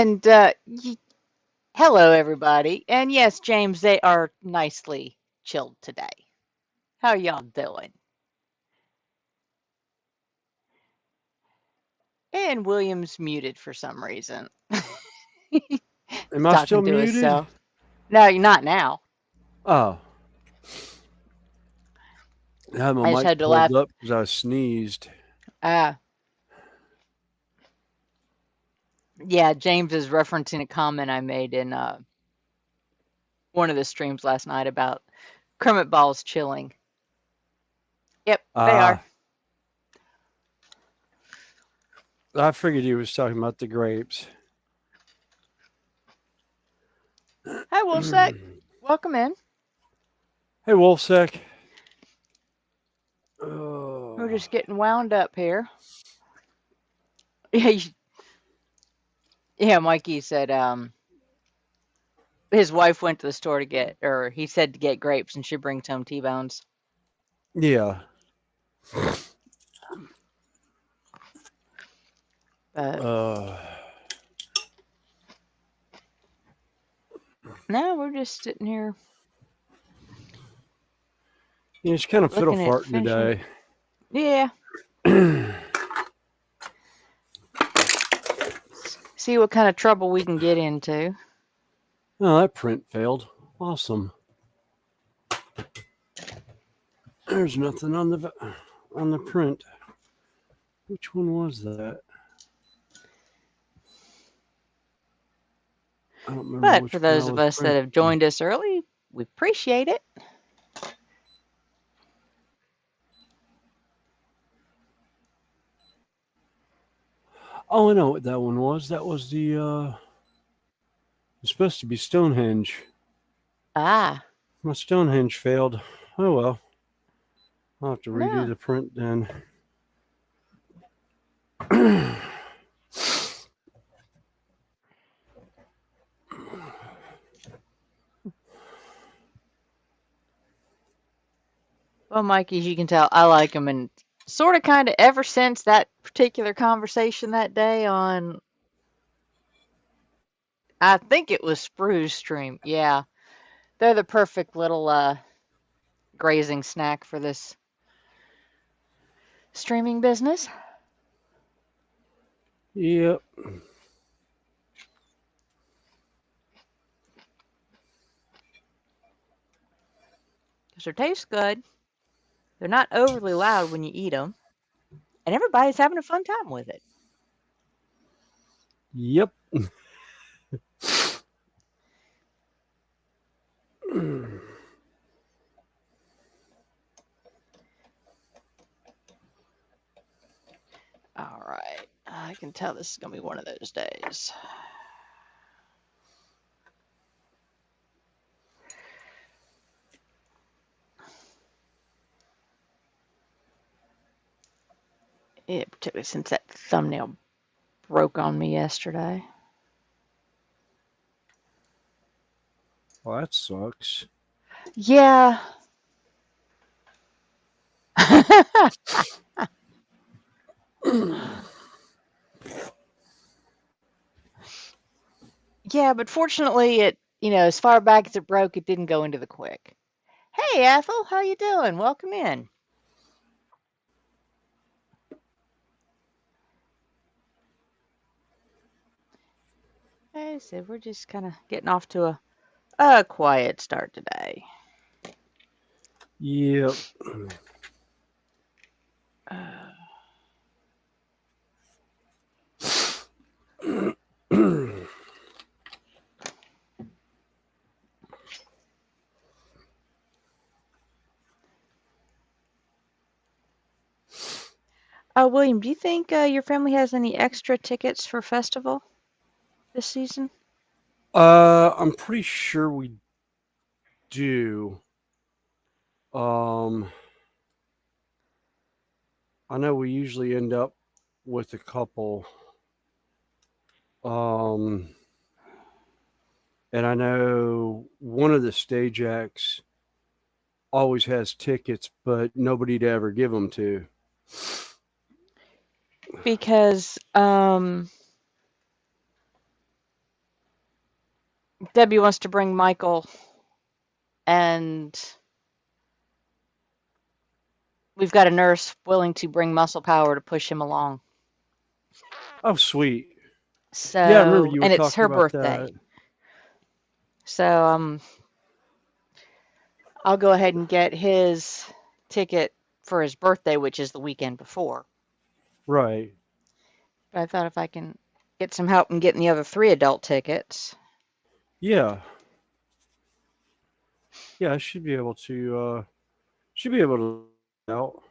And hello, everybody. And yes, James, they are nicely chilled today. How y'all doing? And William's muted for some reason. Am I still Talking to muted? himself. No, you're not now. Oh, I had my I just mic had to pulled laugh. up because I sneezed. Uh, yeah, James is referencing a comment I made in one of the streams last night about Kermit balls chilling. Yep, they are. Ah, I figured he was talking about the grapes. Hi, Wolfsack. Hey, Welcome in. Wolfsec. We're Oh, just getting wound up here. Yeah, yeah. Mikey said his wife went to the store to get, or he said to get grapes, and she brings home T-bones. yeah. But Uh, no, we're just sitting here it's kind of fiddle looking at farting finishing. today. Yeah, see what kind of trouble we can get into. Oh, that print failed. Awesome. There's nothing on the print. Which one was that? I don't remember But which for one I those of was us that have printing. joined us early, we appreciate it. Oh, I know what that one was. That was it's supposed to be Stonehenge. Ah, My Stonehenge failed. Oh well. I'll have to redo no. the print then. Well, Mikey, as you can tell, I like him, and sort of, kind of, ever since that particular conversation that day on, I think it was Sprue's stream. Yeah, they're the perfect little grazing snack for this streaming business. Yep. Because they taste good. They're not overly loud when you eat them, and everybody's having a fun time with it. Yep. All right, I can tell this is gonna be one of those days. Yeah, particularly since that thumbnail broke on me yesterday. Well, that sucks. Yeah. Yeah, but fortunately, as far back as it broke, it didn't go into the quick. Hey, Ethel, how you doing? Welcome in. Hey, so we're just kind of getting off to a quiet start today. Yep. Uh, William, do you think your family has any extra tickets for festival this season? I'm pretty sure we do. Um, I know we usually end up with a couple. Um, and I know one of the stage acts always has tickets, but nobody to ever give them to. Because Debbie wants to bring Michael, and we've got a nurse willing to bring muscle power to push him along. Oh, sweet. Yeah, I remember So, you were and it's talking her about birthday. that. So, I'll go ahead and get his ticket for his birthday, which is the weekend before. Right. But I thought if I can get some help in getting the other 3 adult tickets. Yeah. Yeah, I should be able to out.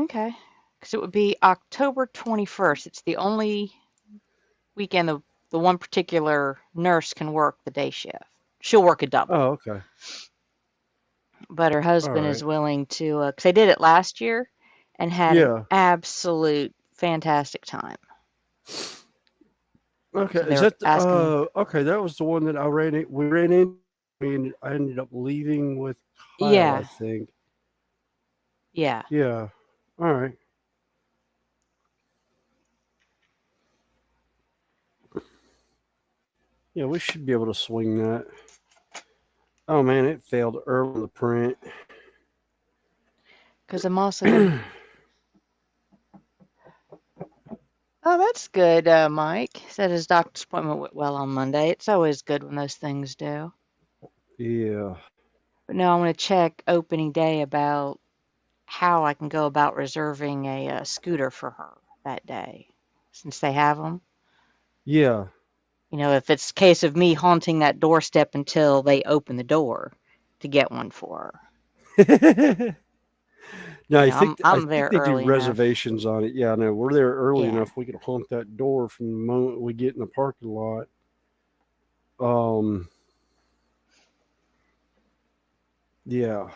Okay. Because it would be October 21st. It's the only weekend the one particular nurse can work the day shift. She'll work a double. Oh, okay. But her All husband is right. willing to, because they did it last year and had an Yeah. absolute fantastic time. Okay. So Is they're that asking, okay, that was the one that we ran in. I ended up leaving with Kyle, I yeah, think. yeah. Yeah. All right. Yeah, we should be able to swing that. Oh man, it failed early in the print. Because I'm also going to, oh, that's good, Mike. Said his doctor's appointment went well on Monday. It's always good when those things do. Yeah. But no, I want to check opening day about how I can go about reserving a scooter for her that day, since they have them. Yeah. You know, if it's a case of me haunting that doorstep until they open the door to get one for her. No, You know, I I'm think there they do early enough. reservations on it. Yeah, no, we're there early Yeah, enough. We can haunt that door from the moment we get in the parking lot. Um, yeah,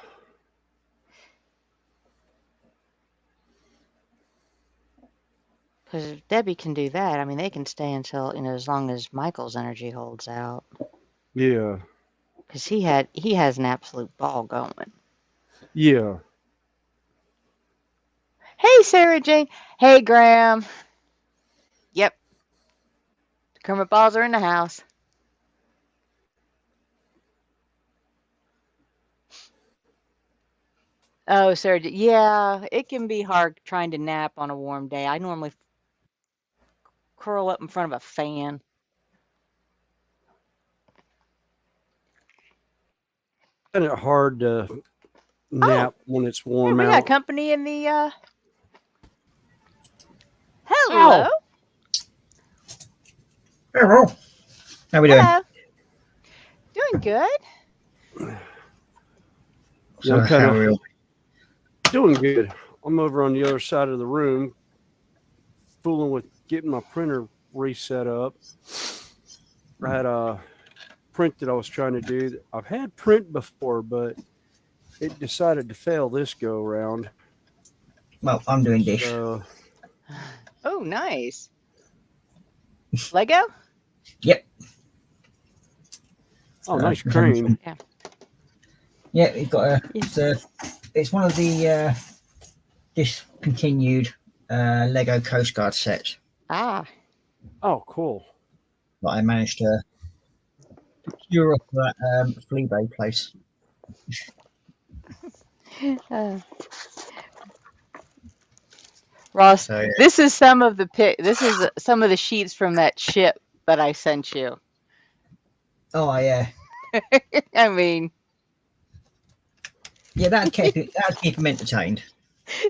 because if Debbie can do that, I mean, they can stay until, you know, as long as Michael's energy holds out. yeah, Because he has an absolute ball going. yeah. Hey, Sarah Jane. Hey, Graham. Yep, the Kermit balls are in the house. Oh, Sarah. Yeah, it can be hard trying to nap on a warm day. I normally curl up in front of a fan. Kind of hard to Oh, nap when it's hey, warm we got out. company in the. Hello, Ow! Hello. How we doing? hello. Doing good. Yeah, I'm So kind how of are we all? doing good. I'm over on the other side of the room, fooling with getting my printer reset up. I had a print that I was trying to do. I've had print before, but it decided to fail this go around. Well, I'm doing dish. So, Oh, nice. Lego? Yep. oh, So nice we're having crane. fun. Yeah. Yeah, we've got a. Yeah. It's one of the discontinued Lego Coast Guard sets Ah. Oh, cool. that I managed to procure off that Fleabay place. Uh, Ross, So yeah. this is some of the This is some of the sheets from that ship that I sent you. Oh yeah. I mean, Yeah, that'd keep him entertained.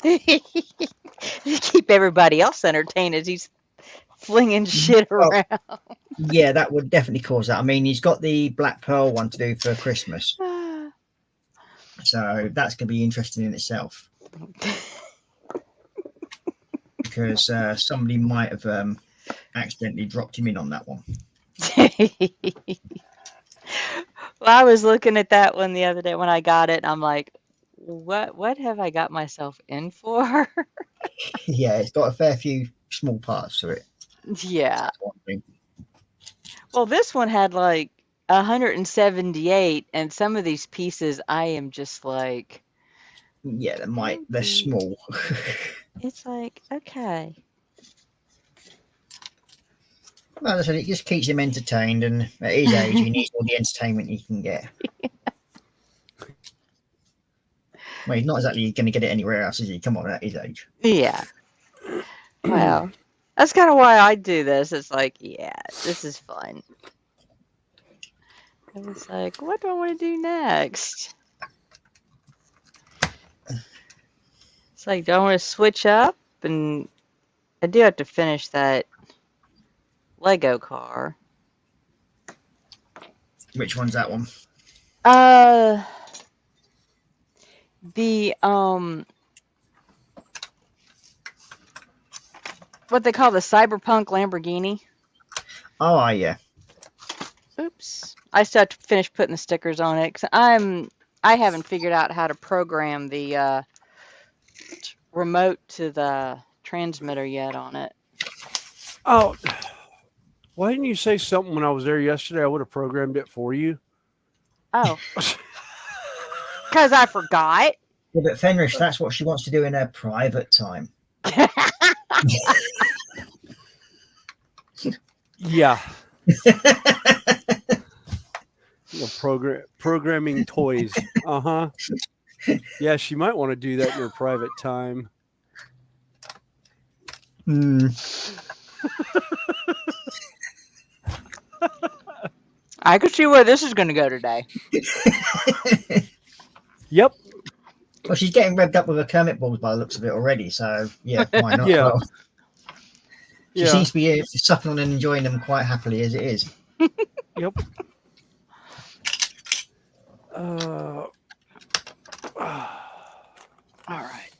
keep everybody else entertained as he's flinging shit Well, around. yeah, that would definitely cause that. I mean, he's got the Black Pearl one to do for Christmas, so that's going to be interesting in itself because somebody might have accidentally dropped him in on that one. Well, I was looking at that one the other day when I got it, and I'm like, what have I got myself in for? Yeah, it's got a fair few small parts to it. Yeah. That's one thing. Well, this one had like 178, and some of these pieces I am just like, Yeah, they're okay. small. It's like, okay. Well, as I said, it just keeps him entertained, and at his age, he needs all the entertainment he can get. Well, he's not exactly going to get it anywhere else, is he? Come on, at his age. Yeah. Well, that's kind of why I do this. It's like, yeah, this is fun. And it's like, what do I want to do next? It's like, do I want to switch up? And I do have to finish that Lego car. Which one's that one? The what they call the Cyberpunk Lamborghini. Oh, yeah. Oops. I still have to finish putting the stickers on it because I haven't figured out how to program the remote to the transmitter yet on it. Oh, why didn't you say something when I was there yesterday? I would have programmed it for you. Oh. Because I forgot. Yeah, but Fenris, that's what she wants to do in her private time. Yeah. Programming toys. Uh-huh. Yeah, she might want to do that in her private time. I could see where this is going to go today. Yep. Well, she's getting revved up with her Kermit balls by the looks of it already, so yeah, why not? Yeah. Well, she seems to be sucking on and enjoying them quite happily as it is. Yep. All right.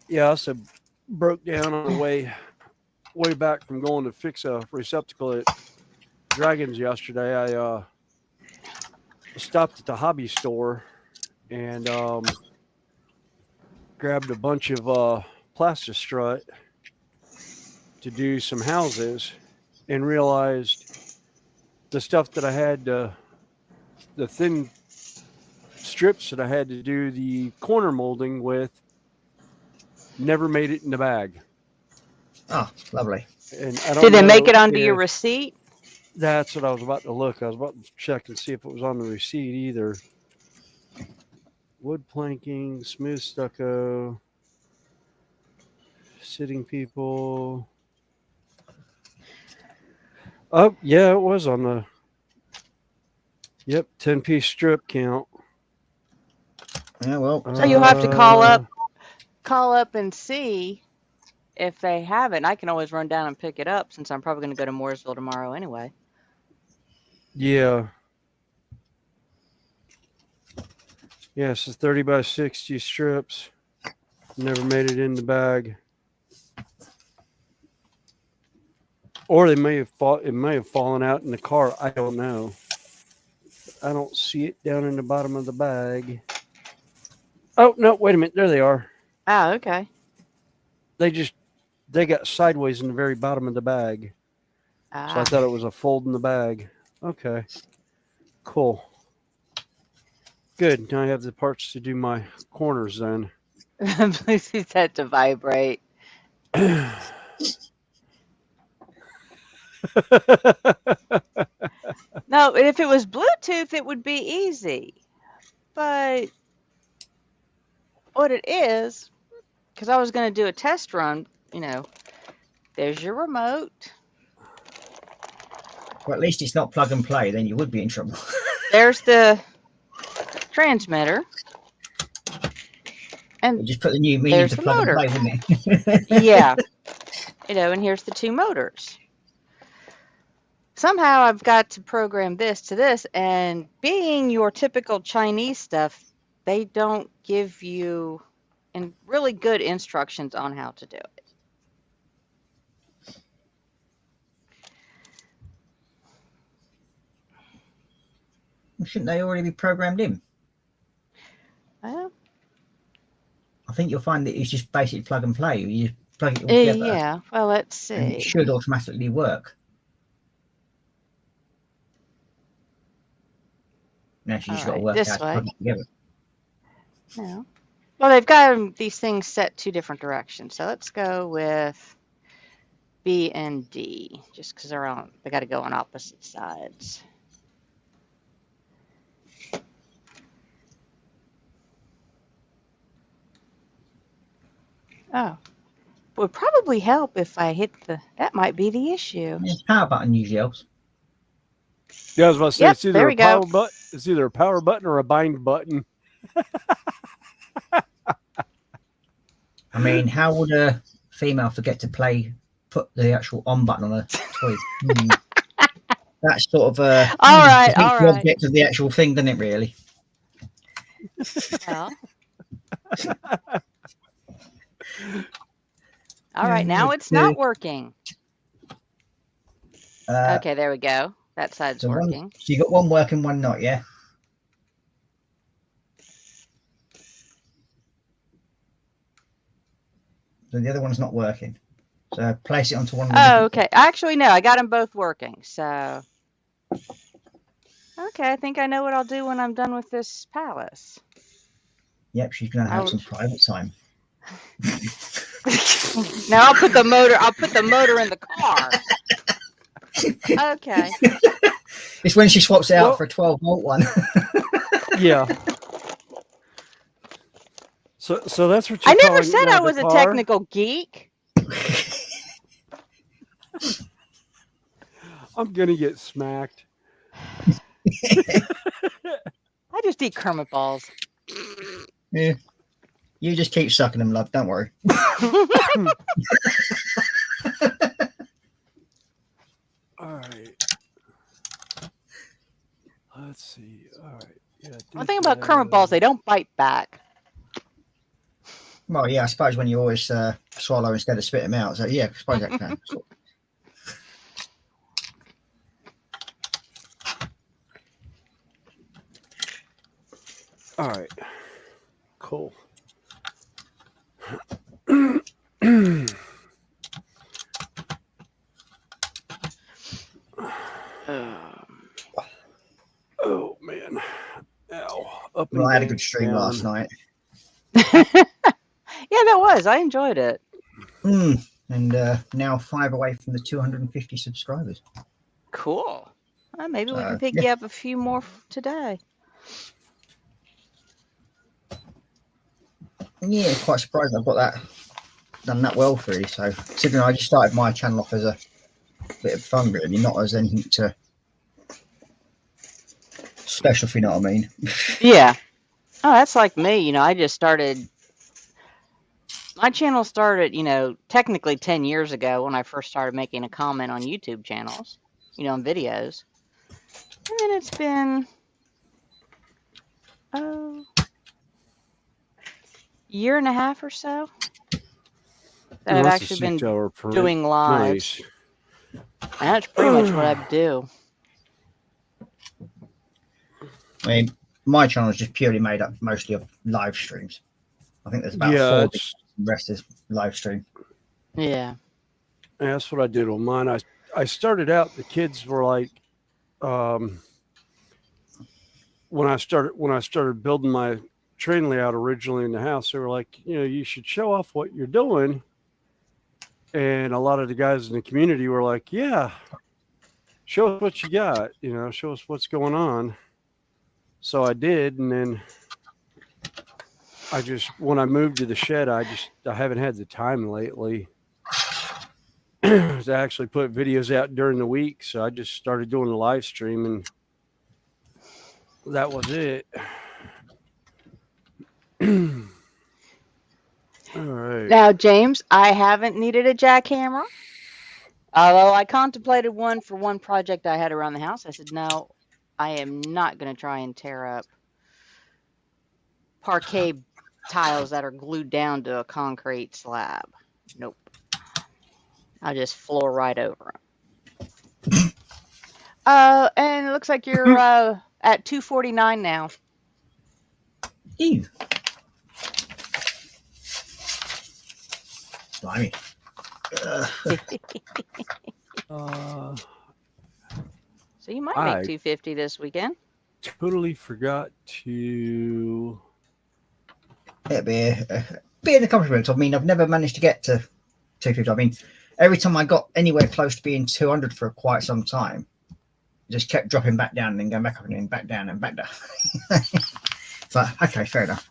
Yeah, I also broke down on the way back from going to fix a receptacle at Dragons yesterday. I stopped at the hobby store and grabbed a bunch of plastistrut to do some houses and realized the stuff that I had, the thin strips that I had to do the corner molding with, never made it in the bag. Oh, lovely. And I don't Did they know make it onto if- your receipt? That's what I was about to look. I was about to check and see if it was on the receipt either. Wood planking, smooth stucco, sitting people. Oh, yeah, it was on the. Yep, 10-piece strip count. Yeah, well. So you'll have to call up and see if they have it. And I can always run down and pick it up since I'm probably going to go to Mooresville tomorrow anyway. Yeah. Yeah, it's 30 by 60 strips. Never made it in the bag. Or it may have fallen out in the car. I don't know. I don't see it down in the bottom of the bag. Oh, no, wait a minute. There they are. Oh, okay. They got sideways in the very bottom of the bag. So I thought it was a fold in the bag. Okay. Cool. Good. Now I have the parts to do my corners then. Please use that to vibrate. No, if it was Bluetooth, it would be easy. But what it is, because I was going to do a test run, there's your remote. Well, at least it's not plug and play, then you would be in trouble. There's the transmitter. And just put the new medium to plug motor. and play, wouldn't it? Yeah. And here's the two motors. Somehow I've got to program this to this, and being your typical Chinese stuff, they don't give you really good instructions on how to do it. Shouldn't they already be programmed in? Well, I think you'll find that it's just basically plug and play. You just plug it all together. Yeah, well, let's see. And it should automatically work. Now she's just got to work out how to plug it together. No. Well, they've got these things set 2 different directions. So let's go with B and D, just because they got to go on opposite sides. Oh, it would probably help if I hit that might be the issue. Yeah, power button usually helps. Yeah, I was about to say Yep, it's either there a we go. power button. It's either a power button or a bind button. I mean, how would a female forget to put the actual on button on a toy? That's sort of All right, defeats all the right. object of the actual thing, doesn't it? Really. Well. All right, now it's not working. Okay, there we go. That side's working. So you got one working, one not, yeah? So the other one's not working. So place it onto one. Oh, okay. Actually, no, I got them both working. So, okay, I think I know what I'll do when I'm done with this palace. Yep, she's going to have some private time. Now I'll put the motor in the car. Okay. It's when she swaps it out for a 12-volt one. Yeah. So that's what I you're never said I was a technical geek. I'm gonna get smacked. I just eat Kermit balls. Yeah. You just keep sucking them, love. Don't worry. All right. Let's see. All right. Yeah. One thing about Kermit balls, they don't bite back. Well, yeah, I suppose when you always swallow instead of spit them out. So, yeah, I suppose that can. All right. Cool. Oh man. Ow. Up and Well, I had a down. good stream last night. Yeah, that was. I enjoyed it. And now 5 away from the 250 subscribers. Cool. Well, maybe we can pick you up a few more today. Yeah, quite surprised I've got that done that well for you. So considering I just started my channel off as a bit of fun, really, not as anything to special, if you know what I mean. Yeah. Oh, that's like me. You know, I just started. My channel started, you know, technically 10 years ago when I first started making a comment on YouTube channels, you know, on videos. And then it's been, year and a half or so that I've actually been doing lives. Nice. And that's pretty much what I do. I mean, my channel is just purely made up mostly of live streams. I think there's about 4 videos, the rest is live stream. Yeah. That's what I did on mine. I started out, the kids were like, when I started building my train layout originally in the house, they were like, you know, you should show off what you're doing. And a lot of the guys in the community were like, yeah, show us what you got, you know, show us what's going on. So I did. And then when I moved to the shed, I haven't had the time lately to actually put videos out during the week. So I just started doing the live stream and that was it. All right. Now, James, I haven't needed a jackhammer. Although I contemplated one for one project I had around the house. I said, no, I am not going to try and tear up parquet tiles that are glued down to a concrete slab. Nope. I'll just floor right over them. And it looks like you're at 249 now. Ew. Blimey. So you might make 250 this weekend. Totally forgot to it'd be be an accomplishment. I mean, I've never managed to get to 250. I mean, every time I got anywhere close to being 200 for quite some time, it just kept dropping back down and then going back up and then back down and back down. It's like, okay, fair enough.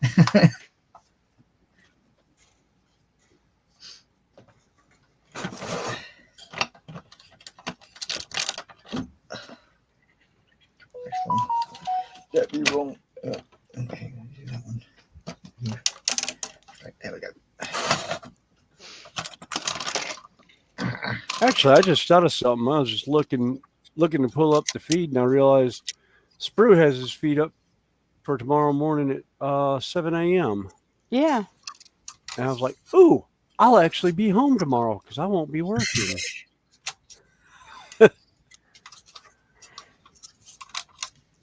Next one. That'd be wrong. Okay, do that one. Yeah. Right, there we go. Actually, I just thought of something. I was just looking to pull up the feed, and I realized Sprue has his feed up for tomorrow morning at 7 a.m. Yeah. And I was like, ooh, I'll actually be home tomorrow because I won't be working.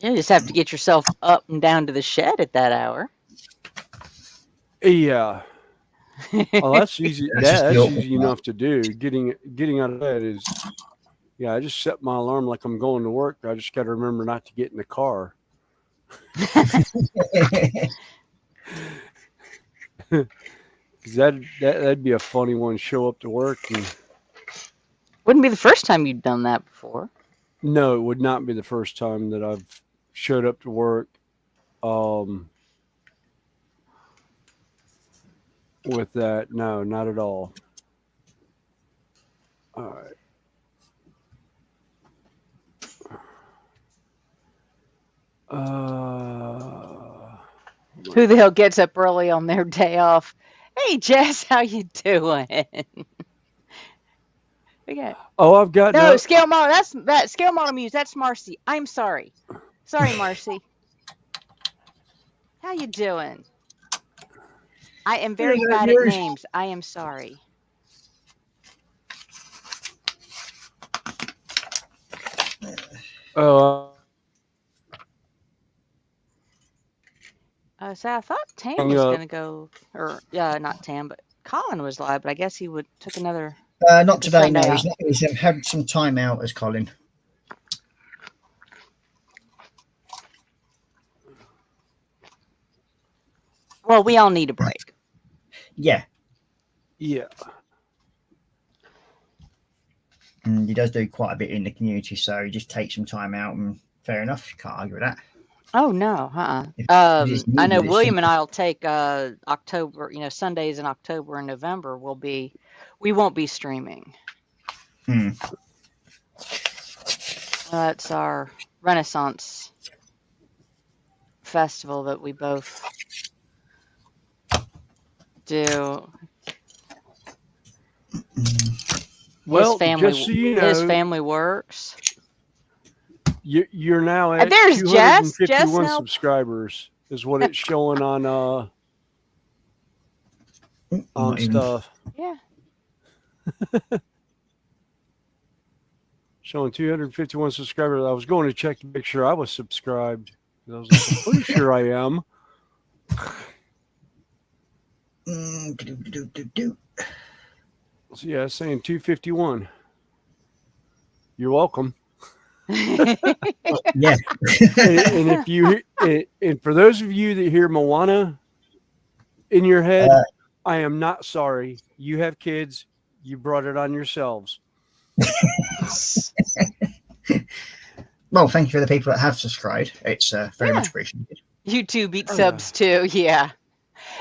You just have to get yourself up and down to the shed at that hour. Yeah. Oh, that's easy. That's awkward easy enough to do. Getting out of bed is, yeah. I just set my alarm like I'm going to work. I just got to remember not to get in the car. Because that'd be a funny one. Show up to work and Wouldn't be the first time you'd done that before. no, it would not be the first time that I've showed up to work. With that, no, not at all. All right. Who the hell gets up early on their day off? Hey, Jess, how you doing? We got Oh, I've got no scale model. That scale model muse. That's Marcy. I'm sorry. Sorry, Marcy. How you doing? I am very bad at names. I am sorry. Oh. So I thought Tam was going to go, or not Tam, but Colin was live, but I guess he took another. Not today. No, he's had some time out as Colin. Well, we all need a break. Yeah. Yeah. And he does do quite a bit in the community, so he just takes some time out, and fair enough. You can't argue with that. Oh no, I know William and I will take October. Sundays in October and November we won't be streaming. That's our Renaissance festival that we both do. Well, just so you know, his family works. You're now at there's 251 subscribers is what it's showing on stuff. Yeah. Showing 251 subscribers. I was going to check to make sure I was subscribed. I was like, I'm pretty sure I am. So yeah, saying 251. You're welcome. Yeah. and if you and for those of you that hear Moana in your head, I am not sorry. You have kids. You brought it on yourselves. Well, thank you for the people that have subscribed. It's very much appreciated. YouTube eat subs too. Yeah.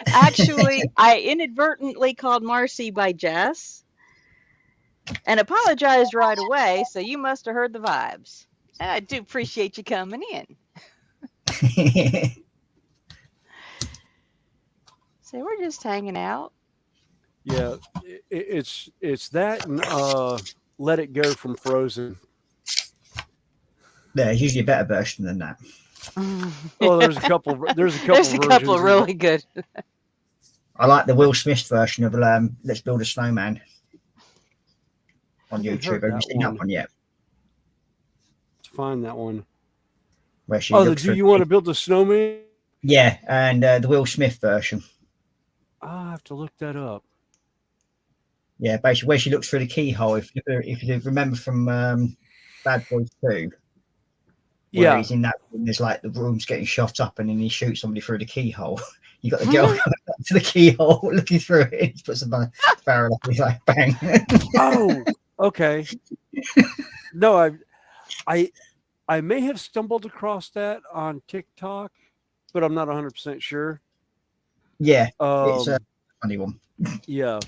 Actually, I inadvertently called Marcy by Jess and apologized right away. So you must have heard the vibes. And I do appreciate you coming in. So we're just hanging out. Yeah, it's that and Let It Go from Frozen. There's usually a better version than that. Oh, there's a couple. There's a couple really good. I like the Will Smith version of Let's Build a Snowman on YouTube. Have you seen that one yet? Let's find that one. Where she do you want to build a snowman? Yeah, and the Will Smith version. I'll have to look that up. Yeah, basically where she looks through the keyhole. If you remember from Bad Boys 2. Yeah, he's in that room, there's like the room's getting shot up and then he shoots somebody through the keyhole. You got the girl to the keyhole, looking through it. He puts a barrel up. He's like, bang. Oh, okay. No, I may have stumbled across that on TikTok, but I'm not 100% sure. Yeah, it's a funny one. Yeah.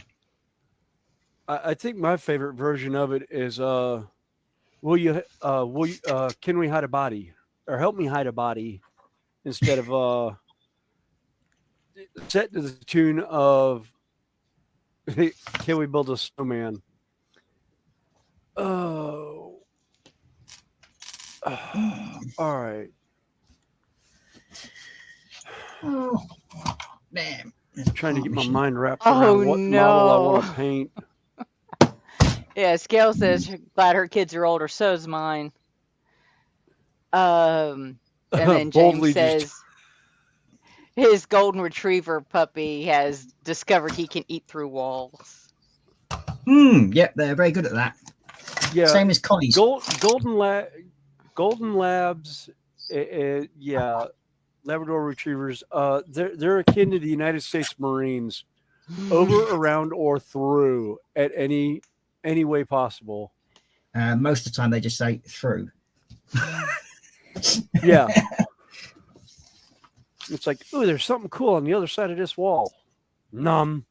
I think my favorite version of it is can we hide a body or help me hide a body instead of set to the tune of can we build a snowman? Oh, all right. Oh, damn. I'm trying to get my mind wrapped Oh, around what model I no. want to paint. Yeah, Scale says, glad her kids are older, so's mine. And then Boldly James just- says his golden retriever puppy has discovered he can eat through walls. Yep, they're very good at that. Yeah. Same as collies. Golden Labs, yeah, Labrador Retrievers. They're akin to the United States Marines, over, around, or through at any way possible. Most of the time, they just say through. Yeah, it's like, oh, there's something cool on the other side of this wall. Numb.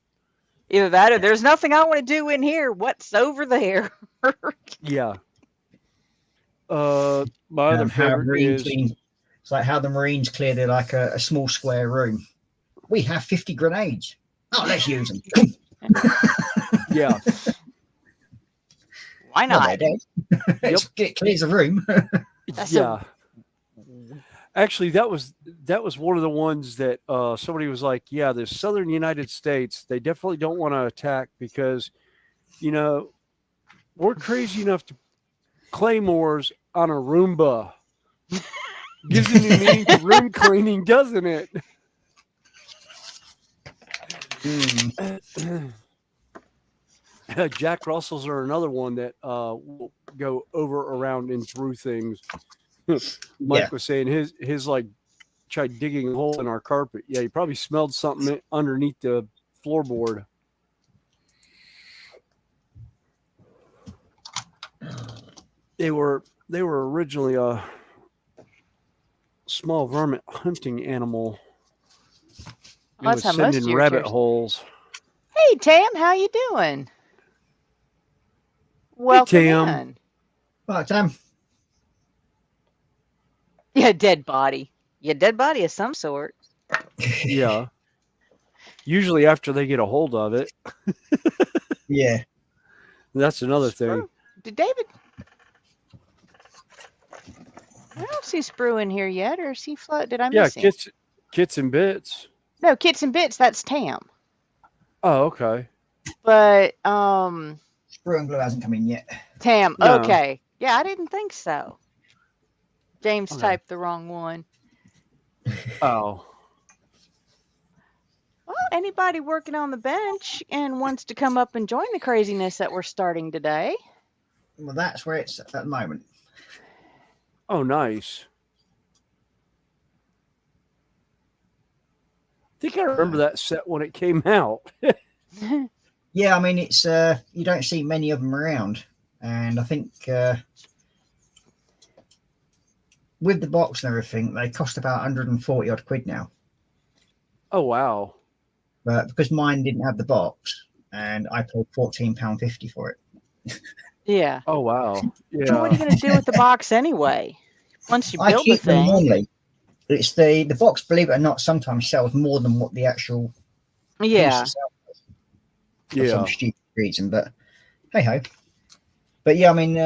Either that or there's nothing I want to do in here. What's over there? Yeah. My other favorite is it's like how the Marines cleared like a small square room. We have 50 grenades. Oh, let's use them. yeah. Why not? It clears the room. Yeah. Actually, that was one of the ones that somebody was like, yeah, the southern United States, they definitely don't want to attack because, we're crazy enough to claymores on a Roomba. Gives a new meaning to room cleaning, doesn't it? Jack Russells are another one that will go over, around, and through things. Mike was saying his like tried digging a hole in our carpet. Yeah, he probably smelled something underneath the floorboard. They were originally a small varmint hunting animal. It was sent in rabbit holes. Hey Tam, how you doing? Welcome Tam. in. Right, Tam. Yeah, dead body. Yeah, dead body of some sort. Yeah. Usually after they get a hold of it. Yeah. That's another thing. Did David? I don't see Sprue in here yet, or is he float? Did I miss him? Yeah, Kits and Bits. No, Kits and Bits. That's Tam. Oh, okay. But Sprue and Glue hasn't come in yet. Tam. No. Okay. Yeah, I didn't think so. James typed the wrong one. Oh. Well, anybody working on the bench and wants to come up and join the craziness that we're starting today? Well, that's where it's at the moment. Oh, nice. I think I remember that set when it came out. Yeah, I mean, it's you don't see many of them around, and I think with the box and everything, they cost about 140 odd quid now. Oh, wow. But because mine didn't have the box, and I paid £14.50 for it. Yeah. Oh, wow. Yeah. So what are you going to do with the box anyway? Once you I build the keep them thing. normally. It's the box, believe it or not, sometimes sells more than what the actual Yeah. piece itself does. For Yeah. some stupid reason, but hey ho. But yeah, I mean,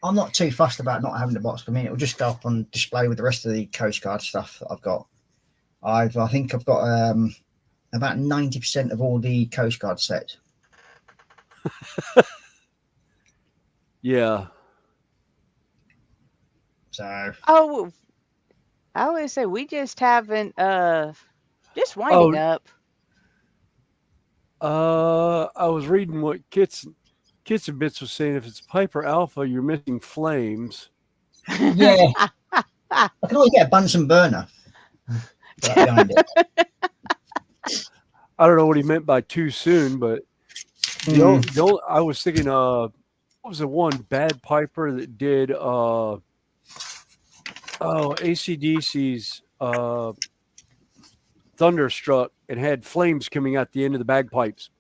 I'm not too fussed about not having the box. I mean, it'll just go up on display with the rest of the Coast Guard stuff that I've got. I think I've got about 90% of all the Coast Guard sets. Yeah. So Oh, I always say we just haven't just winding up. I was reading what Kits and Bits was saying. If it's Piper Alpha, you're missing flames. yeah, I can always get a Bunsen burner. right behind it. I don't know what he meant by too soon, but I was thinking, what was the one bad piper that did AC/DC's Thunderstruck and had flames coming out the end of the bagpipes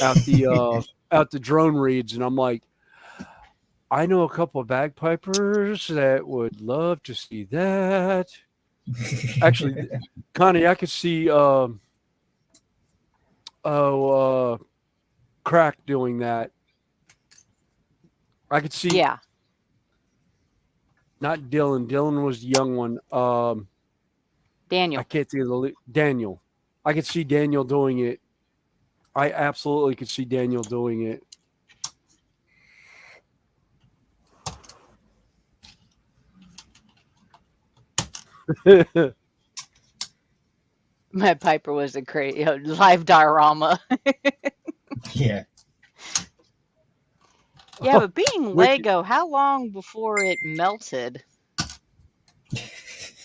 out the drone reeds, and I'm like, I know a couple of bagpipers that would love to see that. Actually, Connie, I could see Crack doing that. I could see Yeah. not Dylan. Dylan was the young one. Daniel. I can't think of the Daniel. I could see Daniel doing it. I absolutely could see Daniel doing it. My Piper was a great live diorama. Yeah. Yeah, but being Lego, how long before it melted?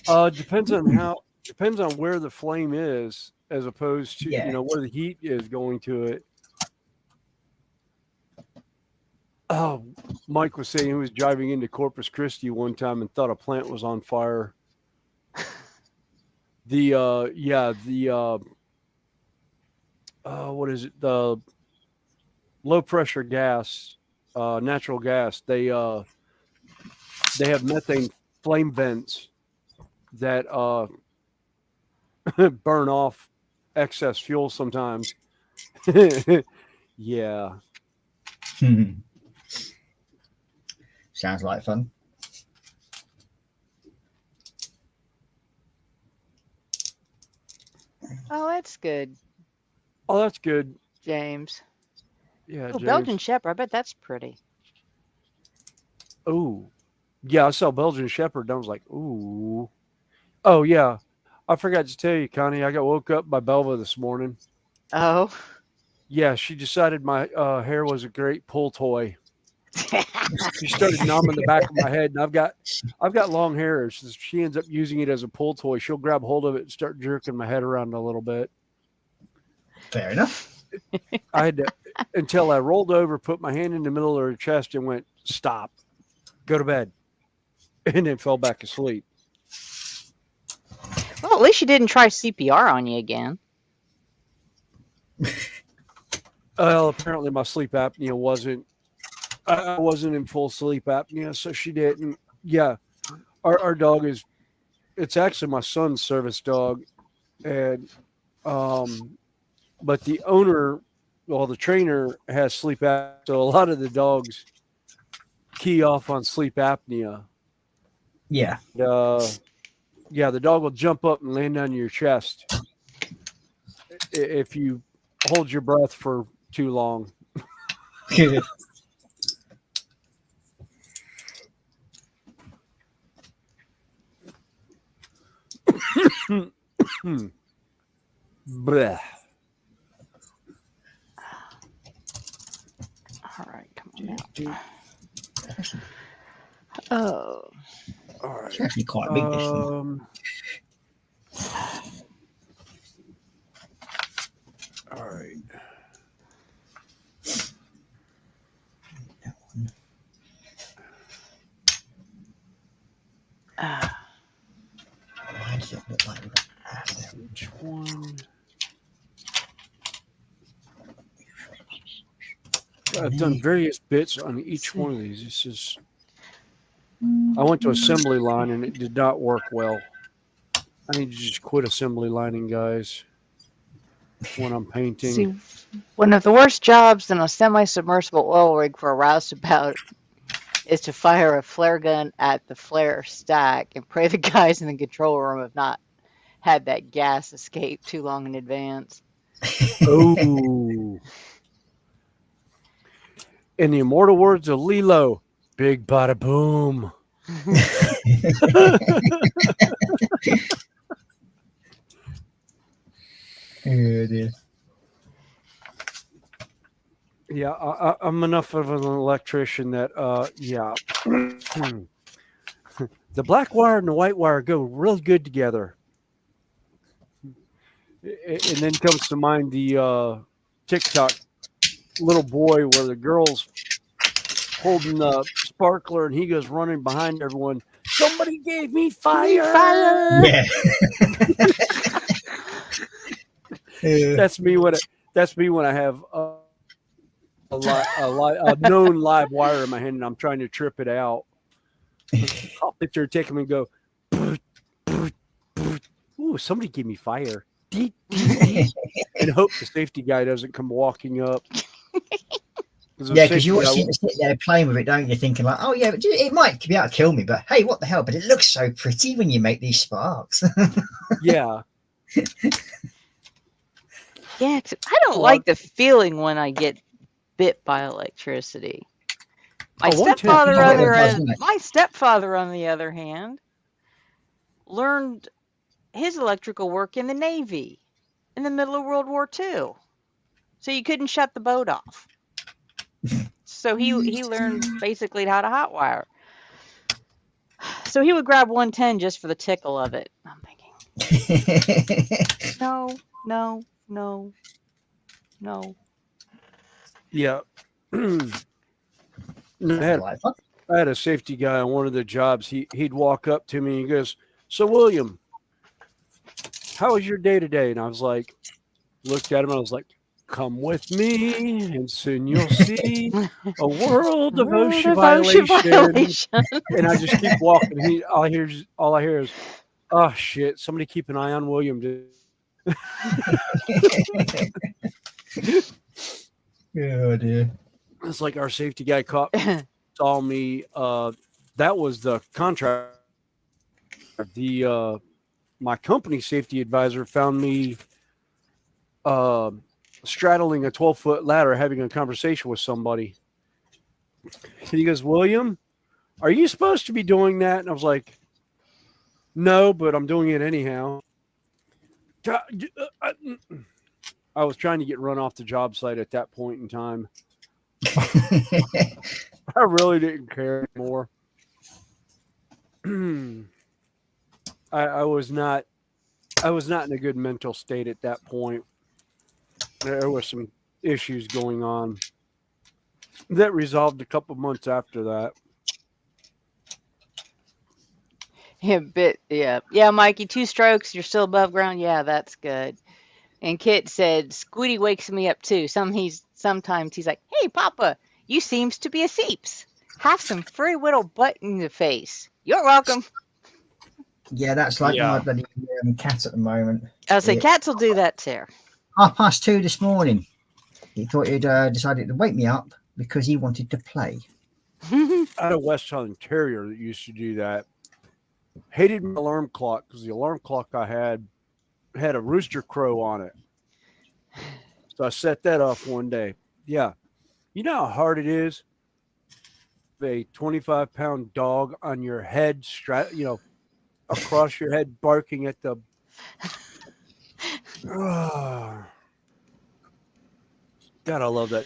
Depends on where the flame is, as opposed to where the heat is going to it. Oh, Mike was saying he was driving into Corpus Christi one time and thought a plant was on fire. What is it? The low pressure gas, natural gas. They have methane flame vents that burn off excess fuel sometimes. Yeah. Sounds like fun. Oh, that's good, Oh, that's good. James. Yeah, Oh, James. Belgian Shepherd. I bet that's pretty. Oh, yeah. I saw Belgian Shepherd. And I was like, ooh. Oh, yeah. I forgot to tell you, Connie. I got woke up by Belva this morning. Oh. Yeah, she decided my hair was a great pull toy. She started numbing the back of my head, and I've got long hair. So she ends up using it as a pull toy. She'll grab hold of it and start jerking my head around a little bit. Fair enough. I had to, until I rolled over, put my hand in the middle of her chest, and went, "Stop, go to bed," and then fell back asleep. Well, at least you didn't try CPR on you again. Well, apparently my sleep apnea wasn't. I wasn't in full sleep apnea, so she didn't. Yeah, our dog is. It's actually my son's service dog, and but the owner, well, the trainer has sleep apnea, so a lot of the dogs key off on sleep apnea. Yeah. Yeah, the dog will jump up and land on your chest if you hold your breath for too long. Bleh. All right, come on now. Oh. All right. It's actually quite big, this one. All right. That one. Why does it look like we've got Which one? I've done various bits on each one of these. This is. I went to assembly line and it did not work well. I need to just quit assembly lining, guys, when I'm painting. See, one of the worst jobs in a semi-submersible oil rig for a roustabout is to fire a flare gun at the flare stack and pray the guys in the control room have not had that gas escape too long in advance. Oh. In the immortal words of Lilo, big bada boom. Oh, dear. Yeah, I'm enough of an electrician that, yeah. The black wire and the white wire go really good together. And then comes to mind the TikTok little boy where the girl's holding the sparkler and he goes running behind everyone. Somebody gave me fire. Fire. Yeah. That's me when I have a known live wire in my hand and I'm trying to trip it out. I'll sit there, take them and go. Ooh, somebody gave me fire. And hope the safety guy doesn't come walking up. Yeah, because you always seem to sit there playing with it, don't you? Thinking like, oh yeah, but it might be able to kill me, but hey, what the hell? But it looks so pretty when you make these sparks. Yeah. Yeah, I don't like the feeling when I get bit by electricity. My stepfather, on the other hand, learned his electrical work in the Navy in the middle of World War II. So you couldn't shut the boat off. So he learned basically how to hotwire. So he would grab 110 just for the tickle of it. I'm thinking, no. Yeah. I had a safety guy on one of the jobs. He'd walk up to me and he goes, "So William, how was your day today?" And I was like, looked at him and I was like, "Come with me and soon you'll see a world of OSHA violations." And I just keep walking. All I hear is, "Oh shit, somebody keep an eye on William." Oh dear. It's like our safety guy saw me. That was the contract. My company safety advisor found me straddling a 12-foot ladder having a conversation with somebody. And he goes, "William, are you supposed to be doing that?" And I was like, "No, but I'm doing it anyhow." I was trying to get run off the job site at that point in time. I really didn't care anymore. I was not in a good mental state at that point. There were some issues going on that resolved a couple months after that. Yeah, Mikey, 2 strokes, you're still above ground. Yeah, that's good. And Kit said, "Squiddy wakes me up too. Sometimes he's like, 'Hey, Papa, you seems to be a seeps. Have some free little butt in the face.' You're welcome." Yeah, that's like my bloody cat at the moment. I say cats will do that too. 2:30 this morning. He thought he'd decided to wake me up because he wanted to play. I had a West Highland Terrier that used to do that. Hated my alarm clock because the alarm clock I had a rooster crow on it. So I set that off one day. Yeah. You know how hard it is? A 25-pound dog on your head, across your head, barking at the. God, I love that.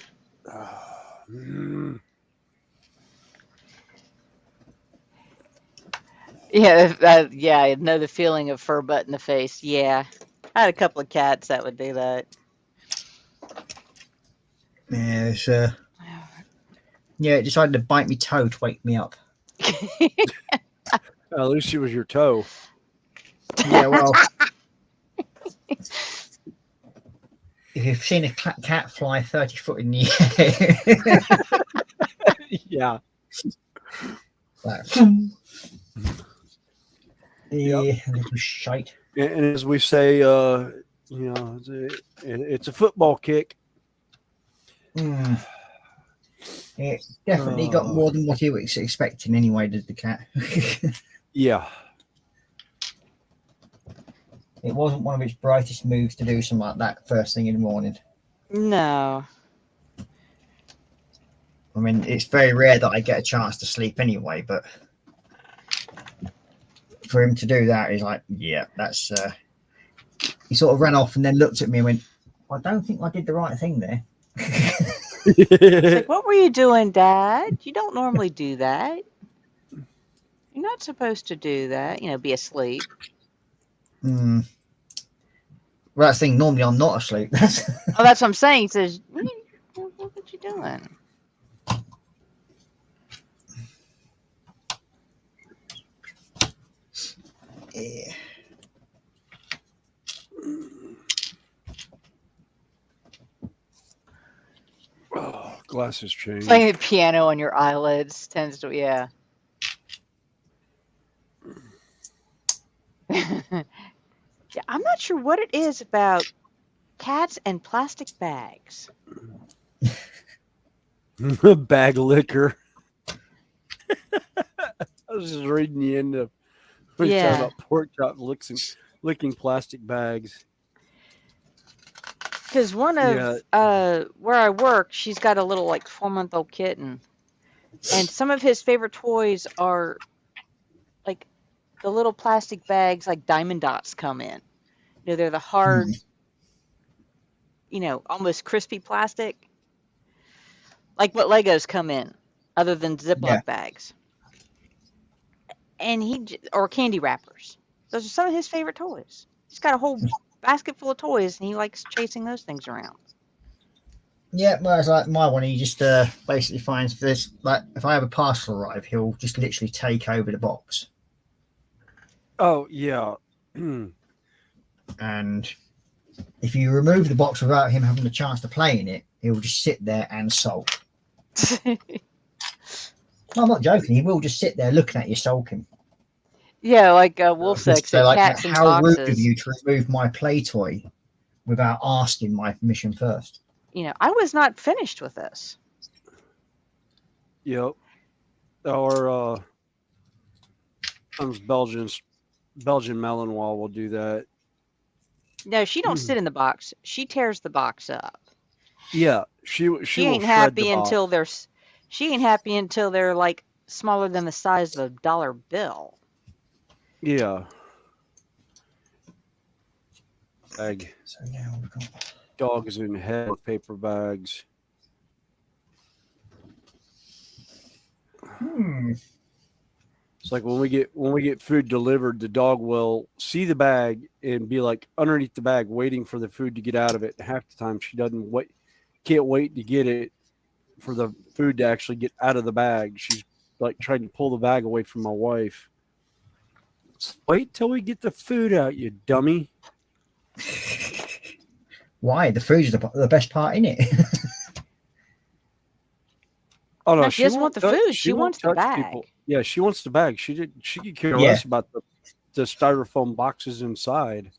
Yeah, I know the feeling of fur butt in the face. Yeah, I had a couple of cats that would do that. Yeah, it decided to bite me toe to wake me up. At least it was your toe. Yeah, well, if you've seen a cat fly 30 foot in the air, yeah. Little shite. And as we say, it's a football kick. It definitely got more than what he was expecting anyway, did the cat? Yeah. It wasn't one of its brightest moves to do something like that first thing in the morning. No. I mean, it's very rare that I get a chance to sleep anyway, but for him to do that is like, yeah, that's... He sort of ran off and then looked at me and went, "I don't think I did the right thing there." It's like, "What were you doing, Dad? You don't normally do that. You're not supposed to do that. Be asleep." Well, Well, that's the thing. Normally, I'm not asleep. That's Oh, that's what I'm saying. He says, what are you doing? yeah. Oh, glasses change. Playing the piano on your eyelids tends to, yeah. Yeah, I'm not sure what it is about cats and plastic bags. Bag liquor. I was just reading the end of when he's talking Yeah, about pork chop licking plastic bags. because one Yeah. of where I work, she's got a little like 4-month-old kitten, and some of his favorite toys are like the little plastic bags, like Diamond Dots come in. You know, they're the hard, almost crispy plastic, like what Legos come in, other than Yeah. Ziploc bags. And or candy wrappers. Those are some of his favorite toys. He's got a whole basket full of toys, and he likes chasing those things around. Yeah, whereas like my one, he just basically finds this. Like, if I have a parcel arrive, he'll just literally take over the box. Oh yeah. And if you remove the box without him having a chance to play in it, he'll just sit there and sulk. No, I'm not joking. He will just sit there looking at you sulking. Yeah, like Wolf said, So, like, cats in how rude of boxes. you to remove my play toy without asking my permission first. I was not finished with this. Yep. Our Belgian Malinois will do that. No, she don't sit in the box. She tears the box up. Yeah, she She will ain't shred happy the box. until she ain't happy until they're like smaller than the size of a dollar bill. Yeah. Bag. So now we've got Dogs in head paper bags. It's like when we get food delivered, the dog will see the bag and be like underneath the bag waiting for the food to get out of it. Half the time she can't wait to get it for the food to actually get out of the bag. She's like trying to pull the bag away from my wife. Wait till we get the food out, you dummy. Why? The food's the best part in it. Oh no, No, she doesn't want the food. She won't wants the touch bag. people. Yeah, she wants the bag. She could care Yeah. less about the styrofoam boxes inside.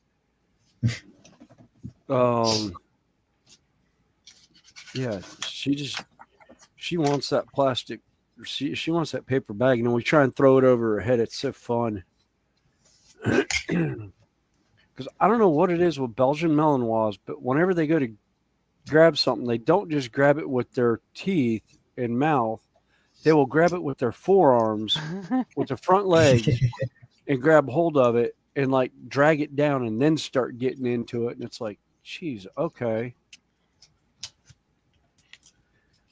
Yeah, she wants that plastic. She wants that paper bag, and then we try and throw it over her head. It's so fun. Because I don't know what it is with Belgian Malinois, but whenever they go to grab something, they don't just grab it with their teeth and mouth. They will grab it with their forearms, with their front legs, and grab hold of it and like drag it down and then start getting into it. And it's like, geez, okay.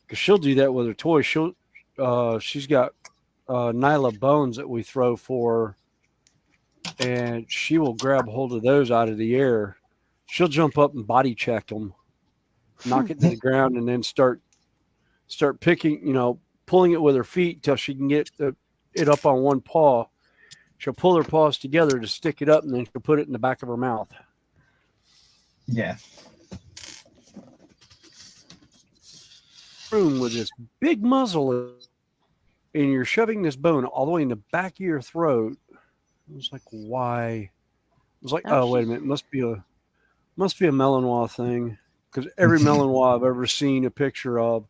Because she'll do that with her toys. She's got Nyla bones that we throw for her, and she will grab hold of those out of the air. She'll jump up and body check them, knock it to the ground, and then start picking, pulling it with her feet till she can get it up on one paw. She'll pull her paws together to stick it up, and then she'll put it in the back of her mouth. Yeah. Room with this big muzzle, and you're shoving this bone all the way in the back of your throat. I was like, why? I was like, oh, wait a minute, must be a Malinois thing, because every Malinois I've ever seen a picture of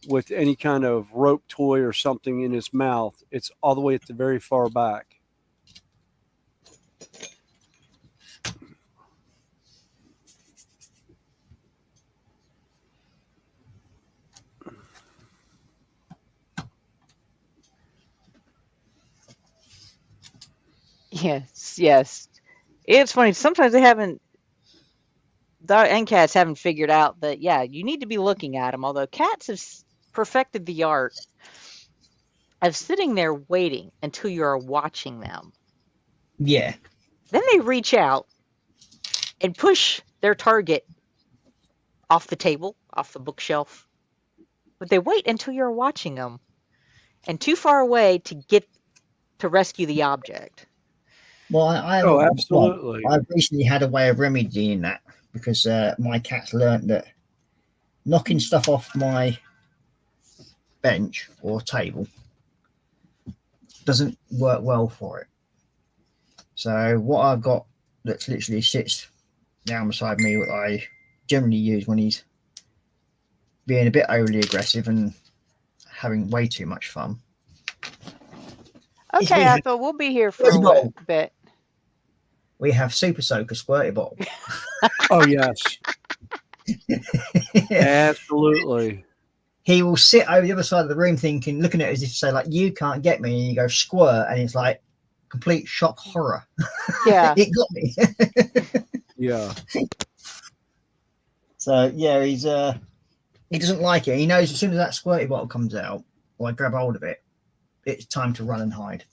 with any kind of rope toy or something in its mouth, it's all the way at the very far back. Yes. It's funny. Sometimes they haven't, and cats haven't figured out that, yeah, you need to be looking at them. Although cats have perfected the art of sitting there waiting until you are watching them. Yeah. Then they reach out and push their target off the table, off the bookshelf. But they wait until you're watching them and too far away to get to rescue the object. Well, I Oh, absolutely. I've recently had a way of remedying that because my cat's learnt that knocking stuff off my bench or table doesn't work well for it. So what I've got that literally sits down beside me, what I generally use when he's being a bit overly aggressive and having way too much fun. Okay, Ethel, we'll be here for a bit. We have Super Soaker Squirty Bottle. Oh, yes. Absolutely. He will sit over the other side of the room thinking, looking at it as if to say, like, you can't get me. And you go, squirt. And it's like complete shock horror. Yeah. It got me. Yeah. So, yeah, he doesn't like it. He knows as soon as that squirty bottle comes out, or I grab hold of it, it's time to run and hide.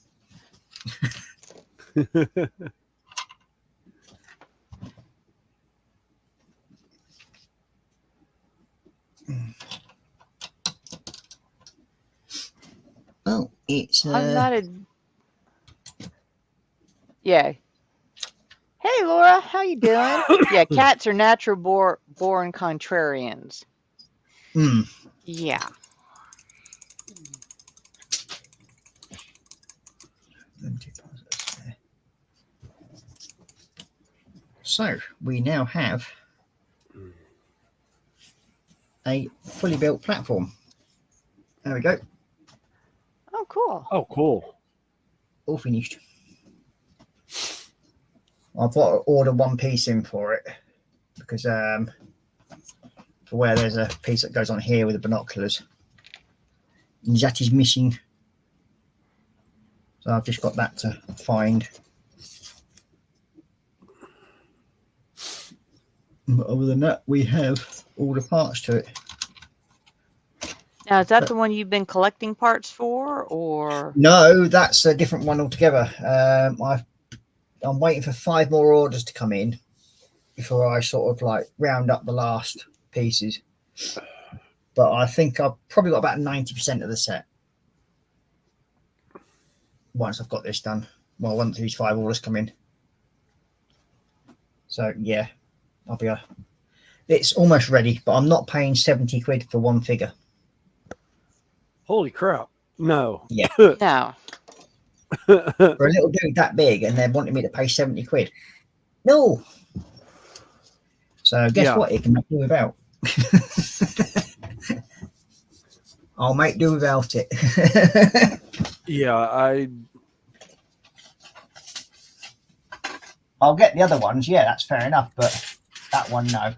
Oh, it's I'm not a. Yeah. Hey, Laura, how you doing? Yeah, cats are natural born contrarians. Yeah. So we now have a fully built platform. There we go. Oh, cool. Oh, cool. All finished. I've got to order one piece in for it because for where there's a piece that goes on here with the binoculars, and that is missing. So I've just got that to find. But other than that, we have all the parts to it. Now, is that the one you've been collecting parts for, or? No, that's a different one altogether. I'm waiting for 5 more orders to come in before I sort of like round up the last pieces. But I think I've probably got about 90% of the set once I've got this done. Well, once these 5 orders come in. So yeah, I'll be it's almost ready, but I'm not paying 70 quid for one figure. Holy crap. No. Yeah. No. For a little dude that big, and they're wanting me to pay 70 quid. No. So guess what? It can make do without. I'll make do without it. Yeah, I'll get the other ones. Yeah, that's fair enough. But that one, no.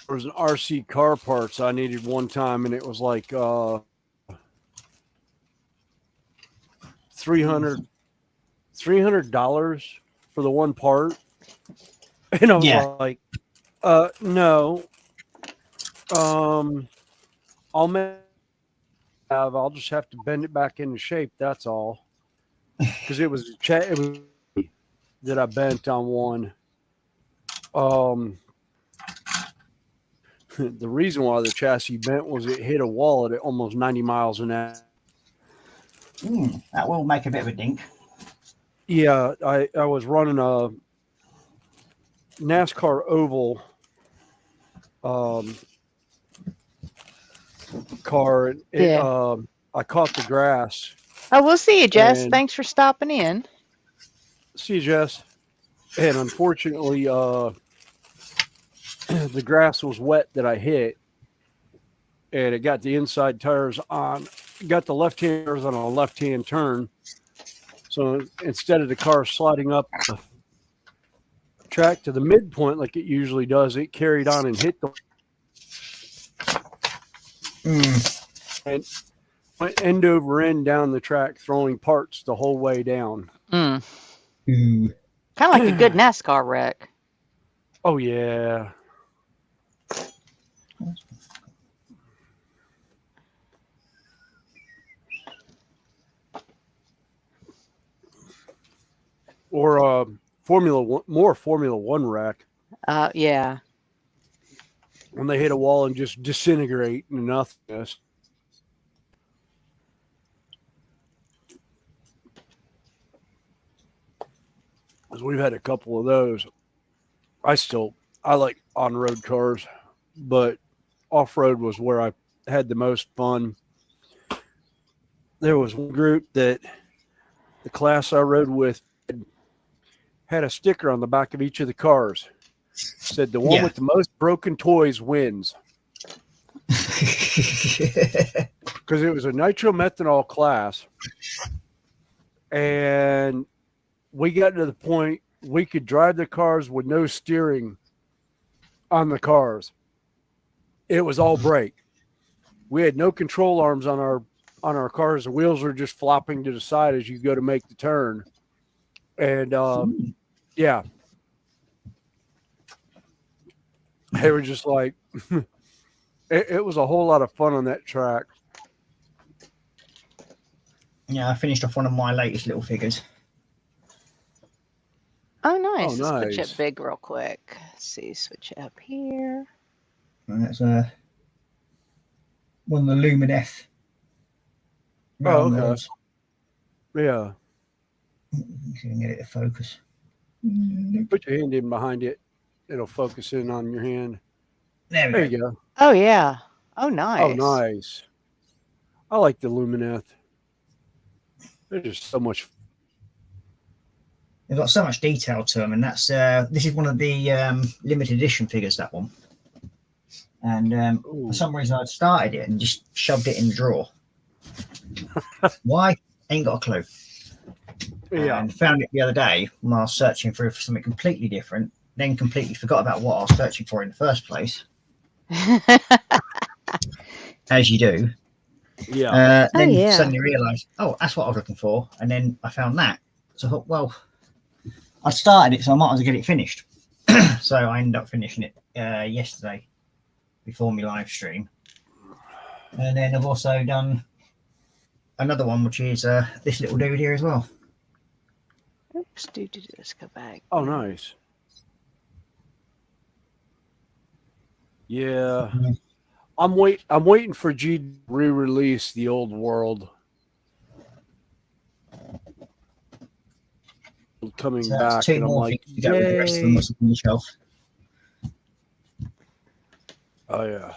There was an RC car parts I needed one time, and it was like $300 for the one part. And I was like, no. I'll just have to bend it back into shape. That's all. Because it was that I bent on one. The reason why the chassis bent was it hit a wall at almost 90 miles an hour. That will make a bit of a dink. Yeah, I was running a NASCAR oval car. I caught the grass. Oh, we'll see you, Jess. Thanks for stopping in. See you, Jess. And unfortunately, the grass was wet that I hit, and it got the inside tires on. Got the left-hand tires on a left-hand turn. So instead of the car sliding up the track to the midpoint like it usually does, it carried on and hit the and went end over end down the track, throwing parts the whole way down. Kind of like a good NASCAR wreck. Oh yeah. Or more Formula One wreck Yeah. when they hit a wall and just disintegrate into nothingness. Because we've had a couple of those. I like on-road cars, but off-road was where I had the most fun. There was one group that the class I rode with had a sticker on the back of each of the cars. Said the one with the most broken toys wins. Because it was a nitromethanol class. And we got to the point we could drive the cars with no steering on the cars. It was all brake. We had no control arms on our cars. The wheels were just flopping to the side as you go to make the turn. And yeah, they were just like, it was a whole lot of fun on that track. Yeah, I finished off one of my latest little figures. Oh, nice. Oh, Let's switch nice. it big real quick. Let's see, switch it up here. And that's one of the Lumineth. Oh, okay. Rounds. Yeah. See if I can get it to focus. Put your hand in behind it. It'll focus in on your hand. There we There go. you go. Oh, yeah. Oh, nice. Oh, nice. I like the Lumineth. They're just so much. They've got so much detail to them, and that's this is one of the limited edition figures, that one. And for some reason, I'd started it and just shoved it in the drawer. Why? Ain't got a clue. Yeah. And found it the other day when I was searching for something completely different. Then completely forgot about what I was searching for in the first place, as you do. Yeah. Then yeah. suddenly realised, oh, that's what I was looking for. And then I found that. So I thought, well, I started it, so I might as well get it finished. So I ended up finishing it yesterday before my live stream. And then I've also done another one, which is this little dude here as well. Oops, let's go back. Oh, nice. Yeah. I'm waiting for G to re-release the old world. Coming So back, that's two and I'm more like, things to go with the rest of them. What's on the shelf? oh yeah.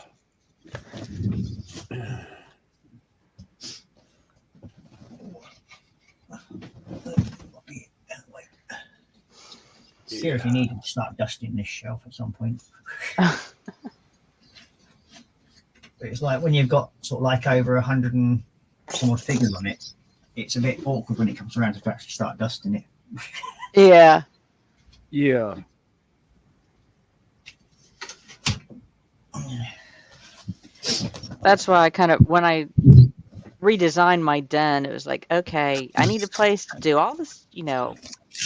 Seriously, need to start dusting this shelf at some point. But it's like when you've got sort of like over 100 and some odd figures on it, it's a bit awkward when it comes around to actually start dusting it. Yeah. Yeah. That's why I when I redesigned my den, it was like, okay, I need a place to do all this,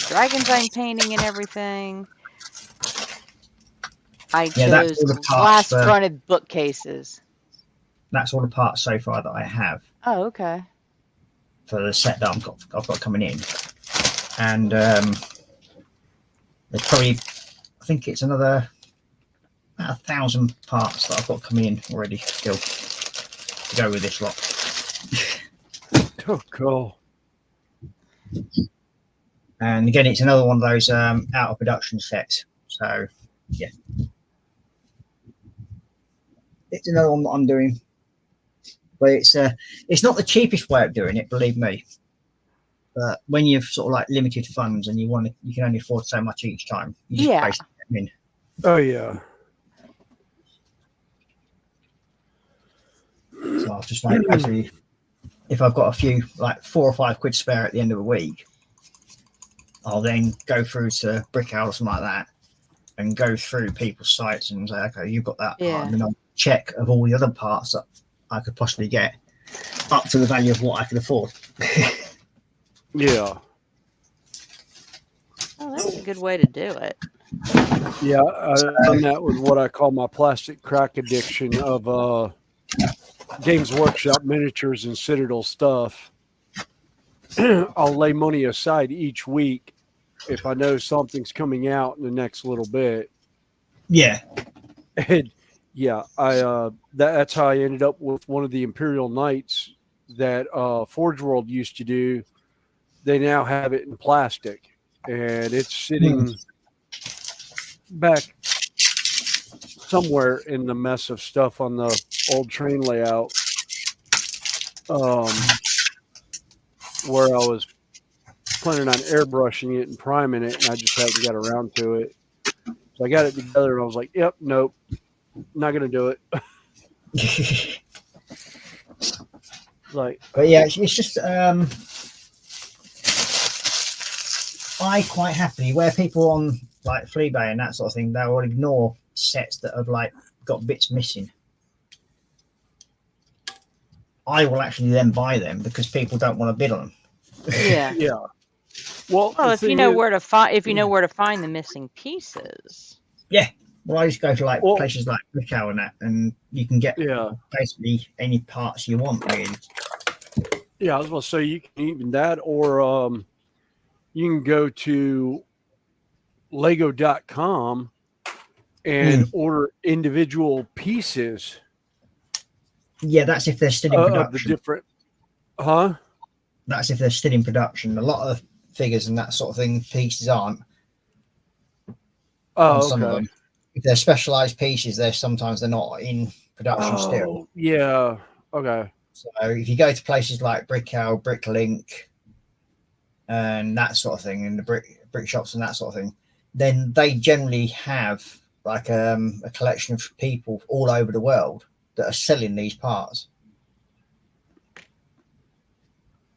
Dragon's painting and everything. I chose glass fronted bookcases. That's all the parts so far that I have. Oh, okay. For the set that I've got coming in. And there's probably, I think it's another about 1,000 parts that I've got coming in already still to go with this lot. Oh, cool. And again, it's another one of those out of production sets. So, yeah. It's another one that I'm doing. But it's not the cheapest way of doing it, believe me. But when you've sort of like limited funds and you can only afford so much each time, you just basically get them in. Oh yeah. So I'll just like basically, if I've got a few like 4 or 5 quid spare at the end of the week, I'll then go through to Brickhouse or something like that and go through people's sites and say, okay, you've got that part, and then I'll check of all the other parts that I could possibly get up to the value of what I could afford. Yeah. Oh, that's a good way to do it. Yeah, I've done that with what I call my plastic crack addiction of Games Workshop miniatures and Citadel stuff. I'll lay money aside each week if I know something's coming out in the next little bit. Yeah. And yeah, that's how I ended up with one of the Imperial Knights that Forge World used to do. They now have it in plastic, and it's sitting back somewhere in the mess of stuff on the old train layout, where I was planning on airbrushing it and priming it, and I just haven't got around to it. So I got it together, and I was like, "Yep, nope, not gonna do it." Like, But yeah, it's just I quite happily, where people on like Fleabay and that sort of thing, they will ignore sets that have like got bits missing. I will actually then buy them because people don't want to bid on them. Yeah. yeah. Well, Well, the if you thing know is, where to find, if you know where to find the missing pieces. Yeah. Well, I just go to like Well- places like Brickhow and that, and you can get yeah, basically any parts you want, really. yeah. I was going to say you can even that, or you can go to Lego.com and order individual pieces Yeah, that's if they're still in of the production. different. Huh? That's if they're still in production. A lot of figures and that sort of thing, pieces aren't Oh, on some of okay. them. If they're specialized pieces, sometimes they're not in production still. Oh, yeah. Okay. So if you go to places like Brickhow, Bricklink, and that sort of thing, and the brick shops and that sort of thing, then they generally have like a collection of people all over the world that are selling these parts.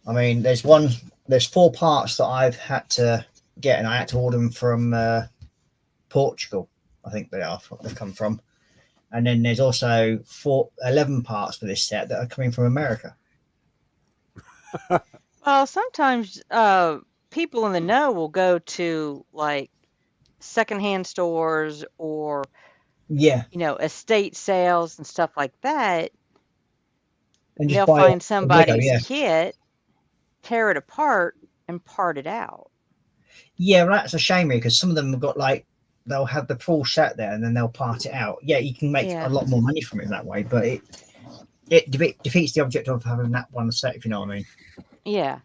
I mean, there's 4 parts that I've had to get, and I had to order them from Portugal. I think they've come from. And then there's also 11 parts for this set that are coming from America. Well, sometimes people in the know will go to like secondhand stores or Yeah, estate sales and stuff like that. and just They'll buy find it from Lego. somebody's Yeah, kit, tear it apart, and part it out. yeah, well, that's a shame because some of them have got like they'll have the full set there and then they'll part it out. Yeah, you can make Yeah. a lot more money from it that way, but it defeats the object of having that one set, if you know what I mean. Yeah.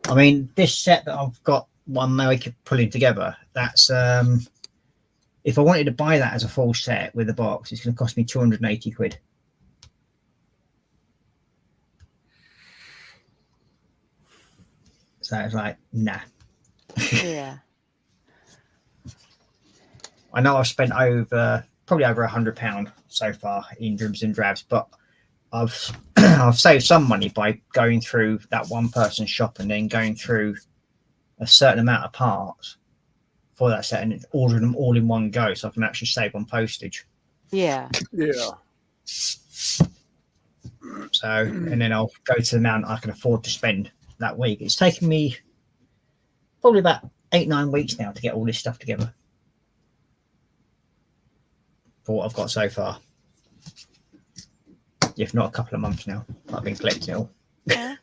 I mean, this set that I've got one now pulling together, that's if I wanted to buy that as a full set with a box, it's going to cost me 280 quid. So it's like, nah. Yeah. I know I've spent probably over £100 so far in dribs and drabs, but I've I've saved some money by going through that one person's shop and then going through a certain amount of parts for that set and ordering them all in one go, so I can actually save on postage. Yeah. Yeah. So, and then I'll go to the amount I can afford to spend that week. It's taken me probably about 8-9 weeks now to get all this stuff together for what I've got so far. If not a couple of months now, I've been collecting it all. Yeah.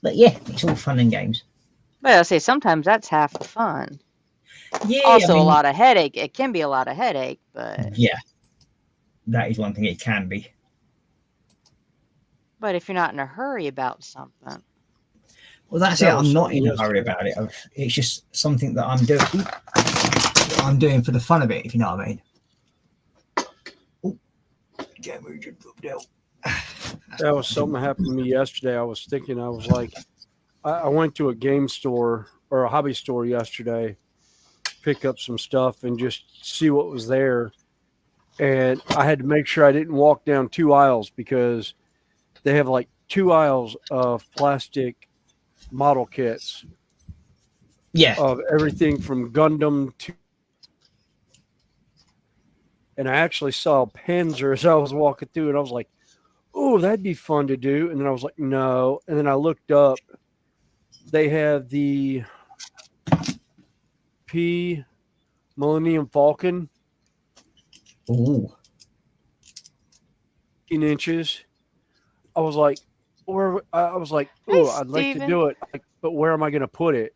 But yeah, it's all fun and games. But I'll say sometimes that's half the fun. Yeah, Also, I mean, a lot of headache. It can be a lot of headache, but yeah, that is one thing it can be. if you're not in a hurry about something. Well, that's That it. was I'm not in a something hurry about it. It's just something that I'm doing. I'm doing for the fun of it, if you know what I mean. Camera just dropped out. That was something that happened to me yesterday. I was thinking, I was like, I went to a game store or a hobby store yesterday, pick up some stuff and just see what was there. And I had to make sure I didn't walk down 2 aisles because they have like 2 aisles of plastic model kits. Yeah. Of everything from Gundam to. And I actually saw Panzer as I was walking through, and I was like, oh, that'd be fun to do. And then I was like, no. And then I looked up. They have the P Millennium Falcon. Ooh. 18 inches. I was like, Or I was like, Hey, oh, I'd like to Steven. do it. Like, but where am I going to put it?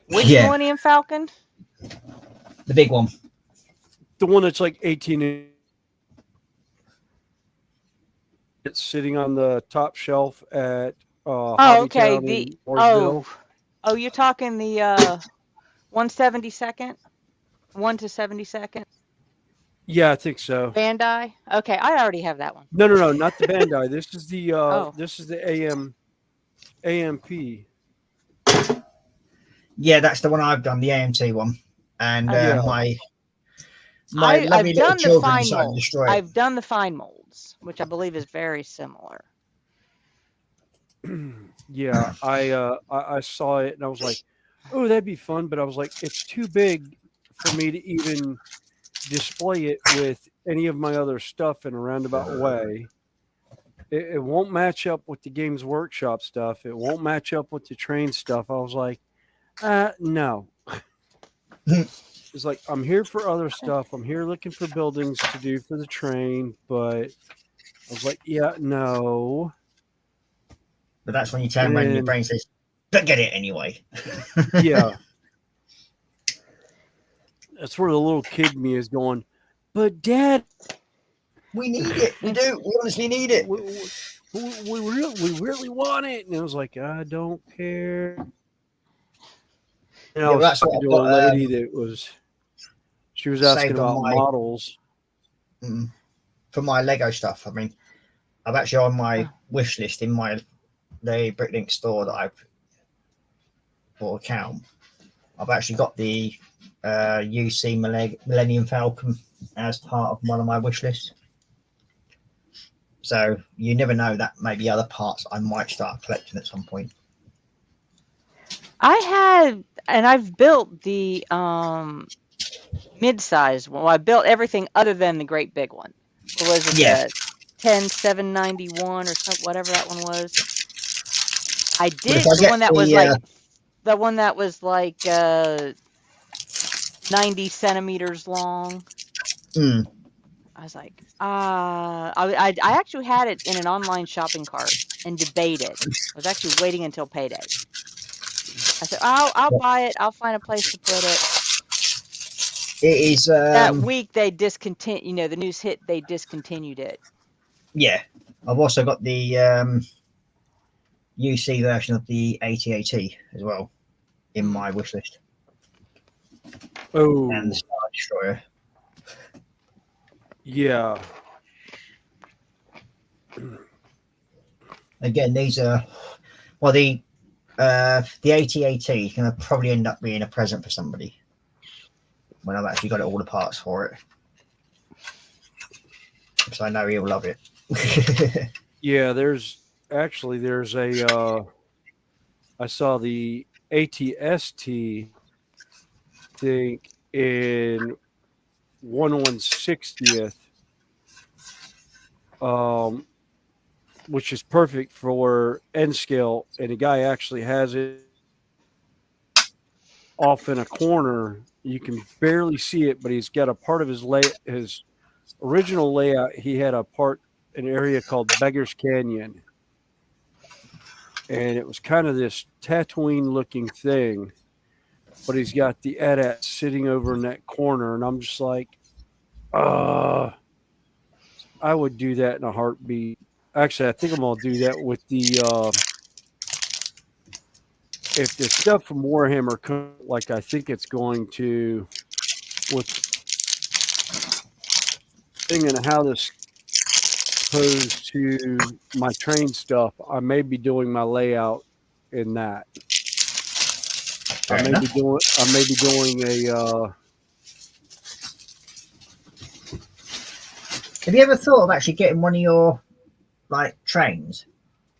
Which Yeah. Millennium Falcon? The big one. The one that's like 18. It's sitting on the top shelf at Oh, okay. Hobbytown in Mooresville. You're talking the 172nd, 1 to 72nd Yeah, I think so. Bandai. Okay, I already have that one. No, not the Bandai. This is the Oh. this is the AMP. Yeah, that's the one I've done, the AMT one. And Yeah. my I've lovely little done the children fine decided to molds. destroy it. I've done the fine molds, which I believe is very similar. Yeah, I saw it and I was like, oh, that'd be fun. But I was like, it's too big for me to even display it with any of my other stuff in a roundabout way. It won't match up with the Games Workshop stuff. It won't match up with the train stuff. I was like, no. It's like, I'm here for other stuff. I'm here looking for buildings to do for the train. But I was like, yeah, no. But that's when you turn around and your And- brain says, but get it anyway. Yeah. That's where the little kid in me is going, but Dad, We need it. We do. We honestly need it. we really want it. And I was like, I don't care. And Yeah, I was that's talking what to I've a got, lady that was, she was asking saved on about my- models. For my Lego stuff. I mean, I've actually on my wish list in the Bricklink store that I've bought account. I've actually got the UC Millennium Falcon as part of one of my wish lists. So you never know, that may be other parts I might start collecting at some point. I've built the mid-size one. Well, I built everything other than the great big one. What was it? Yeah. The 10791 or something, whatever that one was. I did the one that was like the one that was like 90 centimeters long. I was like, I actually had it in an online shopping cart and debated. I was actually waiting until payday. I said, I'll buy it. I'll find a place to put it. It is That week they discontinued. The news hit. They discontinued it. Yeah, I've also got the UC version of the AT-AT as well in my wish list. Oh, And the Star Destroyer. yeah. Again, these are the AT-AT is going to probably end up being a present for somebody when I've actually got all the parts for it. So I know he'll love it. Yeah, there's a I saw the ATST thing in 1/160th, which is perfect for N scale, and the guy actually has it off in a corner. You can barely see it, but he's got a part of his original layout. He had an area called Beggar's Canyon, and it was kind of this Tatooine looking thing, but he's got the AT-AT sitting over in that corner, and I'm just like, I would do that in a heartbeat. Actually, I think I'm gonna do that with the if the stuff from Warhammer comes like I think it's going to, with thinking how this opposed to my train stuff, I may be doing my layout in that. I may be doing a Have you ever thought of actually getting one of your like trains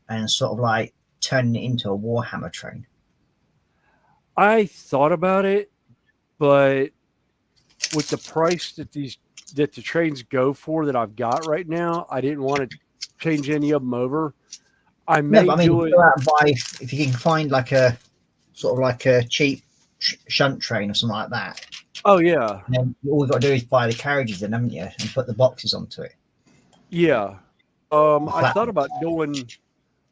and sort of like turning it into a Warhammer train? I thought about it, but with the price that the trains go for that I've got right now, I didn't want to change any of them over. I may do it. Go out and buy, if you can find like a sort of like a cheap shunt train or something like that. Oh yeah. And then all you've got to do is buy the carriages in, haven't you, and put the boxes onto it. Yeah. I thought about doing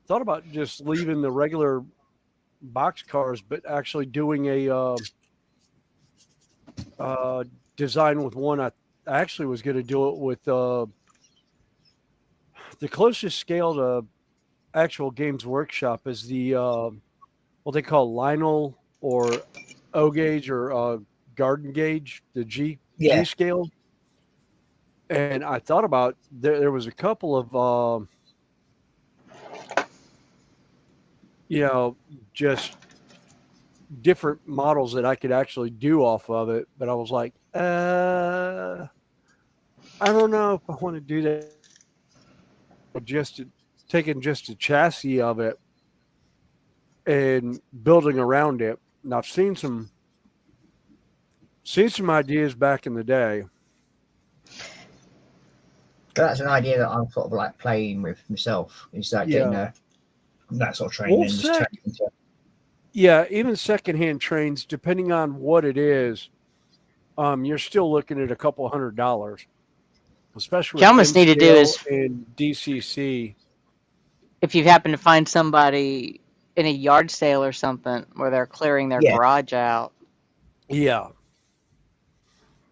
thought about just leaving the regular box cars, but actually doing a design with one. I actually was going to do it with the closest scale to actual Games Workshop is the what they call Lionel or O gauge or garden gauge, the G Yeah. scale. And I thought about there was a couple of just different models that I could actually do off of it, but I was like, I don't know if I want to do that. Just taking just a chassis of it and building around it. And I've seen some ideas back in the day. That's an idea that I'm sort of like playing with myself. Is that getting that sort of training Well, and just turning into. Yeah, even secondhand trains, depending on what it is, you're still looking at a couple $100, especially What you with almost need to do is, and DCC. if you happen to find somebody in a yard sale or something where they're clearing their Yeah. garage out. Yeah.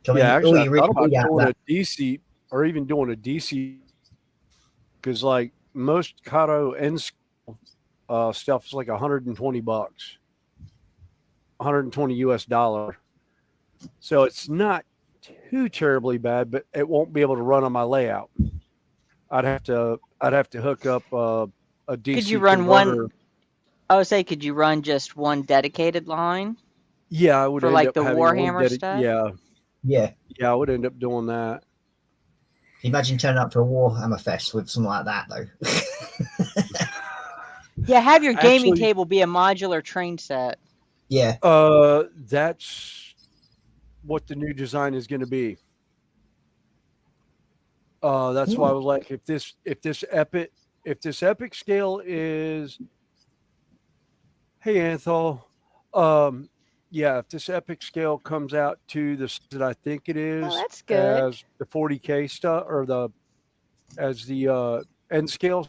So, I mean, Yeah, actually, I thought about really doing a DC or even doing a DC because, like, most Kato and stuff is like $120, 120 US dollar. So it's not too terribly bad, but it won't be able to run on my layout. I'd have to hook up a DC Could you run converter. one? I would say, could you run just one dedicated line Yeah, I would for end like up the having one Warhammer stuff? Yeah. I would end up doing that. Imagine turning up to a Warhammer Fest with something like that, though. Yeah, have your gaming Actually, table be a modular train set. Yeah. That's what the new design is going to be. That's why I was like, if this epic scale is, hey Anthol, if this epic scale comes out to the that I think it is, that's good. as the 40K stuff or as the end scale,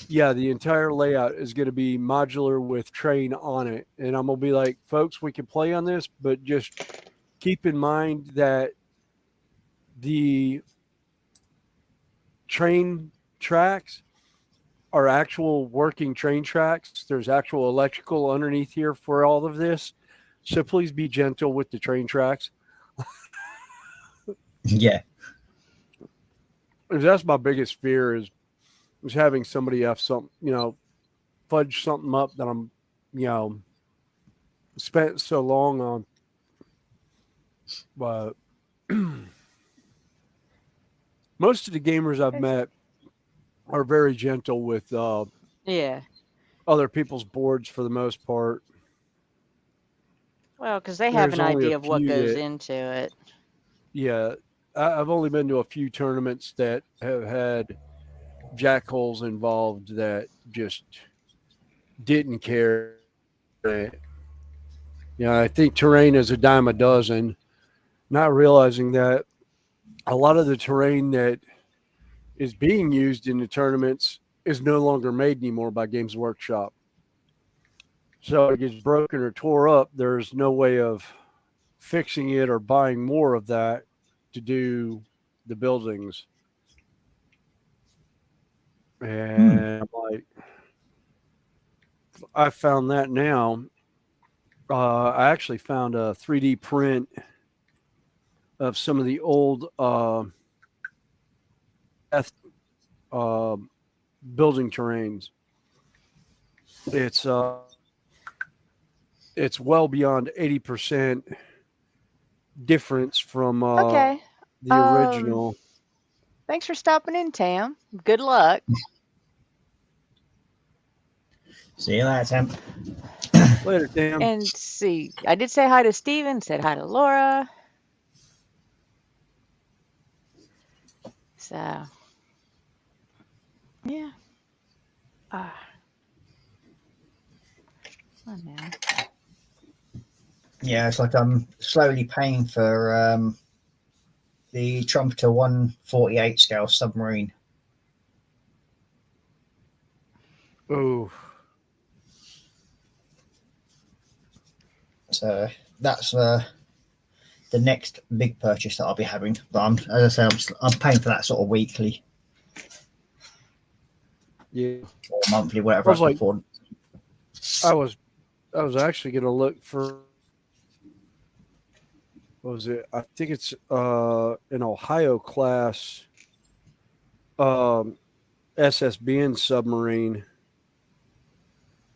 yeah, the entire layout is going to be modular with train on it, and I'm gonna be like, folks, we can play on this, but just keep in mind that the train tracks are actual working train tracks. There's actual electrical underneath here for all of this. So please be gentle with the train tracks. Yeah. That's my biggest fear is having somebody fudge something up that I'm, spent so long on. But most of the gamers I've met are very gentle with other people's boards for the most part. Well, because they have an idea of what goes into it. Yeah, I've only been to a few tournaments that have had jackholes involved that just didn't care. I think terrain is a dime a dozen, not realizing that a lot of the terrain that is being used in the tournaments is no longer made anymore by Games Workshop. So it gets broken or tore up. There's no way of fixing it or buying more of that to do the buildings. And I'm like, I found that now. I actually found a 3D print of some of the old building terrains. It's well beyond 80% difference from the original. Thanks for stopping in, Tam. Good luck. See you later, Tam. Later, Tam. And see, I did say hi to Steven, said hi to Laura. So, yeah. Oh, man. Yeah, it's like I'm slowly paying for the Trumpeter 148 scale submarine. Oh, So that's the next big purchase that I'll be having. But as I say, I'm paying for that sort of weekly yeah. or monthly, I whatever I was can like, afford. I was actually gonna look for, what was it? I think it's an Ohio class um SSBN submarine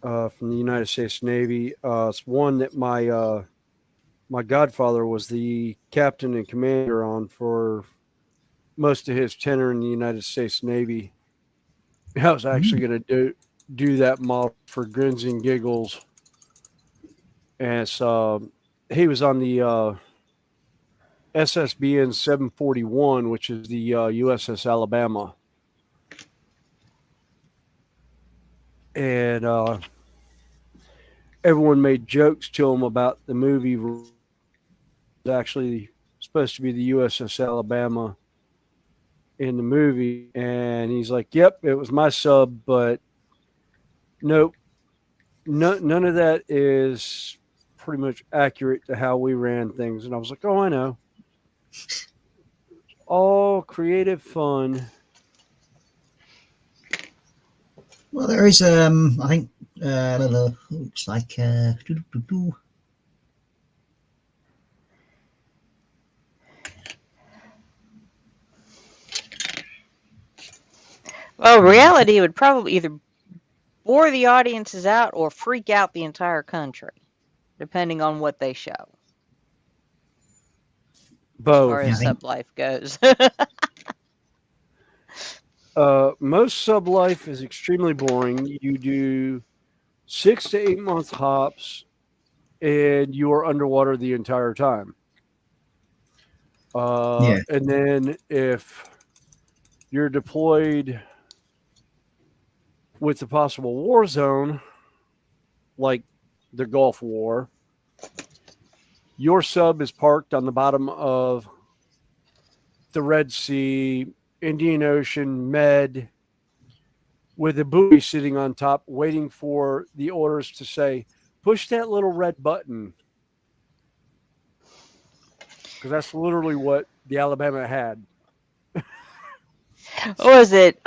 from the United States Navy. It's one that my godfather was the captain and commander on for most of his tenure in the United States Navy. I was actually going to do that model for grins and giggles, and it's, he was on the SSBN 741, which is the USS Alabama, and everyone made jokes to him about the movie. Was actually supposed to be the USS Alabama in the movie, and he's like, "Yep, it was my sub, but nope, none of that is pretty much accurate to how we ran things." And I was like, "Oh, I know, all creative fun." Well, there is I think looks like Well, reality would probably either bore the audiences out or freak out the entire country, depending on what they show, as far Both. yeah, I as think sub life goes. Most sub life is extremely boring. You do 6 to 8 month hops, and you are underwater the entire time. yeah. And then if you're deployed with the possible war zone, like the Gulf War, your sub is parked on the bottom of the Red Sea, Indian Ocean, Med, with a buoy sitting on top, waiting for the orders to say, push that little red button. Because that's literally what the Alabama had. What was it?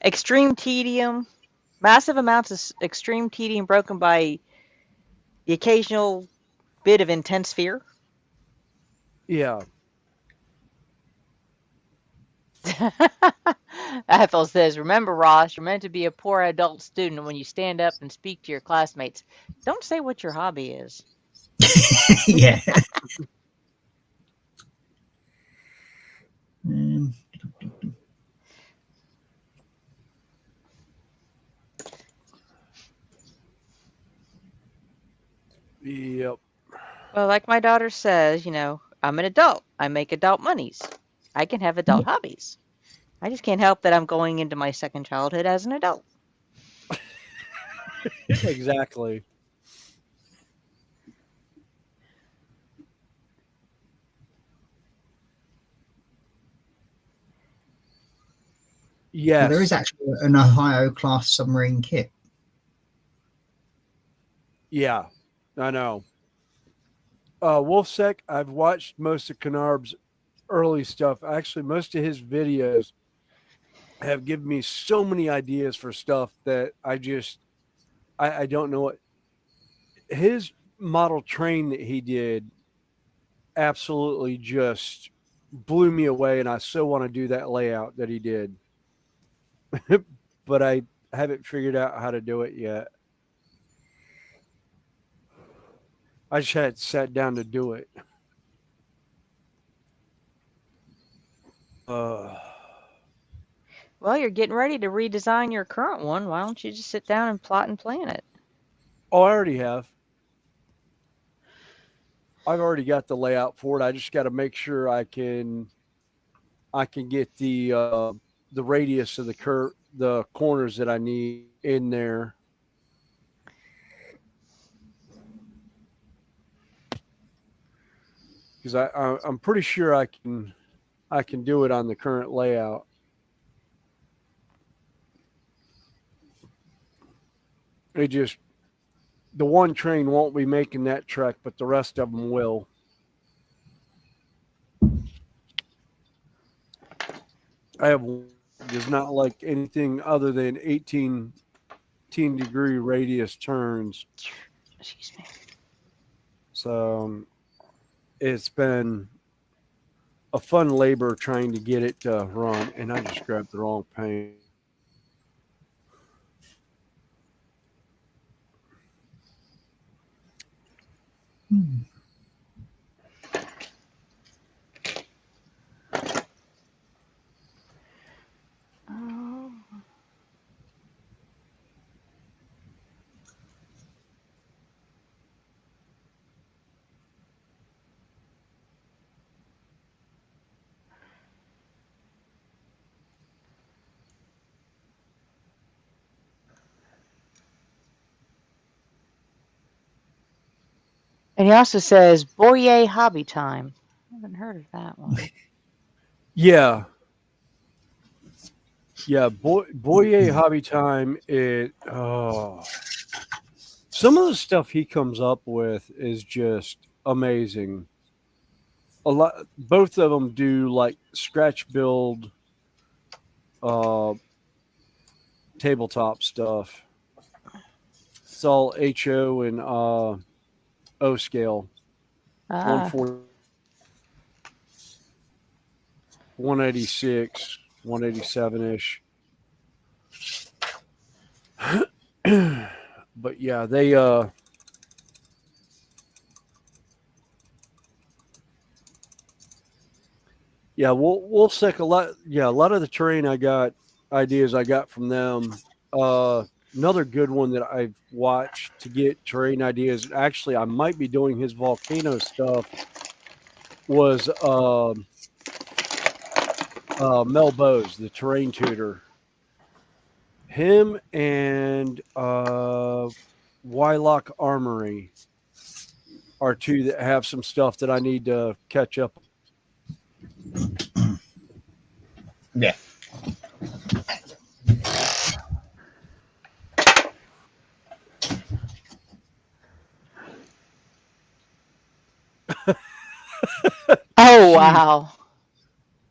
Extreme tedium, massive amounts of extreme tedium broken by the occasional bit of intense fear. Yeah. Ethel says, "Remember, Ross, you're meant to be a poor adult student when you stand up and speak to your classmates. Don't say what your hobby is." Yeah. Um, Yep. Well, like my daughter says, I'm an adult. I make adult monies. I can have adult hobbies. I just can't help that I'm going into my second childhood as an adult. Exactly. well, there is Yes. actually an Ohio class submarine kit. Yeah. I know. Wolfsec, I've watched most of Kennard's early stuff. Actually, most of his videos have given me so many ideas for stuff that I don't know what his model train that he did absolutely just blew me away, and I so want to do that layout that he did. But I haven't figured out how to do it yet. I just hadn't sat down to do it. Uh, Well, you're getting ready to redesign your current one. Why don't you just sit down and plot and plan it? oh, I already have. I've already got the layout for it. I just got to make sure I can get the radius of the corners that I need in there. Because I'm pretty sure I can do it on the current layout. It just the one train won't be making that trek, but the rest of them will. I have does not like anything other than 18-degree radius turns. Excuse me. So it's been a fun labor trying to get it to run, and I just grabbed the wrong paint. Oh. And he also says, Boyer Hobby Time. I haven't heard of that one. Yeah. Yeah, Boyer Hobby Time. Some of the stuff he comes up with is just amazing. A lot, both of them do like scratch build, tabletop stuff. It's all HO and O scale, Ah, 140, 186, 187 ish. But yeah, they yeah, we'll sec a lot. Yeah, a lot of the terrain ideas I got from them. Another good one that I've watched to get terrain ideas. Actually, I might be doing his volcano stuff. Was Mel Bowes, the terrain tutor. Him and Wylock Armory are two that have some stuff that I need to catch up. Yeah. oh wow.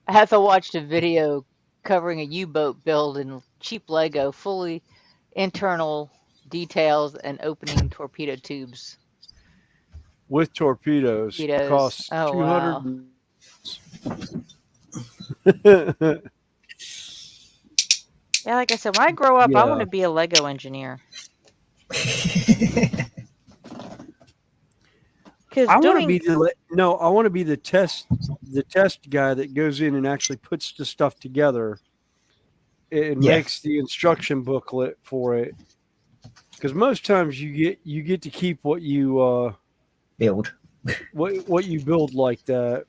I have to watch a video covering a U-boat build in cheap Lego, fully internal details and opening torpedo tubes. With torpedoes, Torpedoes. costs Oh 200. wow. Yeah, like I said, when I grow up, I want Yeah. to be a Lego engineer. Because I want to doing be I want to be the test guy that goes in and actually puts the stuff together and Yeah. makes the instruction booklet for it. Because most times you get to keep what you Build. what you build like that.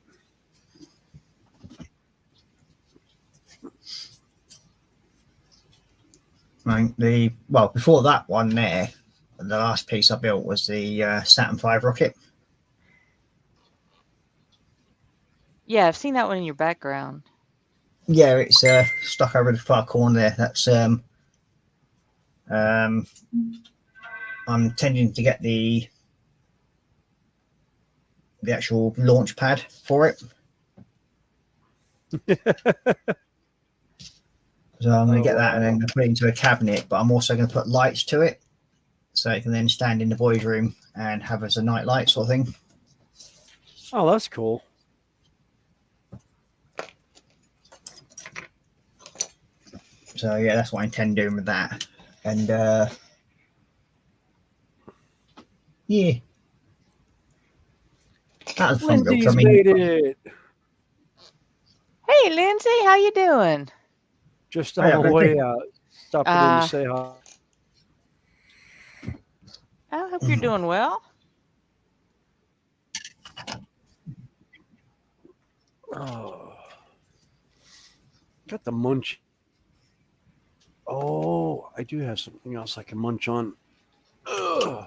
Right. Before that one there, the last piece I built was the Saturn V rocket. yeah, I've seen that one in your background. Yeah, it's stuck over the far corner there. That's I'm intending to get the actual launch pad for it. So I'm going to get that and then put it into a cabinet, but I'm also going to put lights to it so it can then stand in the boys' room and have as a night light sort of thing. Oh, that's cool. So yeah, that's what I intend doing with that. And yeah, that was fun build. Lindsay's made it. Hey, Lindsay, how you doing? Just on the way out, stopping in to Uh, say hi. I hope you're doing well. Oh, got the munch. Oh, I do have something else I can munch on. Ugh.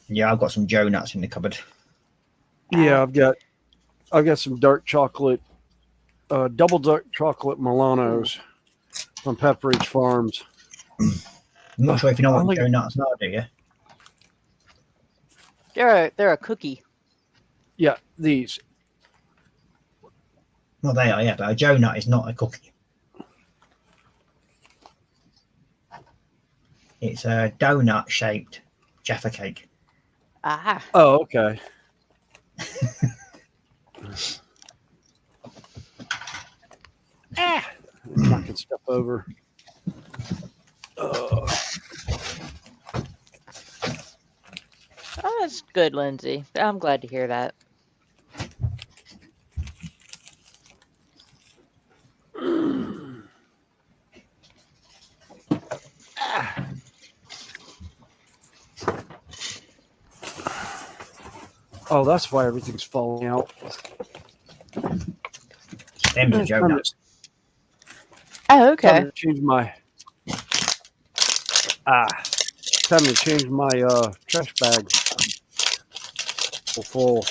Yeah, I've got some Joe nuts in the cupboard. Yeah, I've got some dark chocolate, double dark chocolate Milanos from Pepperidge Farms. I'm not sure if you know what Only- donuts are, do you? They're a cookie. Yeah, these. Well, they are, yeah, but a donut is not a cookie. It's a donut-shaped Jaffa cake. Ah. Oh, okay. Knocking stuff over. Oh, that's good, Lindsay. I'm glad to hear that. Oh, that's why everything's falling out. Them are donuts. Oh, okay. Time to change my time to change my trash bag. Full.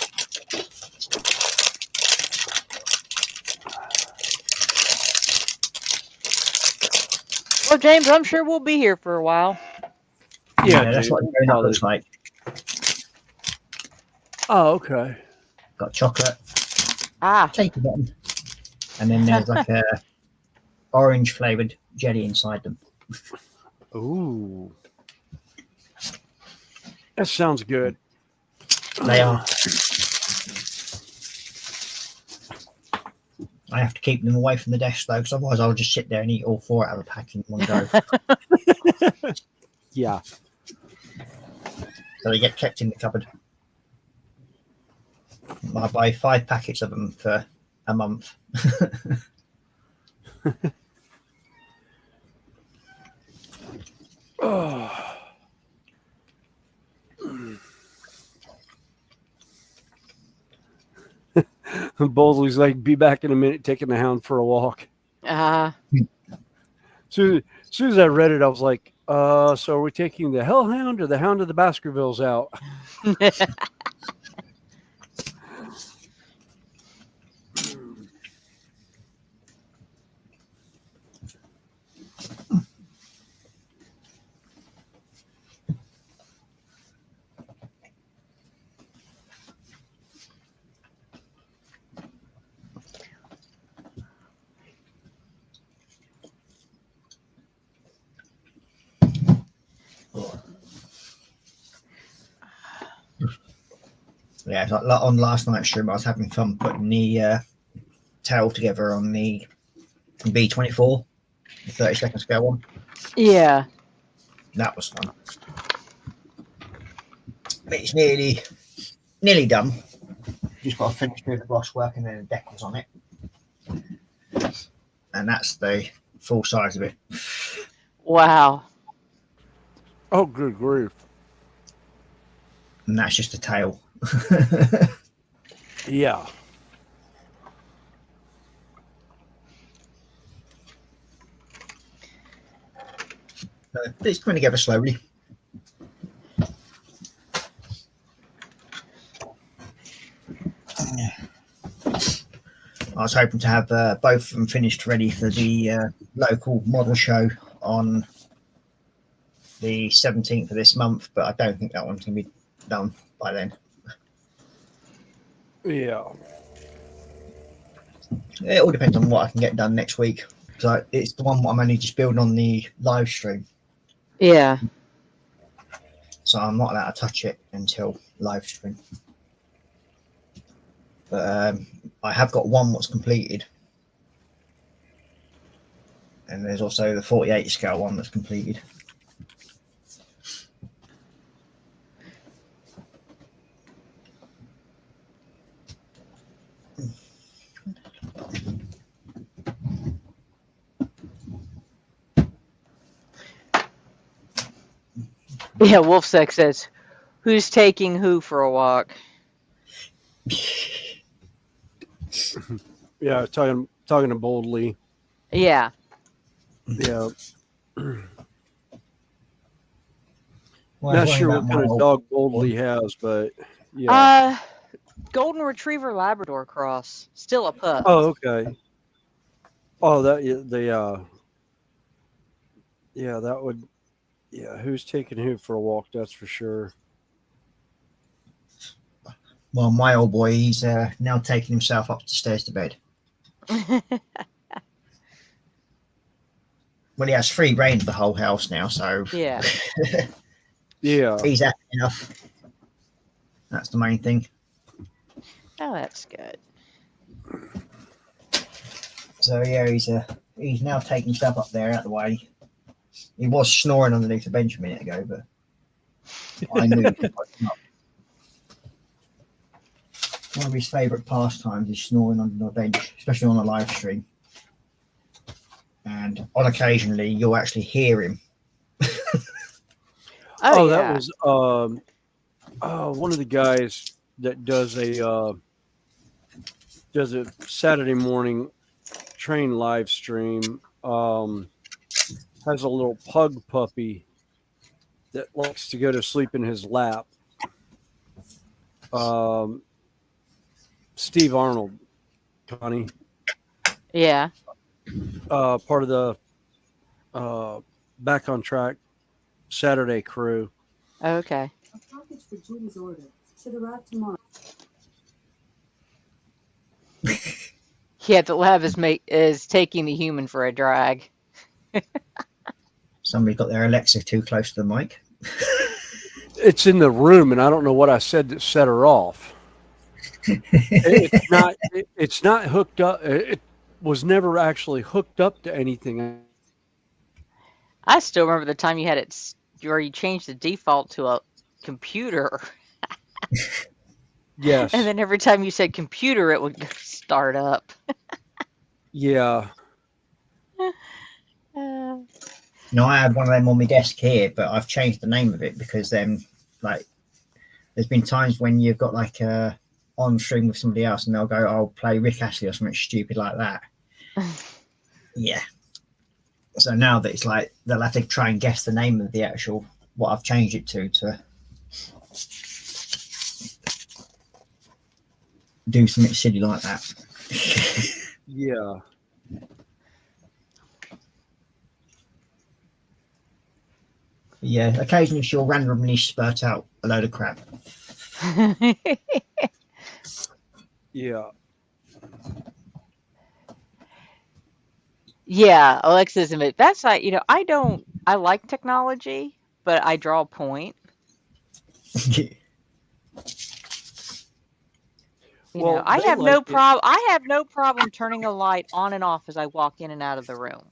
Well, James, I'm sure we'll be here for a while. Yeah, that's what the donut looks like. Oh, okay. Got chocolate, Ah. take the bottom, and then there's like a orange flavored jelly inside them. Ooh. That sounds good. They are. I have to keep them away from the desk though, because otherwise I'll just sit there and eat all four out of a pack in one go. Yeah. So they get kept in the cupboard. I buy 5 packets of them for a month. Oh. Boldly's like, be back in a minute, taking the hound for a walk. Soon as I read it, I was like, so are we taking the hellhound or the hound of the Baskervilles out? Yeah, it's like on last night's stream, I was having fun putting the tail together on the B24, the 30-second scale one. Yeah. That was fun. But it's nearly done. Just got to finish doing the gloss work and then the decals on it. And that's the full size of it. Wow. Oh, good grief. And that's just the tail. Yeah. It's coming together slowly. I was hoping to have both of them finished ready for the local model show on the 17th of this month, but I don't think that one's going to be done by then. Yeah. It all depends on what I can get done next week. So it's the one I'm only just building on the live stream. Yeah. So I'm not allowed to touch it until live stream. But I have got one that's completed. And there's also the 48 scale one that's completed. Yeah, Wolfsec says, who's taking who for a walk? Yeah, talking to Boldly. Yeah. Yeah. Well, Not sure what kind of dog Boldly has, but yeah. Golden Retriever Labrador cross. Still a pup. Oh, okay. Oh, that Yeah, who's taking who for a walk? That's for sure. Well, my old boy, he's now taking himself up the stairs to bed. Well, he has free reign of the whole house now, so Yeah. Yeah. he's happy enough. That's the main thing. Oh, that's good. So yeah, he's now taking himself up there out of the way. He was snoring underneath the bench a minute ago, but I moved him up. One of his favourite pastimes is snoring under the bench, especially on a live stream. And on occasionally, you'll actually hear him. Oh, that yeah. was one of the guys that does a Saturday morning train live stream. Has a little pug puppy that likes to go to sleep in his lap. Steve Arnold, Connie, Yeah. part of the Back on Track Saturday crew. Okay. A package for Julie's order should arrive tomorrow. Yeah, the lab is taking the human for a drag. Somebody got their Alexa too close to the mic. It's in the room, and I don't know what I said that set her off. It's not. It's not hooked up. It was never actually hooked up to anything. I still remember the time you had it where you changed the default to a computer. Yes. And then every time you said computer, it would start up. Yeah. No, I had one of them on my desk here, but I've changed the name of it because then, like, there's been times when you've got like on stream with somebody else, and they'll go, "I'll play Rick Astley" or something stupid like that. Yeah. So now that it's like they'll have to try and guess the name of the actual what I've changed it to do something silly like that. Yeah. Yeah, occasionally she'll randomly spurt out a load of crap. Yeah. Yeah, Alexa's admit that's like, I like technology, but I draw a point. Well, I they have no like it. problem. I have no problem turning a light on and off as I walk in and out of the room.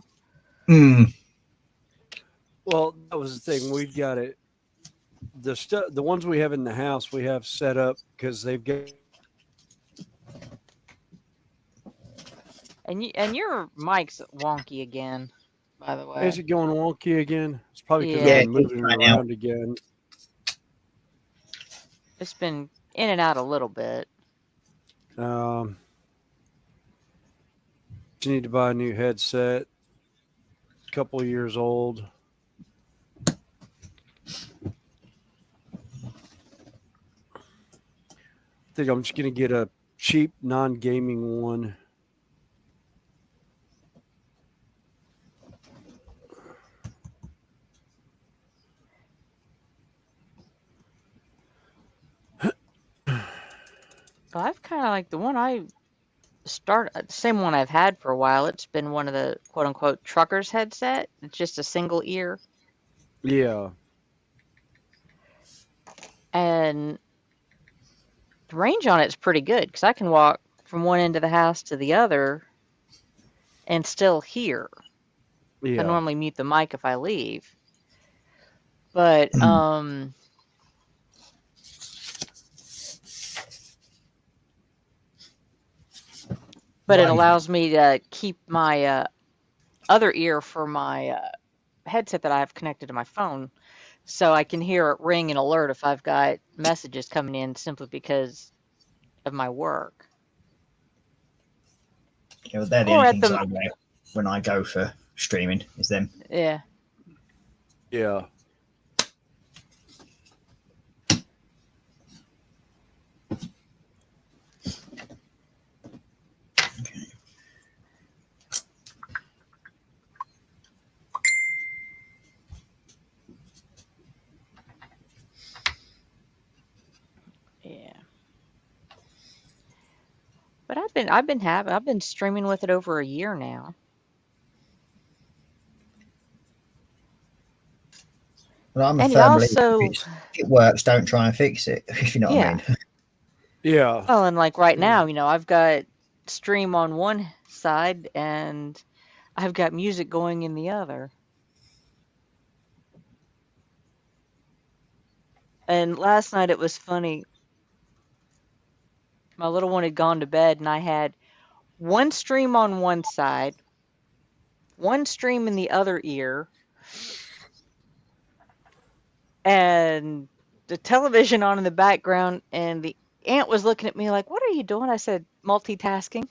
Well, that was the thing. We've got it. The ones we have in the house, we have set up because they've got. And your mic's wonky again, by the way. Is it going wonky again? It's probably because Yeah. I'm moving it around again. It's been in and out a little bit. You need to buy a new headset. A couple of years old. I think I'm just going to get a cheap non-gaming one. Well, I've kind of like the one same one I've had for a while. It's been one of the quote unquote truckers headset. It's just a single ear. Yeah. And the range on it's pretty good because I can walk from one end of the house to the other and still hear. Yeah. I normally mute the mic if I leave. But it allows me to keep my other ear for my headset that I have connected to my phone, so I can hear it ring and alert if I've got messages coming in simply because of my work. Yeah, well, they're the only things I wear when I go for streaming, is them. Yeah. Yeah. But I've been streaming with it over a year now. Well, I'm a And it firm believer also, if it works, don't try and fix it. If you know what I yeah. mean. Yeah. Well, and like right now, I've got stream on one side and I've got music going in the other. And last night it was funny. My little one had gone to bed and I had one stream on one side, one stream in the other ear, and the television on in the background. And the aunt was looking at me like, "What are you doing?" I said, "Multitasking."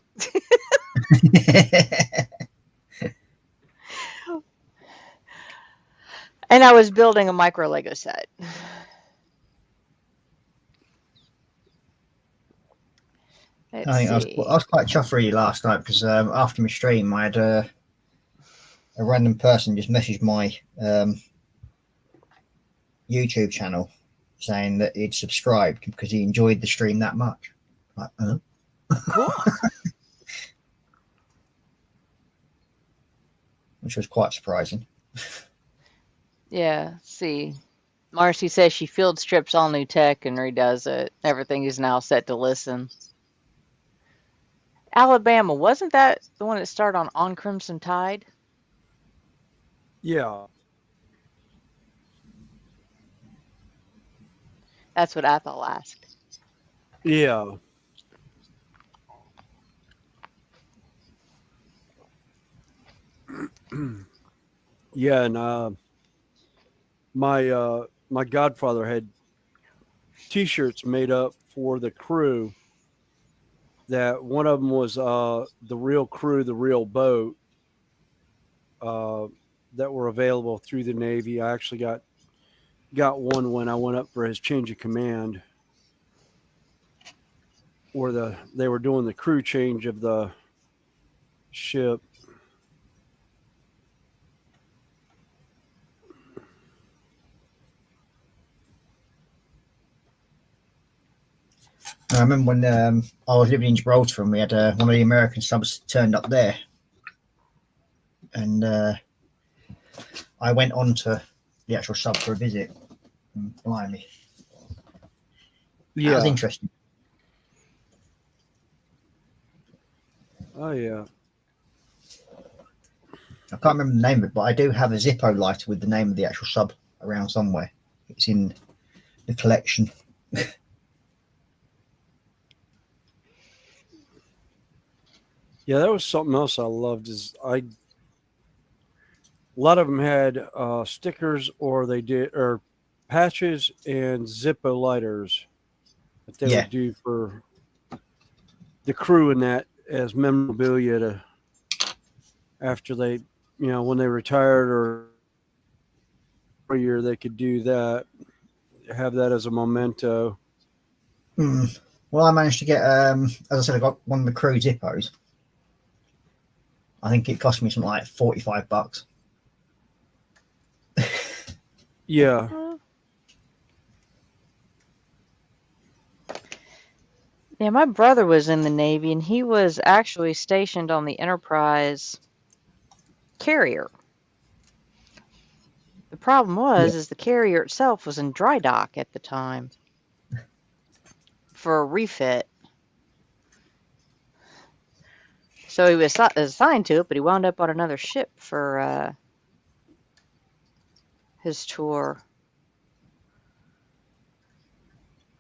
And I was building a micro Lego set. Let's I think I see. was quite chuffed really last night because after my stream, I had a random person just message my YouTube channel saying that he'd subscribed because he enjoyed the stream that much. Like, Cool. which was quite surprising. Yeah, let's see. Marcy says she field strips all new tech and redoes it. Everything is now set to listen. Alabama, wasn't that the one that started on Crimson Tide? Yeah. That's what Ethel asked. Yeah. Yeah, and my godfather had T-shirts made up for the crew. That one of them was the real crew, the real boat, uh, that were available through the Navy. I actually got one when I went up for his change of command, where they were doing the crew change of the ship. I remember when I was living in Gibraltar and we had one of the American subs turned up there, and I went on to the actual sub for a visit. And blimey, that was Yeah. interesting. Oh yeah. I can't remember the name of it, but I do have a Zippo lighter with the name of the actual sub around somewhere. It's in the collection. Yeah, that was something else I loved. A lot of them had stickers, or they did, or patches and Zippo lighters that they Yeah. would do for the crew in that as memorabilia to after they, when they retired or a year, they could do that, have that as a memento. Well, I managed to get, as I said, I got one of the crew Zippos. I think it cost me something like $45. Yeah. Yeah, my brother was in the Navy and he was actually stationed on the Enterprise carrier. The problem is the carrier itself was in dry dock at the time for a refit. So he was assigned to it, but he wound up on another ship for his tour.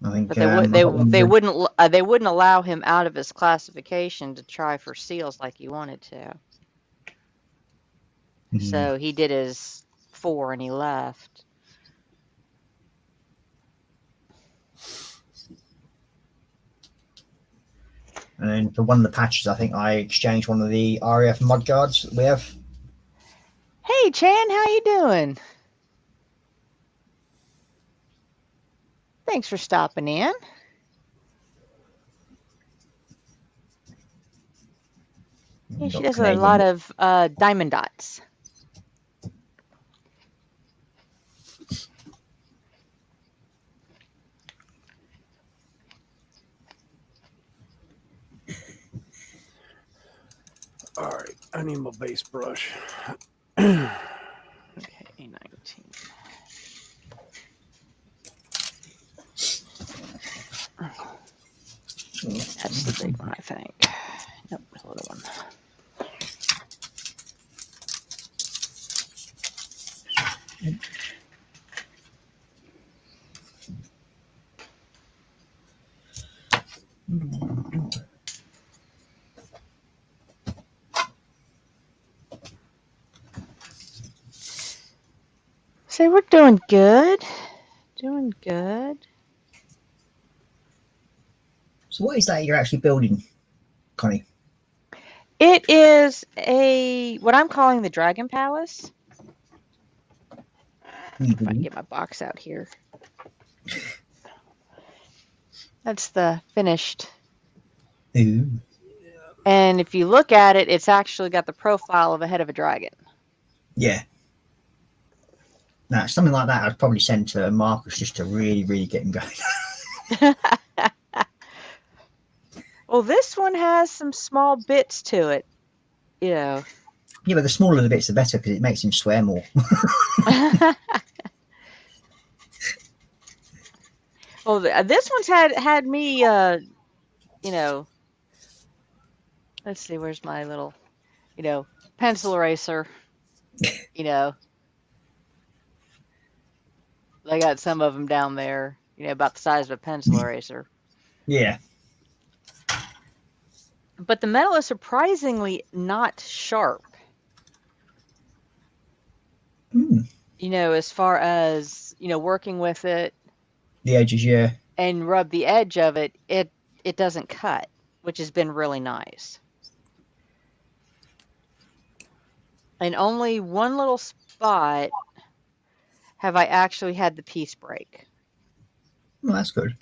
I think, But they wouldn't allow him out of his classification to try for SEALs like he wanted to. So he did his 4 and he left. And then for one of the patches, I think I exchanged one of the RAF mud guards that we have. Hey Chan, how you doing? Thanks for stopping in. Yeah, she does a lot of diamond dots. I need my base brush. Okay, 19. That's the big one, I think. Nope, the little one. So we're doing good. Doing good. So what is that you're actually building, Connie? It is what I'm calling the Dragon Palace. If I can get my box out here. That's the finished. Ooh. And if you look at it, it's actually got the profile of a head of a dragon. Yeah. Now, something like that I'd probably send to Marcus just to really, really get him going. Well, this one has some small bits to it, you know. Yeah, but the smaller the bits, the better, because it makes him swear more. Well, this one's had me, you know. Let's see, where's my little, you know, pencil eraser, you know. I got some of them down there, you know, about the size of a pencil eraser. Yeah. But the metal is surprisingly not sharp. Mm. You know, as far as, you know, working with it. The edges, yeah. And rub the edge of it, it doesn't cut, which has been really nice. And only one little spot have I actually had the piece break. Well, that's good.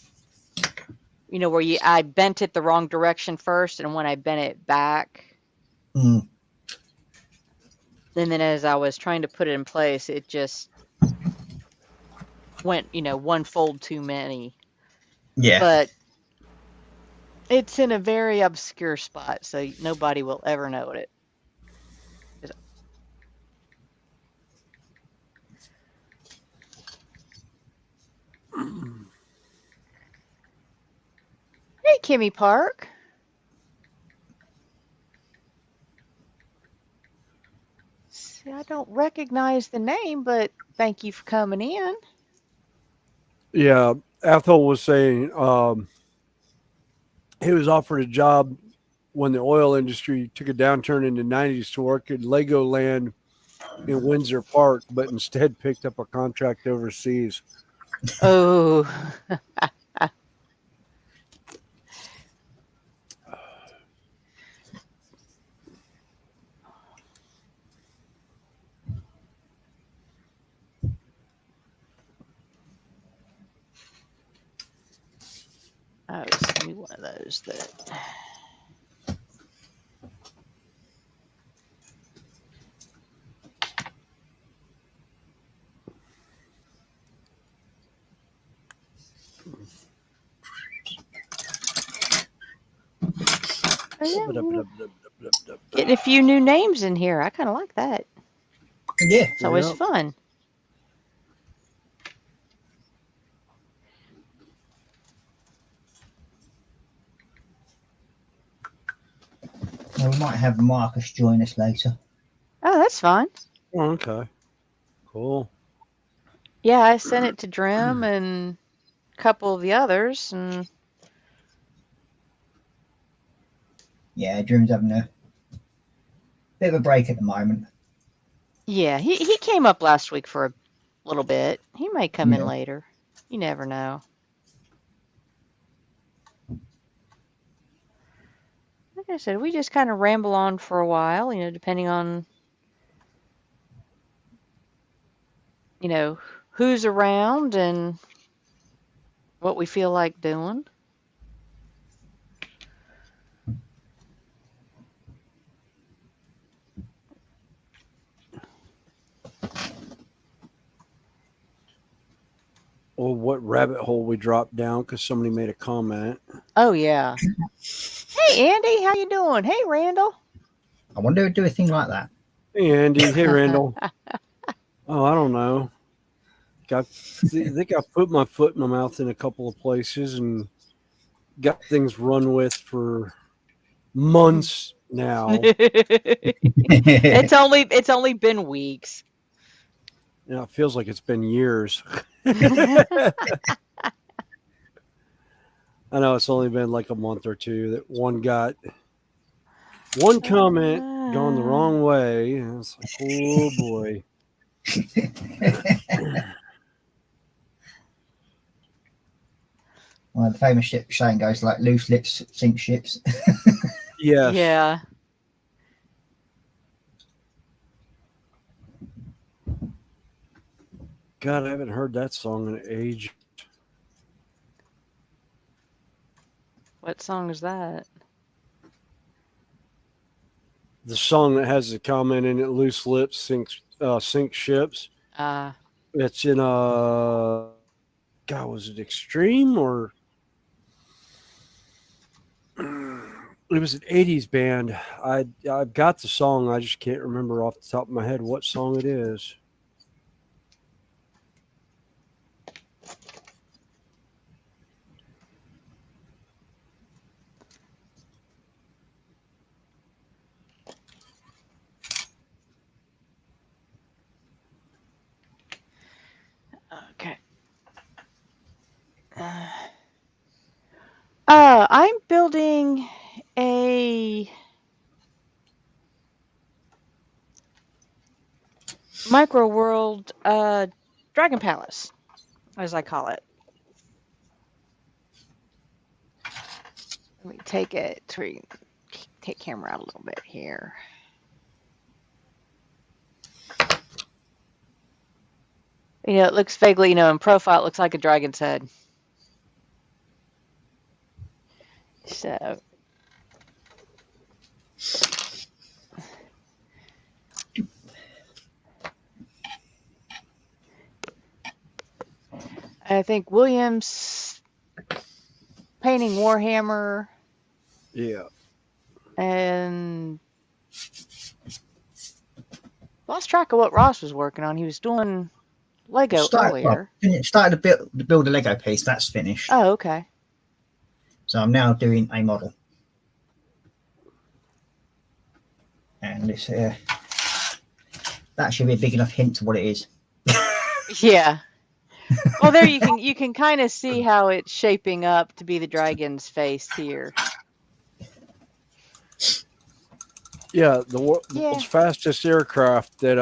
You know, where I bent it the wrong direction first, and when I bent it back, Mm. and then as I was trying to put it in place, it just went, you know, one fold too many. Yeah. But it's in a very obscure spot, so nobody will ever know it. Hey, Kimmy Park. See, I don't recognize the name, but thank you for coming in. Yeah, Ethel was saying he was offered a job when the oil industry took a downturn in the 90s to work at Legoland in Windsor Park, but instead picked up a contract overseas. Oh. Oh, send me one of those that. Oh, yeah, getting a few new names in here. I kind of like that. Yeah. It's always fun. Well, we might have Marcus join us later. Oh, that's fine. Oh, okay. Cool. Yeah, I sent it to Drim and a couple of the others, and Yeah, Drim's having a bit of a break at the moment. yeah, he came up last week for a little bit. He may come in Yeah. later. You never know. Like I said, we just kind of ramble on for a while, you know, depending on, you know, who's around and what we feel like doing. Or what rabbit hole we dropped down because somebody made a comment. Oh, yeah. Hey, Andy, how you doing? Hey, Randall. I wonder if do a thing like that. Hey, Andy. Hey, Randall. Oh, I don't know. I think I put my foot in my mouth in a couple of places and got things run with for months now. It's only been weeks. It feels like it's been years. I know it's only been like a month or two that one comment gone the wrong way. And it's like, oh boy. Well, the famous ship saying goes like loose lips sink ships. Yes. Yeah. God, I haven't heard that song in age. What song is that? The song that has the comment in it, "Loose lips sink ships." It's in God, was it Extreme or it was an '80s band? I've got the song. I just can't remember off the top of my head what song it is. Okay. I'm building a micro world dragon palace, as I call it. Let me take camera out a little bit here. It looks vaguely, in profile, it looks like a dragon's head. So, I think Williams painting Warhammer. Yeah. And lost track of what Ross was working on. He was doing Lego earlier. Started to build a Lego piece. That's finished. Oh, okay. So I'm now doing a model. And this that should be a big enough hint to what it is. Yeah. Well, there you can kind of see how it's shaping up to be the dragon's face here. Yeah, the world's fastest aircraft that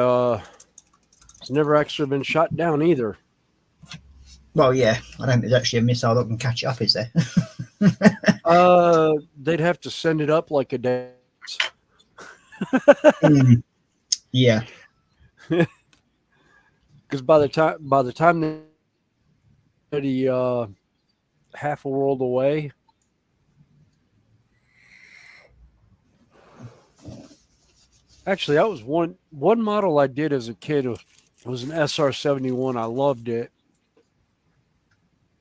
has never actually been shot down either. Well, yeah, I don't think there's actually a missile that can catch it up, is there? They'd have to send it up like a dance. Yeah. Because by the time they're already half a world away. Actually, that was one model I did as a kid. It was an SR-71. I loved it.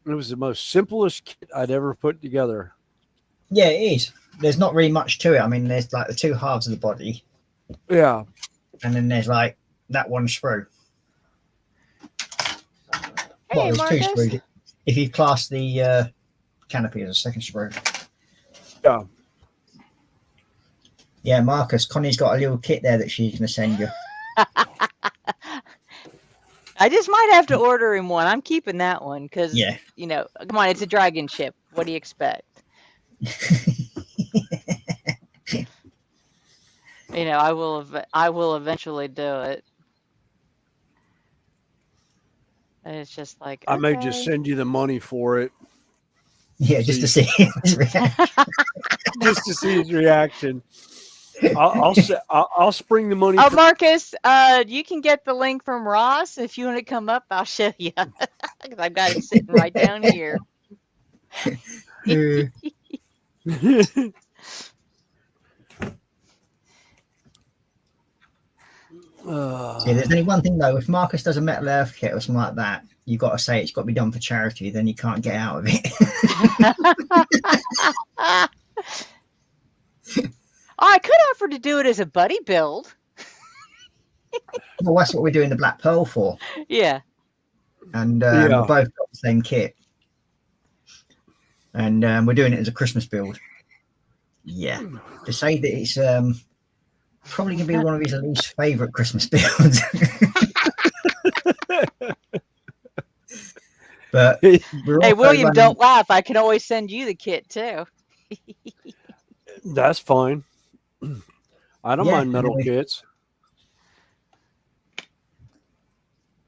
It was the most simplest kit I'd ever put together. Yeah, it is. There's not really much to it. I mean, there's like the two halves of the body. Yeah. And then there's like that one sprue. Hey, there's Marcus. two sprues. If you class the canopy as a second sprue. Yeah. Yeah, Marcus, Connie's got a little kit there that she's going to send you. I just might have to order him one. I'm keeping that one because, Yeah. Come on, it's a dragon ship. What do you expect? I will eventually do it. And it's just like, I may just send you the money for it. Yeah, just to see his reaction. Just to see his reaction. I'll spring the money. Oh, Marcus, you can get the link from Ross. If you want to come up, I'll show you. Because I've got it sitting right down here. See, there's only one thing though. If Marcus does a Metal Earth kit or something like that, you've got to say it's got to be done for charity. Then you can't get out of it. I could offer to do it as a buddy build. Well, that's what we're doing the Black Pearl for. Yeah. And Yeah. we both got the same kit. And we're doing it as a Christmas build. Yeah. To say that it's probably going to be one of his least favourite Christmas builds. But Hey, William, don't laugh. I can always send you the kit too. That's fine. I don't mind metal kits.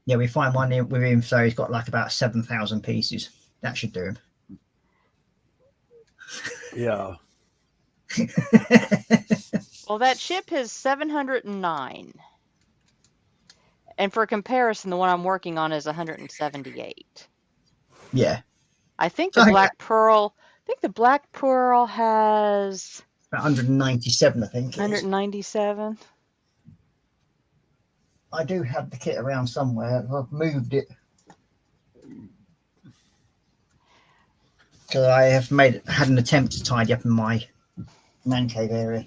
Yeah, we find one with him, so he's got like about 7,000 pieces. That should do him. Yeah. Well, that ship has 709. And for comparison, the one I'm working on is 178. Yeah. I think the Black Pearl has 197, I think. 197. I do have the kit around somewhere. I've moved it. Because I have had an attempt to tidy up in my man cave area,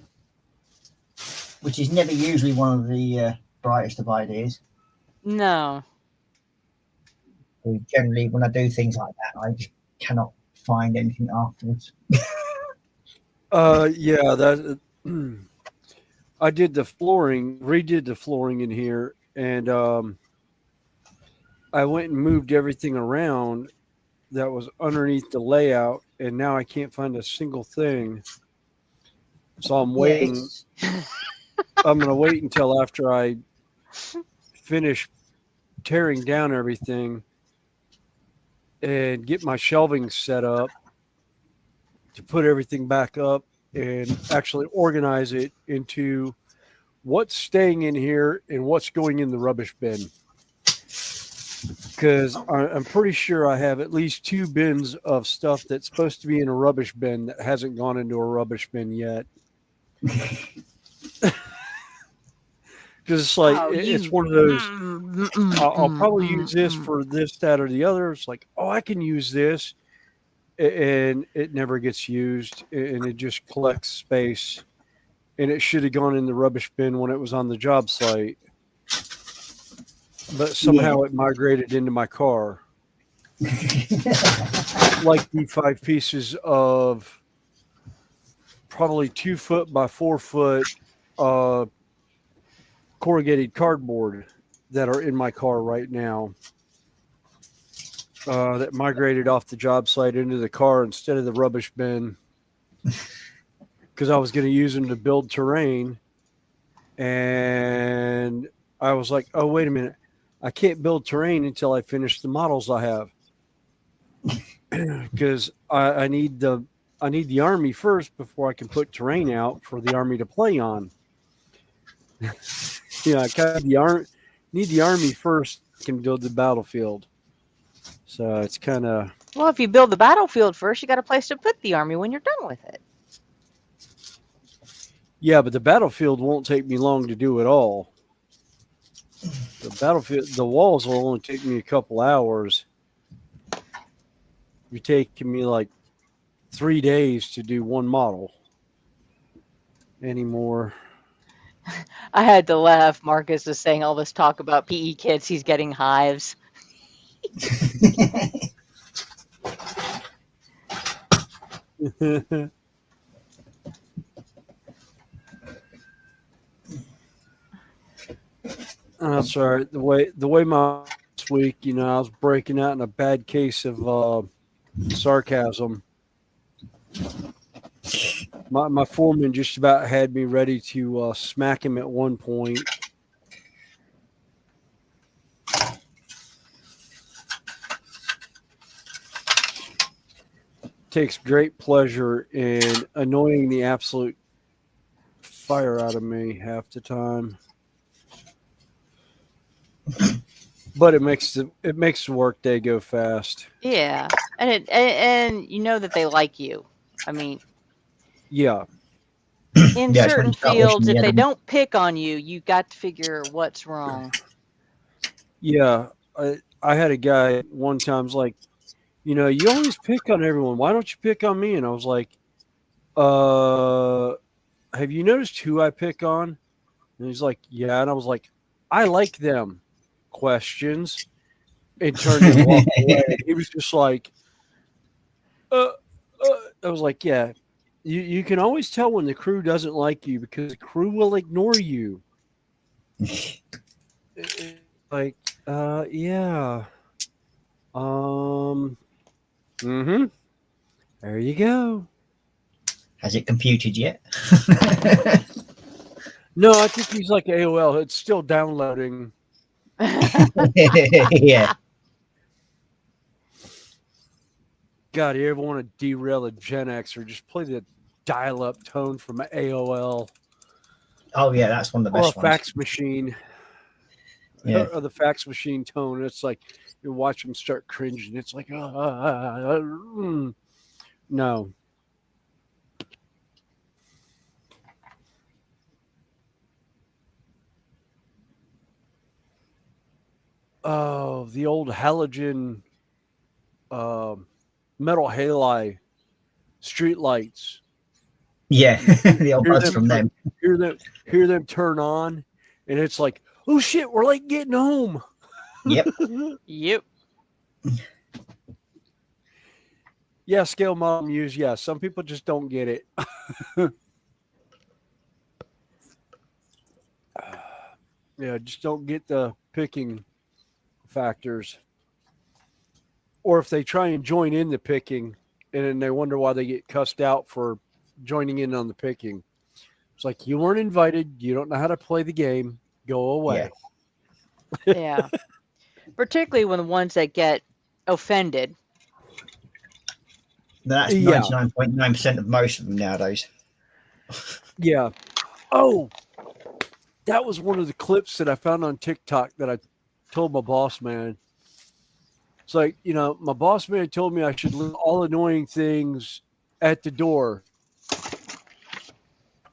which is never usually one of the brightest of ideas. No. Generally, when I do things like that, I just cannot find anything afterwards. Yeah, that I did the flooring, redid the flooring in here, and I went and moved everything around that was underneath the layout, and now I can't find a single thing. So I'm waiting. I'm going to wait until after I finish tearing down everything and get my shelving set up to put everything back up and actually organize it into what's staying in here and what's going in the rubbish bin. Because I'm pretty sure I have at least 2 bins of stuff that's supposed to be in a rubbish bin that hasn't gone into a rubbish bin yet. Because it's like, it's one of those, I'll probably use this for this, that, or the other. It's like, oh, I can use this. And it never gets used, and it just collects space. And it should have gone in the rubbish bin when it was on the job site. But somehow it migrated into my car. Like the 5 pieces of probably 2 foot by 4 foot corrugated cardboard that are in my car right now. That migrated off the job site into the car instead of the rubbish bin, because I was going to use them to build terrain. And I was like, oh, wait a minute. I can't build terrain until I finish the models I have, because I need the army first before I can put terrain out for the army to play on. I kind of need the army first. I can build the battlefield. So it's kind of... Well, if you build the battlefield first, you got a place to put the army when you're done with it. Yeah, but the battlefield won't take me long to do it all. The walls will only take me a couple hours. You're taking me like 3 days to do one model anymore. I had to laugh. Marcus is saying all this talk about PE kits. He's getting hives. That's all right. The way my last week, I was breaking out in a bad case of sarcasm. My foreman just about had me ready to smack him at one point. Takes great pleasure in annoying the absolute fire out of me half the time. But it makes the work day go fast. Yeah, and you know that they like you. I mean, yeah. In certain fields, if they don't pick on you, you got to figure what's wrong. Yeah, I had a guy one time was like, you always pick on everyone. Why don't you pick on me? And I was like, have you noticed who I pick on? And he's like, yeah. And I was like, I like them. Questions. And turned and walked away. He was just like, I was like, yeah, you can always tell when the crew doesn't like you because the crew will ignore you. Like, yeah. Mm-hmm. There you go. Has it computed yet? No, I think he's like AOL. It's still downloading. Yeah. God, you ever want to derail a Gen X or just play the dial-up tone from AOL Oh yeah, that's one of the or a best ones. fax machine? Yeah. Or the fax machine tone. It's like you watch them start cringing. It's like, no. Oh, the old halogen metal halide street lights. Yeah. The old buds from them. Hear them turn on, and it's like, oh shit, we're like getting home. Yep. Yep. Yeah, scale model use. Yeah, some people just don't get it. Yeah, just don't get the picking factors. Or if they try and join in the picking, and then they wonder why they get cussed out for joining in on the picking. It's like, you weren't invited. You don't know how to play the game. Go away. Yeah. Particularly when the ones that get offended. That's Yeah. 99.9% of most of them nowadays. Yeah. Oh, that was one of the clips that I found on TikTok that I told my boss man. It's like, my boss man told me I should leave all annoying things at the door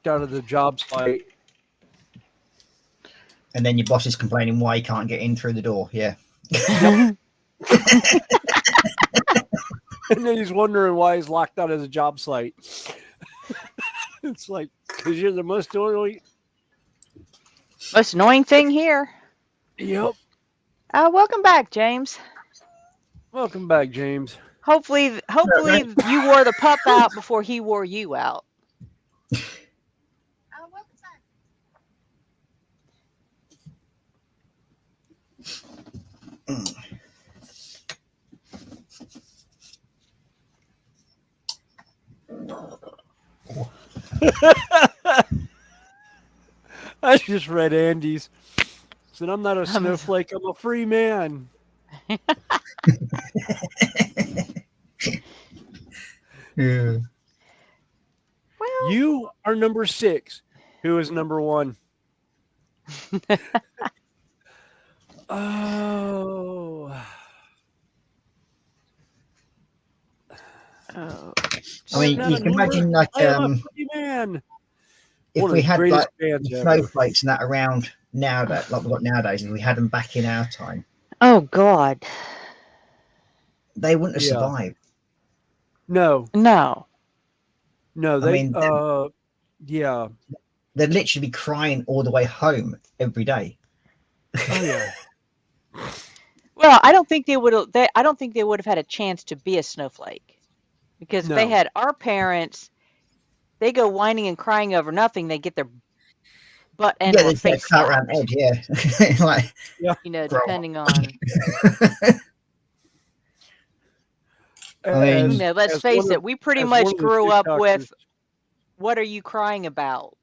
out of the job site. And then your boss is complaining why he can't get in through the door. Yeah. And then he's wondering why he's locked out of the job site. It's like, because you're the most annoying. Most annoying thing here. Yep. Welcome back, James. Welcome back, James. Hopefully you wore the pup out before he wore you out. I just read Andy's. Said, I'm not a snowflake. I'm a free man. Yeah. Well, You are number 6. Who is number 1? Oh. I mean, you can imagine like I am a free man. if One of we the had greatest like bands ever. snowflakes and that around now, that like we've got nowadays, if we had them back in our time, oh God. they wouldn't have Yeah. survived. No, No. they. mean, Yeah. They'd literally be crying all the way home every day. Oh yeah. Well, I don't think they would have had a chance to be a snowflake. Because if they No. had our parents, they go whining and crying over nothing, they get their butt end or they'd get face cut around slapped. the edge. Yeah, like grow up. Depending on I mean, let's face it, we pretty much grew up with what are you crying about?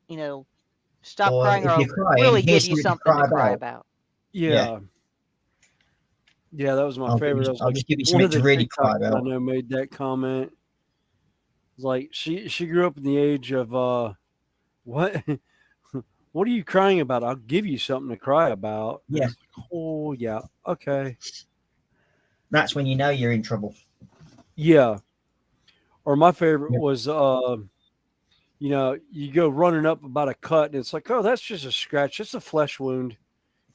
Stop Or crying if or you're I'll crying, really here's give you something something to to cry cry about. about. Yeah. Yeah, that was my favorite. I'll just give you one something of the to really cry TikToks I about. know made that comment. It's like she grew up in the age of what what are you crying about? I'll give you something to cry about. Yeah. Like, oh yeah, okay. That's when you know you're in trouble. Yeah. Or my favorite Yep. was you go running up about a cut and it's like, oh, that's just a scratch. It's a flesh wound.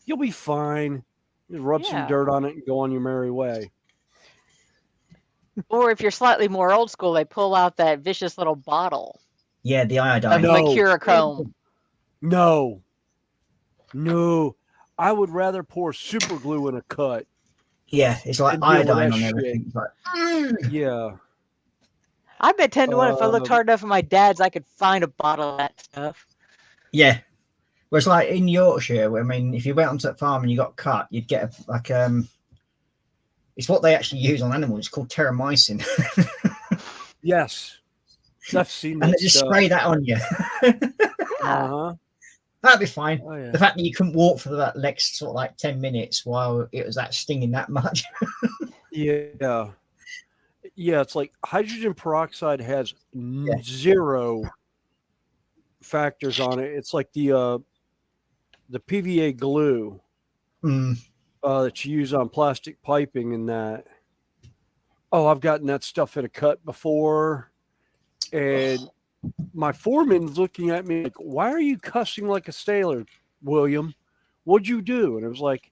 You'll be fine. Just rub some Yeah. dirt on it and go on your merry way. Or if you're slightly more old school, they pull out that vicious little bottle Yeah, the of iodine. No. mercurochrome. No. I would rather pour super glue in a cut. Yeah, it's like And deal with iodine that on shit. everything. It's like, Yeah. I bet 10 to 1 if I looked hard enough at my dad's, I could find a bottle of that stuff. yeah. Whereas like in Yorkshire, I mean, if you went onto that farm and you got cut, you'd get it's what they actually use on animals. It's called terramycin. Yes. I've seen And that they just stuff. spray that on you. Uh-huh. That'd be fine. Oh, yeah. The fact that you couldn't walk for that next sort of like 10 minutes while it was that stinging that much. Yeah. Yeah, it's like hydrogen peroxide has zero factors on it. It's like the PVA glue that you use on plastic piping and that. Oh, I've gotten that stuff in a cut before. And my foreman's looking at me like, why are you cussing like a sailor, William? What'd you do? And I was like,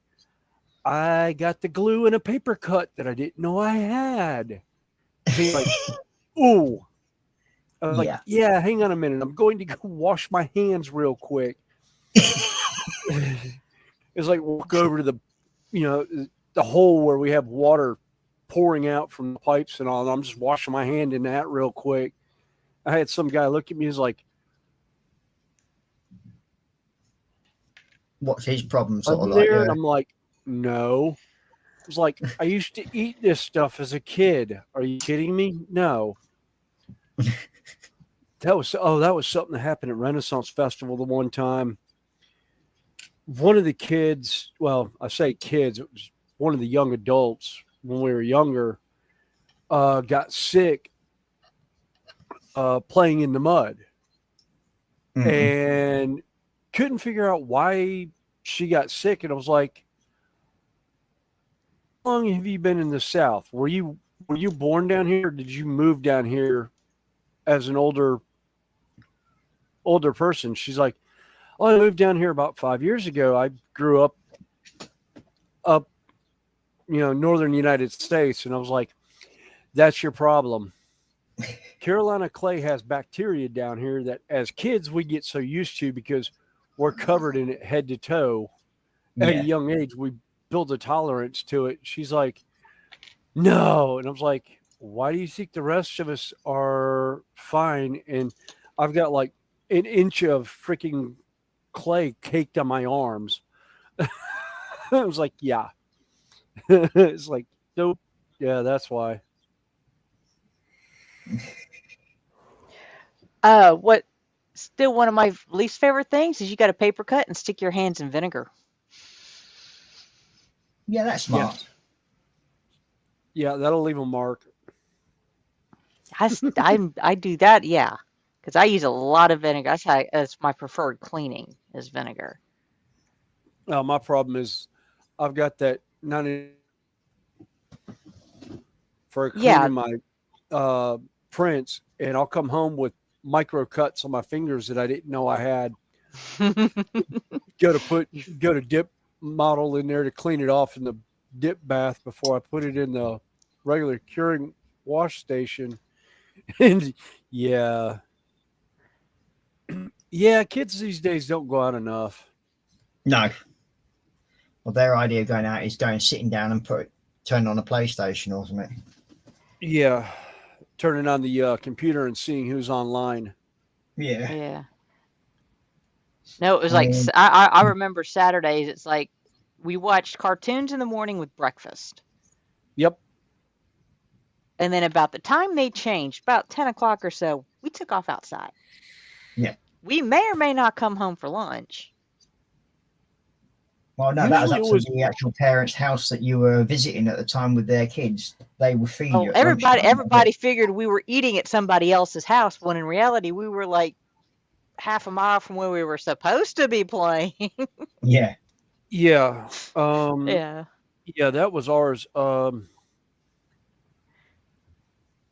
I got the glue in a paper cut that I didn't know I had. He's like, ooh. I was like, yeah, hang on a minute. I'm going to go wash my hands real quick. It's like walk over to the hole where we have water pouring out from the pipes and all. And I'm just washing my hand in that real quick. I had some guy look at me. He's like, what's his problem? Sort of like, and I'm like, no. It's like, I used to eat this stuff as a kid. Are you kidding me? No. That was something that happened at Renaissance Festival the one time. One of the kids, well, I say kids, it was one of the young adults when we were younger, got sick playing in the mud and couldn't figure out why she got sick. And I was like, how long have you been in the South? Were you born down here? Or did you move down here as an older person? She's like, oh, I moved down here about 5 years ago. I grew up, northern United States. And I was like, that's your problem. Carolina clay has bacteria down here that as kids we get so used to because we're covered in it head to toe. At a young age, we build a tolerance to it. She's like, no. And I was like, why do you think the rest of us are fine? And I've got like an inch of freaking clay caked on my arms. I was like, yeah. It's like, nope. Yeah, that's why. What still one of my least favorite things is you got a paper cut and stick your hands in vinegar. Yeah, that's smart. Yeah, that'll leave a mark. I do that, yeah, because I use a lot of vinegar. That's my preferred cleaning is vinegar. My problem is I've got that 90 for cleaning my prints, and I'll come home with micro cuts on my fingers that I didn't know I had. Go to dip model in there to clean it off in the dip bath before I put it in the regular curing wash station. And yeah, kids these days don't go out enough. No. Well, their idea of going out is sitting down and turn on a PlayStation or something. Yeah, turning on the computer and seeing who's online. Yeah. No, it was like I remember Saturdays. It's like we watched cartoons in the morning with breakfast. Yep. And then about the time they changed, about 10 o'clock or so, we took off outside. Yeah. We may or may not come home for lunch. Well, no, that was the actual parents' house that you were visiting at the time with their kids. They would feed you. Everybody figured we were eating at somebody else's house, when in reality we were like half a mile from where we were supposed to be playing. Yeah. Yeah. Yeah, that was ours.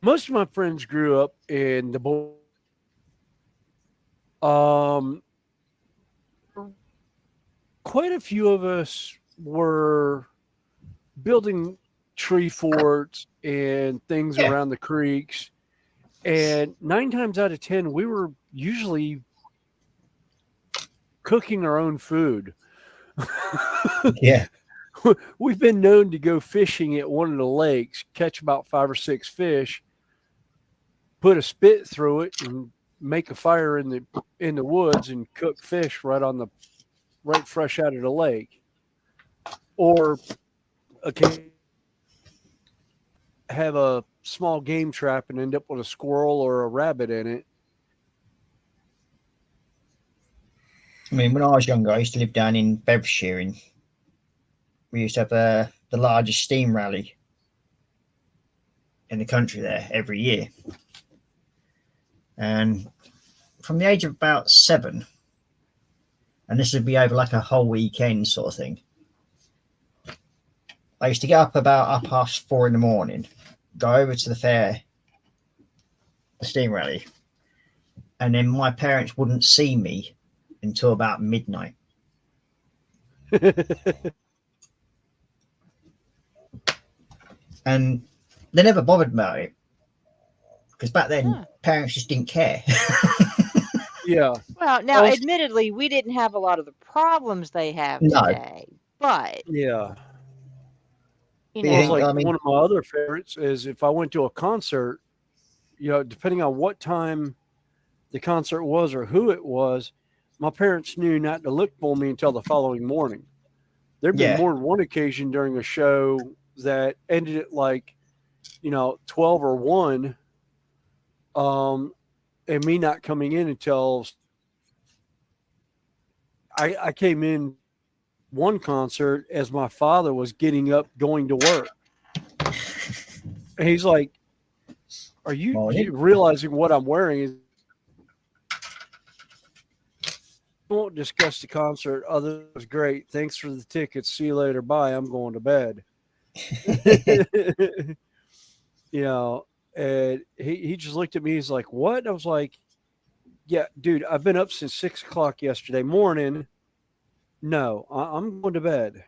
Most of my friends grew up in the quite a few of us were building tree forts and things around the creeks. And 9 times out of 10, we were usually cooking our own food. Yeah. We've been known to go fishing at one of the lakes, catch about 5 or 6 fish, put a spit through it, and make a fire in the woods and cook fish right fresh out of the lake. Or okay, have a small game trap and end up with a squirrel or a rabbit in it. I mean, when I was younger, I used to live down in Bedfordshire, and we used to have the largest steam rally in the country there every year. And from the age of about 7, and this would be over like a whole weekend sort of thing, I used to get up about 4:30 in the morning, go over to the fair, the steam rally, and then my parents wouldn't see me until about midnight. And they never bothered about it, because back then parents just didn't care. Yeah. Well, now, Also- admittedly, we didn't have a lot of the problems they have No. today, but Yeah. you But you know, It's think, like I mean, one of my other favorites is if I went to a concert, depending on what time the concert was or who it was, my parents knew not to look for me until the following morning. There'd been Yeah. more than one occasion during a show that ended at 12 or 1, and me not coming in until I came in one concert as my father was getting up going to work. And he's like, "Are you Morning. realizing what I'm wearing?" We won't discuss the concert. Other than it was great. Thanks for the tickets. See you later. Bye. I'm going to bed. And he just looked at me. He's like, "What?" And I was like, "Yeah, dude, I've been up since 6 o'clock yesterday morning. No, I'm going to bed."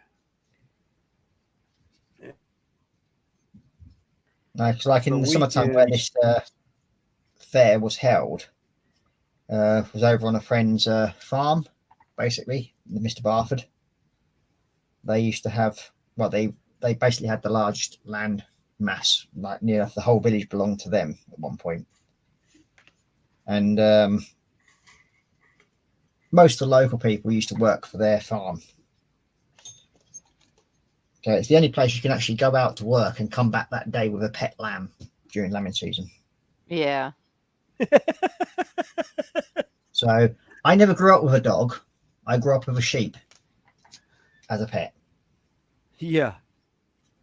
Like in The the summertime where weekends, this fair was held, was over on a friend's farm, basically, Mr. Barford. They used to have, well, they basically had the largest land mass, like near the whole village belonged to them at one point. And most of the local people used to work for their farm. So it's the only place you can actually go out to work and come back that day with a pet lamb during lambing season. yeah. So I never grew up with a dog. I grew up with a sheep as a pet. yeah.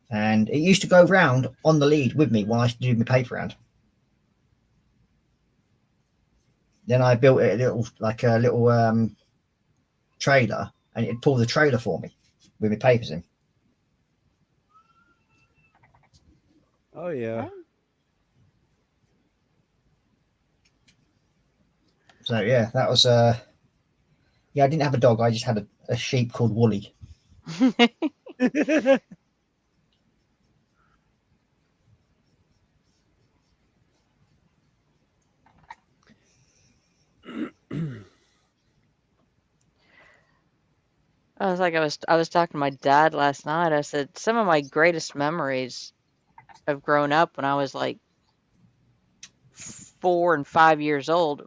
And it used to go round on the lead with me while I used to do my paper round. Then I built it a little trailer, and it'd pull the trailer for me with my papers in. Oh yeah. So yeah, that was yeah, I didn't have a dog, I just had a sheep called Wooly. I was talking to my dad last night. I said some of my greatest memories of growing up when I was like 4 and 5 years old.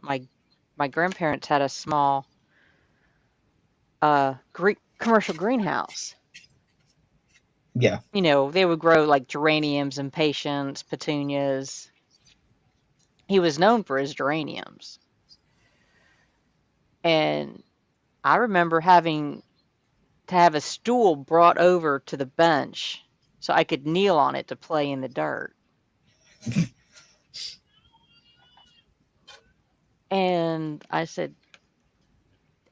My grandparents had a small commercial greenhouse. Yeah. You know, they would grow like geraniums, impatiens, petunias. He was known for his geraniums. And I remember having to have a stool brought over to the bench so I could kneel on it to play in the dirt. And I said,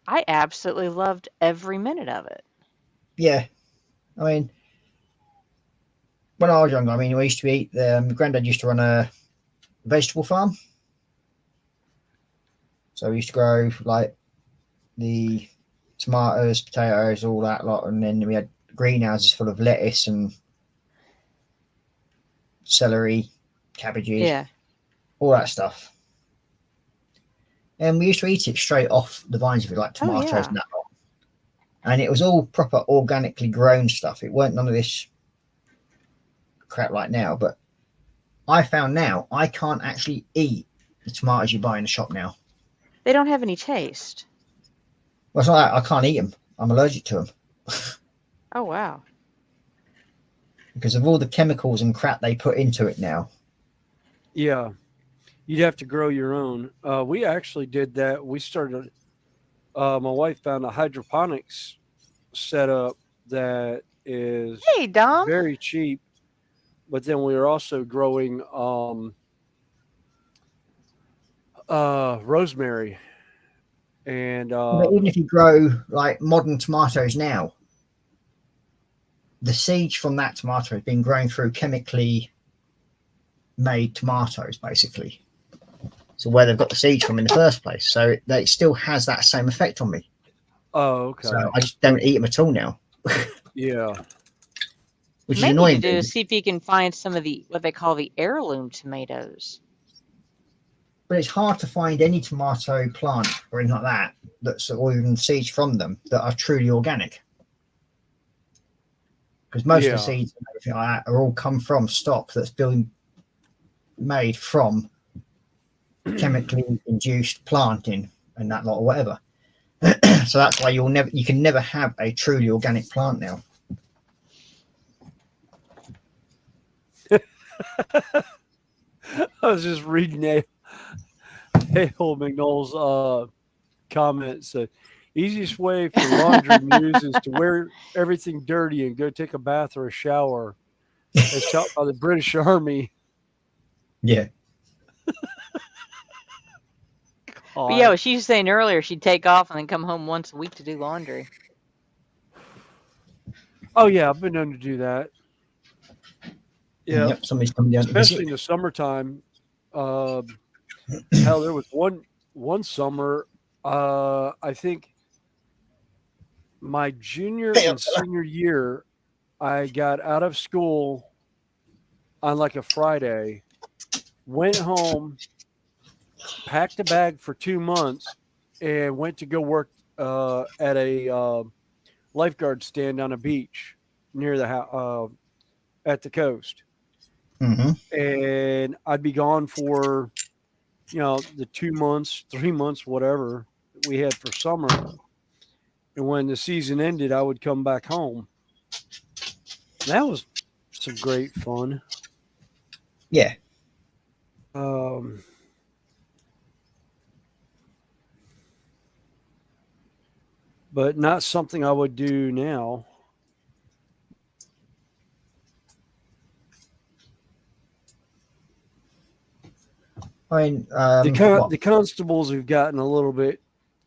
I absolutely loved every minute of it. Yeah. I mean, when I was younger, I mean, we used to eat, my granddad used to run a vegetable farm. So we used to grow like the tomatoes, potatoes, all that lot. And then we had greenhouses full of lettuce and celery, cabbages, Yeah. all that stuff. And we used to eat it straight off the vines, if you like, tomatoes yeah. and that lot. And it was all proper organically grown stuff. It weren't none of this crap like now. But I found now I can't actually eat the tomatoes you buy in the shop now. They don't have any taste. Well, it's not that I can't eat them. I'm allergic to them Oh, wow. because of all the chemicals and crap they put into it now. Yeah. You'd have to grow your own. We actually did that. We started, my wife found a hydroponics setup that is Hey, Dom. very cheap, but then we were also growing rosemary. And But even if you grow like modern tomatoes now, the seeds from that tomato has been grown through chemically made tomatoes, basically. So where they've got the seeds from in the first place. So it still has that same effect on me. oh, okay. So I just don't eat them at all now, Yeah. which is Maybe annoying. you do is see if you can find some of the what they call the heirloom tomatoes. But it's hard to find any tomato plant or anything like that that's or even seeds from them that are truly organic. Because most of Yeah. the seeds and everything like that are all come from stock that's been made from chemically induced planting and that lot or whatever. So that's why you can never have a truly organic plant now. I was just reading Hale McNoll's comment. Said, easiest way for laundry news is to wear everything dirty and go take a bath or a shower. As taught by the British Army. Yeah. But yeah, what she was saying earlier, she'd take off and then come home once a week to do laundry. Oh yeah, I've been known to do that. Yeah, Yep. Somebody's coming down to especially visit. in the summertime. Hell, there was one summer. I think my junior and senior year, I got out of school on like a Friday, went home, packed a bag for 2 months, and went to go work at a lifeguard stand on a beach near the at the coast. Mm-hmm. And I'd be gone for, the 2 months, 3 months, whatever we had for summer. And when the season ended, I would come back home. That was some great fun. Yeah. But not something I would do now. I mean, The constables have gotten a little bit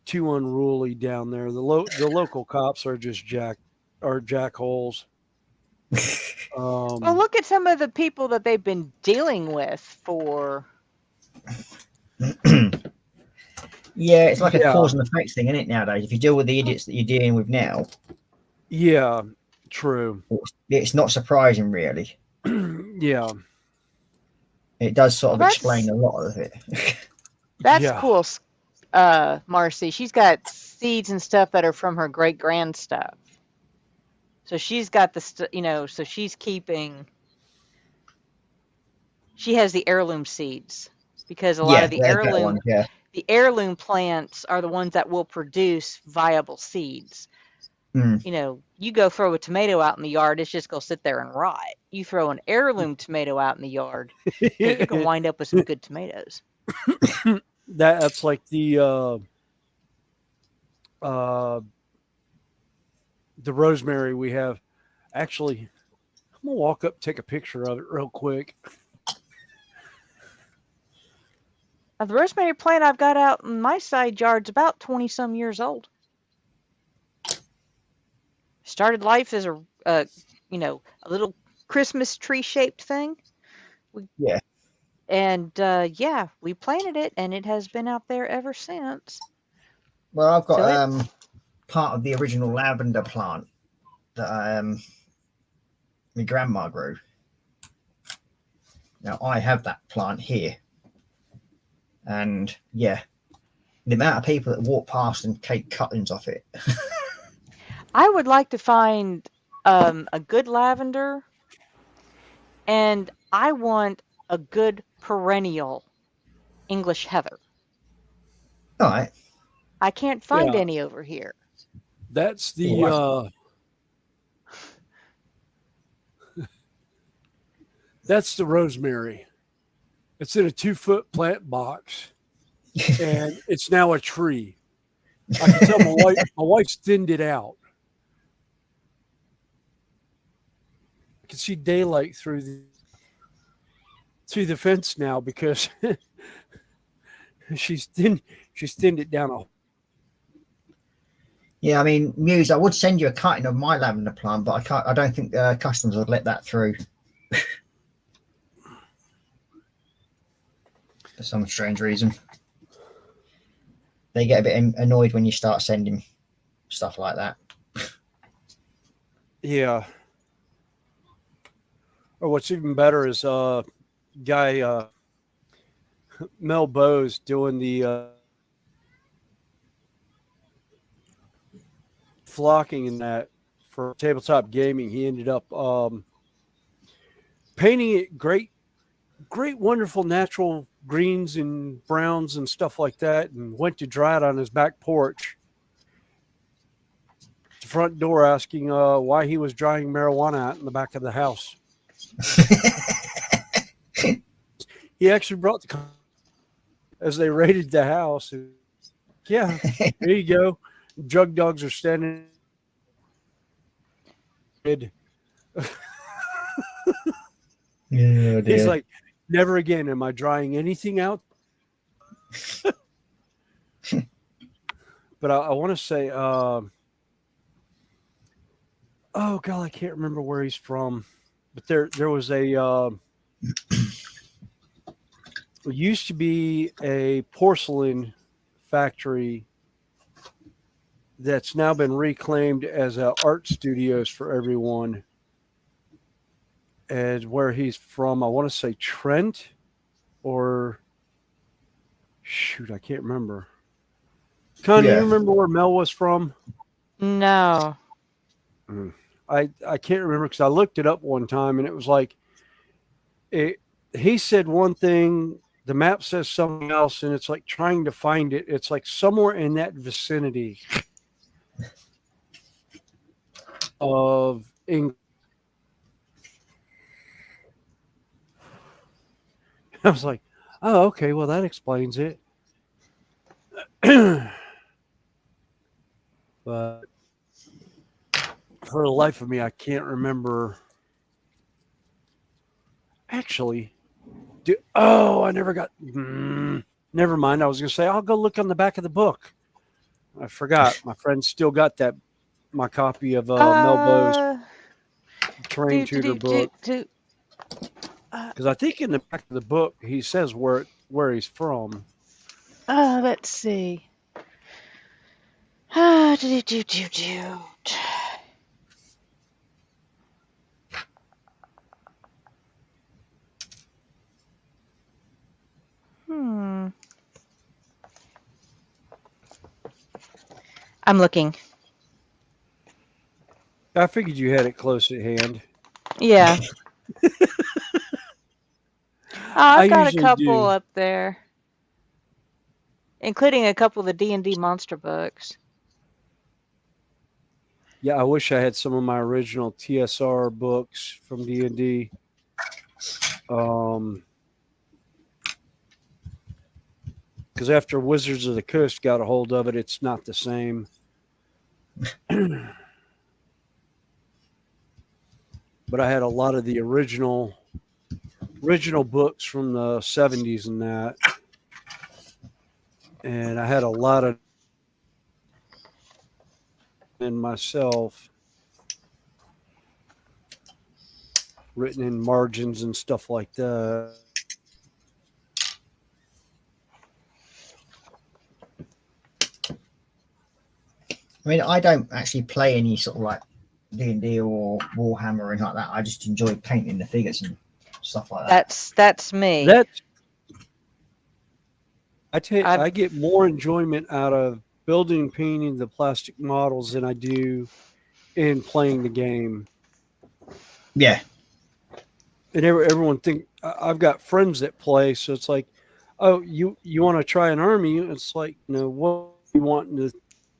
too unruly down there. The local cops are just jackholes. Well, look at some of the people that they've been dealing with for. yeah, it's like a cause and effect thing, isn't it, nowadays? If you deal with the idiots that you're dealing with now. Yeah, true. It's not surprising, really. Yeah. It does sort of explain a lot of it. That's cool, Marcy. She's got seeds and stuff that are from her great-grand stuff. So she's got the, so she's keeping, she has the heirloom seeds because a lot of the heirloom plants are the ones that will produce viable seeds. Mm. You go throw a tomato out in the yard, it's just going to sit there and rot. You throw an heirloom tomato out in the yard, you're going to wind up with some good tomatoes. That's like the rosemary we have. Actually, I'm going to walk up, take a picture of it real quick. Now, the rosemary plant I've got out in my side yard's about 20-some years old. Started life as a little Christmas tree shaped thing. And we planted it, and it has been out there ever since. Well, I've got part of the original lavender plant that my grandma grew. Now I have that plant here, and The amount of people that walk past and take cuttings off it. I would like to find a good lavender, and I want a good perennial English heather. All right. I can't find Yeah. any over here. That's the What? that's the rosemary. It's in a 2-foot plant box, and it's now a tree. I can tell my wife's thinned it out. I can see daylight through the fence now because she's thinned it down. Yeah, I mean, Muse, I would send you a cutting of my lavender plant, but I don't think customers would let that through. For some strange reason. They get a bit annoyed when you start sending stuff like that. Yeah. Or what's even better is guy Mel Bowes doing the flocking in that for tabletop gaming. He ended up painting it great, wonderful natural greens and browns and stuff like that, and went to dry it on his back porch. The front door asking why he was drying marijuana out in the back of the house. He actually brought the as they raided the house. Yeah, there you go. Drug dogs are standing. Yeah, He's like, never again am I drying anything out. But I want to say, oh God, I can't remember where he's from. But there was a used to be a porcelain factory that's now been reclaimed as art studios for everyone. And where he's from, I want to say Trent, or shoot, I can't remember. Connie, Yeah. you remember where Mel was from? No. I can't remember because I looked it up one time and it was like he said one thing, the map says something else, and it's like trying to find it. It's like somewhere in that vicinity of England. I was like, oh, okay, well, that explains it. But for the life of me, I can't remember. Actually, I never got. Never mind. I was going to say, I'll go look on the back of the book. I forgot. My friend still got my copy of Mel Bowes Terrain Tutor book. Because I think in the back of the book, he says where he's from. Let's see. I'm looking. I figured you had it close at hand. Yeah. I've got a usually couple do. up there, including a couple of the D&D monster books. Yeah, I wish I had some of my original TSR books from D&D. Because after Wizards of the Coast got a hold of it, it's not the same. But I had a lot of the original books from the 70s and that. And I had a lot of in myself written in margins and stuff like that. I mean, I don't actually play any sort of like D&D or Warhammer or anything like that. I just enjoy painting the figures and stuff like that. That's me. I get more enjoyment out of building and painting the plastic models than I do in playing the game. Yeah. And everyone I've got friends that play, so it's like, oh, you want to try an army? It's like, what you want to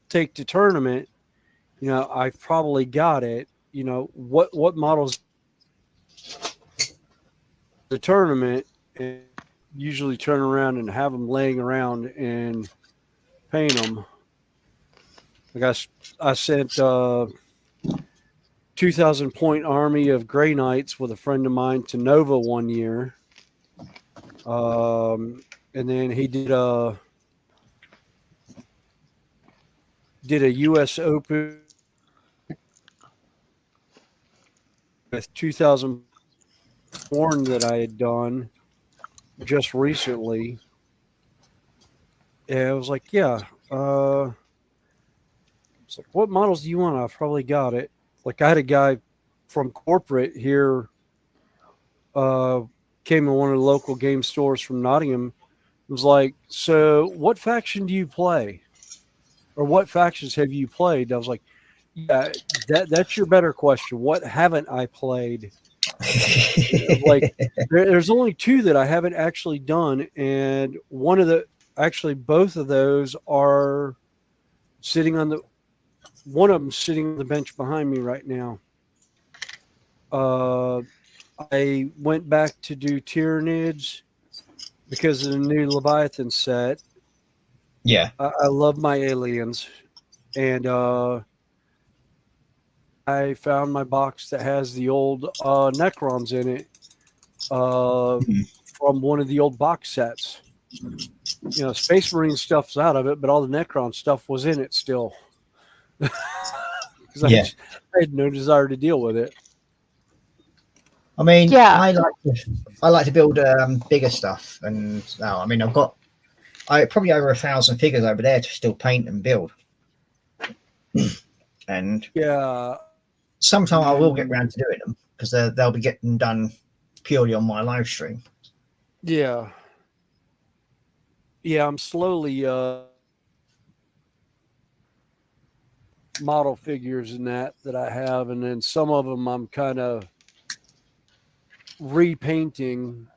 take to tournament? I've probably got it. What models the tournament, and usually turn around and have them laying around and paint them. I sent 2,000 point army of Grey Knights with a friend of mine to Nova one year. And then he did a U.S. Open with 2,000 porn that I had done just recently. And I was like, yeah. It's like, what models do you want? I've probably got it. Like, I had a guy from corporate here, came in one of the local game stores from Nottingham. It was like, so what faction do you play? Or what factions have you played? I was like, yeah, that's your better question. What haven't I played? Like, there's only 2 that I haven't actually done, and both of those are one of them sitting on the bench behind me right now. I went back to do Tyranids because of the new Leviathan set. Yeah. I love my aliens, and I found my box that has the old Necrons in it from one of the old box sets. Space Marine stuff's out of it, but all the Necron stuff was in it still. Because I had no desire to deal with it. I mean, Yeah. I like to build bigger stuff, and I mean, I've got probably over 1,000 figures over there to still paint and build. And yeah, sometime I will get around to doing them because they'll be getting done purely on my live stream. Yeah, I'm slowly model figures in that I have, and then some of them I'm kind of repainting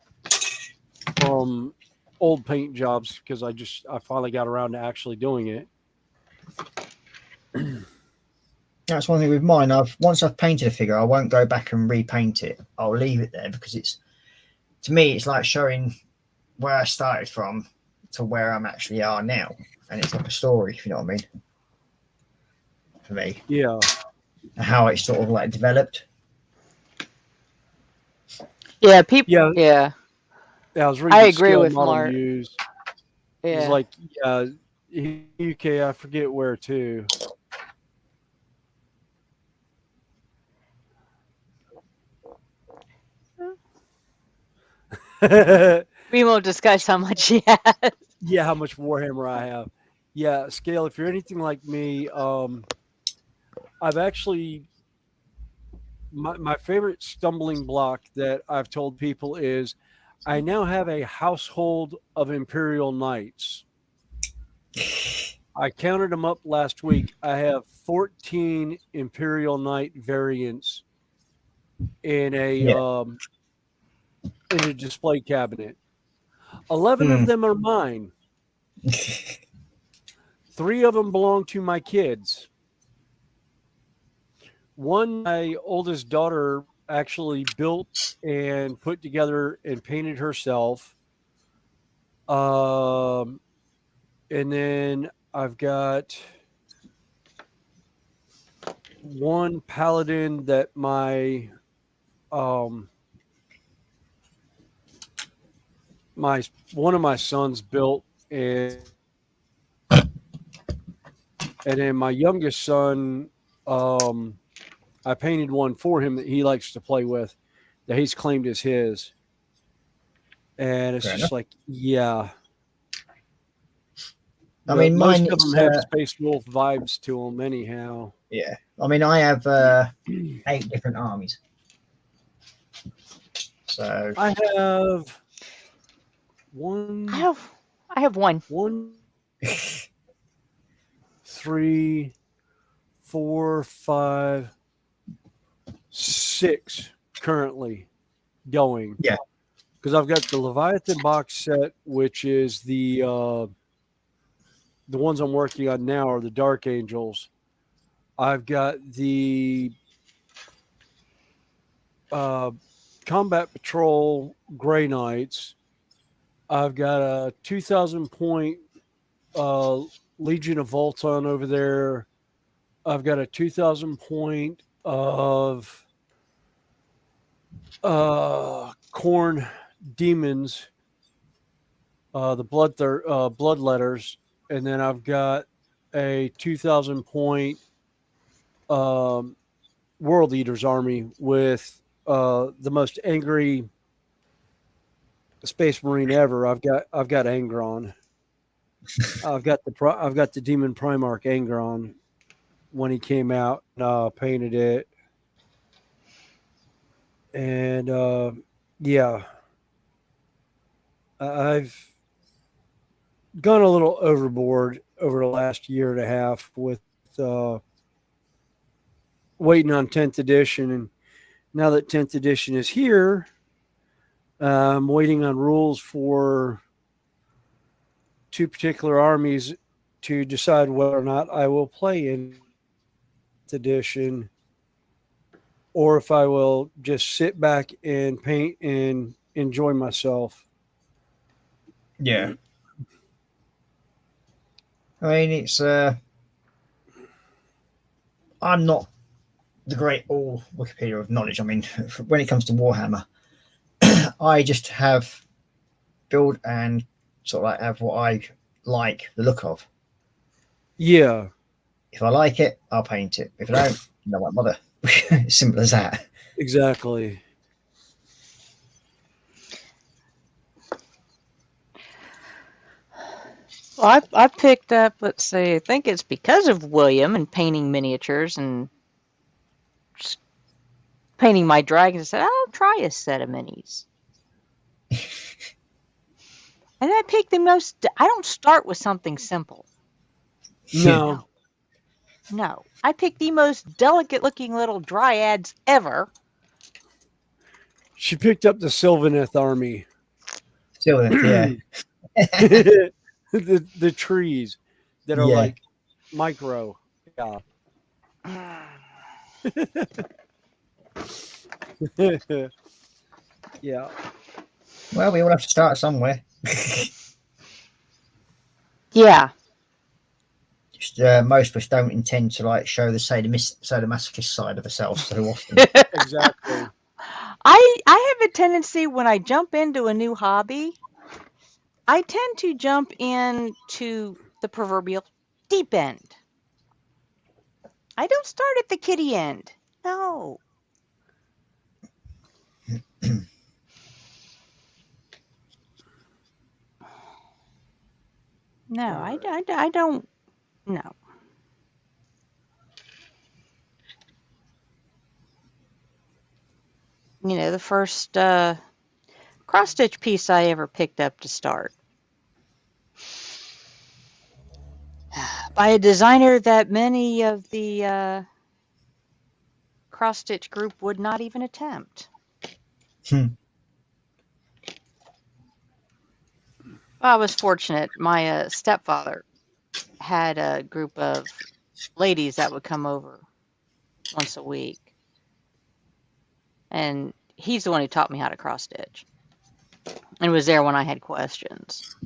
from old paint jobs because I finally got around to actually doing it. That's one thing with mine. Once I've painted a figure, I won't go back and repaint it. I'll leave it there because to me it's like showing where I started from to where I'm actually are now, and it's like a story, if you know what I mean. For me, yeah, how it sort of like developed. Yeah, people. Yeah. Yeah, I was reading I agree scale with model Mark. use. Yeah. It's like UK, I forget where too. We won't discuss how much he has. Yeah, how much Warhammer I have. Yeah, Scale, if you're anything like me, I've actually my favorite stumbling block that I've told people is I now have a household of Imperial Knights. I counted them up last week. I have 14 Imperial Knight variants in a display cabinet. 11 of them are mine. 3 of them belong to my kids. One, my oldest daughter actually built and put together and painted herself. And then I've got one paladin that my one of my sons built, and then my youngest son, I painted one for him that he likes to play with, that he's claimed as his. And it's just like, yeah. I mean, most of them have Space Wolf vibes to them anyhow. Yeah. I mean, I have 8 different armies. So I have one. I have one. 1, 3, 4, 5, 6 currently going. Yeah. Because I've got the Leviathan box set, which is the ones I'm working on now are the Dark Angels. I've got the Combat Patrol Grey Knights. I've got a 2,000 point Legion of Volton over there. I've got a 2,000 point of Corn Demons, the Bloodletters, and then I've got a 2,000 point World Eaters army with the most angry Space Marine ever. I've got Angron. I've got the Demon Primarch Angron when he came out. Painted it, and yeah, I've gone a little overboard over the last year and a half with waiting on 10th edition, and now that 10th edition is here, I'm waiting on rules for 2 particular armies to decide whether or not I will play in edition or if I will just sit back and paint and enjoy myself. Yeah. I mean, it's I'm not the great all Wikipedia of knowledge. I mean, when it comes to Warhammer, I just have build and sort of like have what I like the look of. Yeah. If I like it, I'll paint it. If I don't, no one bother. Simple as that. Exactly. Well, I picked up, let's see, I think it's because of William and painting miniatures and just painting my dragons. I said, I'll try a set of minis. And I picked the most, I don't start with something simple. No. No. I picked the most delicate looking little dryads ever. She picked up the Sylvaneth army. Sylvaneth, yeah. the trees that are like micro. Yeah. Yeah. Well, we all have to start somewhere. Yeah. Just, most of us don't intend to like show the sadomasochist side of ourselves so often. Exactly. I have a tendency when I jump into a new hobby, I tend to jump into the proverbial deep end. I don't start at the kiddie end. No. No, I don't. No. You know, the first cross-stitch piece I ever picked up to start by a designer that many of the cross-stitch group would not even attempt. Well, I was fortunate. My stepfather had a group of ladies that would come over once a week. And he's the one who taught me how to cross-stitch. And was there when I had questions.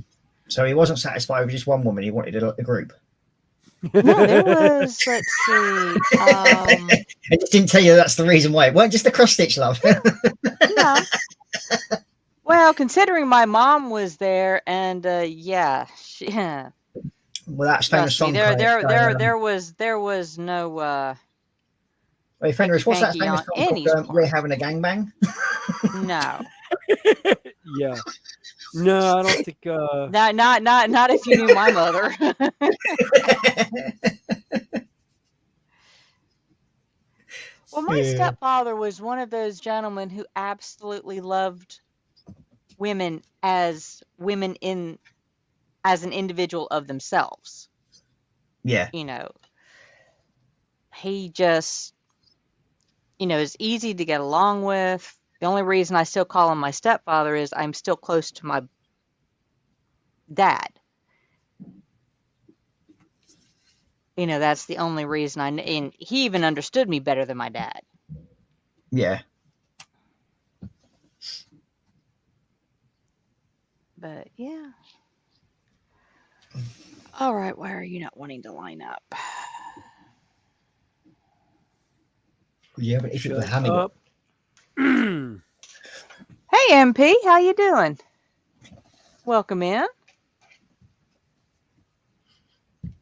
So he wasn't satisfied with just one woman. He wanted a group. No, there was, let's see. I just didn't tell you that's the reason why. It weren't just the cross-stitch, love. No. Well, considering my mom was there, and yeah, Well, that's famous song. There was no. Hey, Fenris, what's that famous song called? We're having a gangbang. No. Yeah. No, I don't think. Not if you knew my mother. Well, my stepfather was one of those gentlemen who absolutely loved women as women in as an individual of themselves. Yeah. You know, he just, you know, is easy to get along with. The only reason I still call him my stepfather is I'm still close to my dad. You know, that's the only reason and he even understood me better than my dad. Yeah. But yeah. All right, why are you not wanting to line up? Yeah, but if it was Shut Hangout. up. Hey, MP, how you doing? Welcome in.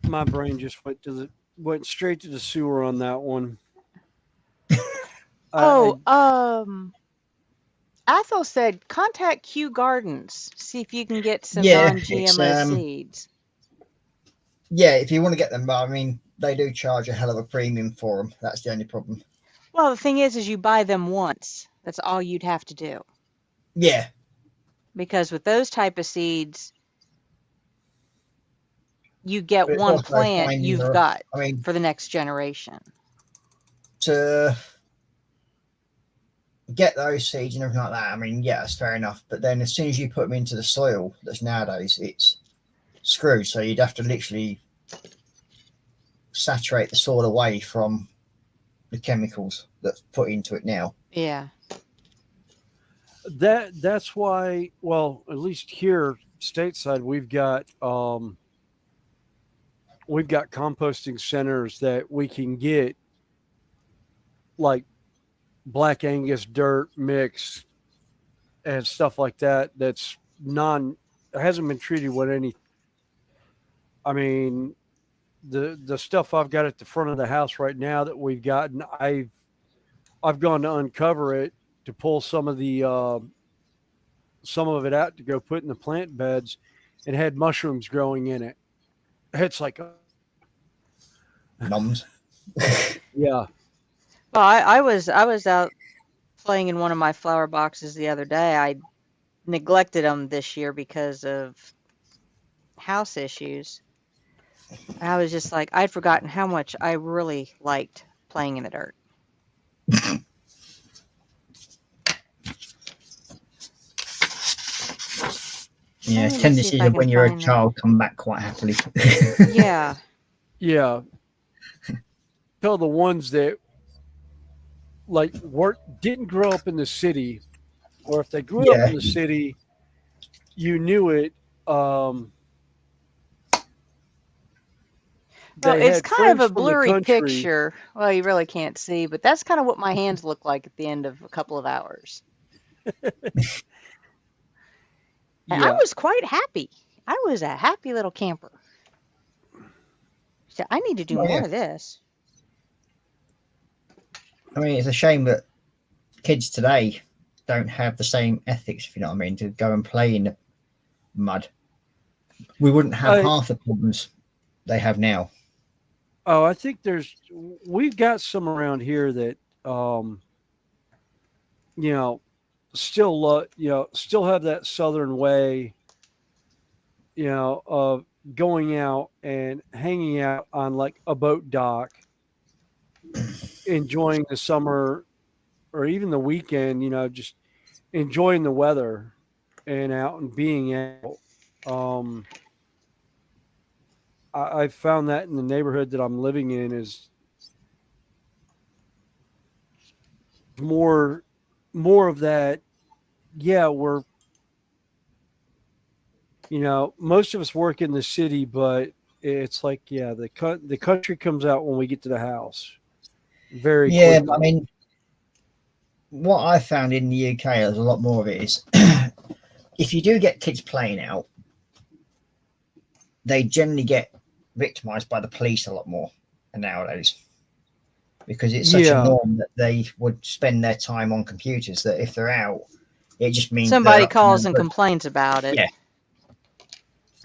My brain just went straight to the sewer on that one. Ethel said contact Kew Gardens. See if you can get some Yeah, non-GMO seeds. Yeah, if you want to get them, but I mean, they do charge a hell of a premium for them. That's the only problem. Well, the thing is you buy them once. That's all you'd have to do. Yeah. Because with those type of seeds, you get But it's one also plant finding you've the- got I mean, for the next generation. to get those seeds and everything like that, I mean, yeah, it's fair enough. But then as soon as you put them into the soil, that's nowadays, it's screwed. So you'd have to literally saturate the soil away from the chemicals that's put into it now. Yeah. That's why, well, at least here stateside, we've got composting centers that we can get like black Angus dirt mix and stuff like that. That's hasn't been treated with any. I mean, the stuff I've got at the front of the house right now that we've gotten, I've gone to uncover it to pull some of it out to go put in the plant beds, and had mushrooms growing in it. It's like, Noms. yeah. Well, I was out playing in one of my flower boxes the other day. I neglected them this year because of house issues. I was just like, I'd forgotten how much I really liked playing in the dirt. Yeah, Let me see if tendencies I of can when you're a find that. child come back quite happily. Yeah. Yeah. Tell the ones that like didn't grow up in the city, or if they grew up in the city, you knew it. Well, it's kind of a blurry picture. Well, you really can't see, but that's kind of what my hands look like at the end of a couple of hours. And I was quite happy. I was a happy little camper. So I need to do more of this. I mean, it's a shame that kids today don't have the same ethics, if you know what I mean, to go and play in the mud. We wouldn't have half the problems they have now. Oh, I think we've got some around here that, still have that Southern way, of going out and hanging out on like a boat dock, enjoying the summer or even the weekend, just enjoying the weather and out and being out. I found that in the neighborhood that I'm living in is more of that. Yeah, we're, most of us work in the city, but it's like, yeah, the country comes out when we get to the house. Very quickly. I mean, what I found in the UK, there's a lot more of it is if you do get kids playing out, they generally get victimized by the police a lot more nowadays, because it's such a norm that they would spend their time on computers, that if they're out, it just means somebody calls and complains about it. Yeah.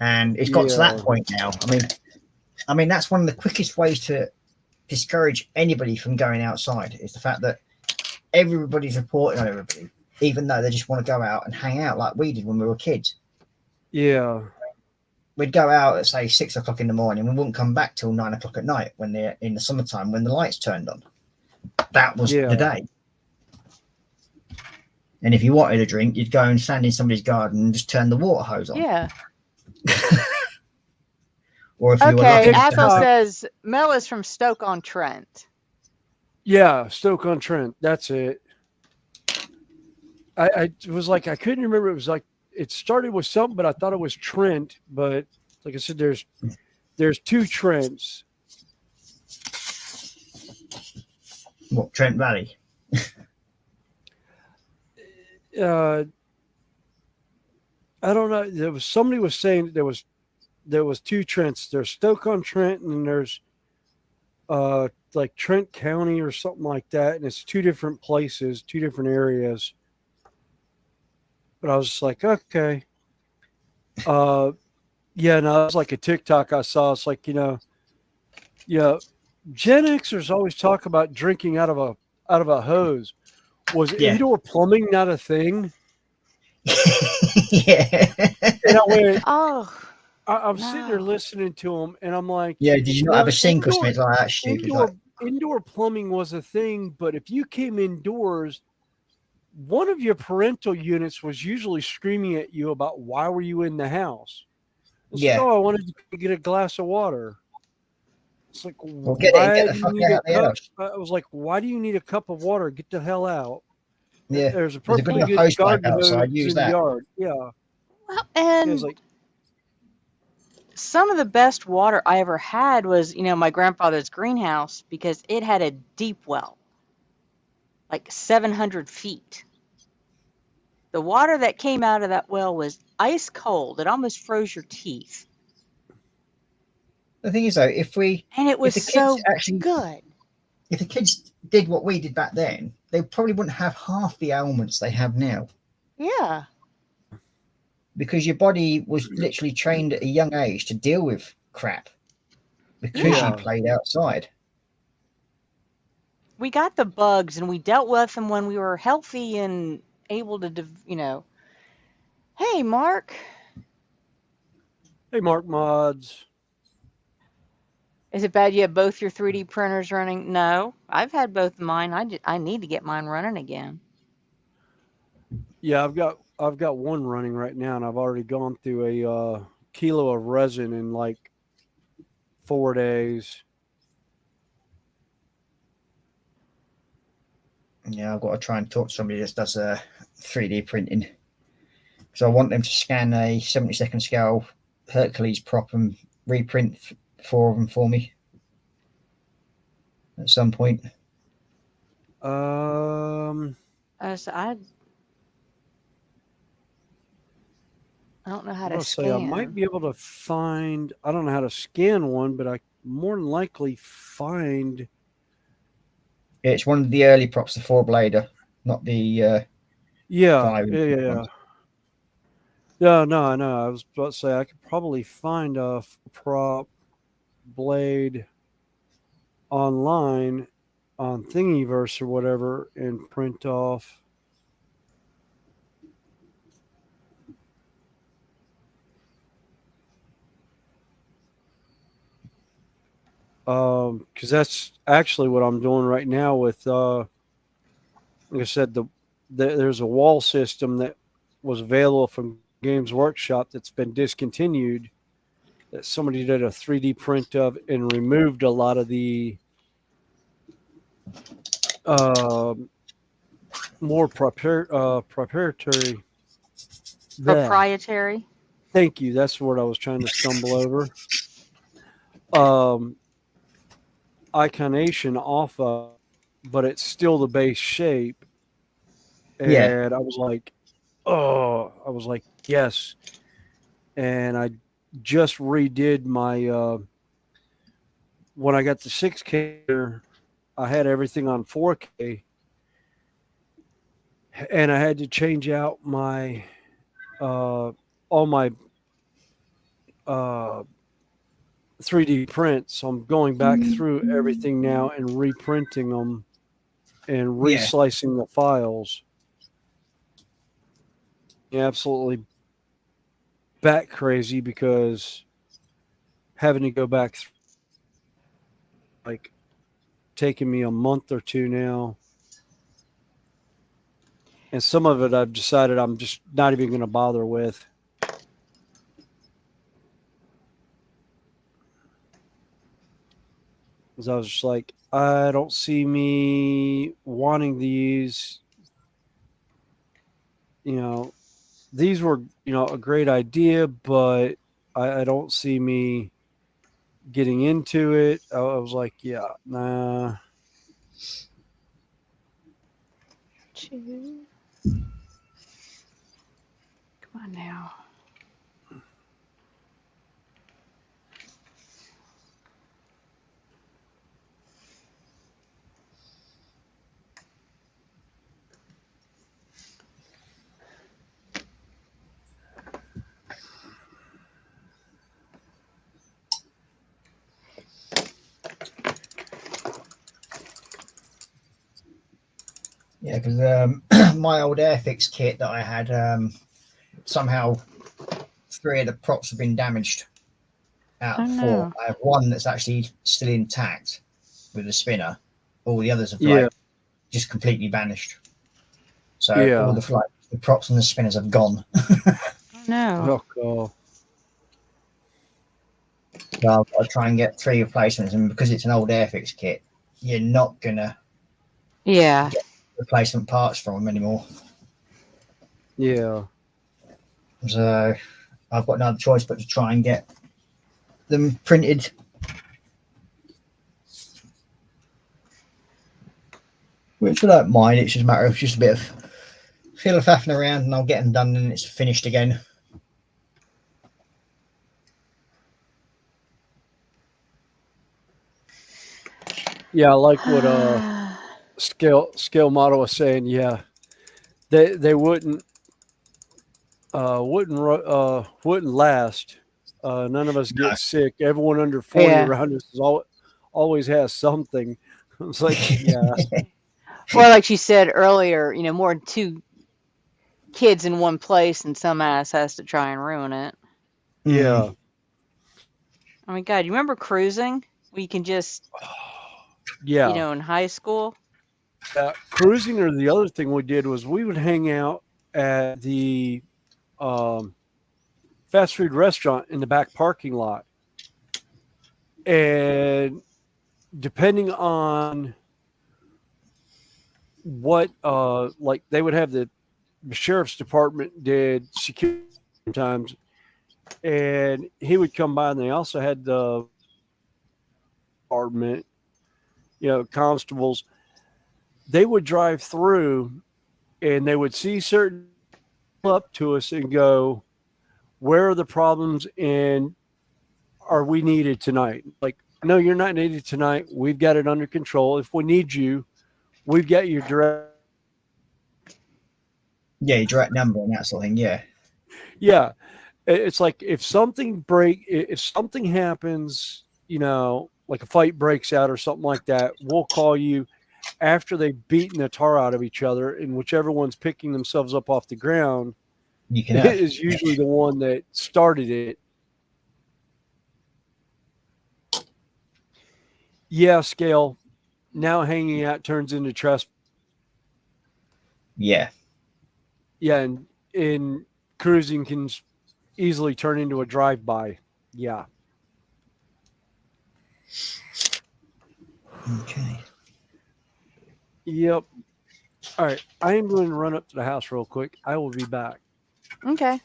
And it's got to that point now. I mean, that's one of the quickest ways to discourage anybody from going outside, is the fact that everybody's reporting on everybody, even though they just want to go out and hang out like we did when we were kids. Yeah. we'd go out at say 6 o'clock in the morning. We wouldn't come back till 9 o'clock at night when they're in the summertime when the lights turned on. That was Yeah. the day. And if you wanted a drink, you'd go and stand in somebody's garden and just turn the water hose on. Yeah. Or if you were Okay. lucky enough to Athol have, says Mel is from Stoke-on-Trent. Yeah, Stoke-on-Trent. That's it. I was like, I couldn't remember. It was like it started with something, but I thought it was Trent. But like I said, there's two Trents. what, Trent Valley? I don't know. There was somebody was saying there was two Trents. There's Stoke-on-Trent and there's like Trent County or something like that, and it's two different places, two different areas. But I was just like, okay. Yeah, no, it was like a TikTok I saw. It's like, yeah, Gen Xers always talk about drinking out of a hose. Was indoor plumbing not a thing? Yeah. And I went, Oh, I'm sitting there listening to him, and I'm like, Yeah, did you not have a sink or something like that? Stupid. Indoor plumbing was a thing, but if you came indoors, one of your parental units was usually screaming at you about why were you in the house. It's like, I wanted to get a glass of water. It's like, well, get the fuck out of the house. I was like, why do you need a cup of water? Get the hell out. Yeah, there's a perfectly good hose pipe garden outside. hose Use in the that. yard. Yeah. well, and some of the best water I ever had was, my grandfather's greenhouse because it had a deep well, like 700 feet. The water that came out of that well was ice cold. It almost froze your teeth. The thing is, though, and it was so good. If the kids did what we did back then, they probably wouldn't have half the ailments they have now. Yeah. Because your body was literally trained at a young age to deal with crap because you played outside. We got the bugs and we dealt with them when we were healthy and able to, Hey, Mark. Hey, Mark Mods. Is it bad you have both your 3D printers running? No, I've had both of mine. I need to get mine running again. Yeah, I've got one running right now, and I've already gone through a kilo of resin in like 4 days. Yeah, I've got to try and talk to somebody that does 3D printing. So I want them to scan a 70-second scale Hercules prop and reprint 4 of them for me at some point. So I don't know how to scan. I might be able to find. I don't know how to scan one, but I more than likely find. It's one of the early props, the 4-blader, not the 5. Yeah. Yeah, no, I know. I was about to say I could probably find a prop blade online on Thingiverse or whatever and print off. Because that's actually what I'm doing right now with, like I said, there's a wall system that was available from Games Workshop that's been discontinued, that somebody did a 3D print of and removed a lot of the more proprietary. Proprietary. Thank you. That's the word I was trying to stumble over. Iconation off of, but it's still the base shape. And I was like, yes. And I just redid my, when I got the 6K, I had everything on 4K. And I had to change out my, all my 3D prints. So I'm going back through everything now and reprinting them and reslicing the files. Absolutely bat crazy because having to go back, like taking me a month or two now. And some of it I've decided I'm just not even going to bother with. Because I was just like, I don't see me wanting these. You know, these were, a great idea, but I don't see me getting into it. I was like, yeah, nah. Two. Come on now. Yeah, because my old Airfix kit that I had, somehow 3 of the props have been damaged out Oh of 4. no. I have one that's actually still intact with the spinner. All the others have Yeah. just completely vanished. So Yeah. all the props and the spinners have gone. Oh no. Oh, God. So I've got to try and get 3 replacements, and because it's an old Airfix kit, you're not gonna Yeah. get replacement parts from them anymore. Yeah. So I've got no other choice but to try and get them printed. Which I don't mind. It's just a matter of just a bit of fiddle faffing around, and I'll get them done, and it's finished again. Yeah, I like what scale model was saying. Yeah, they wouldn't last. None of us No. get sick. Everyone under 40 Yeah. around us is always has something. It's like, yeah, Or like she said earlier, more than 2 kids in one place, and some ass has to try and ruin it. yeah, Oh my God, you remember cruising? We can just, yeah. in high school. Cruising, or the other thing we did was we would hang out at the fast food restaurant in the back parking lot, and depending on what like they would have the sheriff's department did security times, and he would come by, and they also had the department, constables. They would drive through, and they would see certain up to us and go, where are the problems, and are we needed tonight? Like, no, you're not needed tonight. We've got it under control. If we need you, we've got your direct. Yeah, your direct number and that sort of thing. Yeah. Yeah, it's like if something happens, like a fight breaks out or something like that, we'll call you after they've beaten the tar out of each other, and whichever one's picking themselves up off the ground You can have. is usually the one that started it. Yeah, scale. Now hanging out turns into trust. Yeah. Yeah, and in cruising can easily turn into a drive-by. Yeah. Okay. Yep. All right. I am going to run up to the house real quick. I will be back. Okay.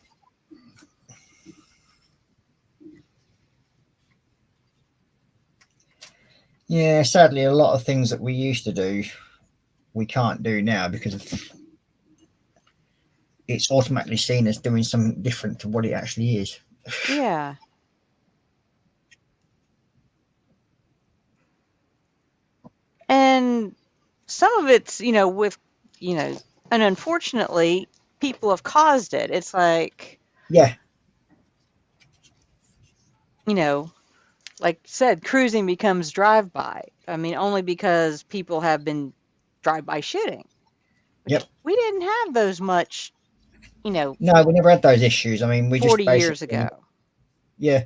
Yeah, sadly, a lot of things that we used to do, we can't do now because it's automatically seen as doing something different to what it actually is. Yeah. And some of it's, with, and unfortunately, people have caused it. It's like, Yeah. Like said, cruising becomes drive-by. I mean, only because people have been drive-by shooting. Yep. We didn't have those much, No, we never had those issues. I mean, we just 40 years basically, ago. yeah.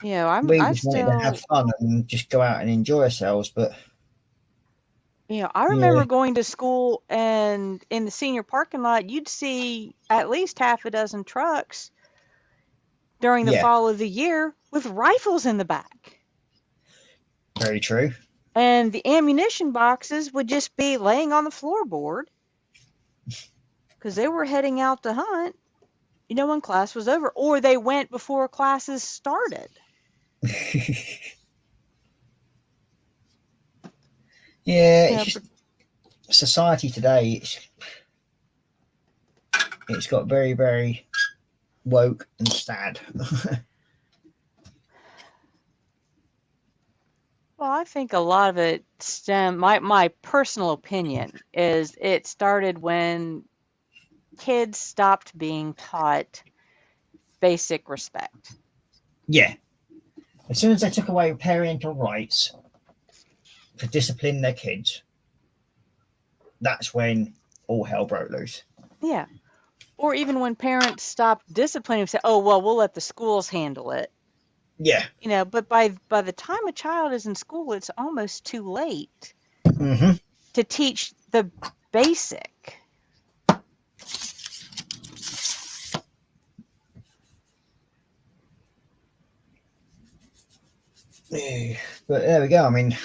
You know, We I just wanted to have still, fun and just go out and enjoy ourselves, but you know, I yeah, remember going to school and in the senior parking lot, you'd see at least half a dozen trucks during the yeah, fall of the year with rifles in the back. very true. And the ammunition boxes would just be laying on the floorboard because they were heading out to hunt, you know, when class was over, or they went before classes started. Yeah, You it's know, just society today. It's got very, very woke and sad. well, I think a lot of it my personal opinion is it started when kids stopped being taught basic respect. Yeah, as soon as they took away parental rights to discipline their kids, that's when all hell broke loose. Yeah. Or even when parents stopped disciplining and say, oh, well, we'll let the schools handle it. Yeah. You know, but by the time a child is in school, it's almost too late Mm-hmm. to teach the basic. But there we go. I mean,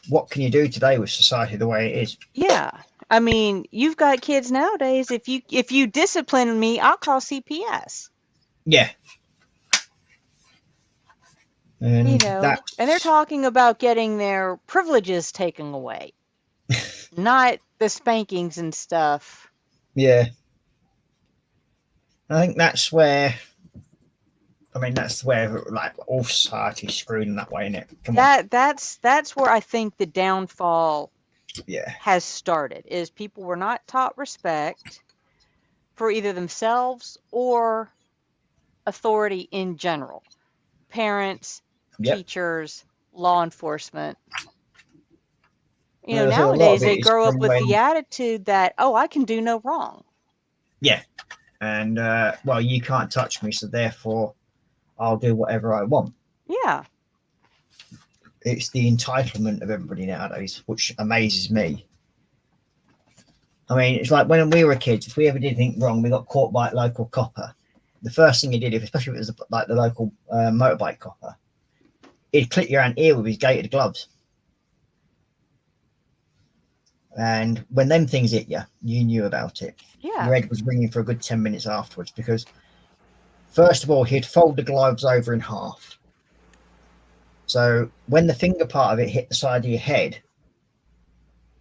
what can you do today with society the way it is? Yeah. I mean, you've got kids nowadays. If you discipline me, I'll call CPS. Yeah. You And know, that's and they're talking about getting their privileges taken away, not the spankings and stuff. yeah. I think that's where. I mean, that's where like all society's screwed in that way, isn't it? Come on. That's where I think the downfall Yeah. has started. Is people were not taught respect for either themselves or authority in general. Parents, Yep. teachers, law enforcement. You know, I think a lot nowadays of it they is grow up from with when. the attitude that, oh, I can do no wrong. Yeah. And well, you can't touch me, so therefore I'll do whatever I want. Yeah. It's the entitlement of everybody nowadays, which amazes me. I mean, it's like when we were kids, if we ever did anything wrong, we got caught by a local copper. The first thing he did, especially if it was like the local motorbike copper, he'd clip your ear with his gated gloves. And when them things hit you, you knew about it. Yeah. Your head was ringing for a good 10 minutes afterwards because, first of all, he'd fold the gloves over in half. So when the finger part of it hit the side of your head,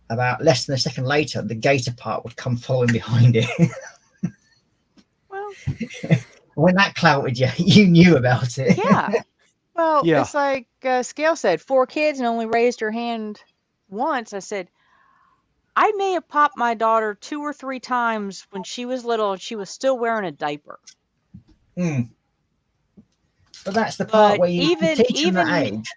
about less than a second later, the gaiter part would come following behind it. Well, When that clouted you, you knew about it. yeah. Well, Yeah. it's like Scale said, 4 kids and only raised her hand once. I said, I may have popped my daughter 2 or 3 times when she was little and she was still wearing a diaper. Mm. But that's the part But where you teach them that even age,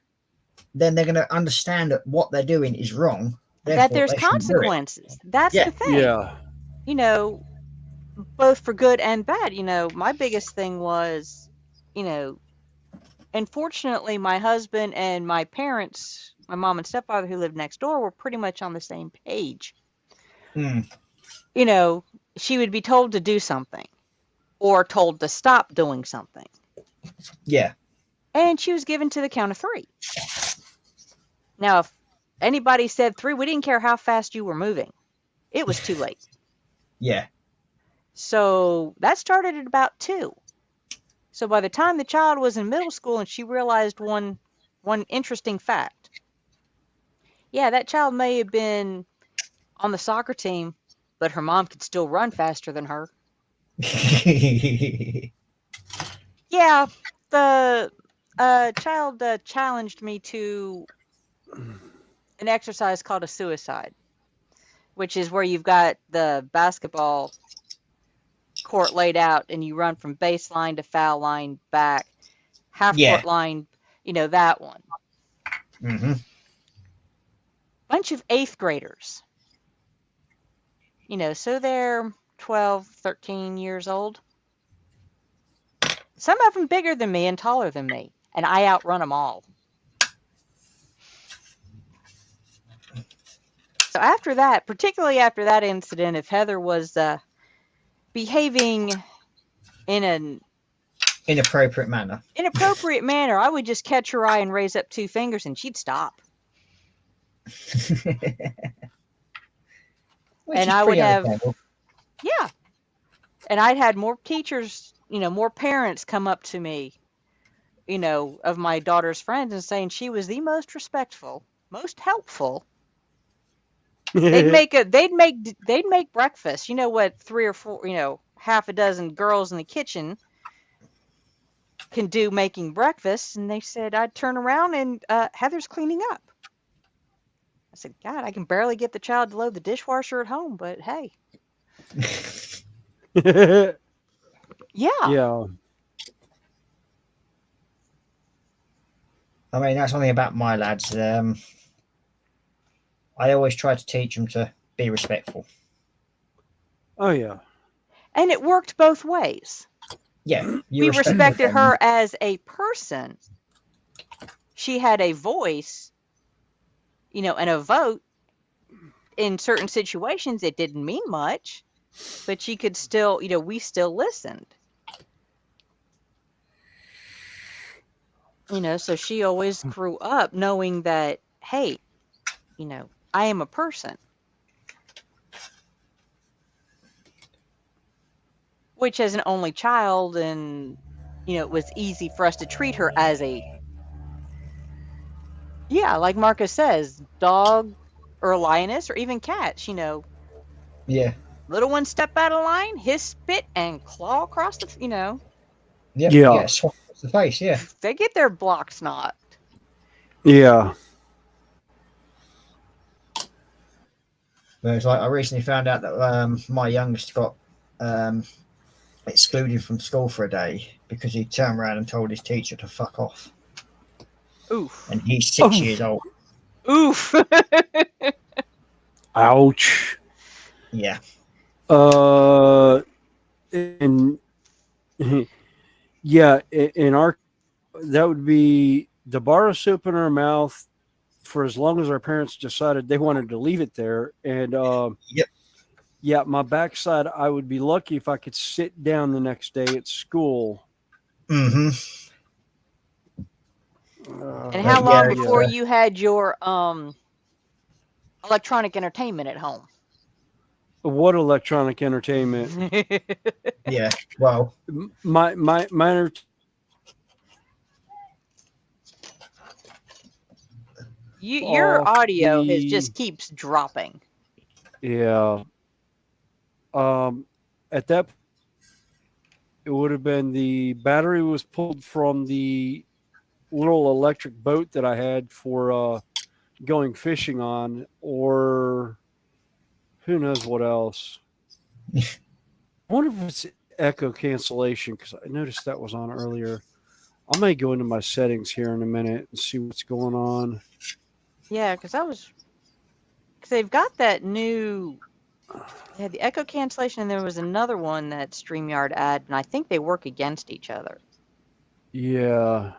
then they're going to understand that what they're doing is wrong. that Therefore, there's they shouldn't do it. consequences. That's Yeah. the thing. Yeah. You know, both for good and bad. You know, my biggest thing was, you know, unfortunately, my husband and my parents, my mom and stepfather who lived next door, were pretty much on the same page. Mm. You know, she would be told to do something or told to stop doing something. Yeah. And she was given to the count of 3. Now, if anybody said 3, we didn't care how fast you were moving. It was too late. Yeah. So that started at about 2. So by the time the child was in middle school and she realized one interesting fact. Yeah, that child may have been on the soccer team, but her mom could still run faster than her. Yeah, the child challenged me to an exercise called a suicide, which is where you've got the basketball court laid out and you run from baseline to foul line back, half Yeah. court line, you know, that one. Mm-hmm. Bunch of 8th graders. You know, so they're 12, 13 years old. Some of them bigger than me and taller than me, and I outrun them all. So after that, particularly after that incident, if Heather was behaving in an Inappropriate manner. inappropriate manner, I would just catch her eye and raise up 2 fingers, and she'd stop. Which And is I would pretty have, understandable. yeah. And I'd had more teachers, more parents come up to me, of my daughter's friends and saying she was the most respectful, most helpful. They'd make breakfast. You know what 3 or 4, half a dozen girls in the kitchen can do making breakfast, and they said I'd turn around and Heather's cleaning up. I said, God, I can barely get the child to load the dishwasher at home, but hey. Yeah. Yeah. I mean, that's something about my lads. I always try to teach them to be respectful. Oh yeah. And it worked both ways. Yeah, We respected her as a person. She had a voice, and a vote. In certain situations, it didn't mean much, but she could still, we still listened. So she always grew up knowing that, hey, I am a person. Which, as an only child, and, it was easy for us to treat her as like Marcus says, dog or a lioness or even cats, Yeah. Little ones step out of line, hiss, spit, and claw across the, Yep, Yeah. yeah, swat across the face, yeah. They get their blocks knocked. Yeah. But it's like I recently found out that my youngest got excluded from school for a day because he turned around and told his teacher to fuck off. Oof. And he's 6 years old. Oof. Ouch. Yeah. And yeah, in our, that would be the bar of soap in our mouth for as long as our parents decided they wanted to leave it there. And Yep. yeah, my backside, I would be lucky if I could sit down the next day at school. Mm-hmm. And how long yeah, before yeah. you had your electronic entertainment at home? What electronic entertainment? Yeah. Well, My your off audio the- just keeps dropping. Yeah. At that, it would have been the battery was pulled from the little electric boat that I had for going fishing on, or who knows what else. I wonder if it's echo cancellation, because I noticed that was on earlier. I may go into my settings here in a minute and see what's going on. Yeah, because they've got that new. They had the echo cancellation, and there was another one that StreamYard added, and I think they work against each other. Yeah.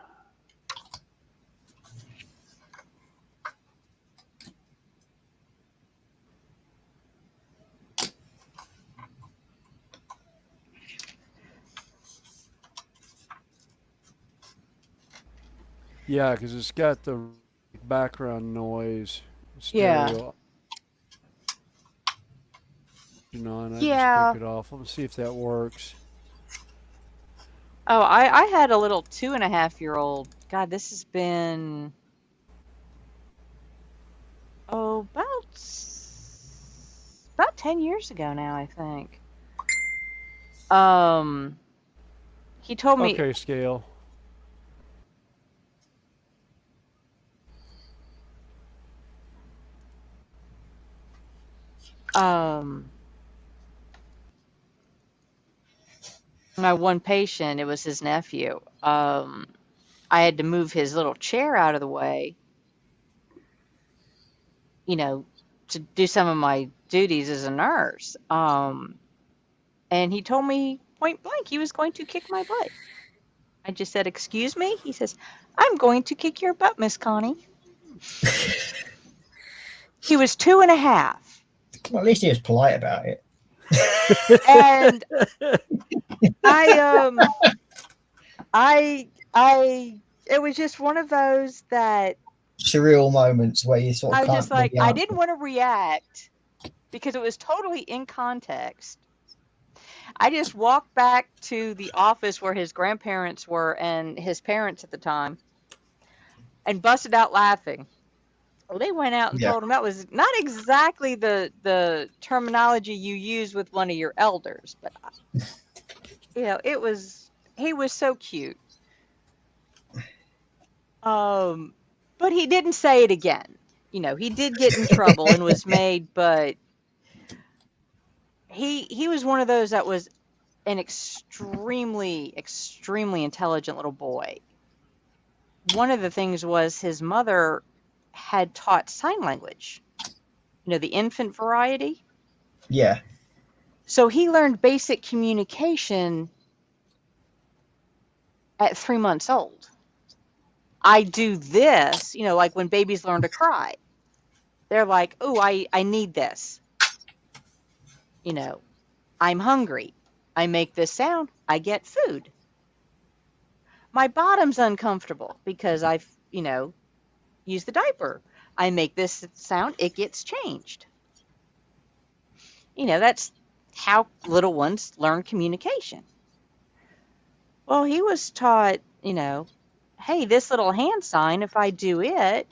Yeah, because it's got the background noise. Yeah. Stereo. On, I Yeah. just took it off. Let's see if that works. Oh, I had a little 2.5-year-old. God, this has been about 10 years ago now, I think. He told me. Okay, scale. My one patient, it was his nephew. I had to move his little chair out of the way, to do some of my duties as a nurse. And he told me point blank he was going to kick my butt. I just said, "Excuse me?" He says, "I'm going to kick your butt, Miss Connie." He was 2.5. Well, at least he was polite about it. And it was just one of those that Surreal moments where you sort of I was can't just like, really I answer. didn't want to react because it was totally in context. I just walked back to the office where his grandparents were and his parents at the time and busted out laughing. Well, they went out and Yeah. told him that was not exactly the terminology you use with one of your elders, but he was so cute. But he didn't say it again. He did get in trouble and was made, but he was one of those that was an extremely, extremely intelligent little boy. One of the things was his mother had taught sign language, the infant variety. Yeah. So he learned basic communication at 3 months old. I do this, like when babies learn to cry. They're like, "Oh, I need this." I'm hungry. I make this sound. I get food. My bottom's uncomfortable because I've, used the diaper. I make this sound. It gets changed. That's how little ones learn communication. Well, he was taught, hey, this little hand sign, if I do it,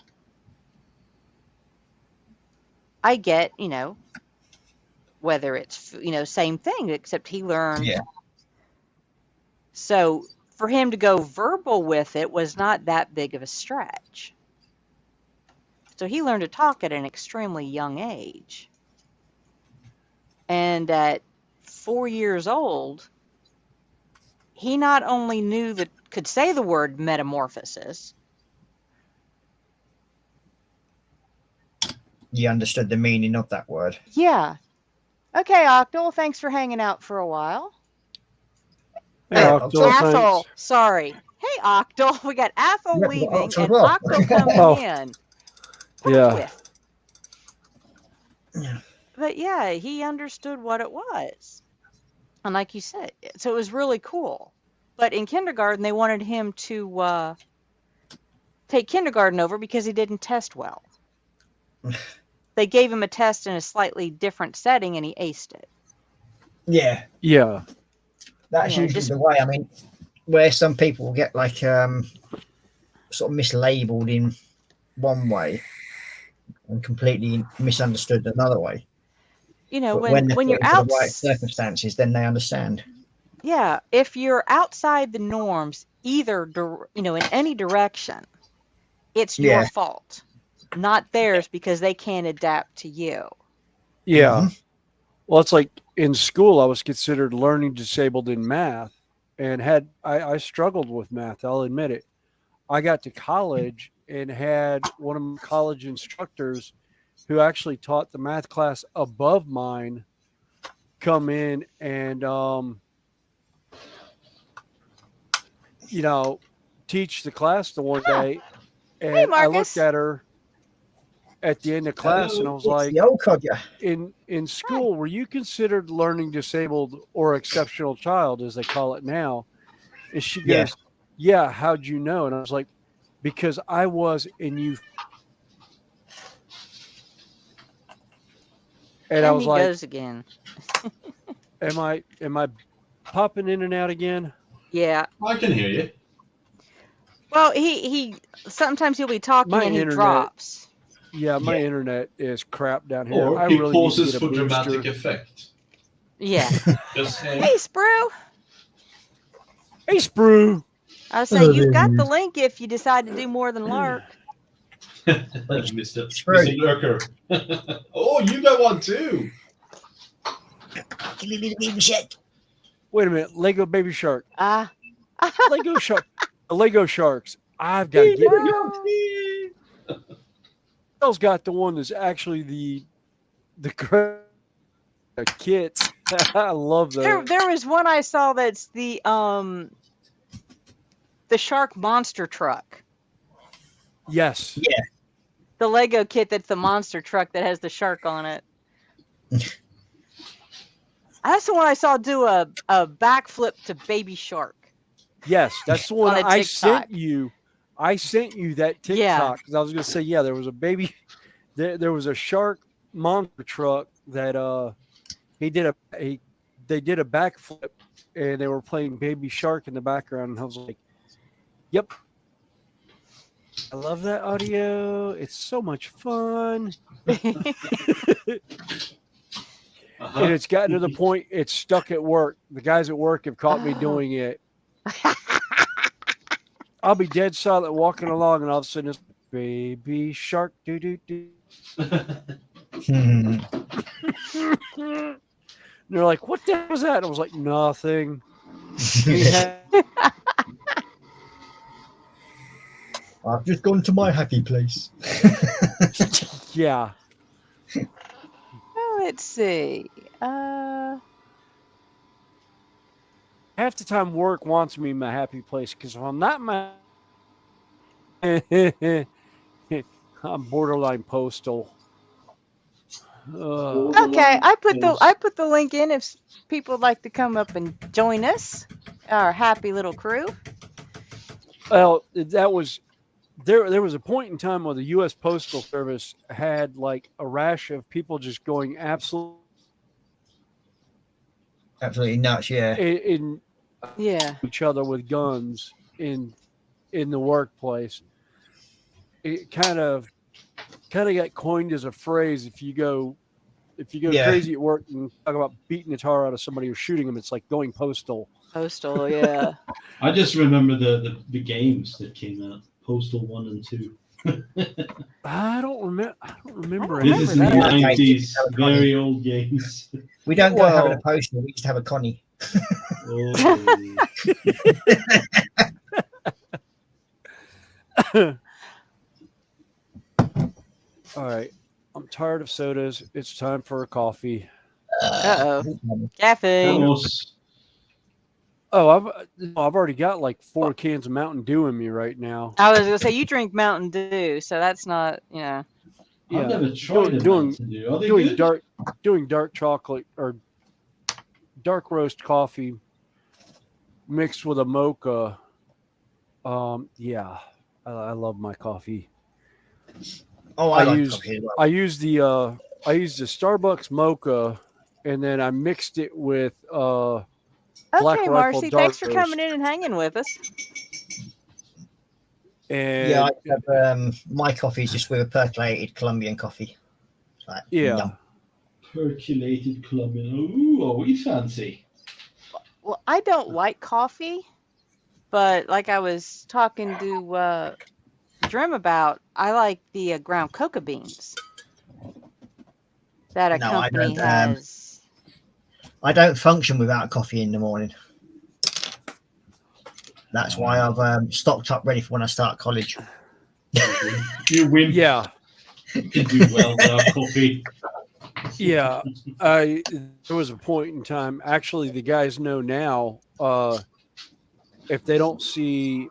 I get, whether it's, same thing, except he learned. Yeah. So for him to go verbal with it was not that big of a stretch. So he learned to talk at an extremely young age. And at 4 years old, he not only could say the word metamorphosis. You understood the meaning of that word. Yeah. Okay, Octal, thanks for hanging out for a while. Hey, Octal, Athel, thanks. sorry. Hey, Octal, we got Athel Yeah, leaving Octal as and well. Octal coming Oh. in. Yeah. But yeah, he understood what it was. And like you said, so it was really cool. But in kindergarten, they wanted him to take kindergarten over because he didn't test well. They gave him a test in a slightly different setting and he aced it. Yeah. Yeah. That's usually the way. I mean, where some people get like sort of mislabeled in one way and completely misunderstood another way. But when you're into out the right circumstances, then they understand. Yeah, if you're outside the norms, either in any direction, it's your Yeah. fault, not theirs, because they can't adapt to you. Yeah. Mm-hmm. Well, it's like in school, I was considered learning disabled in math and I struggled with math. I'll admit it. I got to college and had one of my college instructors who actually taught the math class above mine come in and, teach the class the one day. And Hey, I Marcus. looked at her at the end of class and I was like, the old codger. in school, were you considered learning disabled or exceptional child, as they call it now? And she goes, yeah, how'd you know? And I was like, because I was, and you. And I was he like, goes again. am I popping in and out again? Yeah. I can hear you. Well, he sometimes he'll be talking My and he internet- drops. Yeah, my internet is crap down here. Or I he really need to pauses get a for booster. dramatic effect. Yeah. Just saying. Hey, Sprue. Hey, Sprue. I say you've got the link if you decide to do more than Lark. Mr. Sprue. Mr. Lurker. Oh, you got one too. Wait a minute, Lego Baby Shark. Lego Lego Sharks. I've got to get. Bill's got the one that's actually the kits. I love those. There was one I saw that's the the shark monster truck. Yes. Yeah. The Lego kit that's the monster truck that has the shark on it. That's the one I saw do a backflip to Baby Shark. Yes, that's the one On a I TikTok. sent you. I sent you that Yeah. TikTok because I was going to say, yeah, there was a baby, there was a shark monster truck that they did a backflip and they were playing Baby Shark in the background, and I was like, yep. I love that audio. It's so much fun. And it's gotten to the point it's stuck at work. The guys at work have caught me doing it. I'll be dead silent walking along, and all of a sudden it's Baby Shark. Do do do. Hmm. And they're like, "What the hell was that?" And I was like, "Nothing." I've just gone to my happy place. Yeah. Well, let's see. Half the time, work wants me in my happy place because if I'm not in my, I'm borderline postal. Okay, I put the link in if people would like to come up and join us, our happy little crew. Well, that was there was a point in time where the U.S. Postal Service had like a rash of people just going absolutely nuts. Yeah. in Yeah. each other with guns in the workplace. It kind of got coined as a phrase. If you go Yeah. crazy at work and talk about beating the tar out of somebody or shooting them, it's like going postal. Postal, yeah. I just remember the games that came out, Postal 1 and 2. I don't remember. I don't This is in the remember that. 90s, very old games. We don't go having a Well- postal. We just have a Connie. Oh. All right. I'm tired of sodas. It's time for a coffee. Uh-oh. Caffeine. Vamos. Oh, I've already got like 4 cans of Mountain Dew in me right now. I was going to say, you drink Mountain Dew, so that's not, I've Yeah. never tried Doing- Mountain Dew. Are they good? Doing dark chocolate or dark roast coffee mixed with a mocha. Yeah, I love my coffee. Oh, I like coffee as well. I used the Starbucks mocha, and then I mixed it with Black Okay, Rifle Marcy, dark thanks for roast. coming in and hanging with us. And Yeah, I have, my coffee is just with a percolated Colombian coffee. Like, yeah. yum. Percolated Colombian. Ooh, are we fancy? Well, I don't like coffee, but like I was talking to Drim about, I like the ground cocoa beans that a No, I company don't, has. I don't function without coffee in the morning. That's why I've stocked up ready for when I start college. You win. Yeah. You do well without coffee. Yeah, there was a point in time. Actually, the guys know now. If they don't see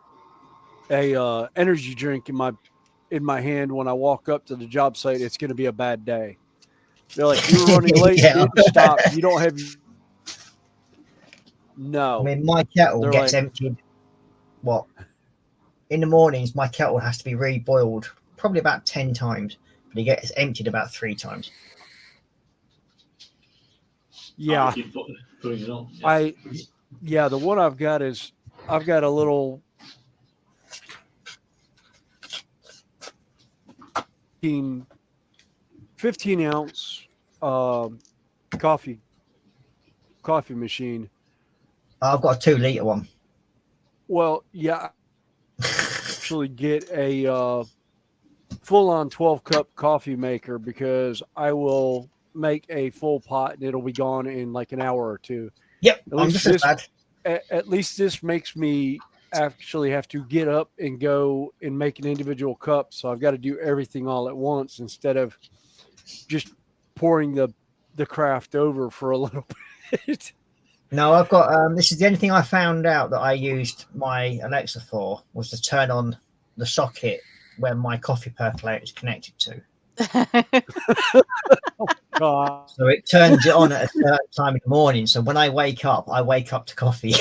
a energy drink in my hand when I walk up to the job site, it's going to be a bad day. They're like, "You're running late. Yeah. Didn't stop. You don't have." No, I mean, my kettle They're gets like- emptied. What? In the mornings, my kettle has to be reboiled probably about 10 times, but it gets emptied about 3 times. yeah, Keep putting it on. The one I've got is I've got a little 15 ounce coffee machine. I've got a 2-litre one. Well, yeah, actually get a full-on 12-cup coffee maker because I will make a full pot and it'll be gone in like an hour or two. Yep, At I'm least just as bad. At least this makes me actually have to get up and go and make an individual cup. So I've got to do everything all at once instead of just pouring the craft over for a little bit. No, I've got. This is the only thing I found out that I used my Alexa for was to turn on the socket where my coffee percolator is connected to. God. So it turns it on at a certain time in the morning. So when I wake up to coffee.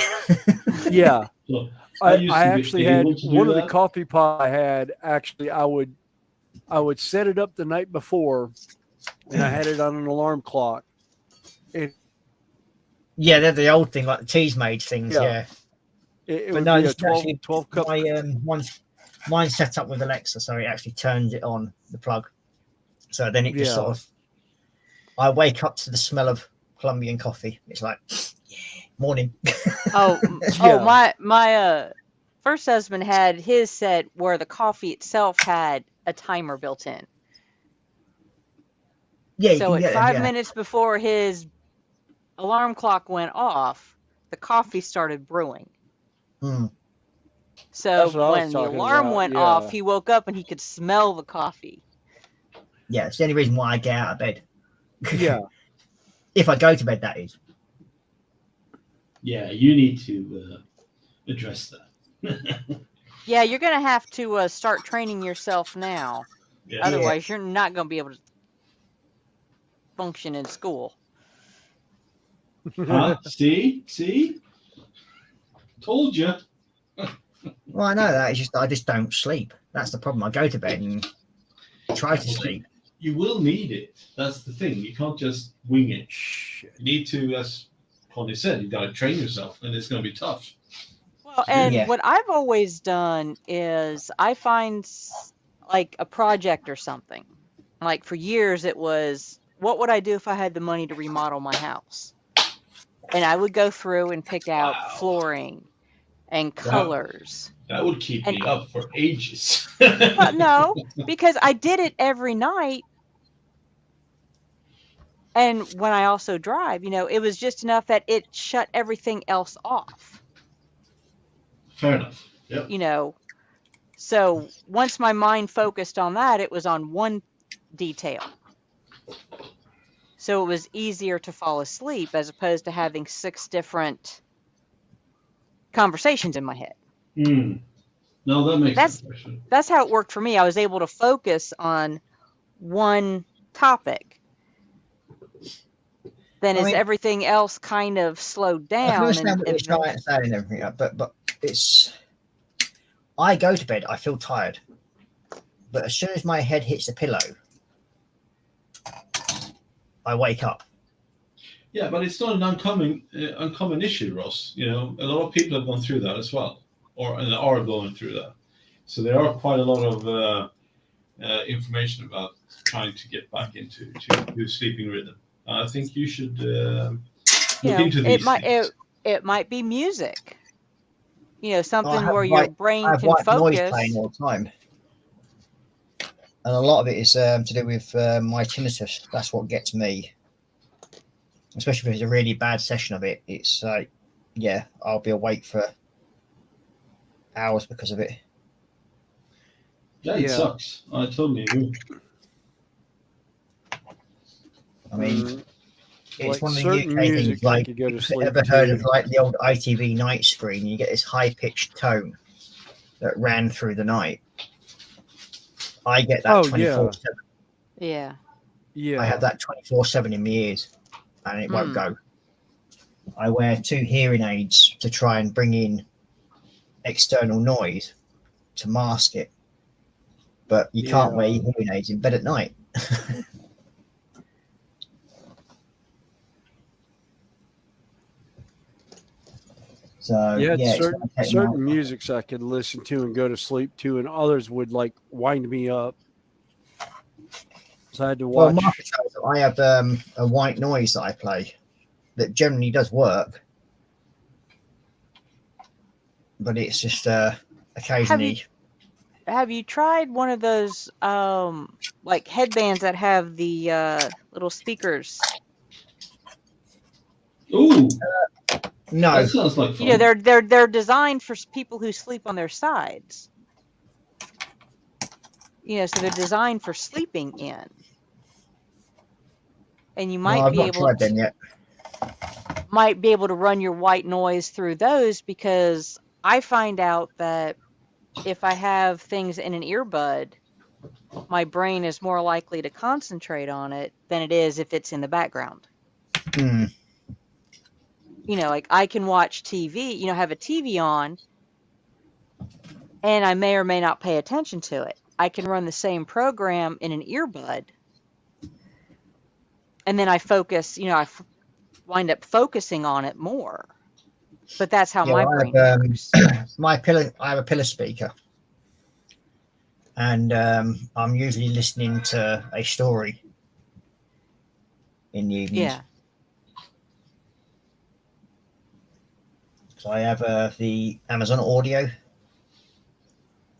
Yeah. So I used to be actually had able to do one of the that. coffee pots I had. Actually, I would set it up the night before, and I had it on an alarm clock. Yeah, they're the old thing, like the teas made things. Yeah, It but would no, be a it's 12, actually 12 cup. mine's set up with Alexa, so it actually turns it on the plug. So then it just sort of. I wake up to the smell of Colombian coffee. It's like, yeah, morning. My first husband had his set where the coffee itself had a timer built in. Yeah, So at 5 yeah. minutes before his alarm clock went off, the coffee started brewing. Mm. So That's what I was when the talking alarm about, went yeah. off, he woke up and he could smell the coffee. Yeah, it's the only reason why I get out of bed. Yeah. If I go to bed, that is. Yeah, you need to address that. Yeah, you're going to have to start training yourself now. Yeah. Otherwise, you're not going to be able to function in school. Huh? See? Told you. Well, I know that. It's just I just don't sleep. That's the problem. I go to bed and try to sleep. You will need it. That's the thing. You can't just wing it. Shit. You need to, as Connie said, you got to train yourself, and it's going to be tough. Well, and Yeah. what I've always done is I find like a project or something. Like for years, it was, what would I do if I had the money to remodel my house? And I would go through and pick out flooring and colors. That would keep me up for ages. Well, no, because I did it every night. And when I also drive, it was just enough that it shut everything else off. Fair enough. Yep. So once my mind focused on that, it was on one detail. So it was easier to fall asleep as opposed to having 6 different conversations in my head. No, that makes sense. Actually. That's how it worked for me. I was able to focus on one topic. Then everything else kind of slowed down. I can understand what you're trying to say and everything, but it's. I go to bed, I feel tired, but as soon as my head hits the pillow, I wake up. Yeah, but it's not an uncommon issue, Ross. A lot of people have gone through that as well, and are going through that. So there are quite a lot of information about trying to get back into sleeping rhythm. I think you should look into these things. It might be music. Something where your brain can focus. Noise playing all the time, and a lot of it is to do with my tinnitus. That's what gets me, especially if it's a really bad session of it. It's like, I'll be awake for hours because of it. Yeah, it sucks. I totally agree. I mean, it's like one of the UK things. Like, you go to sleep ever heard of like the old ITV night screen? You get this high-pitched tone that ran through the night. I get that 24/7. Yeah. I have that 24/7 in my ears, and it won't go. I wear 2 hearing aids to try and bring in external noise to mask it, but you can't wear your hearing aids in bed at night. So certain musics I could listen to and go to sleep to, and others would like wind me up. So I had to watch. Well, I have a white noise that I play that generally does work, but it's just occasionally. Have you tried one of those like headbands that have the little speakers? Ooh. No, that sounds like fun. They're designed for people who sleep on their sides. So they're designed for sleeping in. And you might be able. I've not tried them yet. might be able to run your white noise through those, because I find out that if I have things in an earbud, my brain is more likely to concentrate on it than it is if it's in the background. Hmm. You know, like I can watch TV, you know, have a TV on, and I may or may not pay attention to it. I can run the same program in an earbud, and then I focus, you know, wind up focusing on it more. But that's how Yeah, my I brain have, works. I have a pillar speaker, and I'm usually listening to a story in the evenings. Yeah. So I have the Amazon Audio.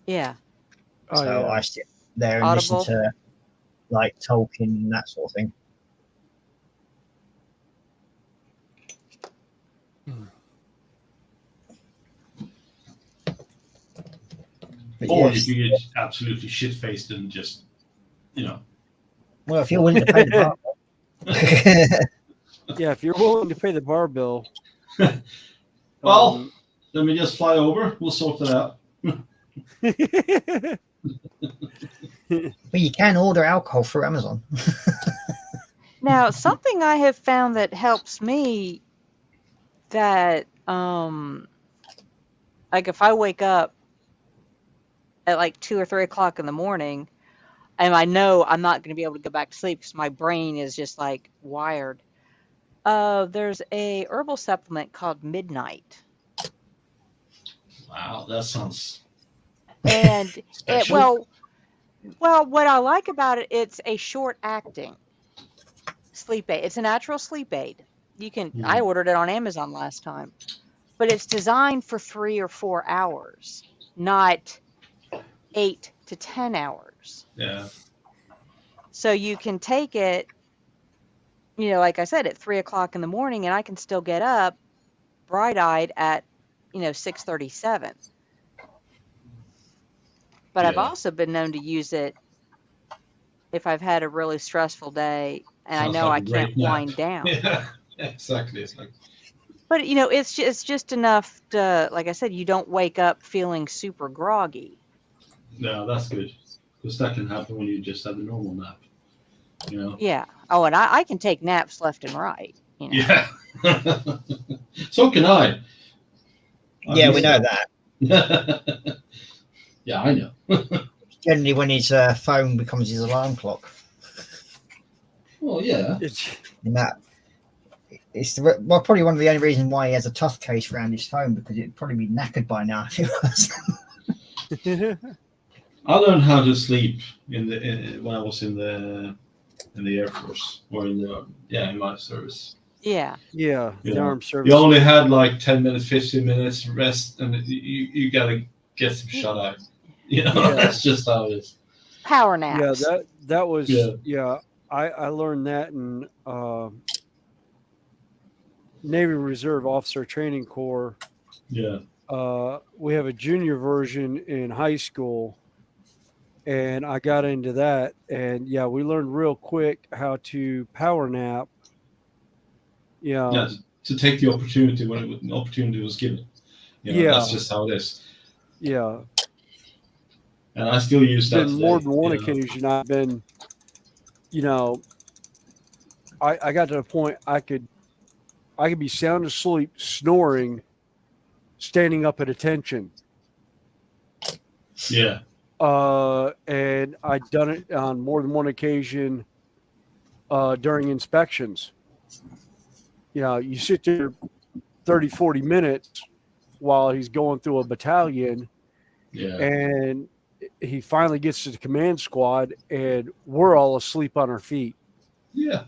Yeah. Oh, So yeah. I sit there and Audible. listen to like Tolkien and that sort of thing. But Or yes, you get absolutely shit faced and just, you know. well, if you're willing to pay the bar, Yeah, if you're willing to pay the bar bill. Well, let me just fly over. We'll sort it out. but you can order alcohol through Amazon. Now, something I have found that helps me, that like if I wake up at like 2 or 3 o'clock in the morning, and I know I'm not going to be able to go back to sleep because my brain is just like wired. There's a herbal supplement called Midnight, Wow, that sounds and special. well, what I like about it, it's a short acting sleep aid. It's a natural sleep aid. You can. I ordered it on Amazon last time, but it's designed for 3 or 4 hours, not 8 to 10 hours. Yeah. So you can take it, you know, like I said, at 3 o'clock in the morning, and I can still get up bright-eyed at, you know, 6:37. But I've Yeah. also been known to use it if I've had a really stressful day and I Sounds know like I a great can't nap. wind down. Yeah, exactly. It's like, But, you know, it's just enough to, like I said, you don't wake up feeling super groggy. no, that's good. Because that can happen when you just have a normal nap. You know? Yeah. Oh, and I can take naps left and right. You know? Yeah. So can I. Yeah, we know that. Yeah, I know. Generally, when his phone becomes his alarm clock, Well, yeah. and that it's well, probably one of the only reasons why he has a tough case around his phone, because it'd probably be knackered by now if it was. I learned how to sleep when I was in the Air Force, or in my service. Yeah. Yeah, You the know, armed service. You only had like 10 minutes, 15 minutes rest, and you gotta get some shut eye. You know, Yeah. that's just how it is. Power naps. Yeah, that was Yeah. I learned that in Navy Reserve Officer Training Corps. Yeah. We have a junior version in high school, and I got into that, and yeah, we learned real quick how to power nap. Yeah, to take the opportunity when an opportunity was given. You know, Yeah. That's just how it is. Yeah, And I still use that been today. more than one you know. occasion I've been, you know, I got to the point I could be sound asleep, snoring, standing up at attention. Yeah. And I'd done it on more than one occasion during inspections. You know, you sit there 30, 40 minutes while he's going through a battalion, Yeah. and he finally gets to the command squad, and we're all asleep on our feet. Yeah.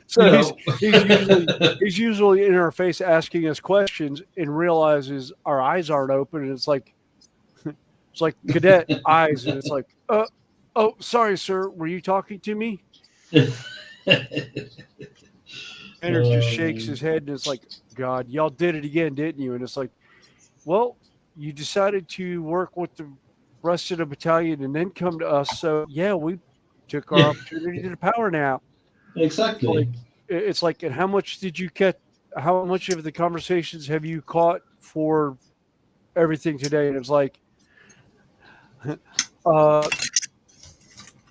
So he's usually in our face asking us questions, and realizes our eyes aren't open, and it's like cadet eyes, and it's like, oh, sorry, sir, were you talking to me? Enter just shakes his head, and it's like, God, y'all did it again, didn't you? And it's like, well, you decided to work with the rest of the battalion and then come to us. So yeah, we took our opportunity to power nap. Exactly. it's like, and how much did you catch? How much of the conversations have you caught for everything today? And it's like, uh,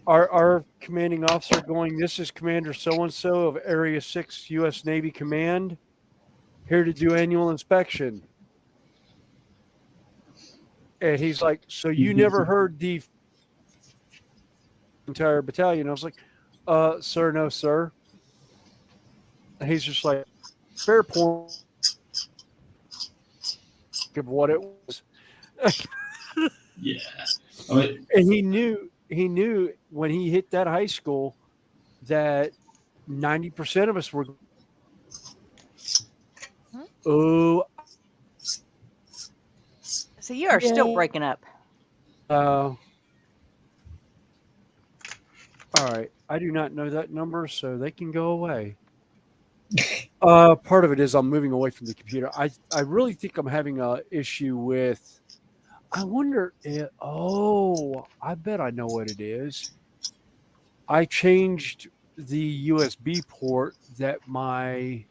our commanding officer going, this is Commander so-and-so of Area 6 U.S. Navy Command, here to do annual inspection. And he's like, so you never heard the entire battalion? I was like, sir, no, sir. And he's just like, fair point of what it was. Yeah. I mean, And he knew when he hit that high school that 90% of us were, oh, So you are still breaking up. all right. I do not know that number, so they can go away. Part of it is I'm moving away from the computer. I really think I'm having a issue with. I wonder. I bet I know what it is. I changed the USB port that my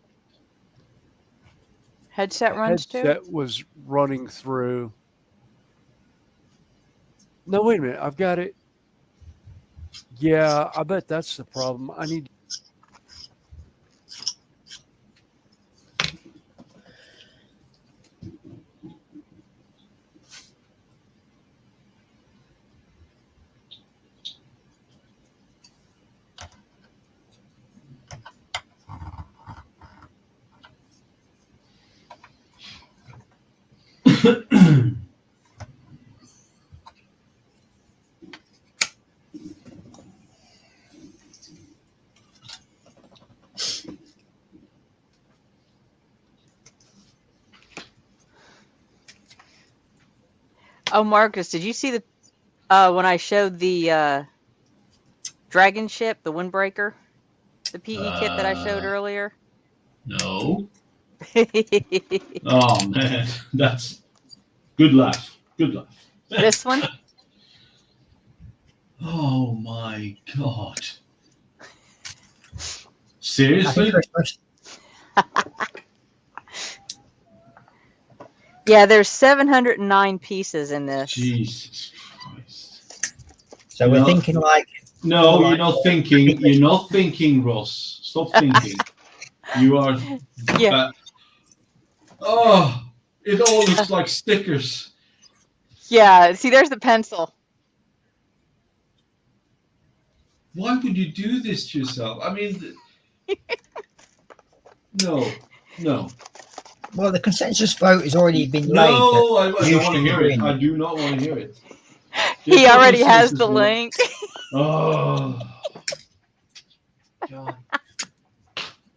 Headset runs too? headset was running through. No, wait a minute. I've got it. Yeah, I bet that's the problem. I need. Oh, Marcus, did you see the when I showed the dragon ship, the windbreaker, the PE kit that I showed earlier? no. Oh man, that's good laugh. Good laugh. This one? Oh my god. Happy Seriously? Christmas. Yeah, there's 709 pieces in this. Jesus Christ. So we're thinking like. No, Well, you're not thinking. You're not thinking, Ross. Stop thinking. You are. Yeah. Oh, it all looks like stickers. Yeah, see, there's the pencil. Why would you do this to yourself? I mean, no. Well, the consensus vote has already been laid. No, I you don't want to should hear win. it. I do not want to hear it. He There's no already has consensus the vote. link. Oh. God.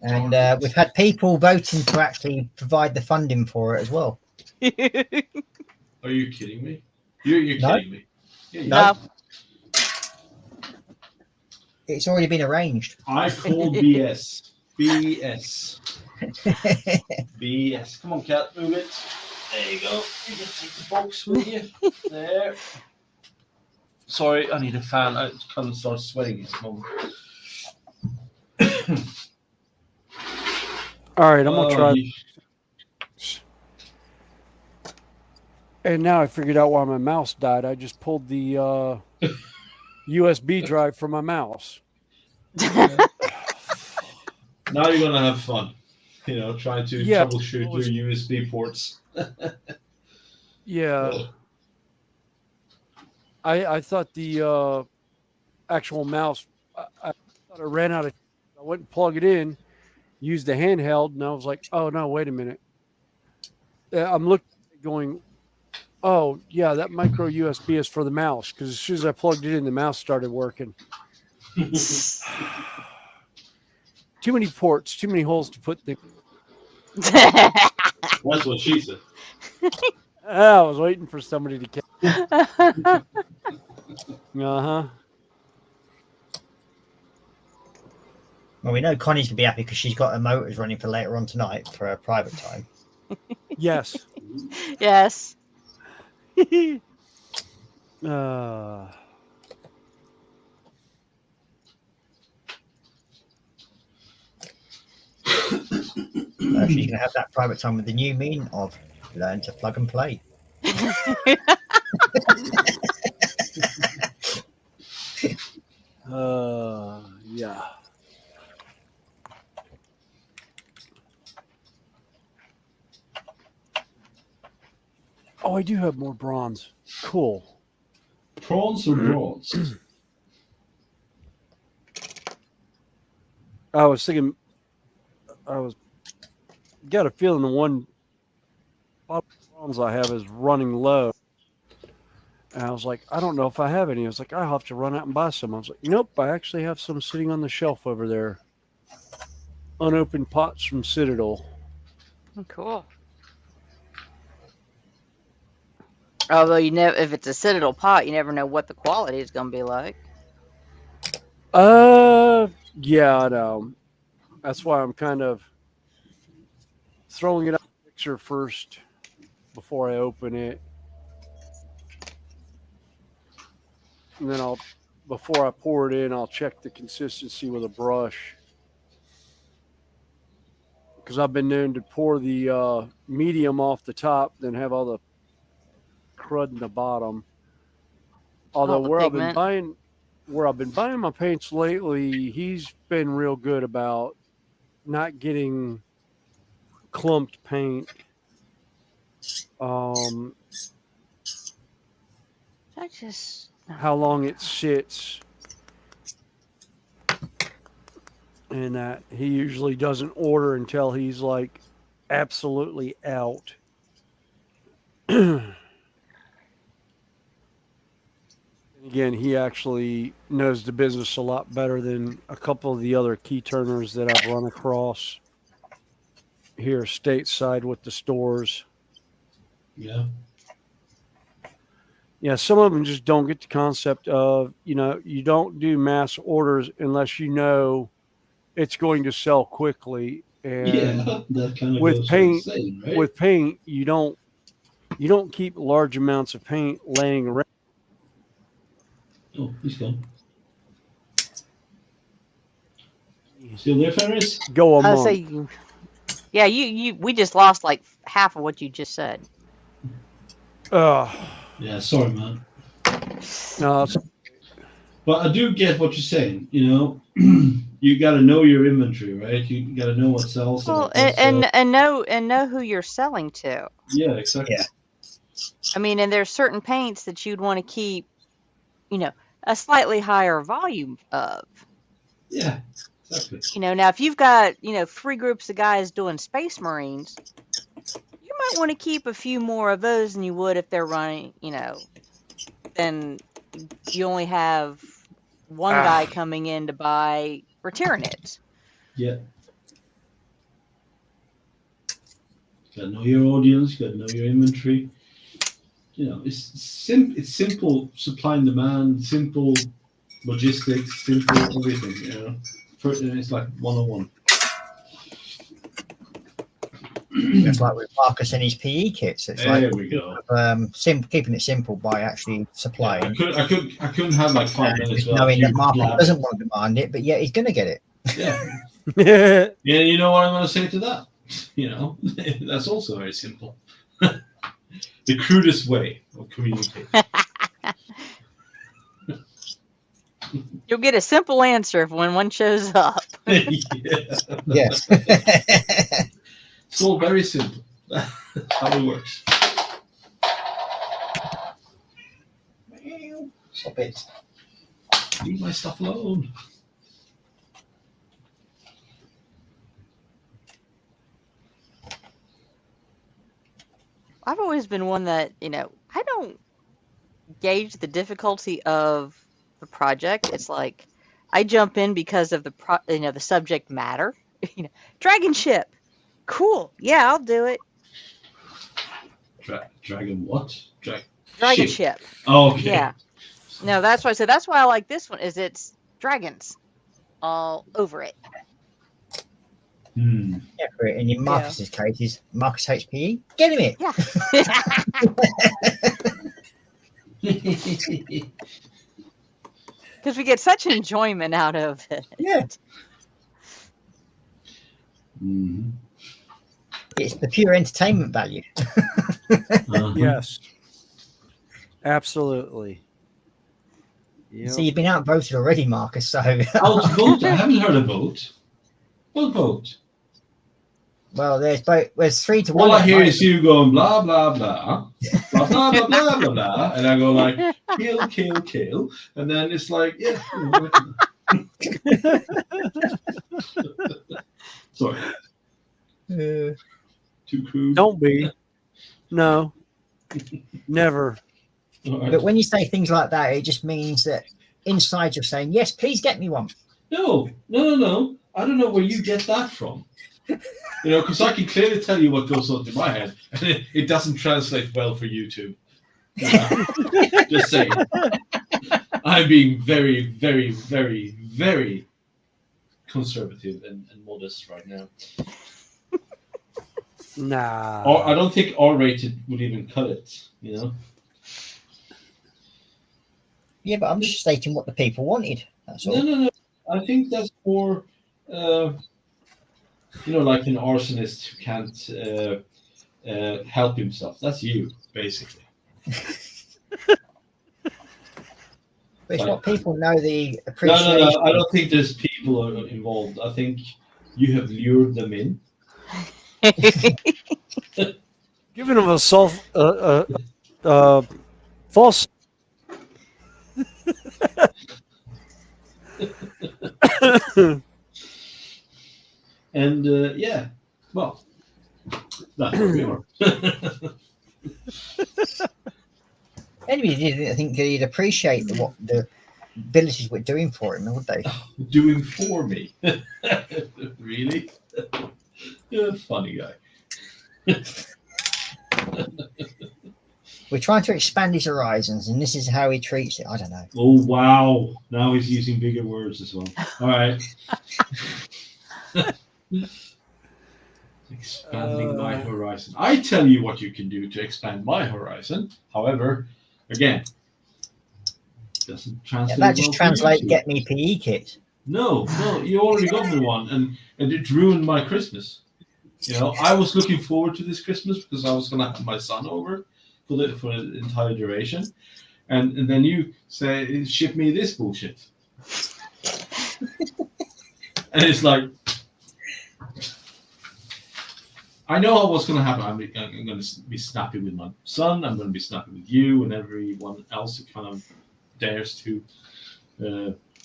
And we've had people voting to actually provide the funding for it as well. Are you kidding me? You're No. kidding me. Yeah, you No. are. It's already been arranged. I call BS. BS. BS. Come on, cat, move it. There you go. You can take the box with you. There. Sorry, I need a fan. I kind of start sweating at this moment. All right, I'm gonna try. you- And now I figured out why my mouse died. I just pulled the USB drive from my mouse. Now you're gonna have fun. You know, trying to Yeah, troubleshoot it was- your USB ports. Yeah, I thought the actual mouse. I thought I ran out of. I went and plugged it in, used the handheld, and I was like, "Oh no, wait a minute." I'm looking, going, "Oh yeah, that micro USB is for the mouse." Because as soon as I plugged it in, the mouse started working. Too many ports, too many holes to put the. That's what she said. I was waiting for somebody to catch. Uh-huh. Well, we know Connie's gonna be happy because she's got her motors running for later on tonight for her private time. Yes. Yes. uh, She's gonna have that private time with the new meaning of learn to plug and play. Yeah. Oh, I do have more bronze. Cool. Prawns or bronze? I was thinking, got a feeling the one bottle of bronze I have is running low. And I was like, I don't know if I have any. I was like, I'll have to run out and buy some. I was like, nope, I actually have some sitting on the shelf over there. Unopened pots from Citadel. Cool. Although you never, if it's a Citadel pot, you never know what the quality is going to be like. Yeah, I know. That's why I'm kind of throwing it out in the mixer first before I open it. And then before I pour it in, I'll check the consistency with a brush. Because I've been known to pour the medium off the top, then have all the crud in the bottom. Although the where pigment. I've been buying my paints lately, he's been real good about not getting clumped paint. How long it sits, and that he usually doesn't order until he's like absolutely out. Again, he actually knows the business a lot better than a couple of the other key turners that I've run across here stateside with the stores. Yeah. Yeah, some of them just don't get the concept of, you don't do mass orders unless you know it's going to sell quickly. And yeah, that kind of with goes paint, insane, right? with paint, you don't keep large amounts of paint laying around. Oh, he's gone. Still there, Ferris? Go a I month. say, yeah, we just lost like half of what you just said. Yeah, sorry, man. No, But I do get what you're saying. You got to know your inventory, right? You got to know what sells. Well, and know who you're selling to. Yeah, exactly. Yeah. I mean, and there's certain paints that you'd want to keep, a slightly higher volume of. Yeah, exactly. Now if you've got, 3 groups of guys doing Space Marines, you might want to keep a few more of those than you would if they're running, then you only have one guy coming in to buy for Tyranids. Yeah. You got to know your audience. You got to know your inventory. It's simple supply and demand, simple logistics, simple everything. It's like 101. Just like with Marcus and his PE kits. It's There like we go. Keeping it simple by actually supplying. I couldn't have like 5 minutes Just knowing that Marcus blabbing. doesn't want to demand it, but yet he's going to get it. Yeah. yeah. Yeah, you know what I'm going to say to that? That's also very simple. The crudest way of communicating. You'll get a simple answer when one shows up. Yeah. Yes. It's all very simple. That's how it works. Stop it. Leave my stuff alone. I've always been one that, I don't gauge the difficulty of the project. It's like I jump in because of the subject matter. Dragon ship. Cool. Yeah, I'll do it. Dragon what? Dragon ship. Oh, okay. Yeah. No, that's why I said that's why I like this one is it's dragons all over it. Hmm. Yeah, in Marcus's case, is Marcus HPE. Get him it. Yeah. Because we get such enjoyment out of it. Yeah. Mm-hmm. It's the pure entertainment value. Uh-huh. Yes. Absolutely. Yep. See, you've been outvoted already, Marcus. So Outvote? I haven't heard a vote. What vote? well, there's 3 to 1. All I at the hear moment. is you going blah blah blah, blah blah blah blah blah blah, and I go like kill, kill, kill, and then it's like yeah. Sorry, too crude. Don't be. No. Never. All right. But when you say things like that, it just means that inside you're saying, yes, please get me one. No. I don't know where you get that from. You know, because I can clearly tell you what goes on in my head, and it doesn't translate well for YouTube. Just saying. I'm being very, very, very, very conservative and modest right now. Nah. Or I don't think R-rated would even cut it. You know. Yeah, but I'm just stating what the people wanted. That's all. No. I think that's more, like an arsonist who can't help himself. That's you, basically. But it's Right. what people know the appreciation. No. I don't think there's people involved. I think you have lured them in. Giving them a false. And yeah, well, that's where we are. Anybody did, I think they'd appreciate what the abilities we're doing for him, would they? Doing for me. Really? You're a funny guy. We're trying to expand his horizons, and this is how he treats it. I don't know. Oh, wow. Now he's using bigger words as well. All right. Expanding my horizon. I tell you what you can do to expand my horizon. However, again, doesn't translate. That just well for translates you. get me PE kit. No, you already got me one, and it ruined my Christmas. You know, I was looking forward to this Christmas because I was going to have my son over for the entire duration, and then you say ship me this bullshit, and it's like I know what's going to happen. I'm going to be snappy with my son. I'm going to be snappy with you and everyone else who kind of dares to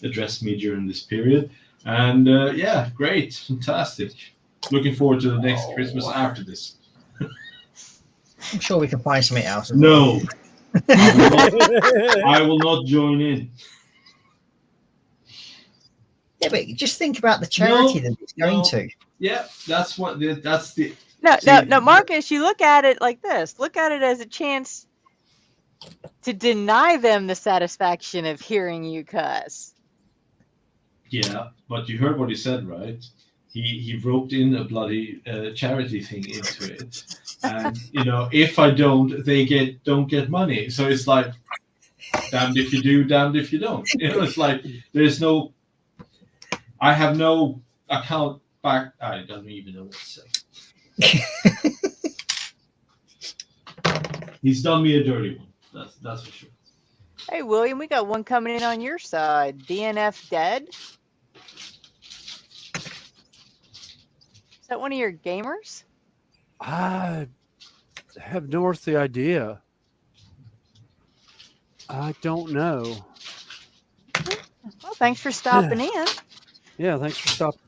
address me during this period. And yeah, great, fantastic. Looking forward to the next Christmas after this. I'm sure we can find something else. No, I will not join in. Yeah, but just think about the charity that it's going to. Yeah, that's the. No, Marcus, you look at it like this. Look at it as a chance to deny them the satisfaction of hearing you cuss. Yeah, but you heard what he said, right? He roped in a bloody charity thing into it, and you know, if I don't, they don't get money. So it's like, damned if you do, damned if you don't. You know, it's like there's no. I have no account back. I don't even know what to say. He's done me a dirty one. That's for sure. Hey, William, we got one coming in on your side. DNF dead? Is that one of your gamers? I have no earthly idea. I don't know. Well, thanks for stopping in. Yeah, thanks for stopping.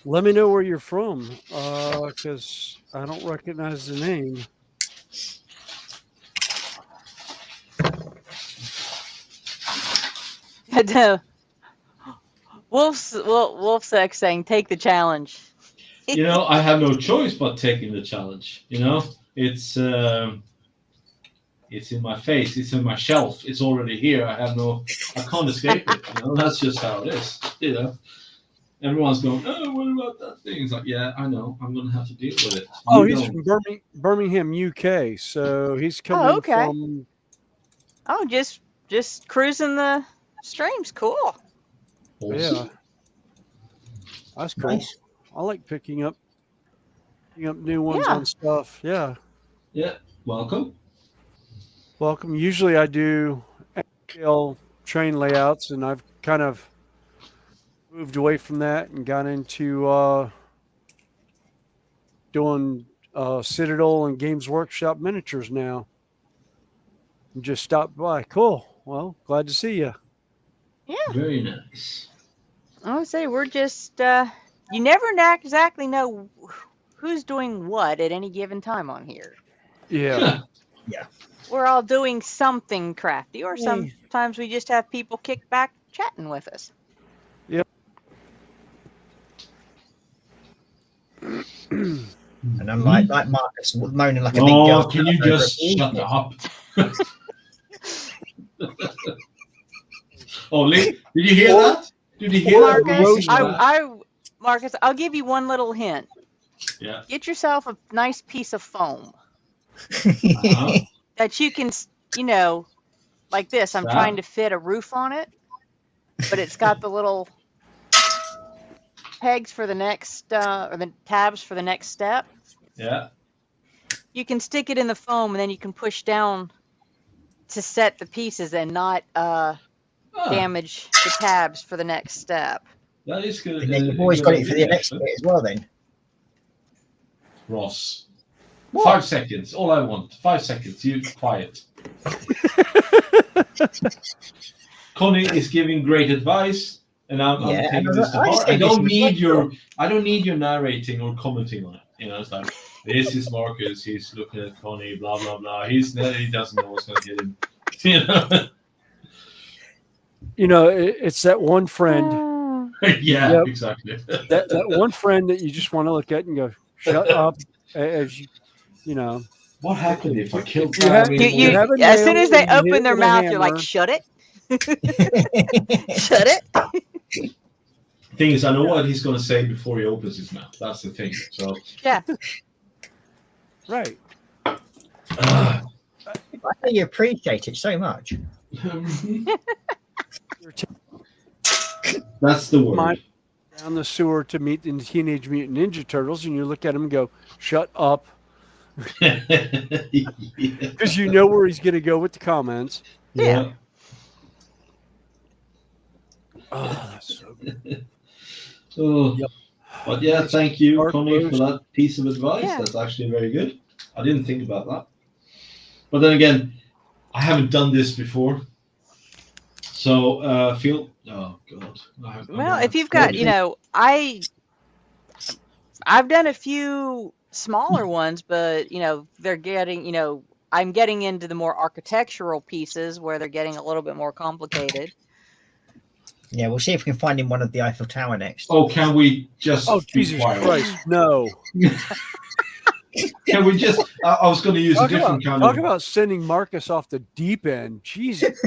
Let me know where you're from, because I don't recognize the name. Wolfsex saying, take the challenge. You know, I have no choice but taking the challenge. You know, it's in my face. It's in my shelf. It's already here. I can't escape it. You know, that's just how it is. You know, everyone's going, oh, what about that thing? It's like, yeah, I know. I'm going to have to deal with it. Oh, he's from Birmingham, UK. So he's coming okay. from. Oh, just cruising the streams. Cool. Awesome. Yeah. That's cool. Nice. I like picking up new ones Yeah. on stuff. Yeah. Yeah. Welcome. Welcome. Usually I do scale train layouts, and I've kind of moved away from that and got into doing Citadel and Games Workshop miniatures now. And just stopped by. Cool. Well, glad to see you. Yeah. Very nice. I would say we're just, you never exactly know who's doing what at any given time on here. Yeah. We're all doing something crafty, or Hey. sometimes we just have people kick back chatting with us. And I'm like Marcus moaning like a big Oh, girl. can you just shut up? Oh, Lee, did you hear that? Did you hear that? Marcus, That? Marcus, I'll give you one little hint. Yeah. Get yourself a nice piece of foam Uh-huh. that you can, like this. I'm That? trying to fit a roof on it, but it's got the little pegs for the next, or the tabs for the next step. Yeah. You can stick it in the foam, and then you can push down to set the pieces and not damage the tabs for the next step. That is good. And then you've always got it for the next bit as well. Then Ross. What? 5 seconds. All I want. 5 seconds. You quiet. Connie is giving great advice, and I'm taking this to heart. I don't need your narrating or commenting on it. It's like, this is Marcus. He's looking at Connie. Blah blah blah. He doesn't know what's going to get him. It's that one friend. Yeah, Yep. exactly. that one friend that you just want to look at and go, shut up. As you know. What happened if I killed You have- Barry? you have a As nail soon as they and you hit open their with a mouth, you're like, hammer. shut it. Shut it. Thing is, I know what he's going to say before he opens his mouth. That's the thing. So, Yeah. Right. I know you appreciate it so much. that's the word. Mine- Down the sewer to meet the Teenage Mutant Ninja Turtles, and you look at him and go, shut up. Because you know where he's going to go with the comments. Yeah. Oh, that's so good. Oh. Yep. But yeah, thank you, Dark Connie, roast. for that piece of advice. Yeah. That's actually very good. I didn't think about that. But then again, I haven't done this before. So, Phil, oh, God. Well, if you've got, I've done a few smaller ones, but, they're getting, I'm getting into the more architectural pieces where they're getting a little bit more complicated. Yeah, we'll see if we can find him one of the Eiffel Tower next. Oh, can we just Oh, be Jesus quiet? Christ. No. Can we just, I was going to use a different kind talk of... about sending Marcus off the deep end. Jesus.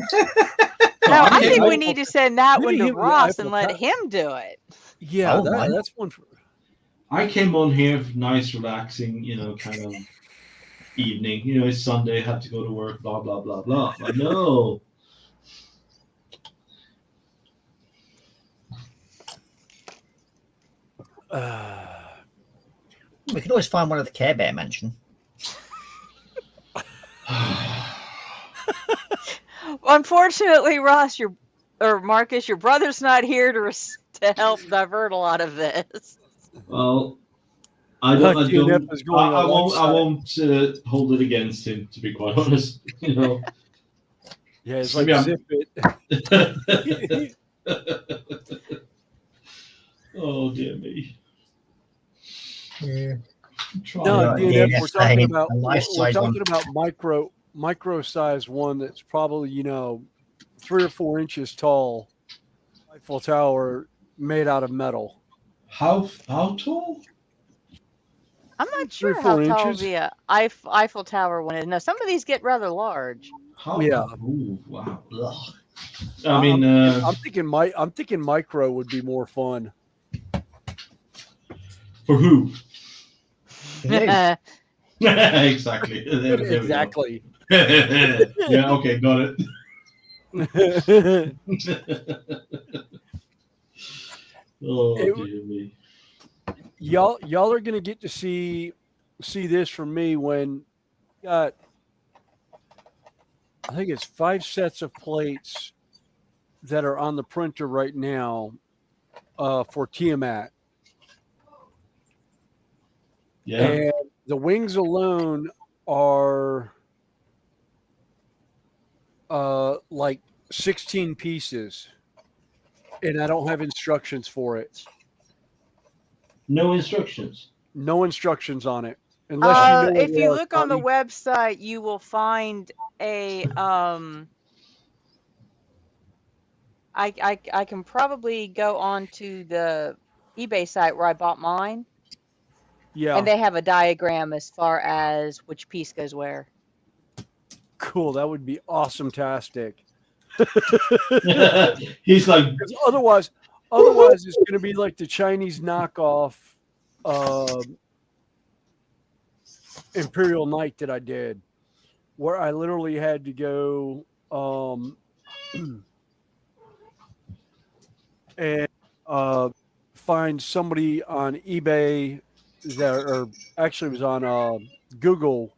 No, I Okay, think we well, need to send that maybe one to him the Ross and Eiffel let Tower. him do it. Yeah, Oh, my. that's one. I came on here for nice, relaxing, kind of evening. It's Sunday, had to go to work, blah, blah, blah, blah. But no. We can always find one of the Care Bear Mansion. Unfortunately, Ross, Marcus, your brother's not here to help divert a lot of this. Well, I won't hold it against him, to be quite honest. Yeah, it's like Yeah. zip it. Oh, dear me. Yeah. No, Yeah, DNF, we're talking a about life-size micro size one that's probably 3 or 4 inches tall. Eiffel Tower made out of metal. How tall? I'm not 3 or sure 4 how tall inches. the Eiffel Tower one is. No, some of these get rather large. How? Yeah. Ooh, wow. Ugh. I mean, I'm thinking micro would be more fun. for who? Yeah. Exactly. There we go. Exactly. Yeah. Okay. Got it. Oh, It- dear me. y'all are gonna get to see this from me when got, I think it's 5 sets of plates that are on the printer right now for Tiamat. Yeah. And the wings alone are like 16 pieces. And I don't have instructions for it. No instructions. No instructions on it. Unless you know what If they you are, look on the Connie. website, you will find a I can probably go on to the eBay site where I bought mine, Yeah, and they have a diagram as far as which piece goes where. cool. That would be awesome-tastic. He's like, Because otherwise it's going to be like the Chinese knockoff Imperial Knight that I did, where I literally had to go and find somebody on eBay that, or actually was on Google,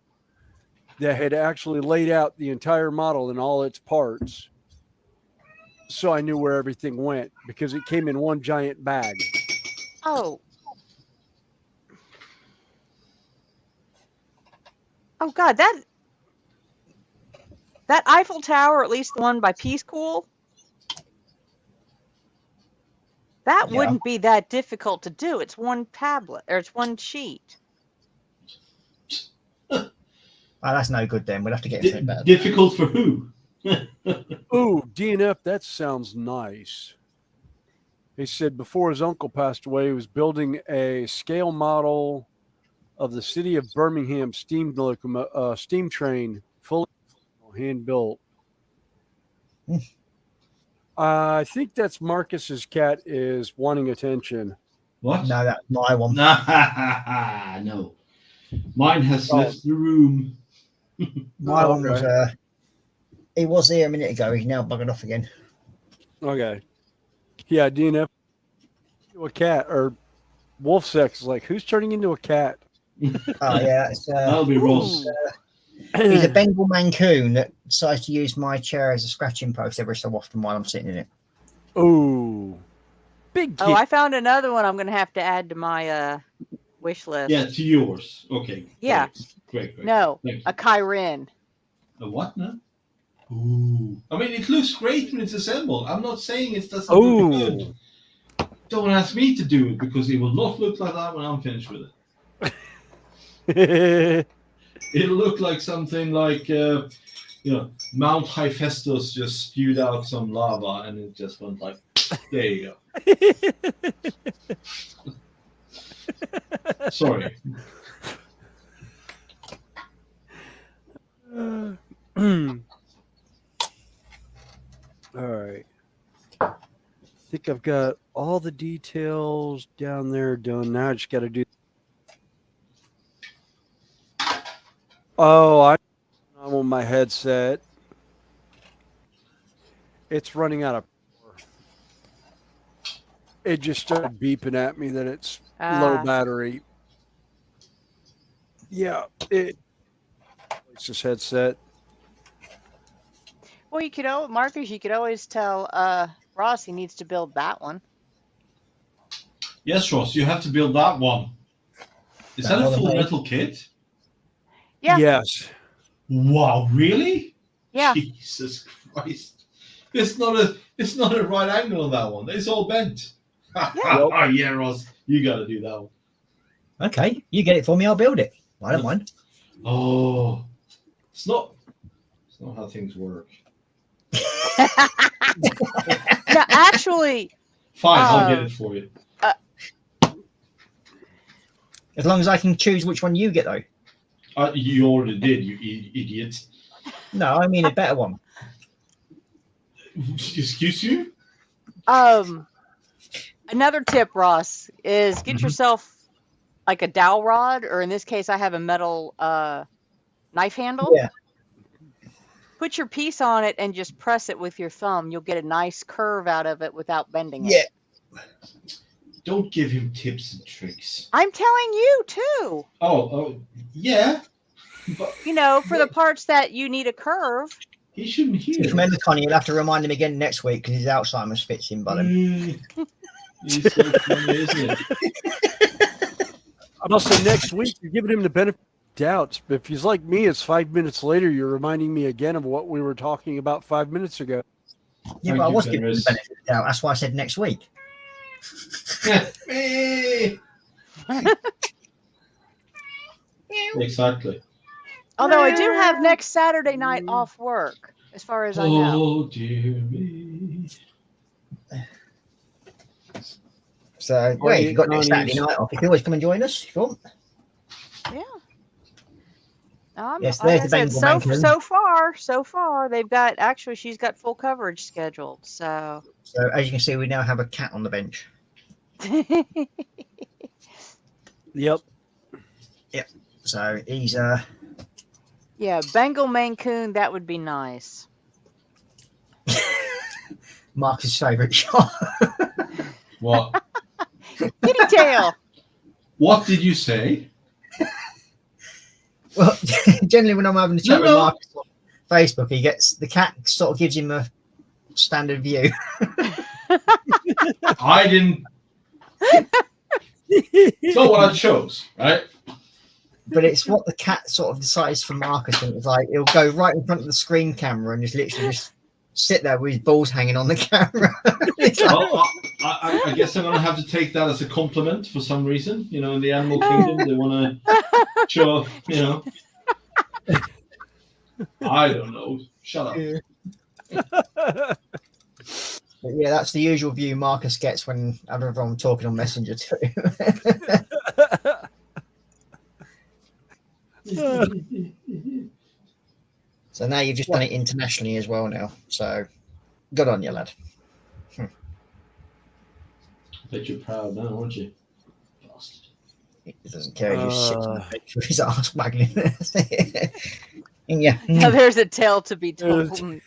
that had actually laid out the entire model and all its parts. So I knew where everything went because it came in one giant bag. Oh. Oh God, that Eiffel Tower, at least the one by Peace Cool, that Yeah. wouldn't be that difficult to do. It's one tablet, or it's one sheet. Oh, that's no good then. We'll have to get something better. difficult for who? Ooh, DNF, that sounds nice. He said before his uncle passed away, he was building a scale model of the city of Birmingham steam train, fully hand built. I think that's Marcus's cat is wanting attention. What? No, that's my one. No. Mine has Oh. left the room. My one was Okay. he was here a minute ago. He's now buggered off again. Okay. Yeah, DNF a cat or wolf sex is like, who's turning into a cat? Oh yeah, it's That'll be Ross. he's a Bengal Mancoon that decides to use my chair as a scratching post every so often while I'm sitting in it. Ooh. Big Oh, kid. I found another one I'm going to have to add to my wish list. Yeah, to yours. Okay. Yeah. Great. No, Thank you. a Kyrin. A what now? Ooh. I mean, it looks great when it's assembled. I'm not saying it doesn't Ooh. look good. Don't ask me to do it because it will not look like that when I'm finished with it. It'll look like something like, Mount Hephaestus just spewed out some lava and it just went like, there you go. Sorry. All right. I think I've got all the details down there done. Now I just got to do. Oh, I'm on my headset. It's running out of power. It just started beeping at me that it's low battery. Yeah, it's this headset. Well, Marcus, you could always tell Ross he needs to build that one. Yes, Ross, you have to build that one. Is that a full metal kit? Yeah. Yes. Wow, really? Yeah. Jesus Christ. It's not a right angle on that one. It's all bent. Yeah. Yeah, Ross, you got to do that one. Okay, you get it for me. I'll build it. I don't mind. Oh, it's not how things work. No, actually, Fine, I'll get it for you. As long as I can choose which one you get, though. You already did, you idiot. No, I mean a better one. Excuse you? Another tip, Ross, is get yourself like a dowel rod, or in this case, I have a metal knife handle. Yeah. Put your piece on it and just press it with your thumb. You'll get a nice curve out of it without bending it. Yeah. don't give him tips and tricks. I'm telling you too. Oh, yeah. But You know, for the parts that you need a curve. he shouldn't hear. If it. remember, Connie, you'll have to remind him again next week because his Alzheimer's fits in, buddy. He's so funny, isn't it? I'd also next week you're giving him the benefit of doubts. But if he's like me, it's 5 minutes later. You're reminding me again of what we were talking about 5 minutes ago. Yeah, Thank but I you, was giving him the Fenris. benefit of the doubt. That's why I said next week. Exactly. Although I do have next Saturday night off work, as far as I know. Oh dear me. So, Or yeah, you you've got next Connie's- Saturday night off. You can always come and join us if you want. Yeah. Yes, Like I there's the said, Bengal man. so far, they've got, actually, she's got full coverage scheduled. So, So, as you can see, we now have a cat on the bench. Yep. So, he's yeah, Bengal Maine Coon, that would be nice. Marcus' favourite shot. What? Kitty tail. What did you say? Well, generally, when I'm having a chat No, with no. Marcus on Facebook, he gets the cat sort of gives him a standard view. I didn't. It's not what I chose, right? But it's what the cat sort of decides for Marcus, and it's like he'll go right in front of the screen camera and just literally just sit there with his balls hanging on the camera. It's like, Well, I guess I'm gonna have to take that as a compliment for some reason. You know, in the animal kingdom, they want to show. You know, I don't know. Shut up. but yeah, that's the usual view Marcus gets when everyone talking on Messenger to him. So now you've just done it internationally as well now. So good on you, lad. I bet you're proud now, aren't you? Bastard. He doesn't care. He just sits on the bench with his arse waggling. And yeah. Now there's a tale to be told. Yeah.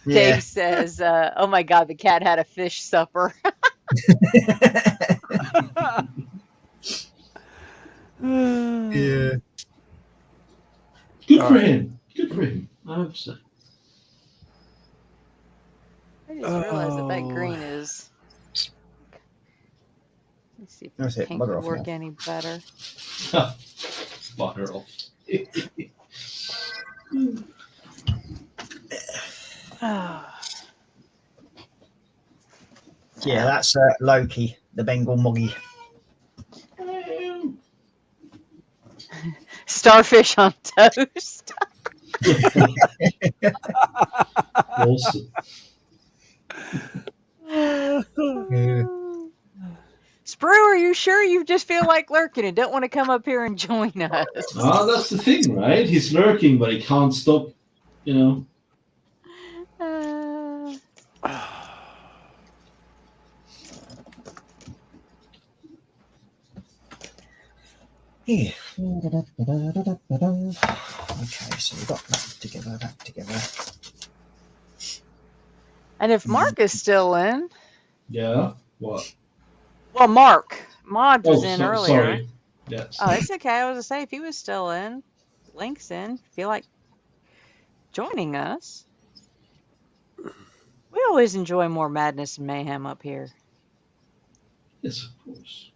Dave says, oh my God, the cat had a fish supper. Yeah. Good All for right. him. Good for him. I have to say. I just realized that Oh. green is. Let's see if That's the it, pink bugger will off work now. any better. Bugger off. Yeah, that's Loki, the Bengal Moggy. Starfish on toast. Awesome. Sprue, are you sure you just feel like lurking and don't want to come up here and join us? Ah, that's the thing, right? He's lurking, but he can't stop. You know. Yeah. Okay, so we've got that together. And if Mark is still in, Yeah. What? well, Mark Mod was in so- earlier. sorry. Yes. Oh, it's okay. I was gonna say if he was still in, Link's in. Feel like joining us. We always enjoy more madness and mayhem up here. Yes, of course.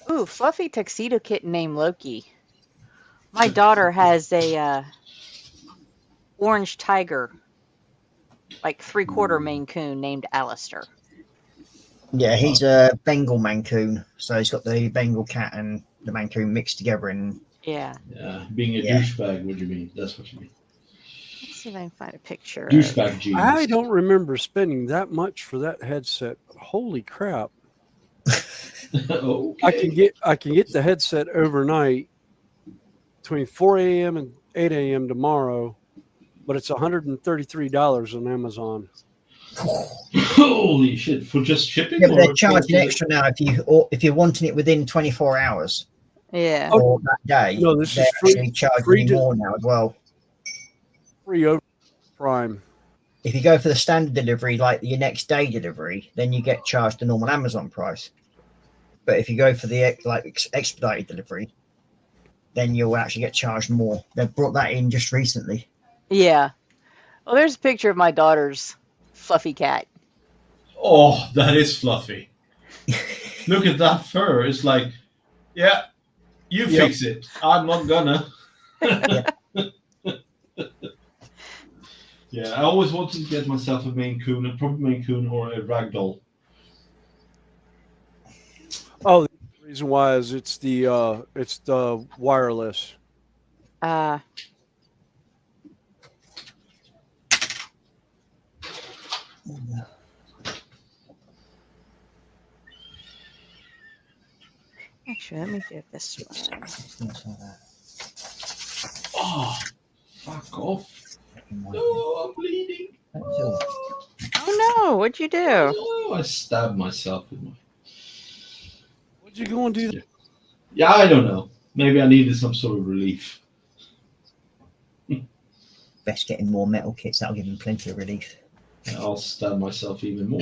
Ooh, fluffy tuxedo kitten named Loki. My daughter has a orange tiger, like 3/4 Maine Coon named Alistair. Yeah, he's a Bengal Mancoon, so he's got the Bengal cat and the Mancoon mixed together. And Yeah. Yeah, being a Yeah. douchebag. What do you mean? That's what you mean. Let's see if I can find a picture. Douchebag genius. I don't remember spending that much for that headset. Holy crap. Okay. I can get the headset overnight between 4 a.m. and 8 a.m. tomorrow, but it's $133 on Amazon. Holy shit! For just shipping? yeah, but they're or charging for- extra now if you're wanting it within 24 hours Yeah. or that day. No, this they're is free- actually charging free you to- more now as well. free over Prime. If you go for the standard delivery, like your next day delivery, then you get charged the normal Amazon price. But if you go for the expedited delivery, then you'll actually get charged more. They've brought that in just recently. Yeah. Well, there's a picture of my daughter's fluffy cat. Oh, that is fluffy. Look at that fur. It's like, yeah, you fix it. I'm not gonna. Yeah, I always wanted to get myself a Maine Coon, a proper Maine Coon or a Ragdoll. Oh, the reason why is it's the wireless. Actually, let me do it this way. Oh, fuck off. No, I'm bleeding. Oh no, what'd you do? Oh, I stabbed myself with my... What'd you go and do? Yeah. Yeah, I don't know. Maybe I needed some sort of relief. Best getting more metal kits. That'll give him plenty of relief. I'll stab myself even more.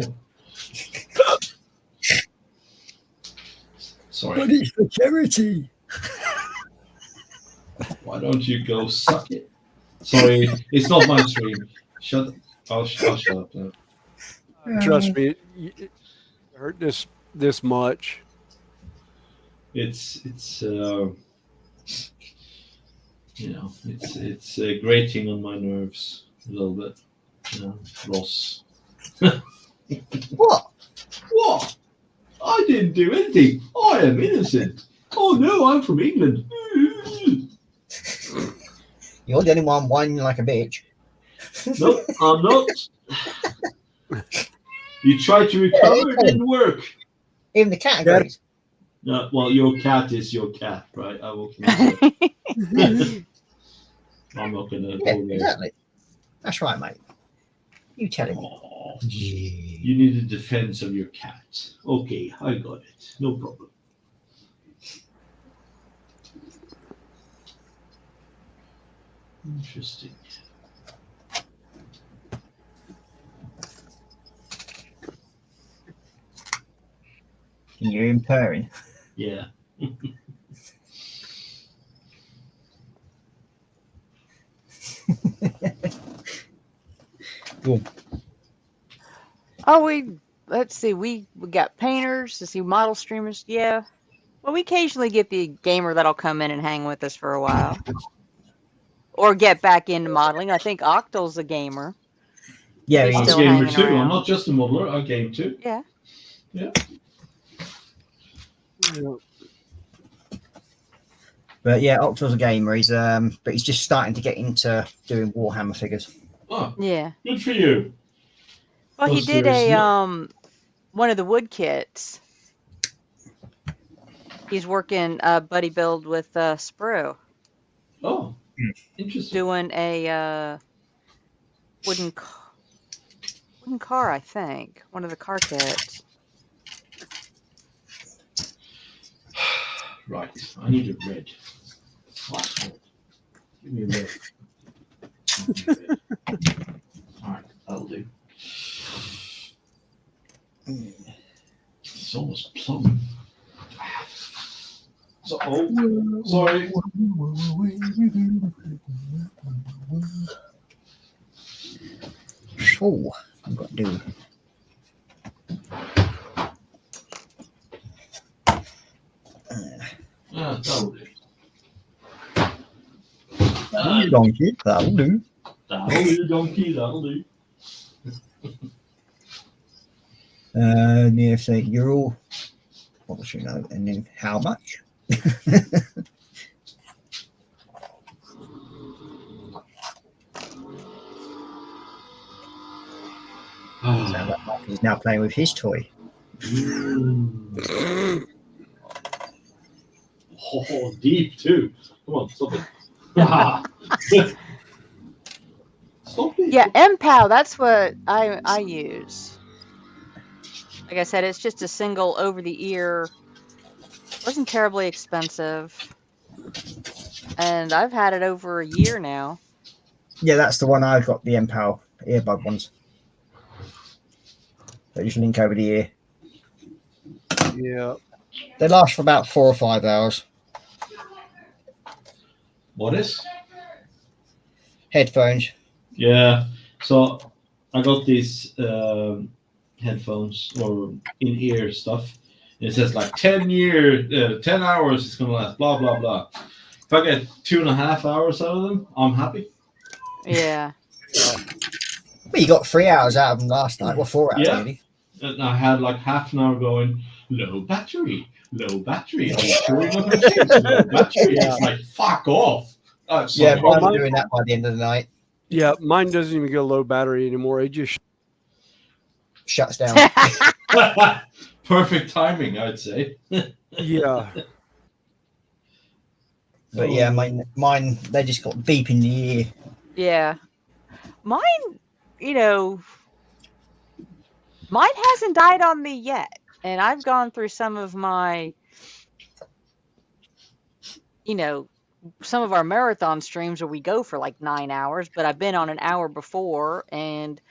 Sorry. But it's for charity. Why don't you go suck it? Sorry, it's not my stream. I'll shut up now. Trust me, it hurt this much. It's grating on my nerves a little bit. Ross. What? What? I didn't do anything. I am innocent. Oh no, I'm from England. You're the only one whining like a bitch. No, I'm not. You tried to recover, it didn't work. Even the cat agrees. No, well, your cat is your cat, right? I will consider. I'm not going to. Yeah, exactly. That's right, mate. You tell him. Oh, you need a defense of your cat. Okay, I got it. No problem. Interesting. Can you hear him purring? Yeah. Cool. Oh, let's see. We got painters to see model streamers. Yeah. Well, we occasionally get the gamer that'll come in and hang with us for a while, or get back into modeling. I think Octal's a gamer. Yeah, He's I'm a still gamer hanging too. around. I'm not just a modeler. I game too. Yeah. Yeah. But yeah, Octo's a gamer. But he's just starting to get into doing Warhammer figures. Oh, Yeah. good for you. Well, he Oh, did seriously? one of the wood kits. He's working buddy build with Sprue, Oh, interesting. doing a wooden car, I think. One of the car kits. Right, I need a red. What? Give me a red. All right, that'll do. It's almost plum. So, oh, sorry. Oh, I've got to do. That'll do. Donkey, that'll do. That'll do, donkey, that'll do. Yeah, so you're all. What was your note? And then how much? Sounds like Mark is now playing with his toy. Oh, deep too. Come on, stop it. Stop it. Yeah, MPOW, that's what I use. Like I said, it's just a single over the ear. Wasn't terribly expensive. And I've had it over a year now. Yeah, that's the one I've got, the Empower earbud ones. That you can link over the ear. Yeah. They last for about 4 or 5 hours. What is? Headphones. Yeah. So I got these headphones or in-ear stuff. It says like 10 hours it's gonna last. Blah blah blah. If I get 2.5 hours out of them, I'm happy. Yeah. Well, you got 3 hours out of them last night. Well, 4 hours Yeah. nearly. And I had like half an hour going low battery, low battery. Are you sure you're not gonna change to low battery? Yeah. It's like fuck off. Yeah, Sorry. mine mine- was doing that by the end of the night. Yeah, mine doesn't even go low battery anymore. It just Shuts down. Perfect timing, I'd say. yeah. But yeah, mine they just got beep in the ear. Yeah. Mine, mine hasn't died on me yet. And I've gone through some of my, some of our marathon streams where we go for like 9 hours, but I've been on an hour before and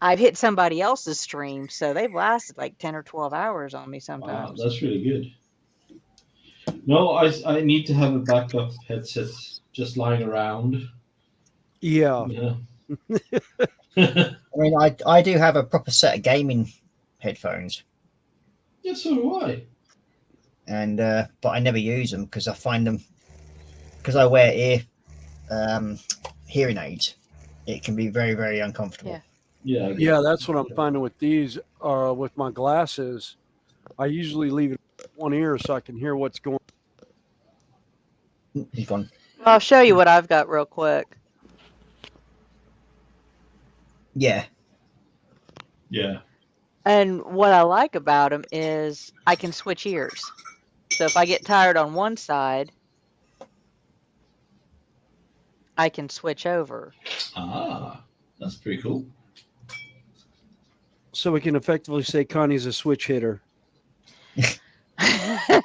I've hit somebody else's stream. So they've lasted like 10 or 12 hours on me Wow, sometimes. that's really good. No, I need to have a backup headset just lying around. Yeah. Yeah. I mean, I do have a proper set of gaming headphones, Yeah, so do I. and but I never use them because I find them, because I wear hearing aids. It can be very, very uncomfortable. Yeah. Yeah. I get Yeah, it. that's what I'm finding with these. With my glasses, I usually leave it one ear so I can hear what's going. He's gone. I'll show you what I've got real quick. Yeah, Yeah. And what I like about them is I can switch ears. So if I get tired on one side, I can switch over. Ah, that's pretty cool. So we can effectively say Connie's a switch hitter.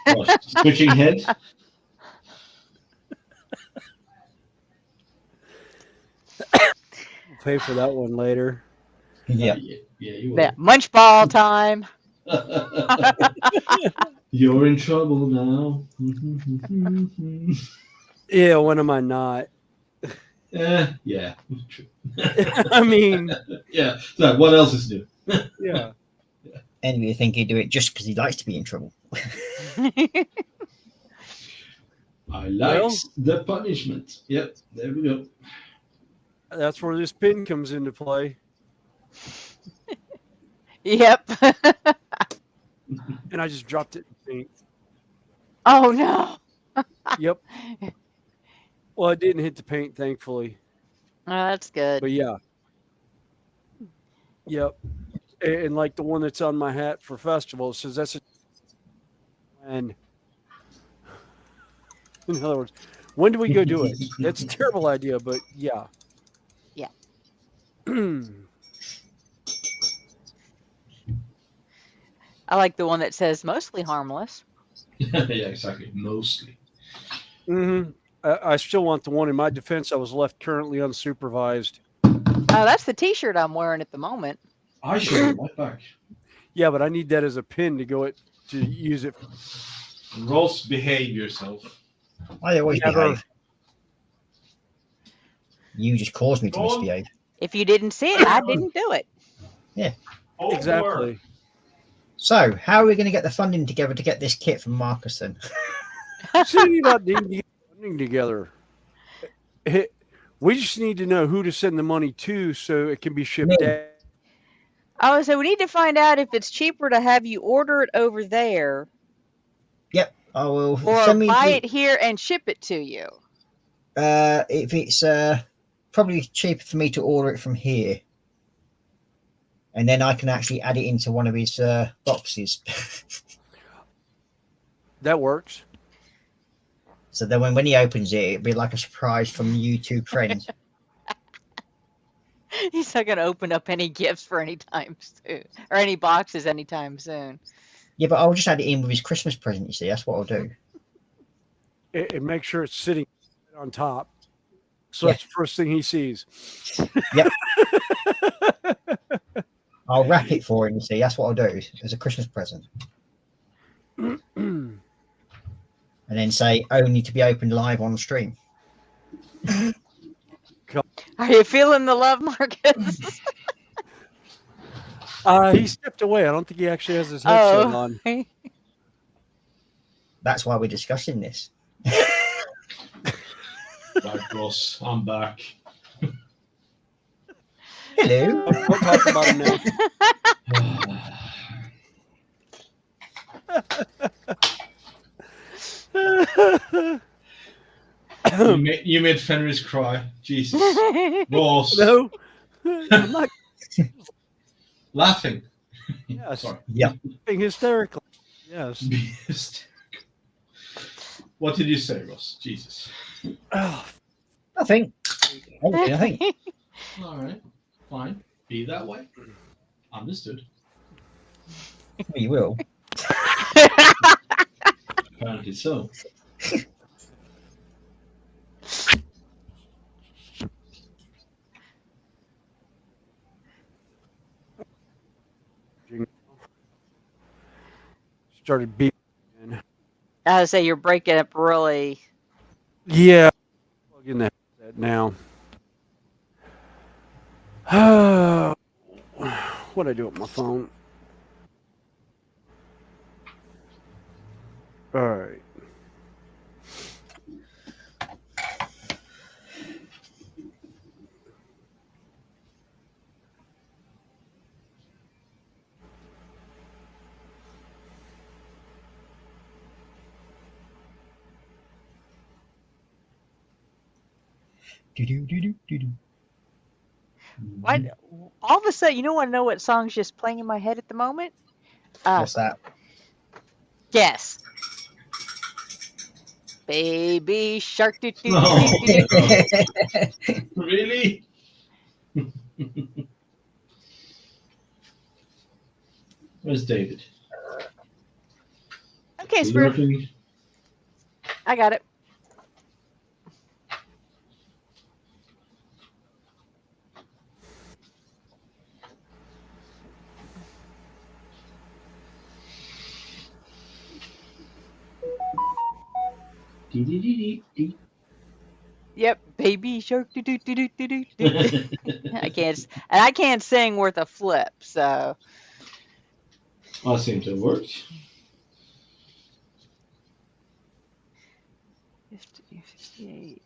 What, switching head? We'll pay for that one later. yeah. Yeah, you Yeah, munch ball time. will. You're in trouble now. Yeah, when am I not? Yeah. I mean, Yeah. So what else is new? yeah. Anyway, you think he'd do it just because he likes to be in trouble? I like Well- the punishment. Yep, there we go. That's where this pin comes into play. Yep. And I just dropped it in paint. Oh no. Yep. Well, it didn't hit the paint, thankfully. Oh, that's good. But yeah. Yep. And like the one that's on my hat for festival says that's a. And in other words, when do we go do it? That's a terrible idea, but yeah. Yeah. I like the one that says mostly harmless. Yeah, exactly. Mostly. Mm-hmm. I still want the one in my defense. I was left currently unsupervised. Oh, that's the T-shirt I'm wearing at the moment. I should have right back. Yeah, but I need that as a pin to go it to use it. Ross, behave yourself. I always Never. behave. You just caused me to Go on. misbehave. If you didn't see it, I didn't do it. Exactly. So, how are we going to get the funding together to get this kit from Marcus then? See about needing to get funding together. We just need to know who to send the money to so it can be shipped Me. out. I would say we need to find out if it's cheaper to have you order it over there I will or send me buy the- it here and ship it to you. if it's probably cheaper for me to order it from here, and then I can actually add it into one of his boxes. That works. So then when he opens it, it'll be like a surprise from you two friends. He's not going to open up any gifts for any time soon or any boxes anytime soon. Yeah, but I'll just add it in with his Christmas present. You see, that's what I'll do. And make sure it's sitting on top. So that's the first thing he sees. Yep. I'll wrap it for him. You see, that's what I'll do as a Christmas present, and then say only to be opened live on stream. Are you feeling the love, Marcus? He stepped away. I don't think he actually has his headset on. That's why we're discussing this. Right, Ross, I'm back. Hello. Don't talk about him now. You made Fenris cry. Jesus. Ross. No, I'm not Laughing. Yes. Sorry. Yeah. being hysterical. Yes. Hysterical. What did you say, Ross? Jesus. Nothing. Nothing. All right. Fine. Be that way. Understood. Well, you will. Apparently so. Started beeping. I would say you're breaking up really. Yeah. Plug in that now. What do I do with my phone? All right. Why? All of a sudden, you don't want to know what song's just playing in my head at the moment? What's that? Yes. Baby shark. Do, do, do, No. do, do, do. Really? Where's David? Okay, Sprue. Lurking. I got it. Dee-dee-dee-dee-dee. Yep, baby shark. Do, do, do, do, do, do, do. I can't sing worth a flip. So I seem to have worked. 58.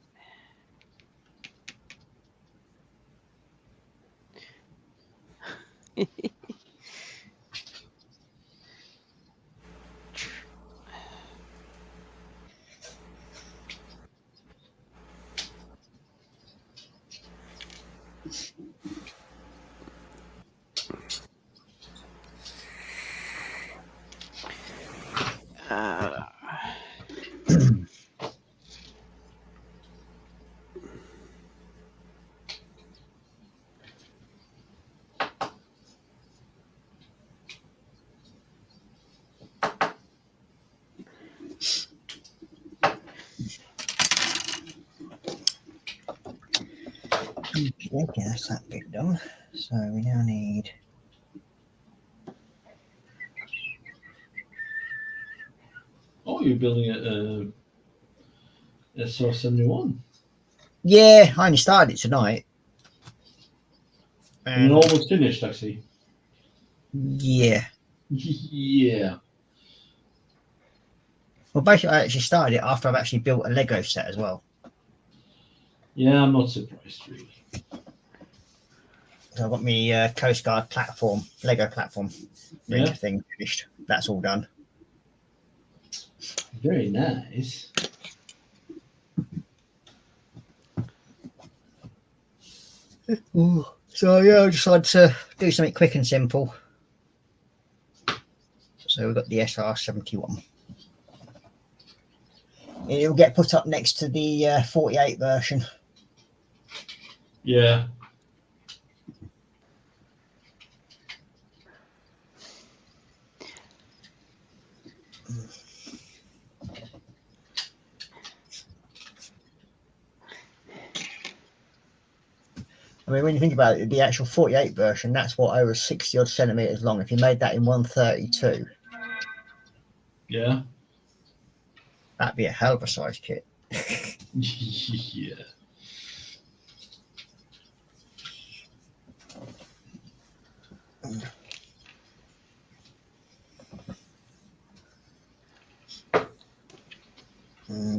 Okay, that's that bit done. So we now need. Oh, you're building a SR-71. Yeah, I only started it tonight. And you're almost finished, actually. Yeah. Yeah. Well, basically, I actually started it after I've actually built a Lego set as well. Yeah, I'm not surprised, really. So I've got my Coast Guard platform, Lego platform, Yeah. thing finished. That's all done. Very nice. So yeah, I decided to do something quick and simple. So we've got the SR-71. It'll get put up next to the 48 version. Yeah. mean, when you think about it, the actual 48 version, that's what, over 60 odd centimeters long. If you made that in 132, Yeah. that'd be a hell of a size kit. Yeah.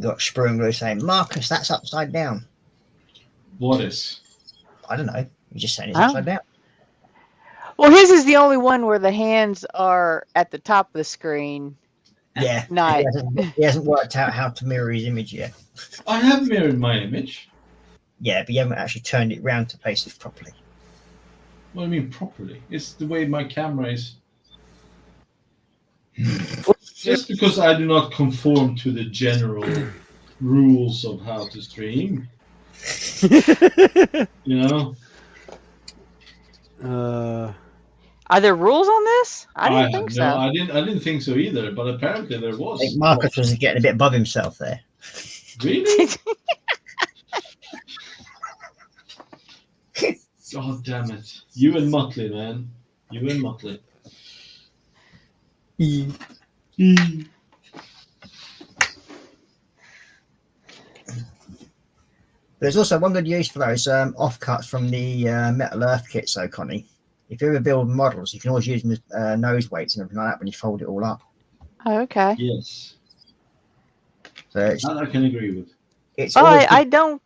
Got Sprue and Glue saying, Marcus, that's upside down. What is? I don't know. You're just saying it's Oh. upside down. Well, his is the only one where the hands are at the top of the screen. Yeah. Not. He hasn't worked out how to mirror his image yet. I have mirrored my image. Yeah, but you haven't actually turned it round to place it properly. What do you mean properly? It's the way my camera is. Just because I do not conform to the general rules of how to stream. You know? Are there rules on this? I didn't think so. I didn't think so either, but apparently there was. I think Marcus was getting a bit above himself there. Really? God damn it. You and Muttley, man. You and Muttley. There's also one good use for those offcuts from the Metal Earth kit, so Connie. If you ever build models, you can always use them as nose weights and everything like that when you fold it all up. Oh, okay. Yes. So That I can agree with. it's Oh, always I don't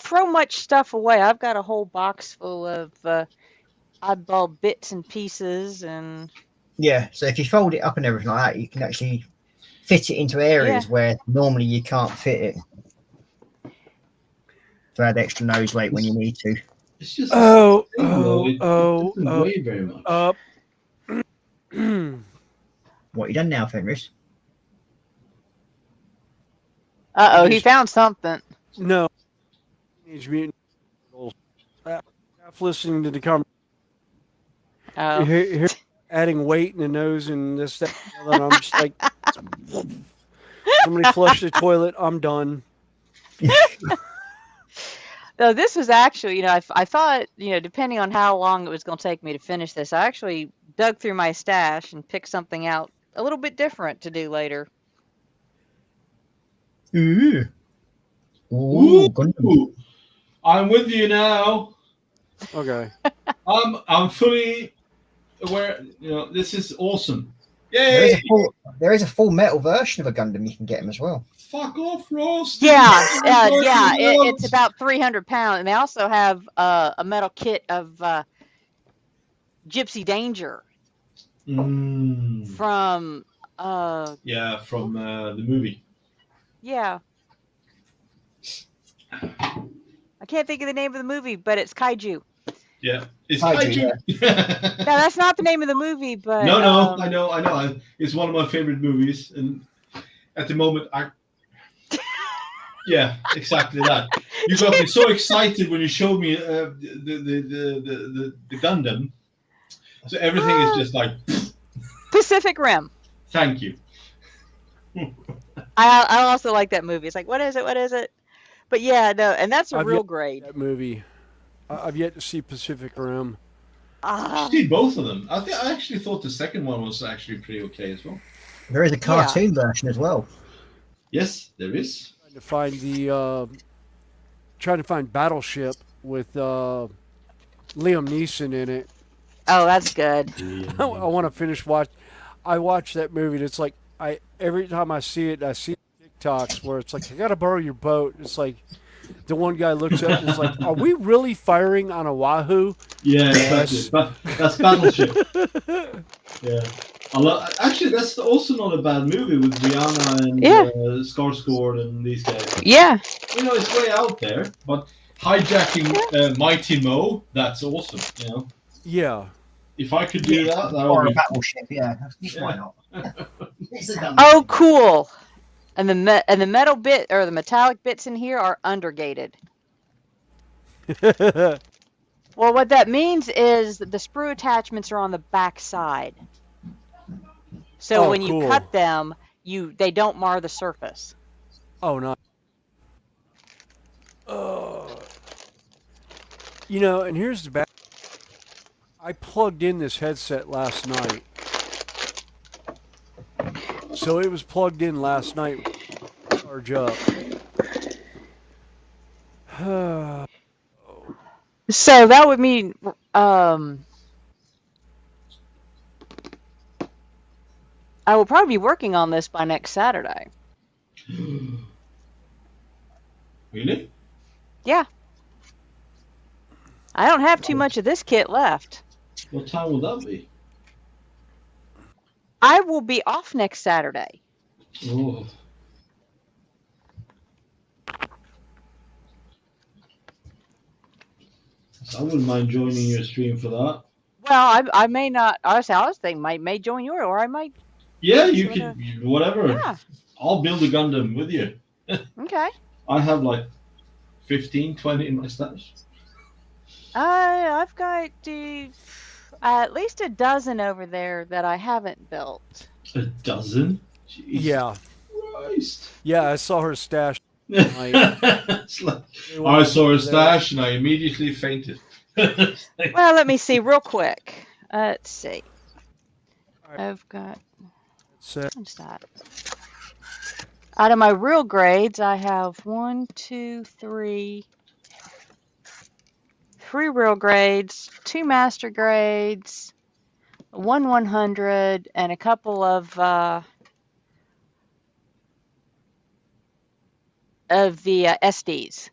throw much stuff away. I've got a whole box full of oddball bits and pieces, and yeah. So if you fold it up and everything like that, you can actually fit it into areas where normally you can't fit it. To add extra nose weight when you need to. It's just Oh, it doesn't oh, weigh very much. What you done now, Fenris? he found something. No. Teenage Mutant Ninja Turtles. Half listening to the conversation. Oh. Here, adding weight in the nose and this, that, and I'm just like, somebody flush the toilet. I'm done. No, this was actually, I thought, depending on how long it was going to take me to finish this, I actually dug through my stash and picked something out a little bit different to do later. Ooh. Ooh. I'm with you now. Okay. I'm fully aware. This is awesome. Yay! There is a full metal version of a Gundam you can get them as well. Fuck off, Ross. Yeah. It's about 300 pounds, and they also have a metal kit of Gypsy Danger from. From the movie. Yeah. I can't think of the name of the movie, but it's Kaiju. Yeah, it's Kaiju. Kaiju. No, that's not the name of the movie, but No, I know. It's one of my favorite movies, and at the moment, yeah, exactly that. You got me so excited when you showed me the Gundam. So everything is just like Pacific Rim. Thank you. I also like that movie. It's like, what is it? But yeah, no, and that's a real grade. That movie. I've yet to see Pacific Rim. I've seen both of them. I actually thought the second one was actually pretty okay as well. There is a cartoon version as well. Yes, there is. Trying to find Battleship with Liam Neeson in it. Oh, that's good. I want to finish I watch that movie. And it's like every time I see it, I see TikToks where it's like, I gotta borrow your boat. It's like the one guy looks up and is like, are we really firing on Oahu? Yeah, exactly. That's Battleship. Yeah. Actually, that's also not a bad movie with Rihanna and Skarsgård and these guys. Yeah. It's way out there, but hijacking Mighty Mo, that's awesome. Yeah. If I could do that, Or a battleship, why not? Oh, cool. And the metal bit or the metallic bits in here are undergated. Well, what that means is that the sprue attachments are on the back side. So when you cut them, they don't mar the surface. Oh no. You know, and here's the bad. I plugged in this headset last night. So it was plugged in last night. Charge up. So that would mean I will probably be working on this by next Saturday. Really? Yeah. I don't have too much of this kit left. What time will that be? I will be off next Saturday. Oh. So I wouldn't mind joining your stream for that. Well, I may not. I was thinking may join your, or I might. Yeah, you Sort of. could, whatever. Yeah. I'll build a Gundam with you. Okay. I have like 15, 20 in my stash. I've got at least a dozen over there that I haven't built. A dozen? Jeez Yeah. Christ. Yeah, I saw her stash. It's like, I saw a stash and I immediately fainted. Well, let me see real quick. Let's see. I've got. What's that? Out of my real grades, I have 3 real grades, 2 master grades, 1 100, and a couple of the SDs.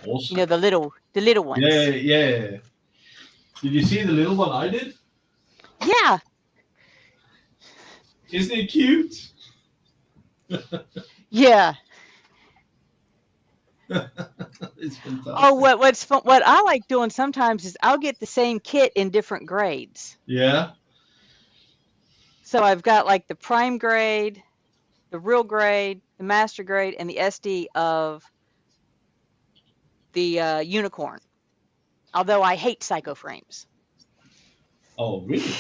Awesome. You know, the little ones. Yeah. Did you see the little one I did? Yeah. Isn't it cute? Yeah. It's fantastic. Oh, what's fun, what I like doing sometimes is I'll get the same kit in different grades. Yeah. So I've got like the prime grade, the real grade, the master grade, and the SD of the unicorn. Although I hate psycho frames. Oh, really?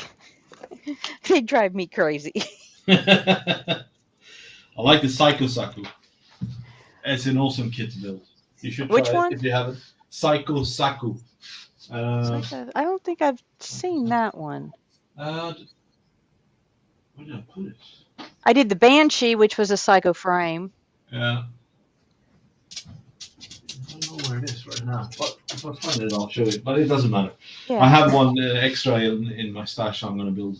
They drive me crazy. I like the Psycho Saku. It's an awesome kit to build. You should try Which one? it if you haven't. Psycho Saku. I don't think I've seen that one. Where did I put it? I did the Banshee, which was a psycho frame. Yeah. I don't know where it is right now. But if I find it, I'll show it. But it doesn't matter. Yeah. I have one extra in my stash I'm going to build.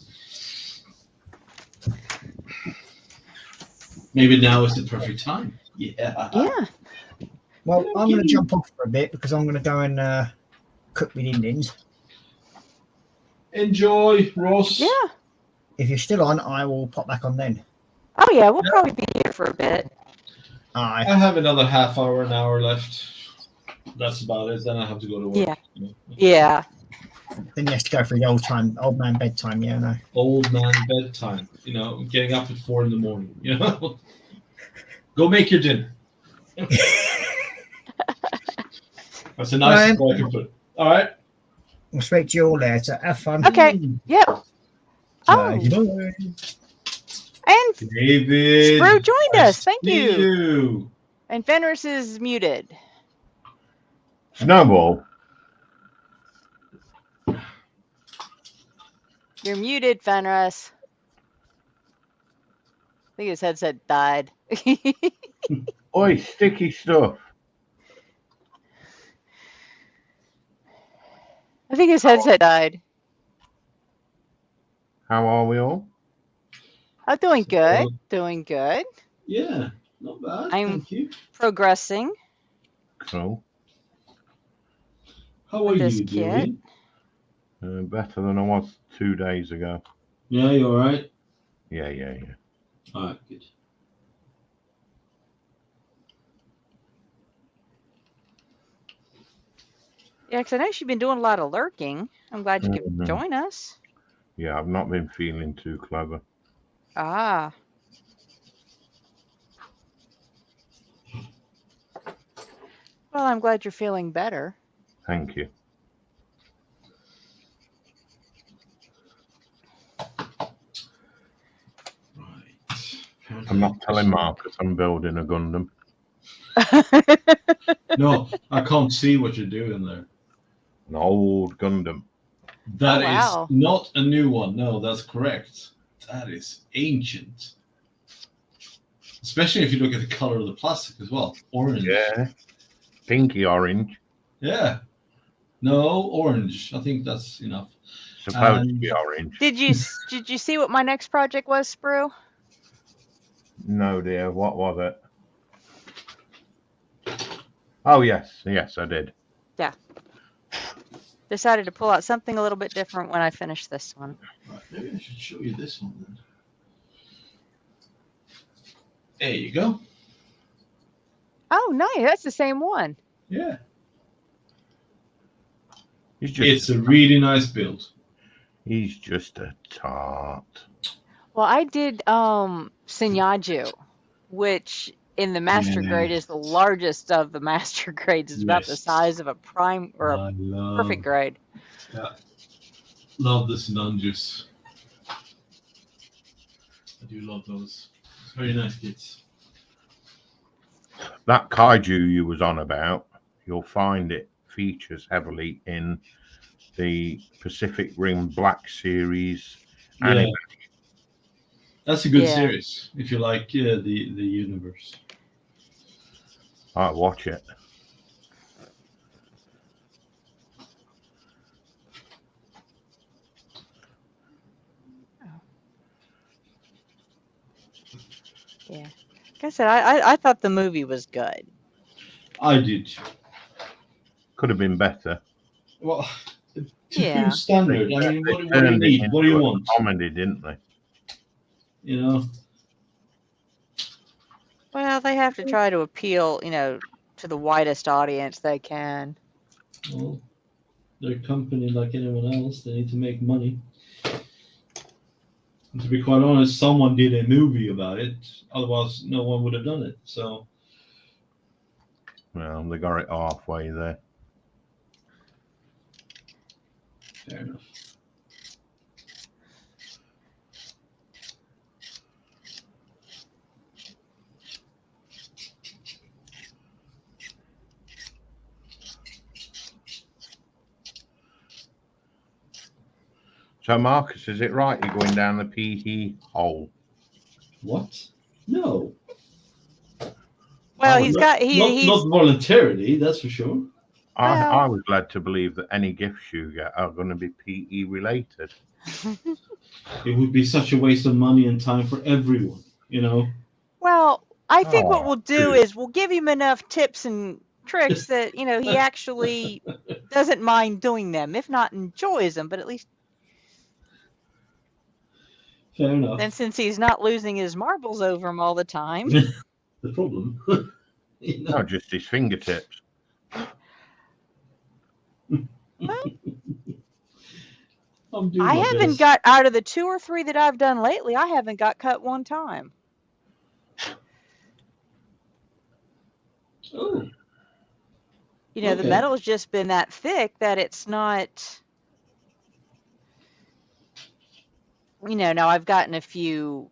Maybe now is the perfect time. Yeah. Yeah. Well, I'm going to jump off for a bit because I'm going to go and cook with Indians. Enjoy, Ross. Yeah. If you're still on, I will pop back on then. Oh, yeah. We'll probably be here for a bit. Aye. I have another half hour, an hour left. That's about it. Then I have to go to work. Yeah. Yeah. Then you have to go for the old man bedtime. Yeah, no. Old man bedtime. You know, getting up at 4 a.m. You know, go make your dinner. That's a nice way to put it. All right. I'll speak to you all later. Have fun. Okay. Yep. Oh. Bye. And David. Sprue joined I us. Thank see you. you. And Fenris is muted. Snowball. You're muted, Fenris. I think his headset died. Oi, sticky stuff. I think his headset died. How are we all? I'm doing good. Doing good. Yeah, not bad. I'm- Thank you. Progressing. Cool. How are this you kit. doing? Better than I was 2 days ago. Yeah, you all right? Yeah. All right, good. Yeah, because I know you've been doing a lot of lurking. I'm glad you could Mhm. join us. Yeah, I've not been feeling too clever. Ah. Well, I'm glad you're feeling better. Thank you. Right. I'm not telling Marcus I'm building a Gundam. No, I can't see what you're doing there. An old Gundam. That is wow. not a new one. No, that's correct. That is ancient. Especially if you look at the color of the plastic as well. Orange. Yeah. Pinky orange. Yeah. No, orange. I think that's enough. Supposed to be orange. Did you see what my next project was, Sprue? No, dear. What was it? Oh, yes. Yes, I did. Decided to pull out something a little bit different when I finished this one. Right, maybe I should show you this one then. There you go. Oh, nice. That's the same one. Yeah. He's just It's a really nice build. He's just a tart. Well, I did Senyaju, which in the master Yeah. grade is the largest of the master grades. It's about the Yes. size of a prime or a I love, perfect grade. love this Nanjus. I do love those. It's very nice kits. That kaiju you was on about, you'll find it features heavily in the Pacific Rim Black series. Yeah. That's a good Yeah. series if you like the universe. I watch it. Yeah. Like I said, I thought the movie was good. I did. Could have been better. Well, to Yeah. whose standard? I mean, They what do you turned it need? What do you into a want? Comedy, didn't they? You know? Well, they have to try to appeal, to the widest audience they can. Well, they're a company like anyone else. They need to make money. And to be quite honest, someone did a movie about it. Otherwise, no one would have done it. So, Well, they got it halfway there. fair enough. So, Marcus, is it right you're going down the PE hole? What? No. Well, Oh, he's look, got he's Not voluntarily, that's for sure. I Well- was led to believe that any gifts you get are going to be PE related. It would be such a waste of money and time for everyone, you know? Well, I think what Oh, we'll do dude. is we'll give him enough tips and tricks that, he actually doesn't mind doing them, if not enjoys them, but at least Fair enough. then since he's not losing his marbles over them all the time. The problem. You know? Not just his fingertips. I'm doing I my haven't best. got out of the 2 or 3 that I've done lately, I haven't got cut one time. Oh, The Okay. metal's just been that thick that it's not. Now I've gotten a few,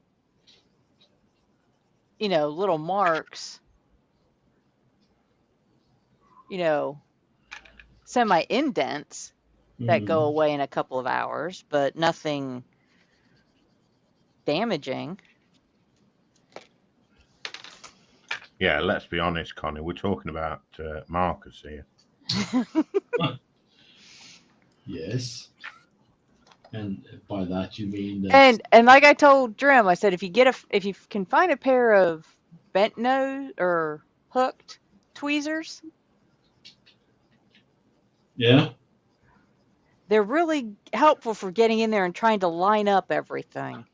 little marks, semi indents that go away in a couple of hours, but nothing damaging. Yeah, let's be honest, Connie. We're talking about Marcus here. Yes. And by that you mean that. And like I told Drim, I said if you can find a pair of bent nose or hooked tweezers, Yeah. they're really helpful for getting in there and trying to line up everything.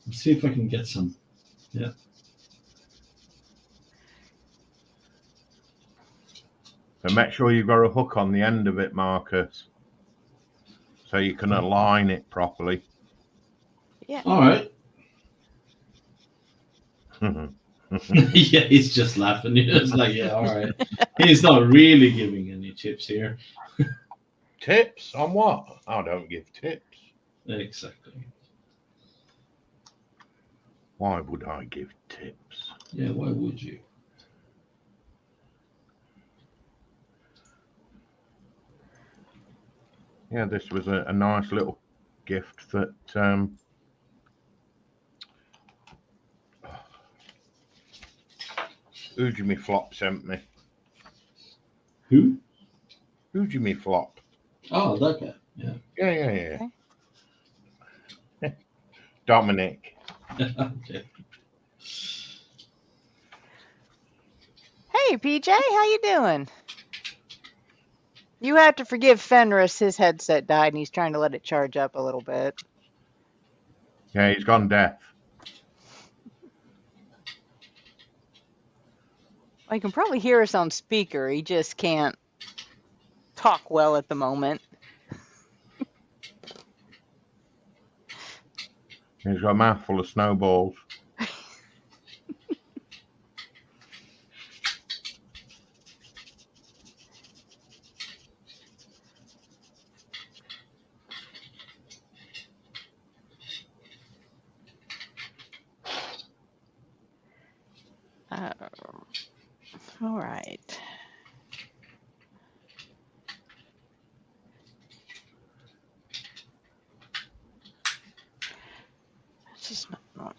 Let's see if I can get some. Yeah. So make sure you've got a hook on the end of it, Marcus, so you can align it properly. Yeah. All right. Yeah, he's just laughing. It's like, yeah, all right. He's not really giving any tips here. Tips on what? I don't give tips. Exactly. Why would I give tips? Yeah, why would you? Yeah, this was a nice little gift that who Jimmy Flop sent me. Who? Who Jimmy Flop? Oh, that guy. Yeah. Yeah. Dominic. Okay. Hey, PJ, how you doing? You have to forgive Fenris. His headset died, and he's trying to let it charge up a little bit. Yeah, he's gone deaf. Well, you can probably hear us on speaker. He just can't talk well at the moment. He's got a mouthful of snowballs. All right. It's just not.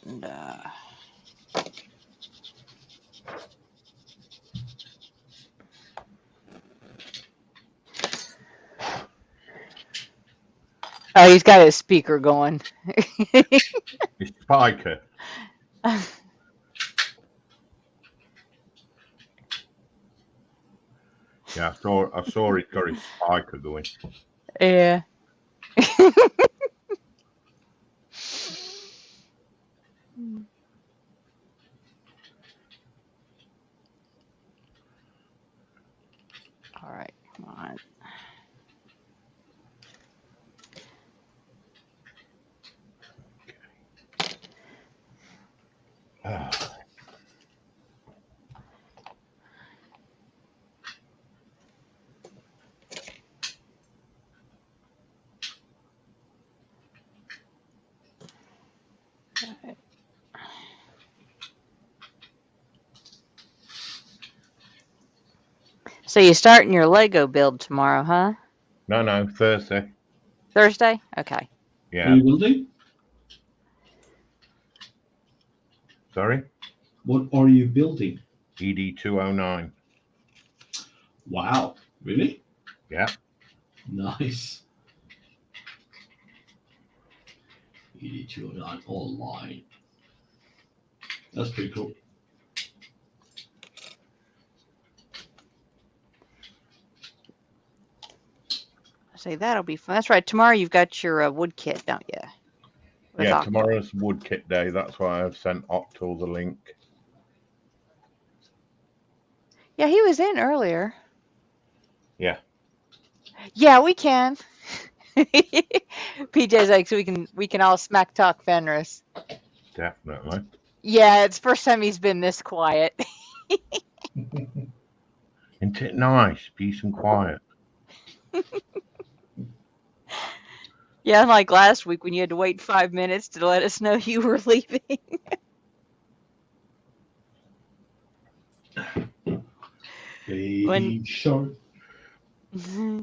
Oh, he's got his speaker going. It's Spiker. Yeah, I saw it got his spiker going. Yeah. All right, come on. So you're starting your Lego build tomorrow, huh? No, Thursday. Thursday? Okay. Are Yeah. you building? Sorry? What are you building? ED209. Wow. Really? Yeah. Nice. ED209 online. That's pretty cool. See, that'll be fun. That's right. Tomorrow you've got your wood kit, don't you? With Yeah, Octo. tomorrow's wood kit day. That's why I've sent Octo the link. Yeah, he was in earlier. Yeah. Yeah, we can. PJ's like, so we can all smack talk Fenris. Definitely. Yeah, it's the first time he's been this quiet. Isn't it nice? Peace and quiet. Yeah, like last week when you had to wait 5 minutes to let us know you were leaving. Baby When- shark. Do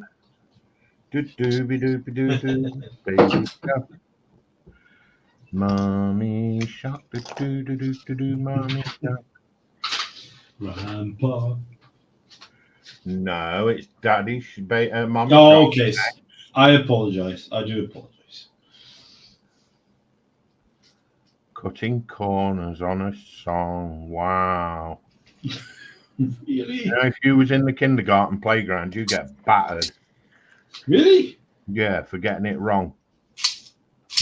dooby dooby doo doo. Baby shark. Mommy shark. Do do do do do do. Mommy shark. Grandpa. No, it's Daddy. Mommy Oh, shark. okay. I apologize. I do apologize. Cutting corners on a song. Wow. Really? You know, if you was in the kindergarten playground, you get battered. Really? Yeah, for getting it wrong.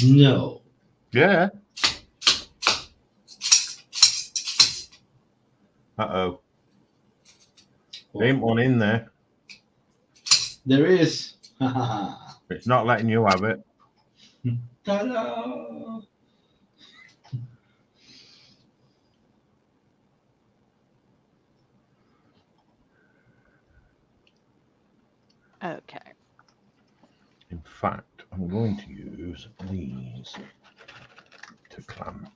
No. Yeah. Uh-oh. There ain't one in there. There is. It's not letting you have it. Ta-da! Okay. In fact, I'm going to use these to clamp.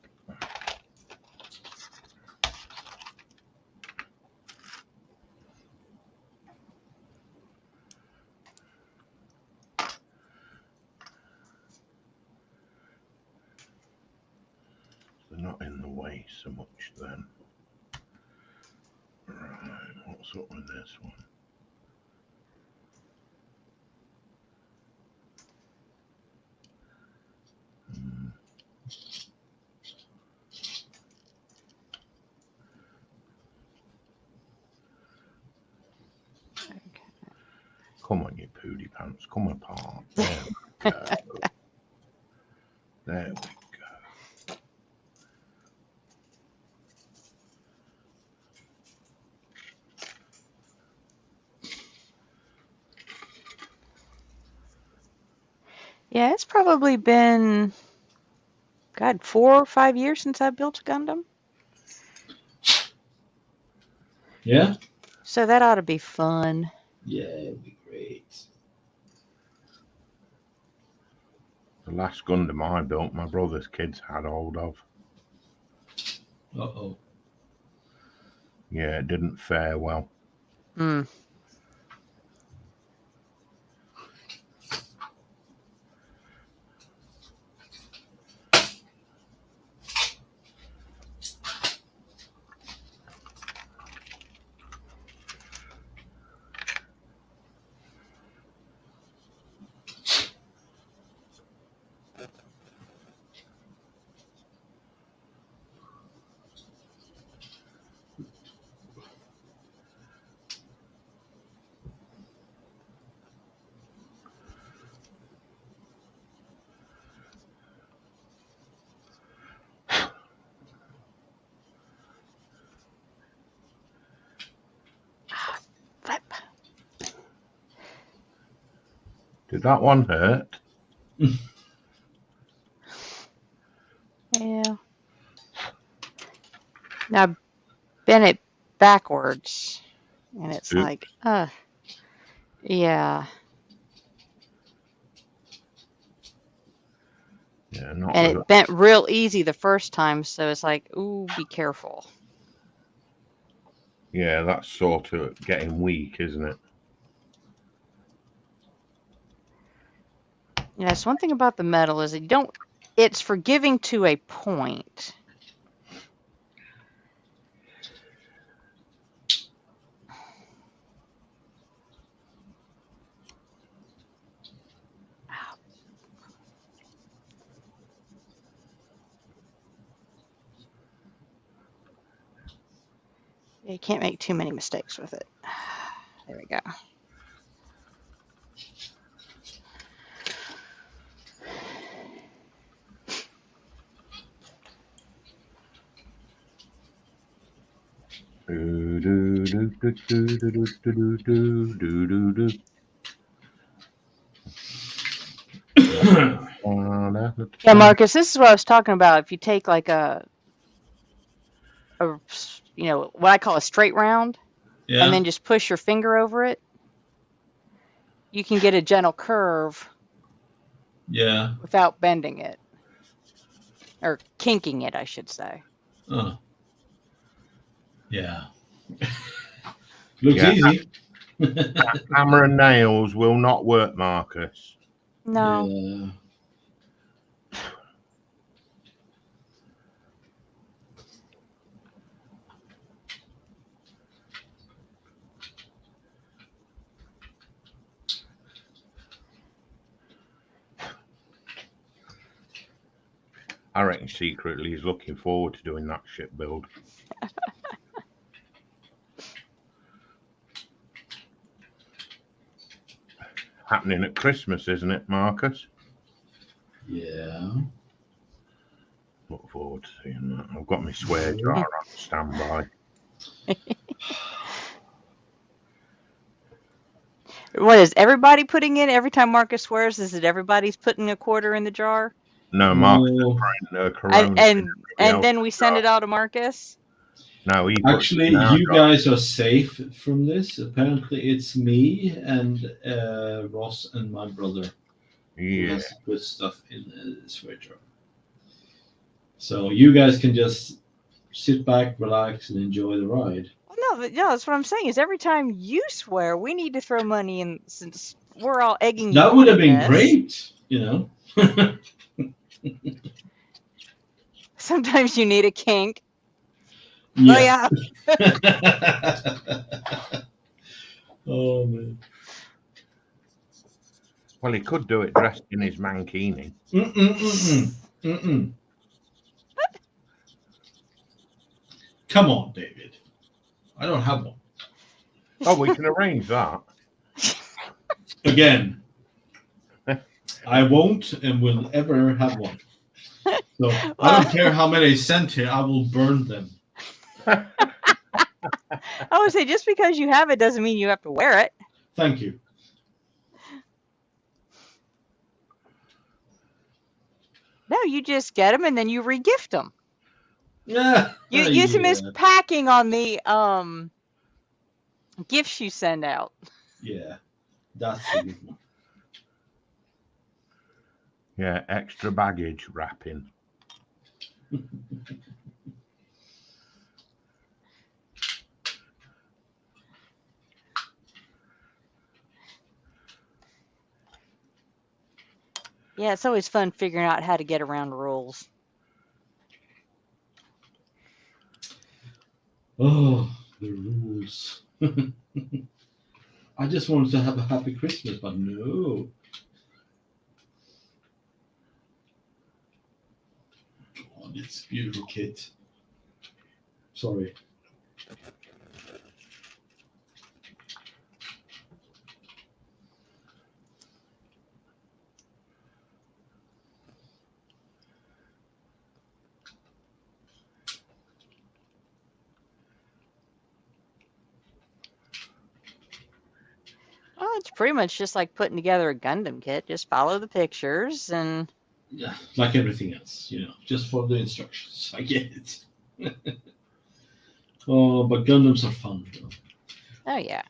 not in the way so much then. Right, what's up with this one? Come on, you pooty pants, come apart. There we go. There we go. Yeah, it's probably been, God, 4 or 5 years since I built a Gundam. Yeah? So that ought to be fun. Yeah, it'd be great. The last Gundam I built, my brother's kids had hold of. Uh-oh. Yeah, it didn't fare well. Hmm. Flip. Did that one hurt? Yeah. Now I bent it backwards, and it's Oops. like, yeah. Yeah, not And with it bent real easy the first time, so it's like, ooh, be careful. Yeah, that's sort of getting weak, isn't it? Yes, one thing about the metal is that you don't, it's forgiving to a point. You can't make too many mistakes with it. There we go. Yeah, Marcus, this is what I was talking about. If you take like a you know, what I call a straight round, Yeah. and then just push your finger over it, you can get a gentle curve Yeah. without bending it. Or kinking it, I should say. Oh. Yeah. Looks Yeah. easy. Hammer and nails will not work, Marcus. No. Yeah. I reckon secretly he's looking forward to doing that ship build. Happening at Christmas, isn't it, Marcus? Yeah. Look forward to seeing that. I've got my swear jar on standby. What is everybody putting in every time Marcus swears? Is it everybody's putting a quarter in the jar? No, Marcus No. is putting Corona. And then we send it out to Marcus? No, he puts Actually, it in our you jar. guys are safe from this. Apparently, it's me and Ross and my brother who Yeah. has to put stuff in the swear jar. So you guys can just sit back, relax, and enjoy the ride. Well, no, that's what I'm saying. Is every time you swear, we need to throw money in since we're all egging you That on would have in been this. great, you know. So Sometimes you need a kink. Yeah. Oh yeah. Oh man. Well, he could do it dressed in his mankini. Come on, David. I don't have one. Oh, we can arrange that. Again, I won't and will ever have one. So I don't care how many sent here. I will burn them. I would say just because you have it doesn't mean you have to wear it. Thank you. No, you just get them and then you regift them. Yeah. You use them as packing on the gifts you send out. Yeah, that's a good one. Yeah, extra baggage wrapping. Yeah, it's always fun figuring out how to get around rules. Oh, the rules. I just wanted to have a happy Christmas, but no. God, it's beautiful, kit. Sorry. Oh, it's pretty much just like putting together a Gundam kit. Just follow the pictures and Yeah, like everything else, you know, just follow the instructions. I get it. Oh, but Gundams are fun, though. oh yeah.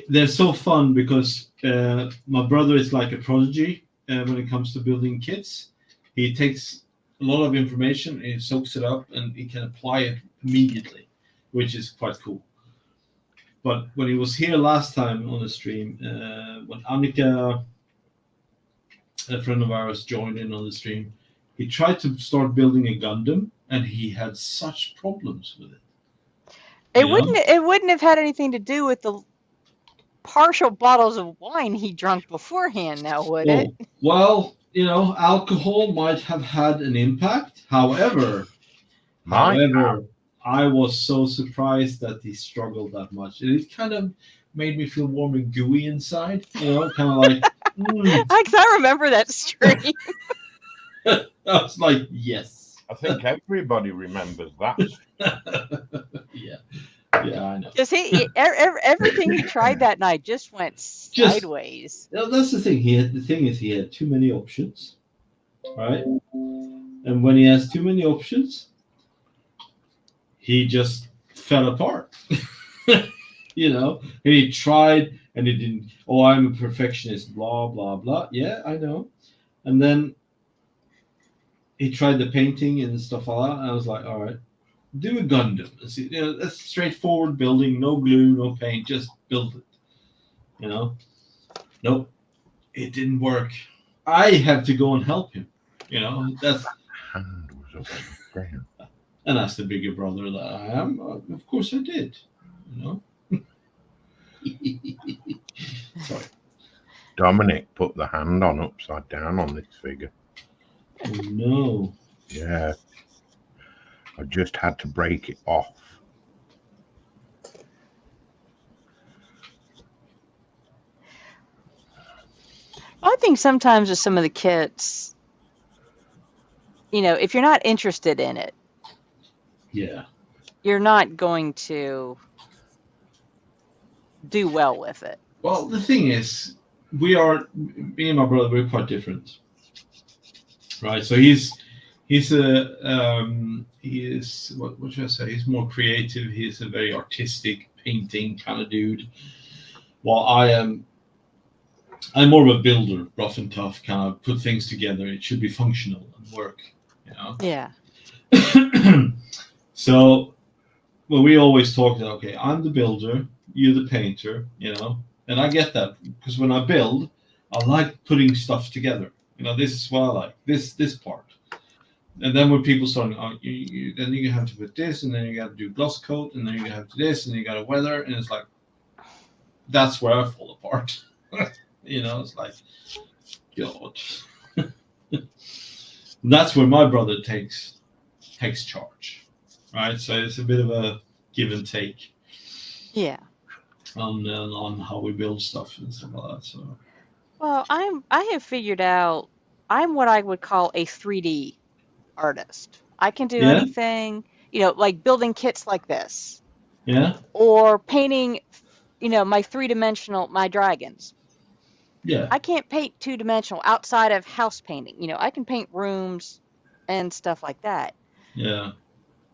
They're so fun because my brother is like a prodigy when it comes to building kits. He takes a lot of information, he soaks it up, and he can apply it immediately, which is quite cool. But when he was here last time on the stream, when Annika, a friend of ours, joined in on the stream, he tried to start building a Gundam, and he had such problems with it. It wouldn't have had anything to do with the partial bottles of wine he drank beforehand, now would it? Well, you know, alcohol might have had an impact. However, I was so surprised that he struggled that much. It kind of made me feel warm and gooey inside. You know, kind of like. I remember that stream. I was like, yes. I think everybody remembers that. Yeah, I know. Because everything he tried that night just went sideways. That's the thing. The thing is, he had too many options, right? And when he has too many options, he just fell apart. You know, and he tried and he didn't. Oh, I'm a perfectionist. Blah blah blah. Yeah, I know. And then he tried the painting and stuff like that. And I was like, all right, do a Gundam. See, you know, that's straightforward building. No glue, no paint. Just build it. You know. Nope, it didn't work. I have to go and help him. You know, that's. Hand was up on the ground. And that's the bigger brother that I am. Of course, I did. You know. Sorry. Dominic put the hand on upside down on this figure. Oh no. Yeah. I just had to break it off. I think sometimes with some of the kits, you know, if you're not interested in it, Yeah. you're not going to do well with it. Well, the thing is, me and my brother, we're quite different, right? So he is what should I say? He's more creative. He's a very artistic painting kind of dude, while I'm more of a builder, rough and tough, kind of put things together. It should be functional and work, you know. Yeah. So, well, we always talk that, okay, I'm the builder, you're the painter, you know, and I get that because when I build, I like putting stuff together. You know, this is what I like, this part. And then when people start, then you have to put this, and then you got to do gloss coat, and then you have to this, and you got to weather, and it's like, that's where I fall apart. It's like, God. That's where my brother takes charge, right? So it's a bit of a give and take. Yeah. On how we build stuff and stuff like that. So. Well, I have figured out I'm what I would call a 3D artist. I can do Yeah. anything, like building kits like this, Yeah. or painting, my my dragons. Yeah. I can't paint 2-dimensional outside of house painting. I can paint rooms and stuff like that. Yeah.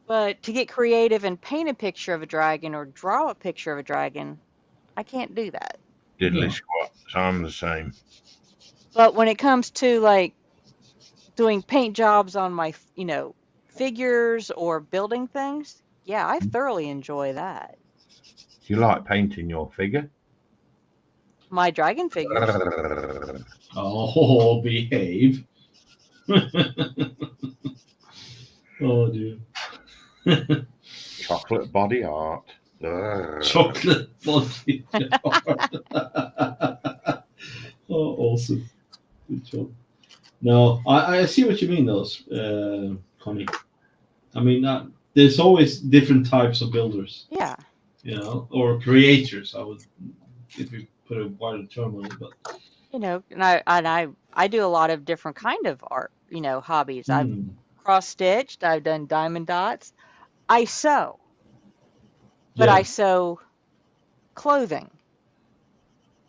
But to get creative and paint a picture of a dragon or draw a picture of a dragon, I can't do that. Diddly Yeah. squat. I'm the same. But when it comes to like doing paint jobs on my, figures or building things, yeah, I thoroughly enjoy that. Do you like painting your figure? My dragon figures. Oh, behave. Oh, dear. Chocolate body art. Chocolate body art. Oh, awesome. Good job. No, I see what you mean, though, Connie. I mean, there's always different types of builders. Yeah. Or creators. If we put a wider term on it, but and I do a lot of different kind of art, hobbies. I've cross-stitched, I've done diamond dots. I sew. But I sew clothing.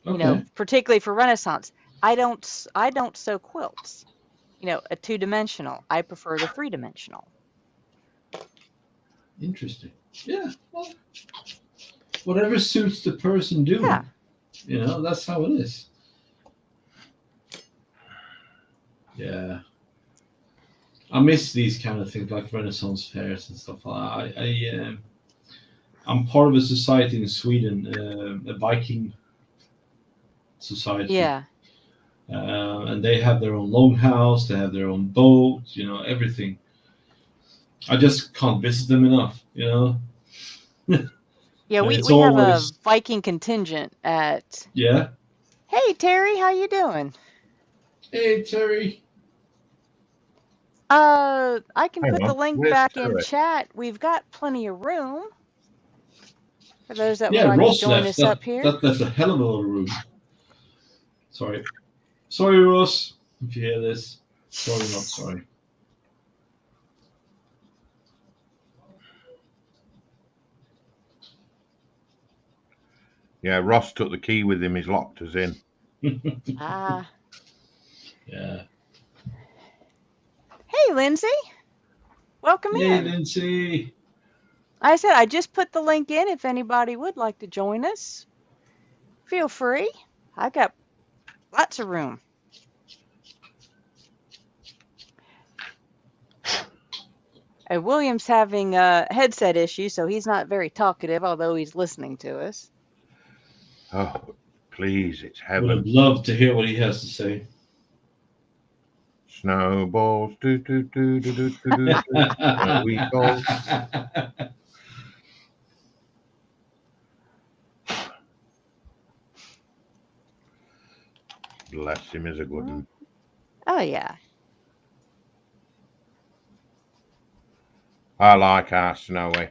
Okay. Particularly for Renaissance. I don't sew quilts. A 2-dimensional. I prefer the 3-dimensional. Interesting. Yeah. Well, whatever suits the person doing. Yeah. That's how it is. Yeah. I miss these kind of things like Renaissance fairs and stuff like that. I'm part of a society in Sweden, a Viking society. Yeah. And they have their own longhouse, they have their own boat, everything. I just can't visit them enough, Yeah, we have a Viking contingent at. Yeah. Hey, Terry, how you doing? Hey, Terry. I can Hang put on, the link where's back in Terry? chat. We've got plenty of room for those that would Yeah, like Ross to join left. us up here. That's a hell of a lot of room. Sorry, Ross, if you hear this. Sorry, not sorry. Yeah, Ross took the key with him. He's locked us in. Ah. Yeah. Hey, Lindsay. Welcome Hey, in. Lindsay. I said I just put the link in if anybody would like to join us. Feel free. I got lots of room. William's having a headset issue, so he's not very talkative, although he's listening to us. Oh, please, it's Would heaven. have loved to hear what he has to say. Snowballs, do do do do do do do. Snowy balls. Bless him, is a good one. Oh, yeah. I like our Snowy.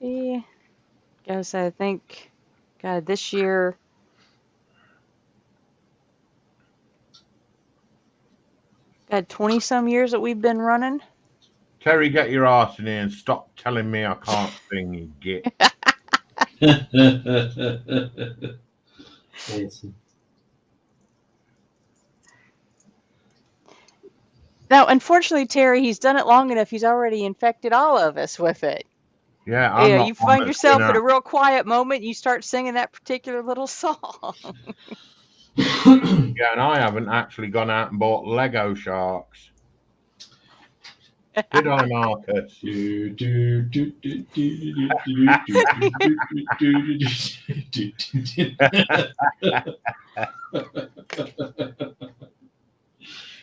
Yeah. Guess I think, God, this year. God, 20-some years that we've been running. Terry, get your arse in here and stop telling me I can't sing, you git. Awesome. Now, unfortunately, Terry, he's done it long enough. He's already infected all of us with it. Yeah, I'm not You find one yourself that's at a real quiet moment, you start singing that particular little song. Yeah, and I haven't actually gone out and bought Lego sharks. Did I, Marcus?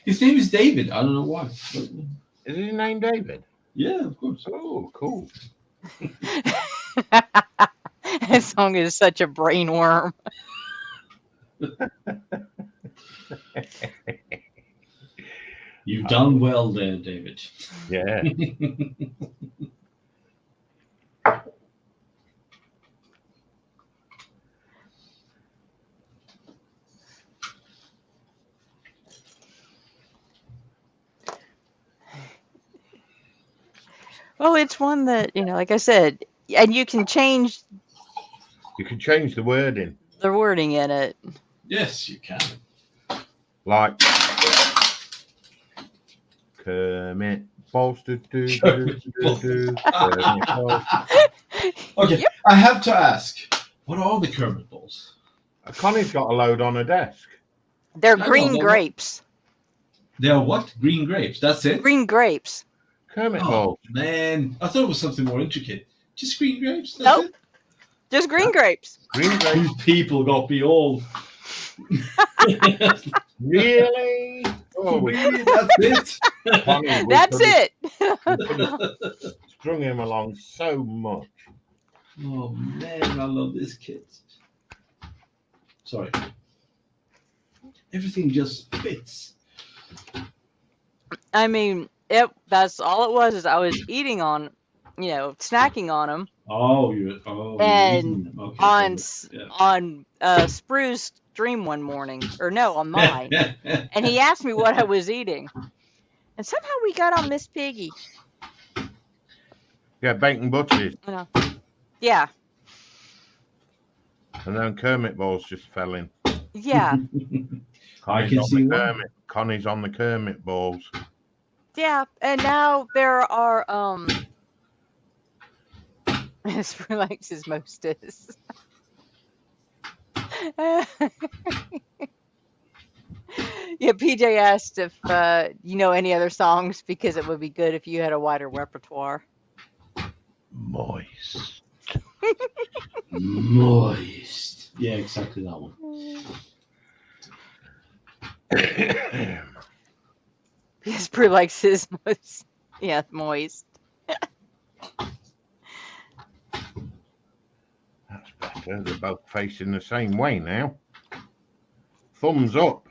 His name is David. I don't know why. But, Is his name David? yeah, of course. Oh, cool. That song is such a brain worm. You've done well there, David. Yeah. Well, it's one that, like I said, and you can change You can change the wording. the wording in it. Yes, you can. Like Kermit balls do do do do do. Kermit balls. Okay, Yep. I have to ask, what are the Kermit balls? Connie's got a load on her desk. They're I know, green they're grapes. They are what? Green grapes. That's it? Green grapes. Kermit Oh, balls. man. I thought it was something more intricate. Just green grapes? That's Nope. it? Just green grapes. Green grapes. These people got me all. Really? Oh, Really? That's it? Connie, we That's could've- it. we could've strung him along so much. Oh, man. I love this kid. Sorry. Everything just fits. I mean, that's all it was. Is I was eating on, snacking on them Oh, you're And eating them. Okay, on so, yeah. on Sprue's stream one morning, or no, on mine, and he asked me what I was eating, and somehow we got on Miss Piggy. Yeah, bacon butties. Yeah, And then Kermit balls just fell in. yeah, I Connie's can on see the why. Kermit. Connie's on the Kermit balls. yeah. And now there are Sprue likes his mostest. Yeah, PJ asked if you know any other songs because it would be good if you had a wider repertoire. Moist. Moist. Yeah, exactly that one. Because Sprue likes his moist. That's better. They're both facing the same way now. Thumbs up.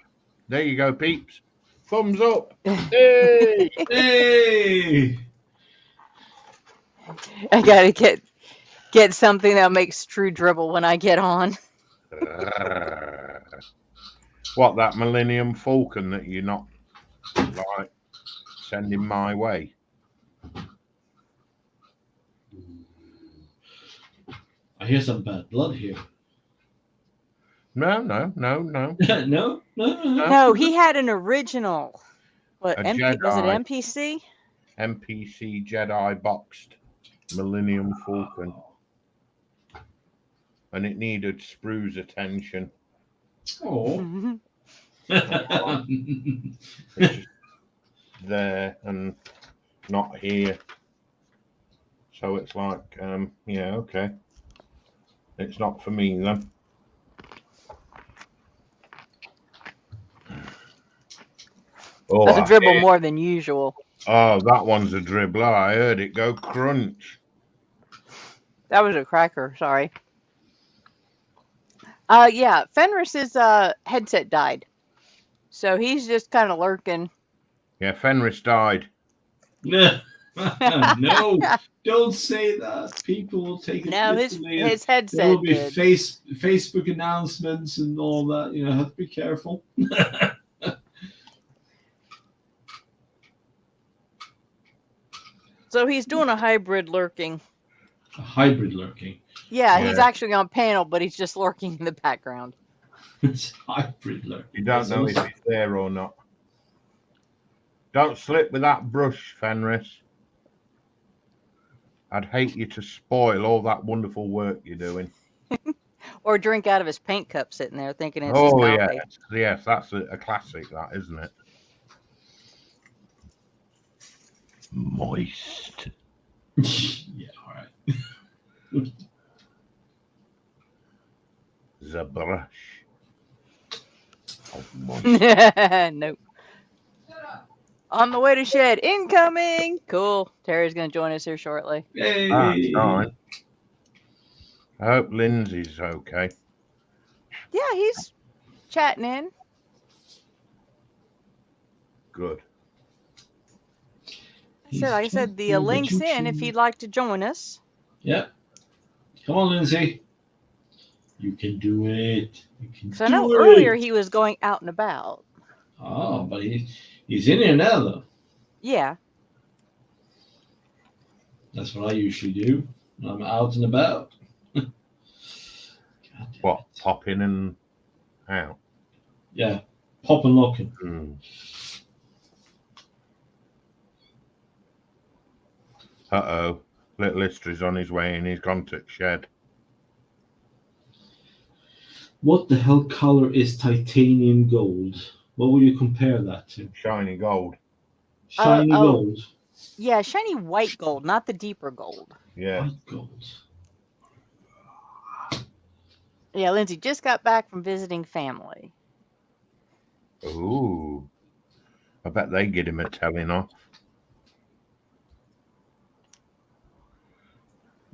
There you go, peeps. Thumbs up. Hey! Hey! I gotta get something that makes True dribble when I get on. What, that Millennium Falcon that you're not like sending my way? I hear some bad blood here. No. No? No, he had an original. What A was it? Jedi. MPC? NPC Jedi boxed Millennium Falcon. And it needed Sprue's attention. Oh. It's just there and not here. So it's like, yeah, okay. It's not for me then. Oh, That's a I dribble hear- more than usual. Oh, that one's a dribbler. I heard it go crunch. That was a cracker. Sorry. Yeah, Fenris's headset died, so he's just kind of lurking. Yeah, Fenris died. No, don't say that. People will take it No, literally. his There headset will be did. Facebook announcements and all that. You know, have to be careful. So he's doing a hybrid lurking. A hybrid lurking. Yeah, he's Yeah. actually on panel, but he's just lurking in the background. It's hybrid lurking. You don't know if it's there or not. Don't slip with that brush, Fenris. I'd hate you to spoil all that wonderful work you're doing. Or drink out of his paint cup sitting there thinking it's Oh, his yeah. coffee. Yes, that's a classic, that, isn't it? Moist. Yeah, all right. The brush of moist. Nope. On the way to shed. Incoming. Cool. Terry's going to join us here shortly. Yay! Fine. I hope Lindsay's okay. Yeah, he's chatting in. Good. Like I said, the link's in if you'd like to join us. Yeah. Come on, Lindsay. You can do it. You can So I do know it. earlier he was going out and about. Oh, but he's in here now, though. Yeah. That's what I usually do when I'm out and about. God damn What? it. Pop in and out. Yeah. Pop and locking. Uh-oh. Little History's on his way and he's gone to the shed. What the hell color is titanium gold? What will you compare that to? Shiny gold. Shiny gold. Yeah, shiny white gold, not the deeper gold. Yeah. White gold. Yeah, Lindsay just got back from visiting family. Ooh. I bet they get him a telling off.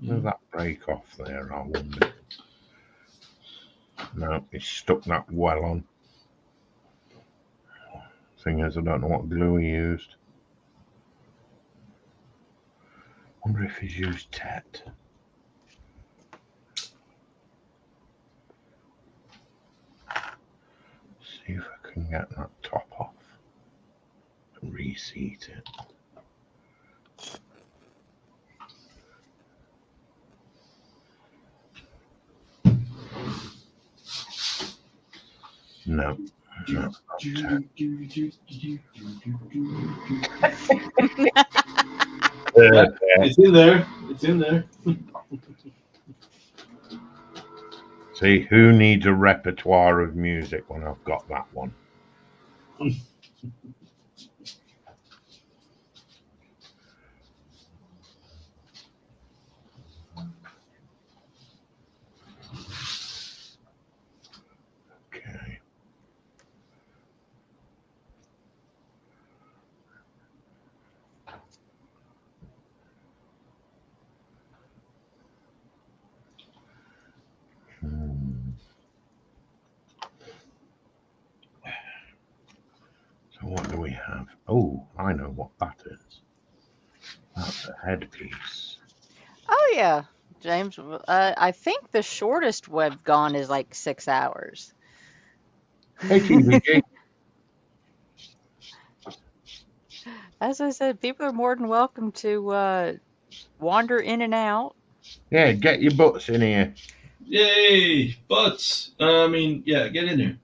Will that break off there, I wonder? No, he's stuck that well on. Thing is, I don't know what glue he used. Wonder if he's used Tet. See if I can get that top off and reseat it. No. No. It's in there. It's in there. See, who needs a repertoire of music when I've got that one? Okay. So what do we have? Oh, I know what that is. That's a headpiece. Oh, yeah. James, I think the shortest we've gone is like 6 hours. Hey, TVG. As I said, people are more than welcome to wander in and out. Yeah, get your butts in here. Yay! Butts. Yeah, get in there.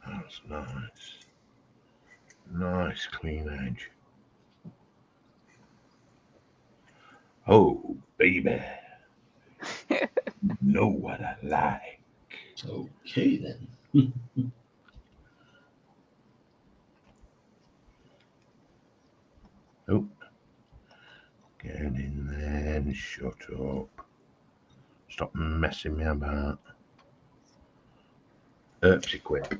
That's nice. Nice clean edge. Oh, baby. Know what I like. Okay, then. Oh. Get in there and shut up. Stop messing me about. Equip.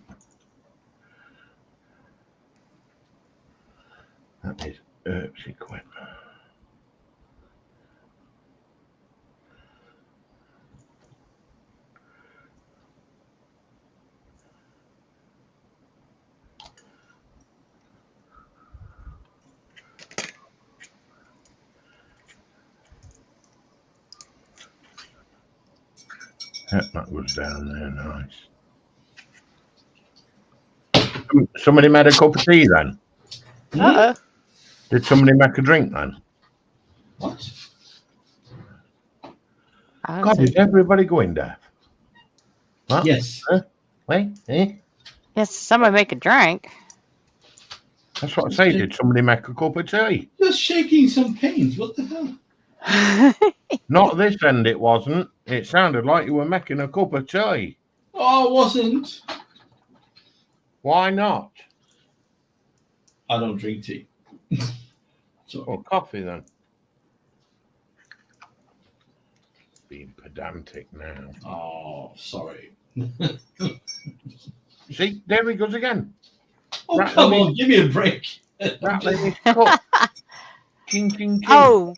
That is equip. That was down there, nice. Somebody made a cup of tea then? Uh-oh. Did somebody make a drink then? What? God, is everybody going deaf? What? Yes. Wait, Yes, somebody make a drink. That's what I say. Did somebody make a cup of tea? Just shaking some pains. What the hell? Not this end, it wasn't. It sounded like you were making a cup of tea. Oh, I wasn't. Why not? I don't drink tea. Sorry. Well, coffee then. Being pedantic now. Oh, sorry. See, there he goes again. Oh, Right, come let me- on. Give me a break. Rattling his cup. Ching, ching, ching. Oh,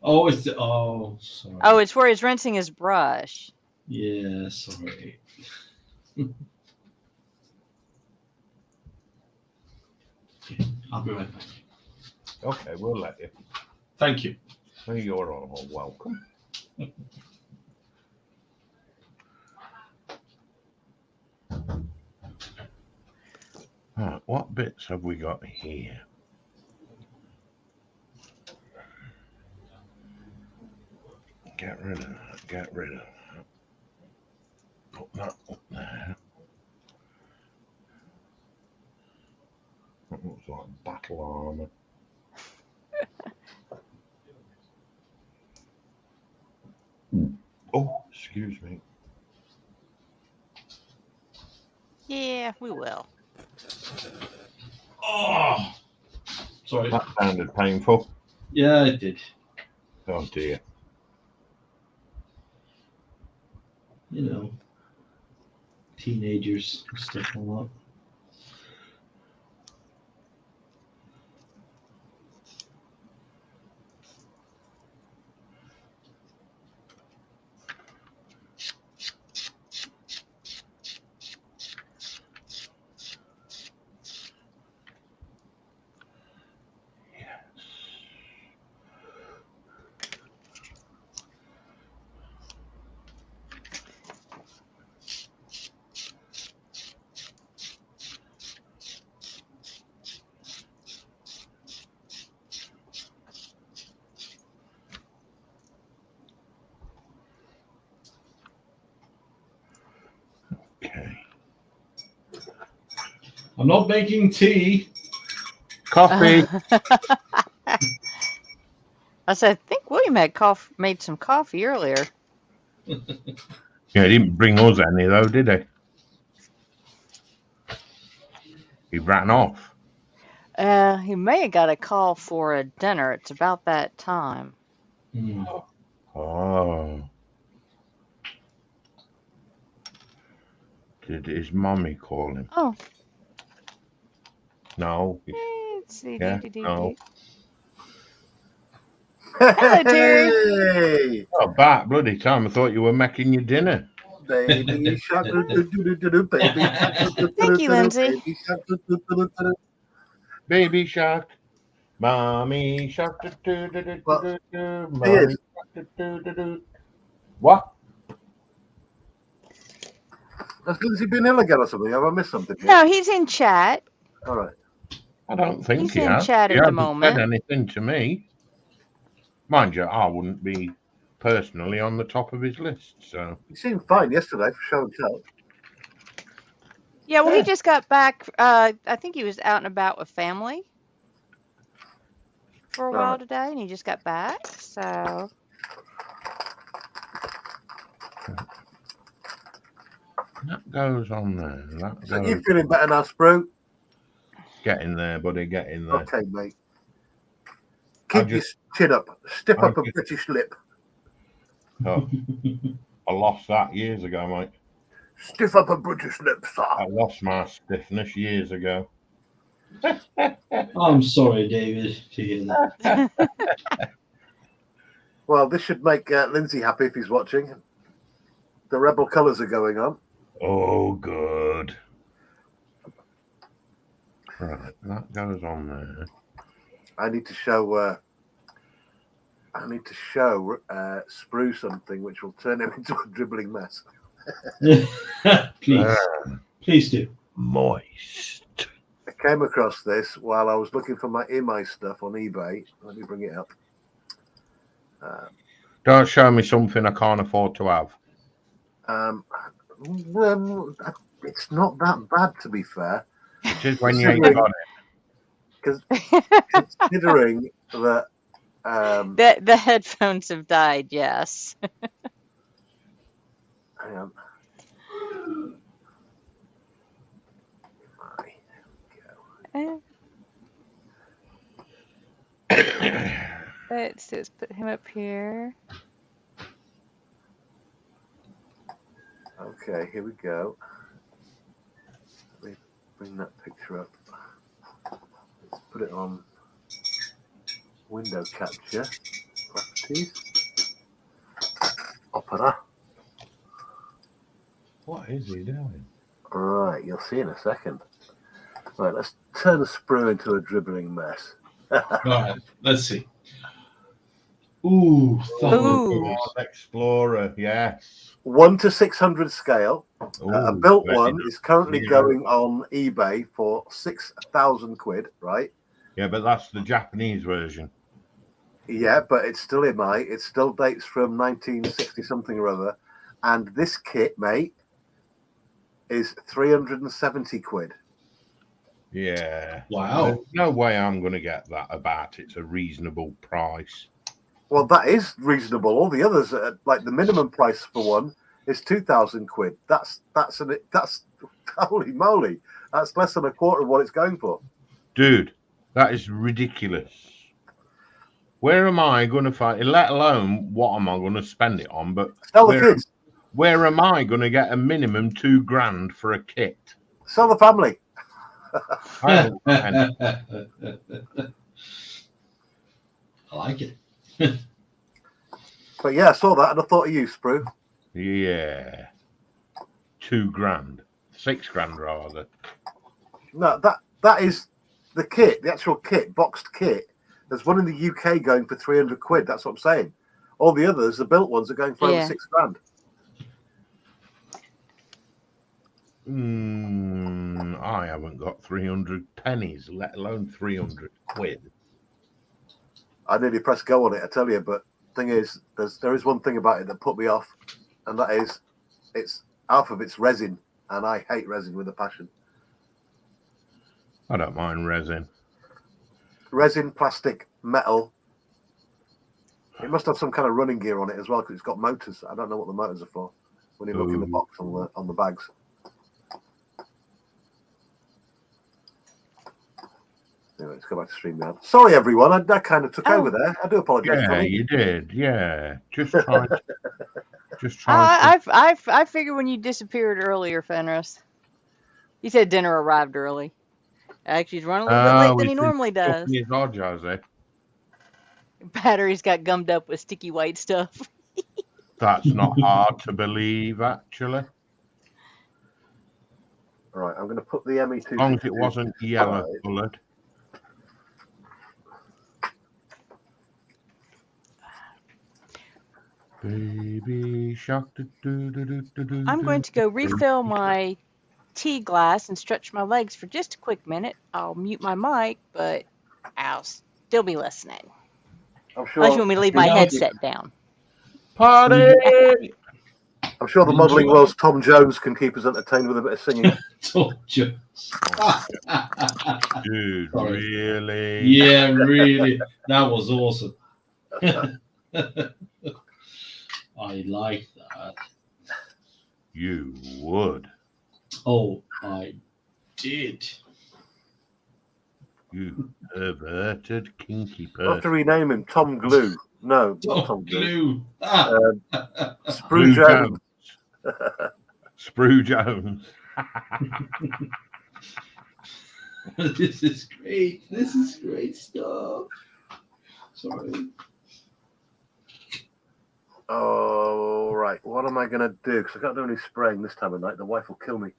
Oh, it's the, oh, sorry. oh, it's where he's rinsing his brush. Yeah, sorry. Okay, I'll be right back. Okay, we'll let you. Thank you. Well, you're all welcome. Right, what bits have we got here? Get rid of that. Get rid of that. Put that up there. That looks like battle armor. Oh, excuse me. Yeah, we will. Oh, sorry. That sounded painful. Yeah, it did. Oh dear. You know, teenagers and stuff like that. Okay. I'm not making tea. Coffee. I said, I think William had made some coffee earlier. Yeah, he didn't bring us any though, did he? He ran off. He may have got a call for a dinner. It's about that time. Oh. Did his mommy call him? Oh. No. Let's see. Yeah, no. Hello, Terry. Hey, Oh, back bloody time. I thought you were making your dinner. baby shark, baby shark, Thank you, Lindsay. baby shark, Baby shark. Mommy shark. Well, Mommy shark. What? Has Lindsay been ill again or something? Have I missed something? No, he's in chat. All right. I don't think He's he in has. chat He at the hasn't moment. said anything to me. Mind you, I wouldn't be personally on the top of his list, so. He seemed fine yesterday for show and tell. Yeah, well, he Yeah. just got back. I think he was out and about with family for a while today, and he just got back. So That goes on there. That So goes. you feeling better now, Spru? Get in there, buddy. Get in there. Okay, mate. Keep your chin up. Stiff up a British lip. Oh, I lost that years ago, mate. Stiff up a British lip, sir. I lost my stiffness years ago. I'm sorry, David, to hear that. Well, this should make Lindsay happy if he's watching. The rebel colours are going on. Oh, good. Right, that goes on there. I need to show I need to show Sprue something which will turn him into a dribbling mess. Please. Please do. Moist. I came across this while I was looking for my EMI stuff on eBay. Let me bring it up. Don't show me something I can't afford to have. Well, it's not that bad, to be fair. It is when you ain't got it. Because considering that the headphones have died. Yes. hang on. Let's put him up here. Okay, here we go. Let me bring that picture up. Let's put it on window capture. Properties. Opera. What is he doing? Right, you'll see in a second. Right, let's turn the Sprue into a dribbling mess. All right, let's see. Ooh, Ooh. Explorer, yes. 1 to 600 scale. A Ooh, built very one nice. is currently Yeah. going on eBay for 6,000 quid, right? Yeah, but that's the Japanese version. Yeah, but it's still EMI. It still dates from 1960 something or other. And this kit, mate, is 370 quid. Yeah. Wow. There's no way I'm going to get that about. It's a reasonable price. Well, that is reasonable. All the others, like the minimum price for one is 2,000 quid. That's holy moly. That's less than a quarter of what it's going for. Dude, that is ridiculous. Where am I going to find, let alone what am I going to spend it on, but Sell the kids. where am I going to get a minimum $2,000 for a kit? Sell the family. I haven't got any. I like it. But yeah, I saw that and I thought of you, Sprue. Yeah. $2,000. $6,000 rather. No, that is the kit, the actual kit, boxed kit. There's one in the UK going for 300 quid. That's what I'm saying. All the others, the built ones, are going for over Yeah. $6,000. I haven't got 300 pennies, let alone 300 quid. I nearly pressed go on it, I tell you. But thing is, there is one thing about it that put me off, and that is, it's half of it's resin, and I hate resin with a passion. I don't mind resin. Resin, plastic, metal. It must have some kind of running gear on it as well, because it's got motors. I don't know what the motors are for when you look in the box on the bags. Anyway, let's go back to StreamYard. Sorry, everyone. I kind of took over there. I do apologise. Yeah, Tommy. you did. Yeah, just trying. I figured when you disappeared earlier, Fenris. You said dinner arrived early. Actually, he's running a little bit late than he normally does. His lodge, has he? Batteries got gummed up with sticky white stuff. That's not hard to believe, actually. Right, I'm going to put the ME2. As long as it wasn't yellow coloured. Baby shark. I'm going to go refill my tea glass and stretch my legs for just a quick minute. I'll mute my mic, but I'll still be listening. I'm sure. Unless you want me to leave my headset down. Party! I'm sure the modelling world's Tom Jones can keep us entertained with a bit of singing. Tom Jones. Dude, Sorry. really? Yeah, really. That was awesome. I like that. You would. Oh, I did. You perverted, kinky I have to person. rename him Tom Glue. No, not Tom Glue. Glue. Sprue Jones. Sprue Jones. This is great. This is great stuff. Sorry. Oh, right. What am I going to do? Because I can't do any spraying this time of night. The wife will kill me.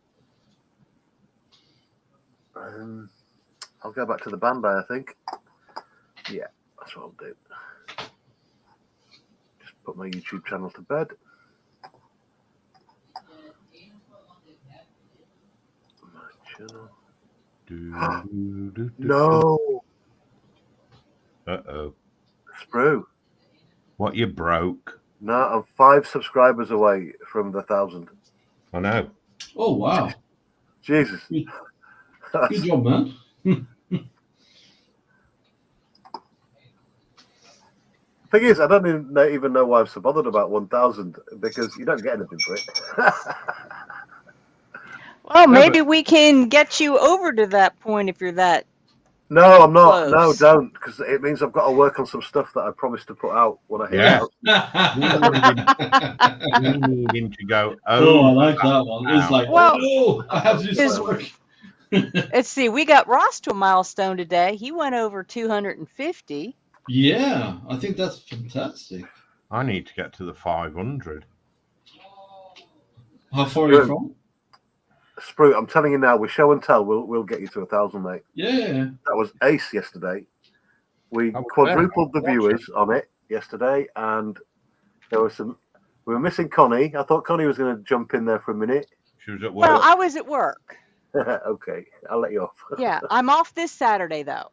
I'll go back to the Bandai, I think. Yeah, that's what I'll do. put my YouTube channel to bed. My channel. No. Uh-oh. Sprue. What, you broke? No, I'm 5 subscribers away from the 1,000. I know. Oh, wow. Jesus. Good job, man. Thing is, I don't even know why I'm so bothered about 1,000 because you don't get anything for it. Well, maybe we can get you over to that point if you're that. No, I'm not. No, Close. don't, because it means I've got to work on some stuff that I promised to put out when I hit Yeah. out. We need him to go. Oh, I like that one. It's like, Well, oh, I have to do is- some work. Let's see. We got Ross to a milestone today. He went over 250. Yeah, I think that's fantastic. I need to get to the 500. How far are you from? Sprue, I'm telling you now, with show and tell, we'll get you to 1,000, mate. Yeah. That was ace yesterday. We I was quadrupled there. the viewers on it yesterday, and there was some. We were missing Connie. I thought Connie was going to jump in there for a minute. She was at work. Well, I was at work. Okay, I'll let you off. Yeah, I'm off this Saturday though,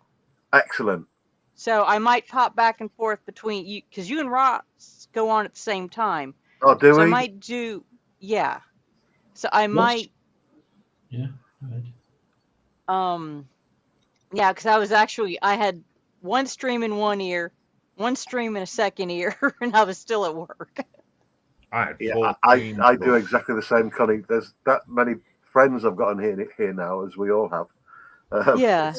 Excellent. so I might pop back and forth between you because you and Ross go on at the same time. Oh, do So I we? might do, yeah. So I might, Yeah. Right. yeah, because I had one stream in one ear, one stream in a second ear, and I was still at work. I had Yeah, 14 I do exactly the same, Connie. There's that many friends I've got on here now, as we all have. Yeah.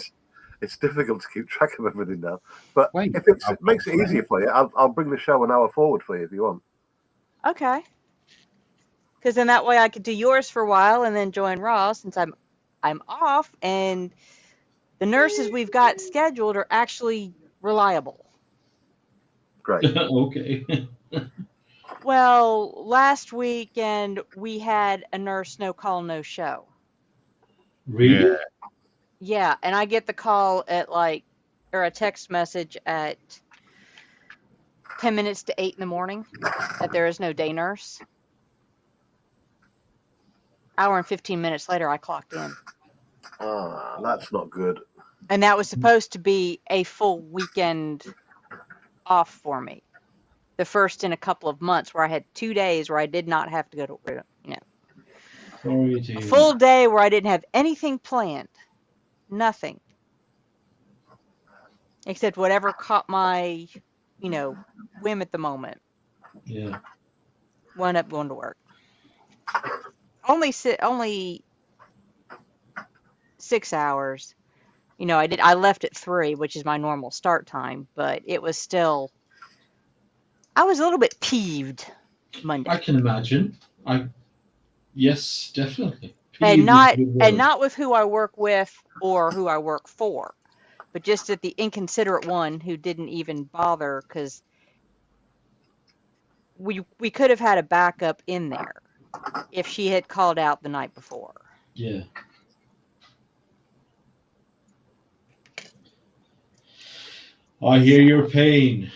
It's difficult to keep track of everything now. But Wait, if it makes it easier for you, I'll bring the show an hour forward for you if you want. Okay. Because then that way I could do yours for a while and then join Ross since I'm off, and the nurses we've got scheduled are actually reliable. Great. Okay. Well, last weekend we had a nurse no call, no show. Really? Yeah. Yeah, and I get the call at or a text message at 10 minutes to 8 in the morning that there is no day nurse. Hour and 15 minutes later, I clocked in. Ah, that's not good. And that was supposed to be a full weekend off for me. The first in a couple of months where I had 2 days where I did not have to go to work, Sorry to a hear full day where I didn't have anything planned. Nothing. Except whatever caught my, whim at the moment. that. Yeah. Wound up going to work. Only 6 hours. I left at 3, which is my normal start time, but it was still, I was a little bit peeved Monday. I can imagine. Yes, definitely. And Peeved not is a good word. and not with who I work with or who I work for, but just at the inconsiderate one who didn't even bother, because we could have had a backup in there if she had called out the night before. Yeah. I hear your pain.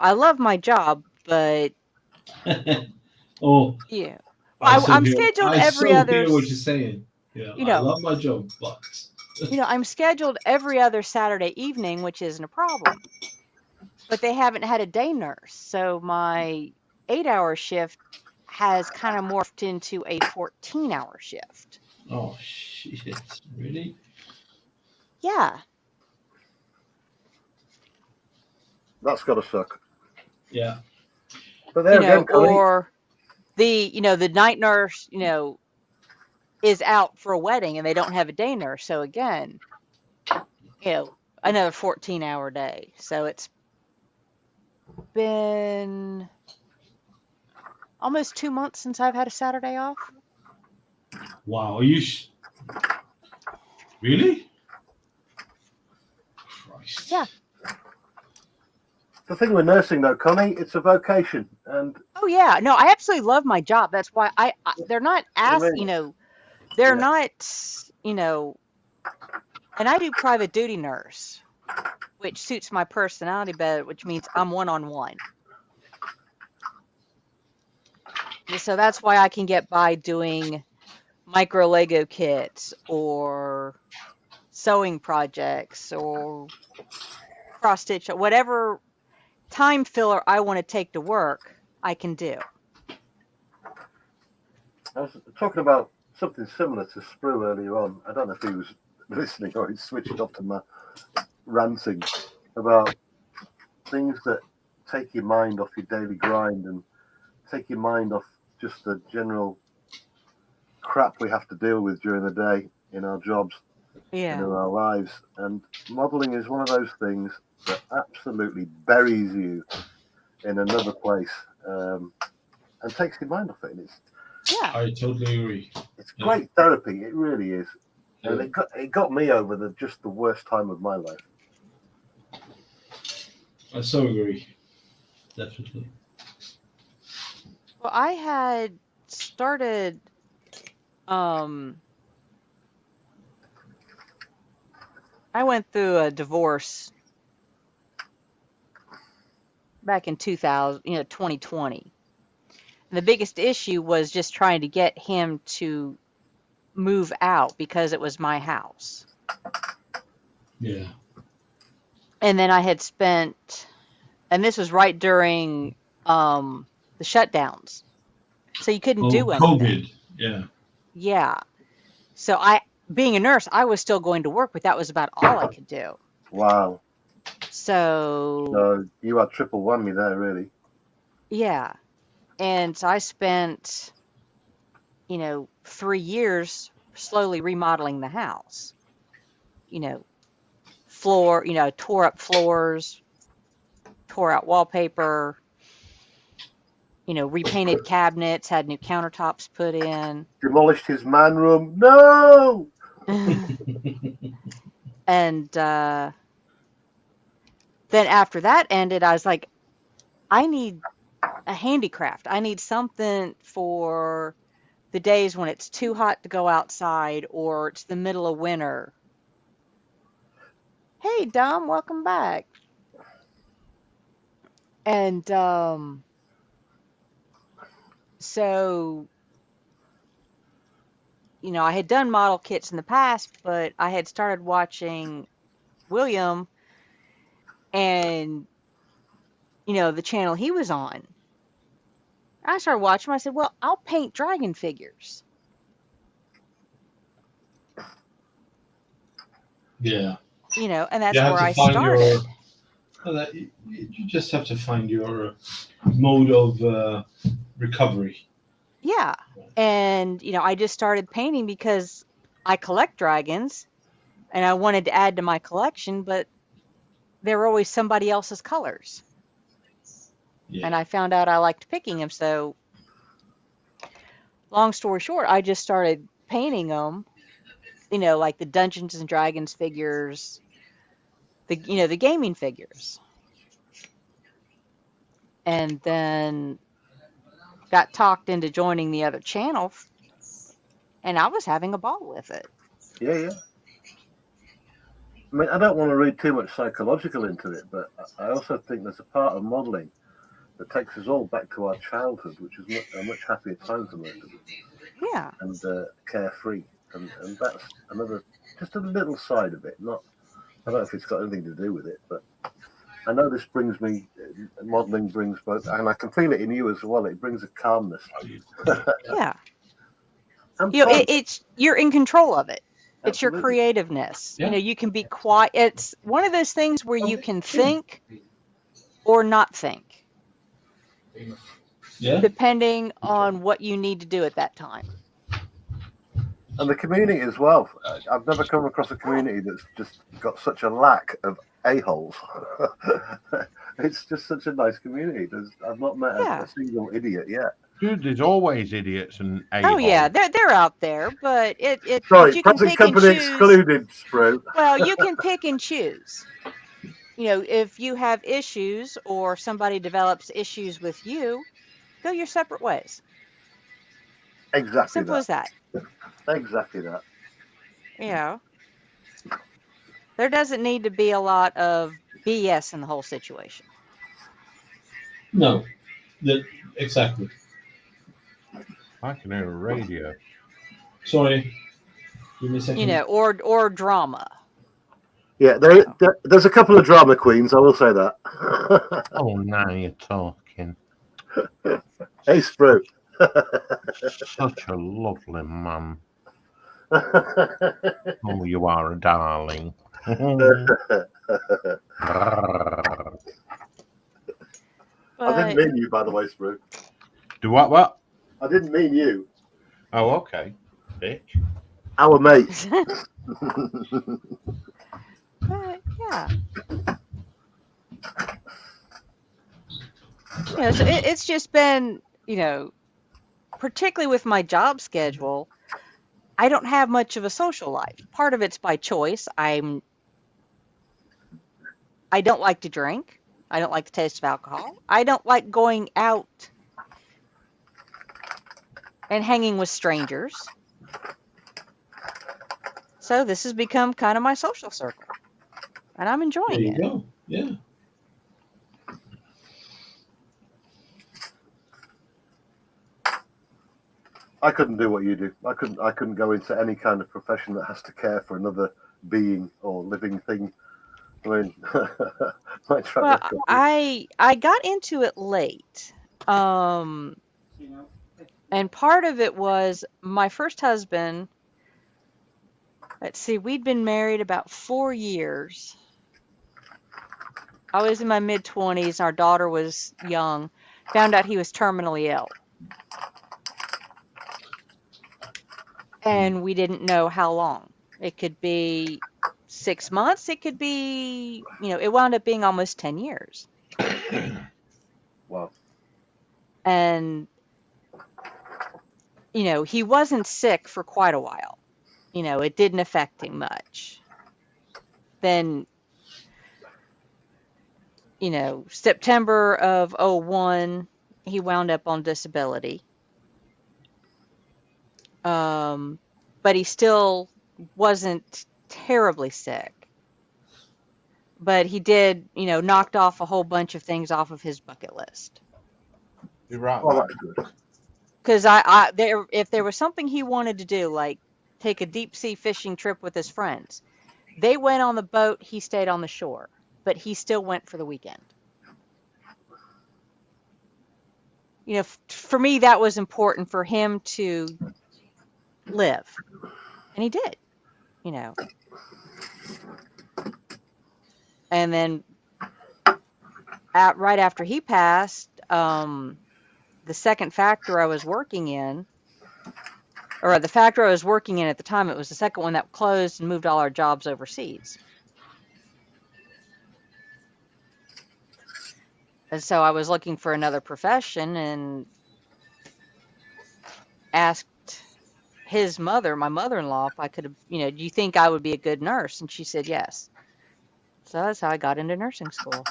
I love my job, but Oh, yeah, I so I'm hear- scheduled I every so other. hear what you're saying. Yeah, You I know. love my job, but I'm scheduled every other Saturday evening, which isn't a problem. But they haven't had a day nurse, so my 8-hour shift has kind of morphed into a 14-hour shift. oh shit, really? Yeah. That's got to suck. Yeah. But there again, Connie, Or the night nurse, is out for a wedding and they don't have a day nurse. So again, another 14-hour day. So it's been almost 2 months since I've had a Saturday off. Wow, are you really? Christ. Yeah. the thing with nursing, though, Connie, it's a vocation, and Oh yeah, no, I absolutely love my job. That's why they're not I asked, mean, they're yeah. not, And I do private duty nurse, which suits my personality better, which means I'm one-on-one. So that's why I can get by doing micro Lego kits or sewing projects or cross stitch, whatever time filler I want to take to work, I can do. I was talking about something similar to Sprue earlier on. I don't know if he was listening or he switched off to my ranting about things that take your mind off your daily grind and take your mind off just the general crap we have to deal with during the day in our jobs and in Yeah. our lives. And modelling is one of those things that absolutely buries you in another place and takes your mind off it. And Yeah. I totally agree. it's Yeah. great therapy. It really is. And Yeah. it got me over just the worst time of my life. I so agree. Definitely. Well, I had started I went through a divorce back in 2020. And the biggest issue was just trying to get him to move out because it was my house. Yeah. And then I had spent, and this was right during the shutdowns. So you couldn't do anything. COVID. Yeah. Yeah. So being a nurse, I was still going to work, but that was about all I could do. Wow. So you had triple whammy there, really. yeah. And so I spent, 3 years slowly remodeling the house. Floor, tore up floors, tore out wallpaper, repainted cabinets, had new countertops put in. Demolished his man room. No! And then after that ended, I was like, I need a handicraft. I need something for the days when it's too hot to go outside or it's the middle of winter. Hey, Dom, welcome back. And so, I had done model kits in the past, but I had started watching William and, the channel he was on. I started watching him. I said, well, I'll paint dragon figures. Yeah. And that's You have where to I find started. you just have to find your mode of recovery. Yeah. And, I just started painting because I collect dragons and I wanted to add to my collection, but they were always somebody else's colors. Yeah. And I found out I liked picking them. So long story short, I just started painting them, like the Dungeons and Dragons figures, the gaming figures. And then got talked into joining the other channel, and I was having a ball with it. Yeah. I mean, I don't want to read too much psychological into it, but I also think there's a part of modelling that takes us all back to our childhood, which is a much happier time for most of us. Yeah. And carefree. And that's just a little side of it. I don't know if it's got anything to do with it, but I know this brings me, modelling brings both, and I can feel it in you as well. It brings a calmness. Yeah. And it's you're in control of it. It's your Absolutely. creativeness. Yeah. You can be quiet. It's one of those things where you can think or not think, Yeah. depending on what you need to do at that time. And the community as well. I've never come across a community that's just got such a lack of a-holes. It's just such a nice community. I've not met Yeah. a single idiot yet. Dude, there's always idiots and Oh yeah, they're out there, but but Sorry, you can present pick and company choose. excluded, Sprue. Well, you can pick and choose. If you have issues or somebody develops issues with you, go your separate ways. Exactly Simple that. as that. Exactly that. There doesn't need to be a lot of BS in the whole situation. No, exactly. I can hear a radio. Sorry, give me a second. You know, or drama. Yeah, there's a couple of drama queens. I will say that. Oh, now you're talking. Hey, Sprue. Such a lovely man. Oh, you are a darling. I didn't But mean you, by the way, Sprue. Do what? I didn't mean you. Oh, okay. Bitch. Our mate. yeah. You know, so it's just been, you know, particularly with my job schedule, I don't have much of a social life. Part of it's by choice. I don't like to drink. I don't like the taste of alcohol. I don't like going out and hanging with strangers. So this has become kind of my social circle. And I'm There enjoying you it. go. Yeah. I couldn't do what you do. I couldn't go into any kind of profession that has to care for another being or living thing. I mean, my track Well, record. I got into it late. And part of it was my first husband. Let's see, we'd been married about 4 years. I was in my mid-20s. Our daughter was young. Found out he was terminally ill. And we didn't know how long. It could be 6 months. It could be, you know, it wound up being almost 10 years. Wow. And, you know, he wasn't sick for quite a while. You know, it didn't affect him much. Then, you know, September of 01, he wound up on disability. But he still wasn't terribly sick. But he did, you know, knocked off a whole bunch of things off of his bucket list. You're right. Well, that's good. Because if there was something he wanted to do, like take a deep sea fishing trip with his friends, they went on the boat, he stayed on the shore, but he still went for the weekend. You know, for me, that was important for him to live. And he did, you know. And then right after he passed, the second factory I was working in, or the factory I was working in at the time, it was the second one that closed and moved all our jobs overseas. And so I was looking for another profession and asked his mother, my mother-in-law, if I could have, you know, do you think I would be a good nurse? And she said yes. So that's how I got into nursing school.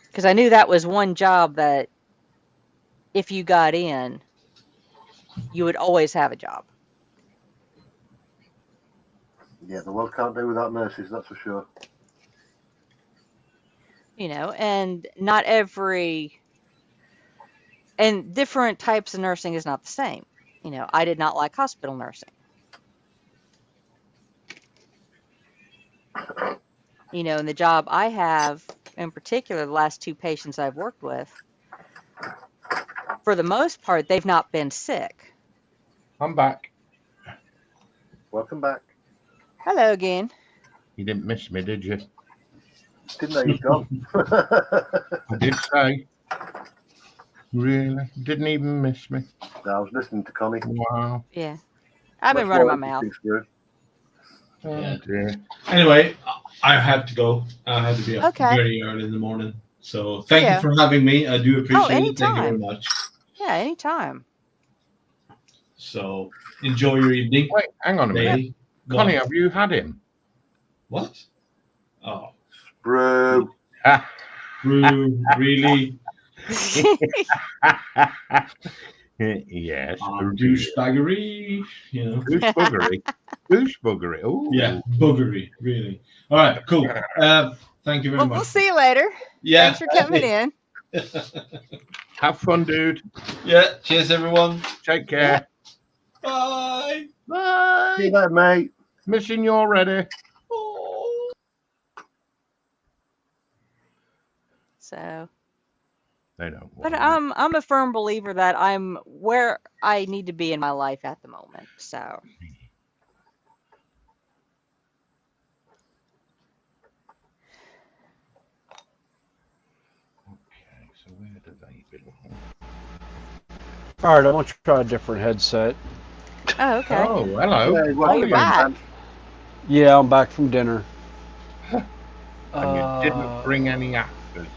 Because I knew that was one job that if you got in, you would always have a job. Yeah, the world can't do without nurses, that's for sure. You know, and not every, and different types of nursing is not the same. You know, I did not like hospital nursing. You know, and the job I have, in particular, the last 2 patients I've worked with, for the most part, they've not been sick. I'm back. Welcome back. Hello again. You didn't miss me, did you? Didn't know you'd gone. I did say. Really? Didn't even miss me. No, I was listening to Connie. Wow. Yeah. I've been Much running my more mouth. interesting, Sprue. Oh, Yeah. dear. Anyway, I have to go. I have to be up Okay. very early in the morning. So thank Yeah. you for having me. I do appreciate it. Thank you very anytime. much. Yeah, anytime. So enjoy your evening. Wait, hang on a minute. Day. Connie, What? have you had him? What? Oh, Sprue. Ah. Brew, really? Yes. Douchebaggery, you know. Goose buggery. Goose buggery. Ooh. Yeah, buggery, really. All right, cool. Thank you very Well, much. we'll see you later. Yeah. Thanks for coming in. Have fun, dude. Yeah. Cheers, everyone. Take care. Bye. Bye. See you later, mate. Missing you already. Oh. So, They don't. but want me. I'm a firm believer that I'm where I need to be in my life at the moment. So, Okay, so where do they belong? All right, I want you to try a different headset. oh, okay. Oh, hello. Yeah, Oh, you're back. Yeah, I'm back from dinner. And you didn't bring any actors.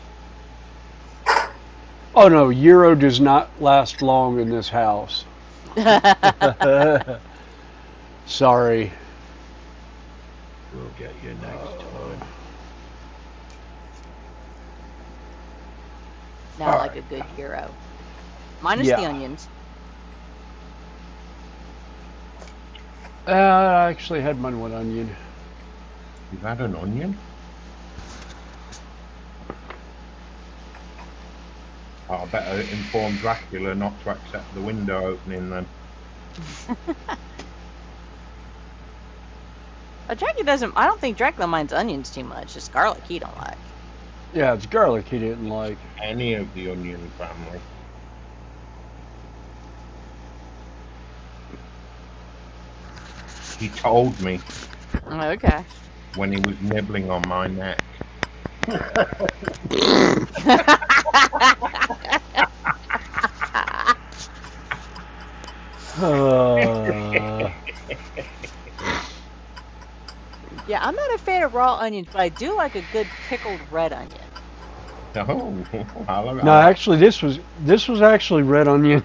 Oh no, Euro does not last long in this house. Sorry. We'll get you next time. Now, like a good hero. Minus Yeah. the onions. I actually had mine with onion. You've had an onion? Oh, I better inform Dracula not to accept the window opening then. Dracula doesn't. I don't think Dracula minds onions too much. It's garlic he don't like. Yeah, it's garlic he didn't like. Any of the onion family. He told me Okay. when he was nibbling on my neck. Yeah, I'm not a fan of raw onions, but I do like a good pickled red onion. Oh, No, actually, this was actually red onion.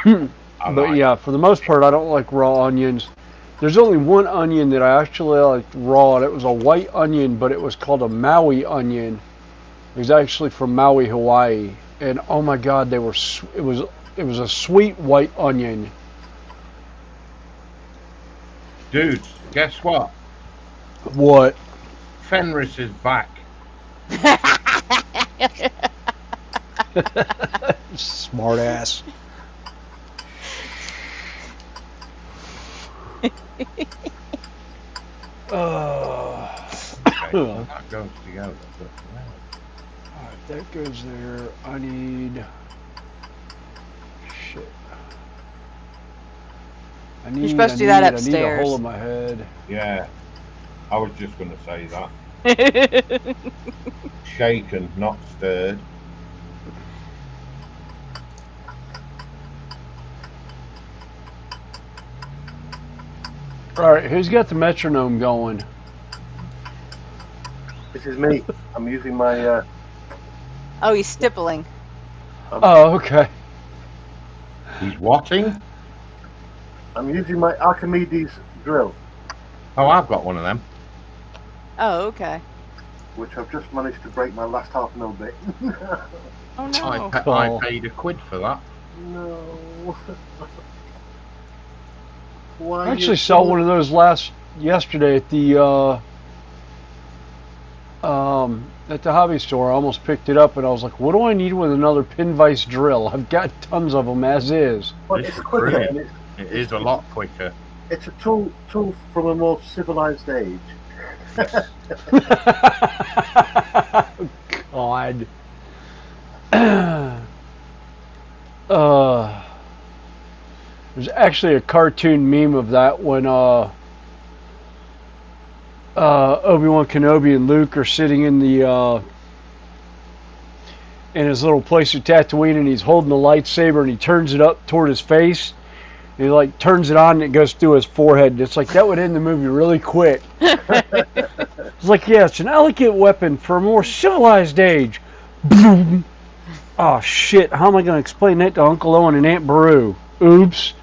But yeah, for the most part, I don't like raw onions. There's only one onion that I actually liked raw, and it was a white onion, but it was called a Maui onion. It was actually from Maui, Hawaii, and oh my God, they were. It was a sweet white onion. Dudes, guess what? What? Fenris is back. Smart ass. Okay, well, that goes together. But, Alright, that goes there. I need. Shit. You're supposed to do that I need a upstairs. hole in my head. yeah, I was just going to say that. Shaken, not stirred. Alright, who's got the metronome going? This is me. I'm using my. Oh, he's stippling. Oh, okay. He's watching. I'm using my Archimedes drill, Oh, I've got one of them. Oh, okay. which I've just managed to break my last half mil bit. Oh no. I paid £1 for that. No. Why I actually saw one of those yesterday at the hobby store. I almost picked it up, and I was like, "What do I need with another pin vise drill? I've got tons of them as is." But This it's is quicker. brilliant. And It is a lot quicker. it's a tool from a more civilized age. God. There's actually a cartoon meme of that when Obi-Wan Kenobi and Luke are sitting in the in his little place of Tatooine, and he's holding the lightsaber, and he turns it up toward his face. And he like turns it on, and it goes through his forehead. It's like that would end the movie really quick. It's like, yeah, it's an elegant weapon for a more civilized age. Boom. Oh shit! How am I going to explain that to Uncle Owen and Aunt Beru? Oops.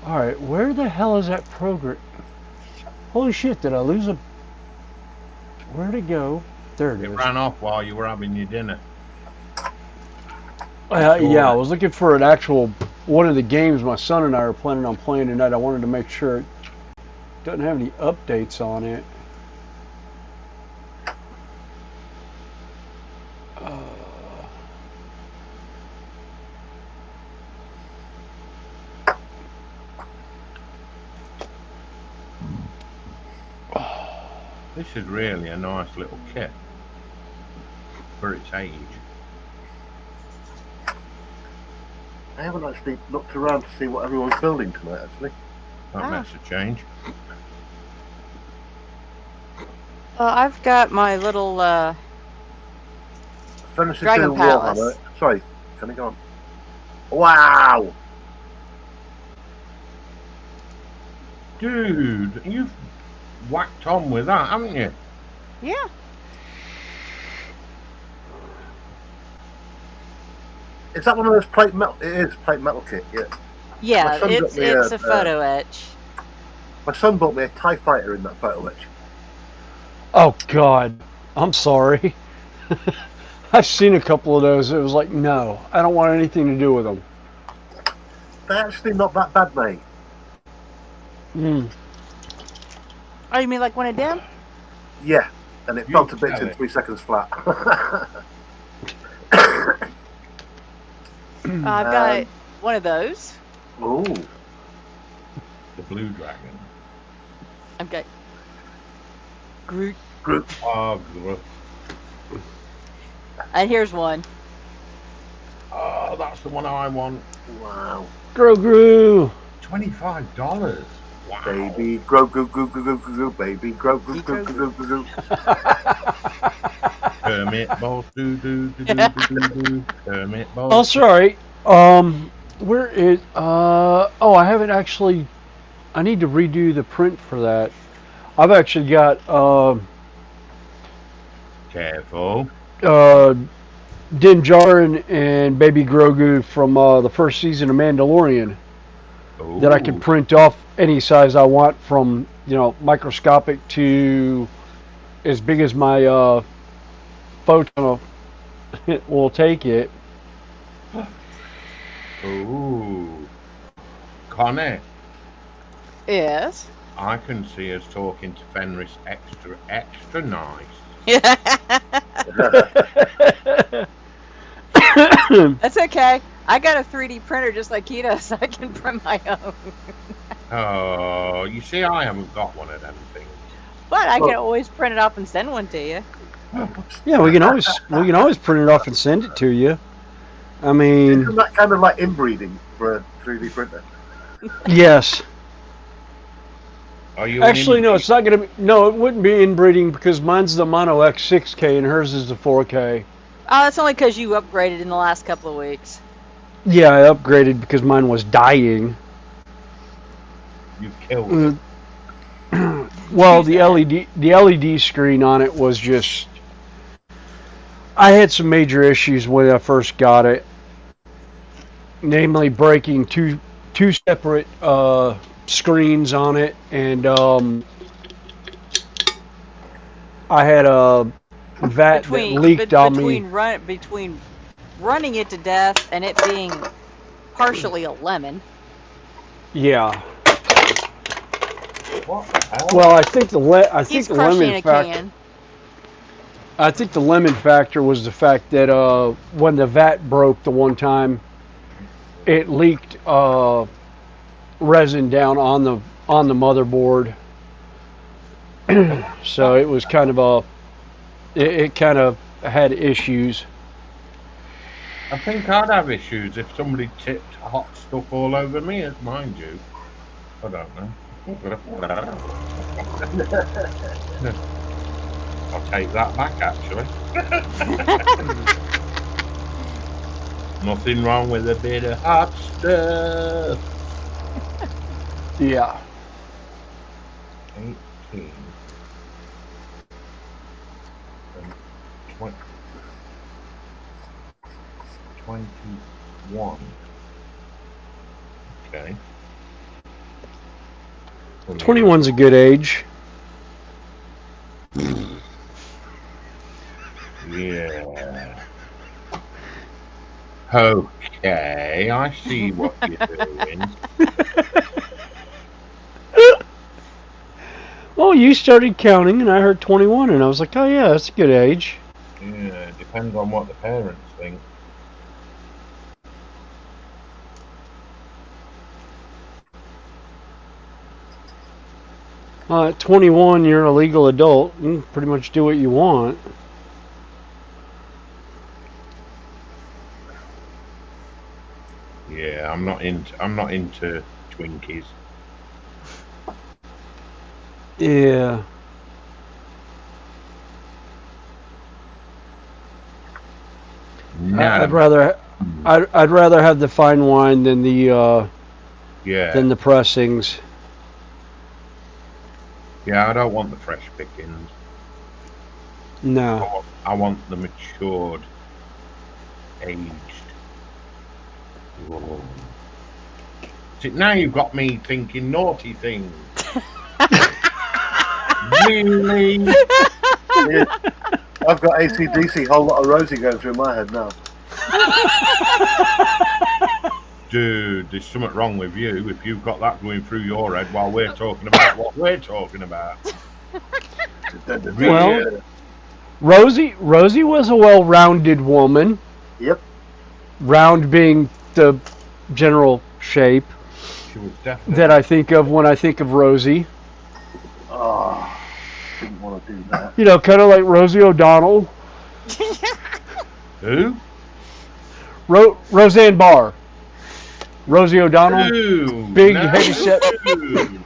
Alright, where the hell is that program? Holy shit, did I lose a... Where'd it go? There it It is. ran off while you were having your dinner. Yeah, I was looking for an actual one of the games my son and I are planning on playing tonight. I wanted to make sure it doesn't have any updates on it. This is really a nice little kit for its age. I haven't actually looked around to see what everyone's building tonight, actually. That makes a change. I've got my little Furnace Dragon Palace. Warhammer. Sorry, can I go on? Wow! Dude, you've whacked on with that, haven't you? Yeah. Is that one of those plate metal? It is plate metal kit, yeah. Yeah, My son it's got me a photo etch. My son bought me a TIE fighter in that photo etch. Oh God, I'm sorry. I've seen a couple of those. It was like, no, I don't want anything to do with them. They're actually not that bad, mate. Oh, you mean like one of them? Yeah, and it You fell to bits tell in it. 3 seconds flat. I've got one of those. Ooh. The Blue Dragon. I've got Groot. Oh, Groot. And here's one. Oh, that's the one I want. Wow. Grogu. $25. Wow. Baby, grow, goo, goo, goo, goo, goo, goo, baby, grow, goo, goo, goo, goo, goo, goo. Kermit balls, do do do do do do. Kermit balls. Oh, sorry. Where is? Oh, I haven't actually. I need to redo the print for that. I've actually got Careful. Din Djarin and Baby Grogu from the first season of Mandalorian that I can Ooh. print off any size I want, from microscopic to as big as my photo will take it. Ooh. Connie, Yes. I can see us talking to Fenris extra nice. That's okay. I got a 3D printer just like he does, so I can print my own. Oh, you see, I haven't got one of them things. But I can always print it off and send one to you. Yeah, we can always print it off and send it to you. I mean, Isn't that kind of like inbreeding for a 3D printer? yes. Are you Actually, no, it's not going to be. No, it wouldn't be inbreeding because mine's the Mono X 6K and hers is the 4K. Oh, that's only because you upgraded in the last couple of weeks. Yeah, I upgraded because mine was dying. You killed it. Well, the LED screen on it was just. I had some major issues when I first got it, namely breaking two separate screens on it, and I had a vat that leaked on me. Between running it to death and it being partially a lemon. Yeah. What the hell? Well, I think the He's the crushing lemon a factor. can. I think the lemon factor was the fact that when the vat broke the one time, it leaked resin down on the motherboard. So it was kind of it kind of had issues. I think I'd have issues if somebody tipped hot stuff all over me, as mind you. I don't know. I'll take that back, actually. Nothing wrong with a bit of hot stuff. Yeah. 18. And 21. Okay. 21's a good age. Yeah. Okay, I see what you're doing. Well, you started counting, and I heard 21, and I was like, oh yeah, that's a good age. Yeah, depends on what the parents think. At 21, you're a legal adult. You can pretty much do what you want. Yeah, I'm not into Twinkies. Yeah. No. I'd rather have the fine wine than the Yeah. pressings. Yeah, I don't want the fresh pickings. No. I want the matured, aged. Whoa. See, now you've got me thinking naughty things. Really? Yeah. I've got AC/DC, whole lot of Rosie going through my head now. Dude, there's something wrong with you if you've got that going through your head while we're talking about what we're talking about. Well, Rosie was a well-rounded woman. Yep. Round being the general shape She was definitely that I think of when I think of Rosie. Oh, didn't want to do that. You know, kind of like Rosie O'Donnell. Who? Roseanne Barr. Rosie O'Donnell. Ew, Big, no. heavy set. Ew.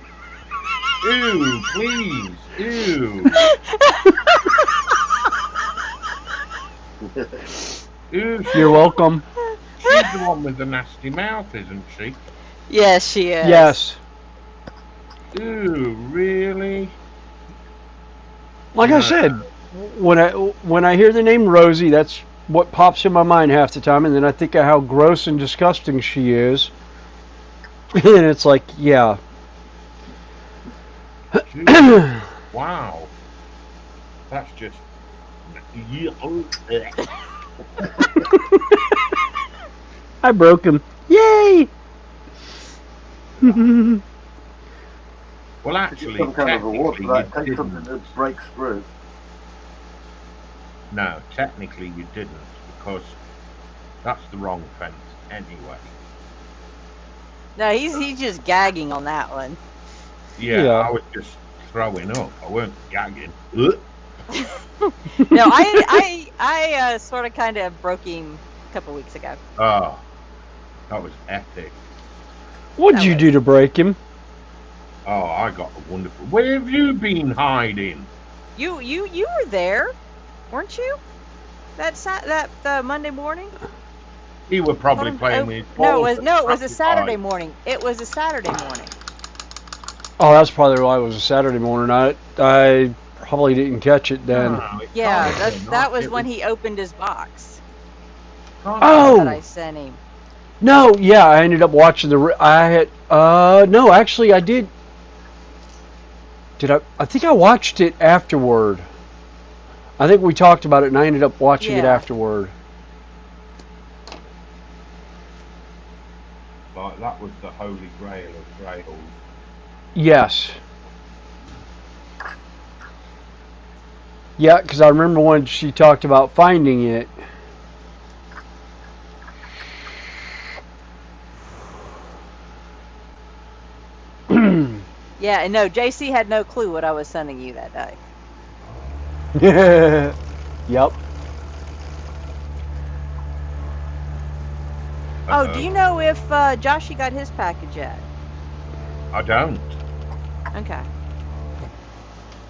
Ew, please. Ew. Ew. You're welcome. She's the one with the nasty mouth, isn't she? Yes, she is. Yes. Ew, really? Like I said, when I hear the name Rosie, that's what pops in my mind half the time, and then I think of how gross and disgusting she is, and it's like, yeah. Jeez. Wow. That's just. I broke him. Yay! Well, actually, Some kind of award for that. technically Take you something didn't. that breaks through. No, technically you didn't, because that's the wrong fence anyway. No, he's just gagging on that one. Yeah, Yeah. I was just throwing up. I weren't gagging. Ugh. No, I sort of kind of broke him a couple weeks ago. Oh, that was epic. What'd That you was- do to break him? Oh, I got a wonderful. Where have you been hiding? You were there, weren't you? That Monday morning? He were probably Oh, playing with his no, balls. it was a and Saturday occupied. morning. It was a Saturday morning. Oh, that's probably why it was a Saturday morning. I probably didn't catch it then. No, it's Yeah, not. that was It when he opened his box Oh! that I sent him. No, yeah, I ended up watching no, actually I did. I think I watched it afterward. I think we talked about it and I ended up watching it Yeah. afterward. Like, that was the holy grail of grails. Yes. Yeah, because I remember when she talked about finding it. Yeah, and no, JC had no clue what I was sending you that day. Yep. Oh, do you know if Joshy got his package yet? I don't. Okay.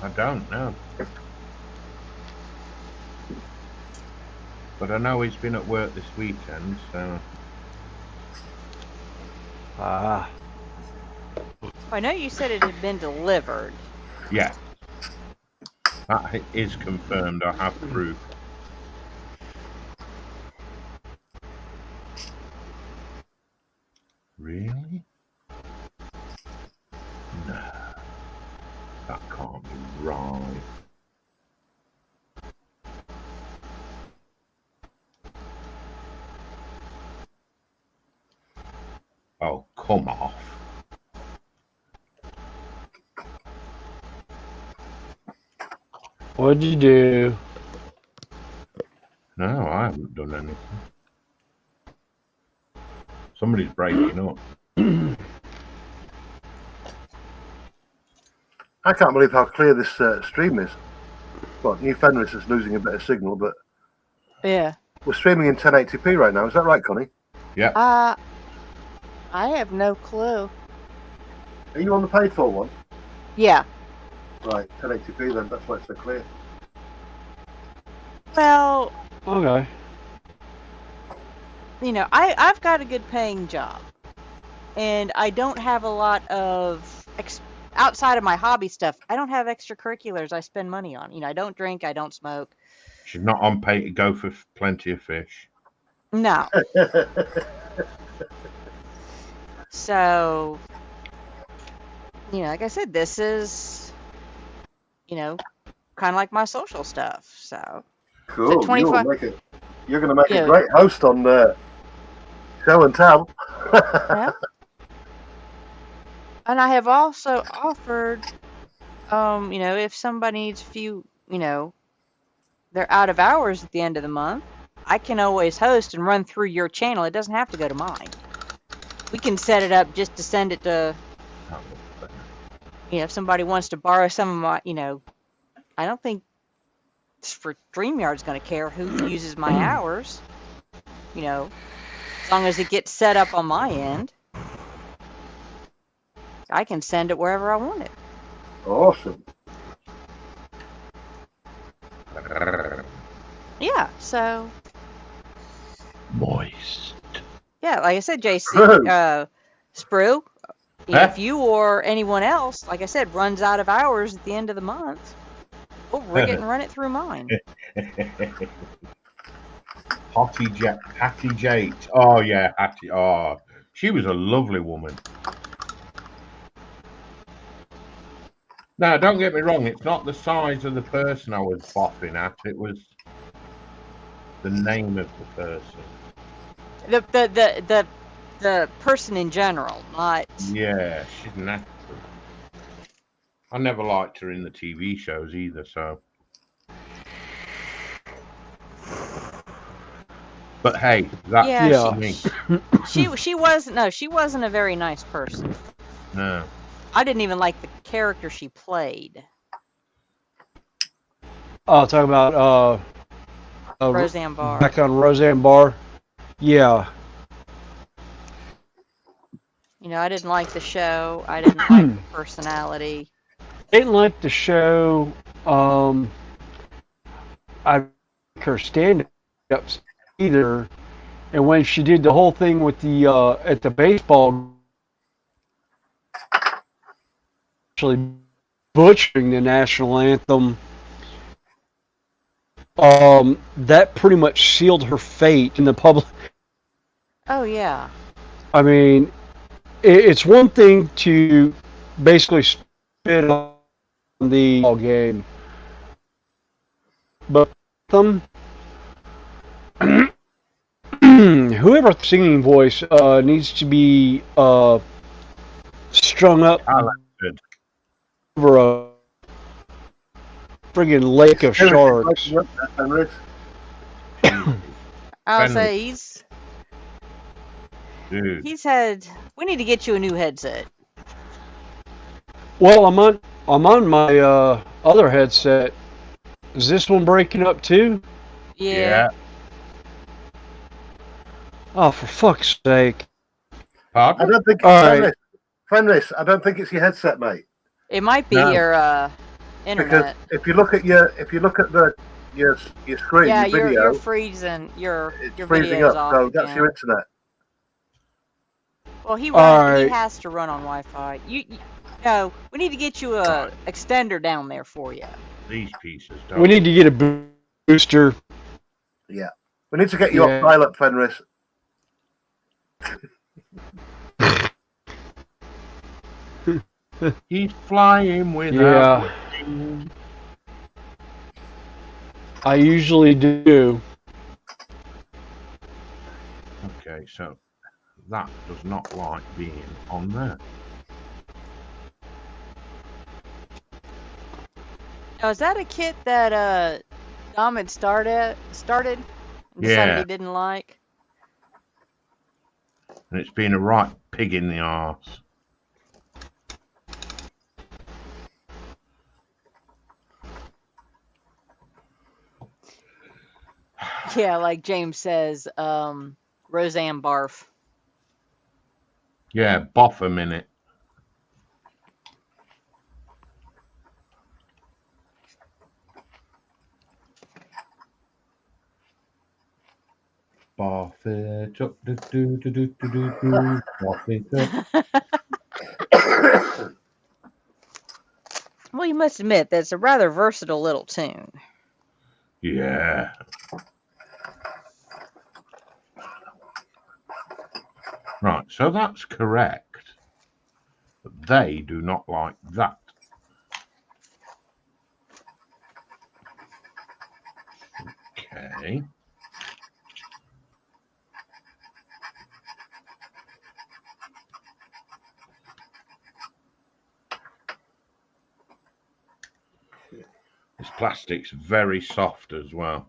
I don't know. But I know he's been at work this weekend, so. Ah. I know you said it had been delivered. Yeah. That is confirmed. I have proof. Really? No. That can't be right. Oh, come off. What'd you do? No, I haven't done anything. Somebody's breaking up. I can't believe how clear this stream is. Well, New Fenris is losing a bit of signal, but Yeah. we're streaming in 1080p right now. Is that right, Connie? Yeah. I have no clue. Are you on the paid for one? Yeah. Right, 1080p then. That's why it's so clear. Well, Okay. you know, I've got a good paying job, and I don't have a lot of outside of my hobby stuff. I don't have extracurriculars I spend money on. You know, I don't drink, I don't smoke. She's not on pay to go for plenty of fish. No. So, you know, like I said, this is, you know, kind of like my social stuff. So, Cool. 25 You're going to make Yeah. a great host on Show and Tell. yeah. And I have also offered, you know, if somebody needs a few, you know, they're out of hours at the end of the month, I can always host and run through your channel. It doesn't have to go to mine. We can set it up just to send it to, you know, if somebody wants to borrow some of my, you know, I don't think for StreamYard's going to care who uses my hours, you know, as long as it gets set up on my end. I can send it wherever I want it. Awesome. Yeah, so Moist. yeah, like I said, JC, Sprue, Huh? if you or anyone else, like I said, runs out of hours at the end of the month, we'll rig it and run it through mine. Hattie Jate. Oh yeah, Hattie. Oh, she was a lovely woman. Now, don't get me wrong. It's not the size of the person I was boffing at. It was the name of the person. The person in general, not. Yeah, she's nasty. I never liked her in the TV shows either. So, but hey, that's Yeah, Yeah. me. she wasn't a very nice person. No. I didn't even like the character she played, Oh, talking about Roseanne Barr. back on Roseanne Barr. Yeah. You know, I didn't like the show. I didn't like the personality. Didn't like the show. I like her stand-ups either. And when she did the whole thing with the at the baseball, actually butchering the national anthem, that pretty much sealed her fate in the public. Oh yeah. I mean, it's one thing to basically spit on the ball game, but whoever the singing voice needs to be strung up Talented. over a friggin' lake of sharks. I'll Fenris. say Dude. he's had. We need to get you a new headset. Well, I'm on my other headset. Is this one breaking up too? Yeah. Oh, for fuck's sake! I Pardon? don't think All right. Fenris, I don't think it's your headset, mate. It might be No. your Because internet. if you look at your screen, Yeah, your video, you're freezing. Your it's your freezing video's up. off So that's again. your internet. Well, he Alright. has to run on Wi-Fi. You no, we need to get you a extender down there for you. These pieces don't. We need to get a booster. Yeah, we need to get you Yeah. off pilot, Fenris. He's flying without Yeah. wings. I usually do. Okay, so that does not like being on there. Now, is that a kit that Dom had started and decided Yeah. he didn't like? And it's been a right pig in the arse. Yeah, like James says, Roseanne barf. Yeah, boff a minute. Boff it up, do do do do do do do. Boff it up. Well, you must admit that's a rather versatile little tune. Yeah. Right, so that's correct. But they do not like that. Okay. This plastic's very soft as well.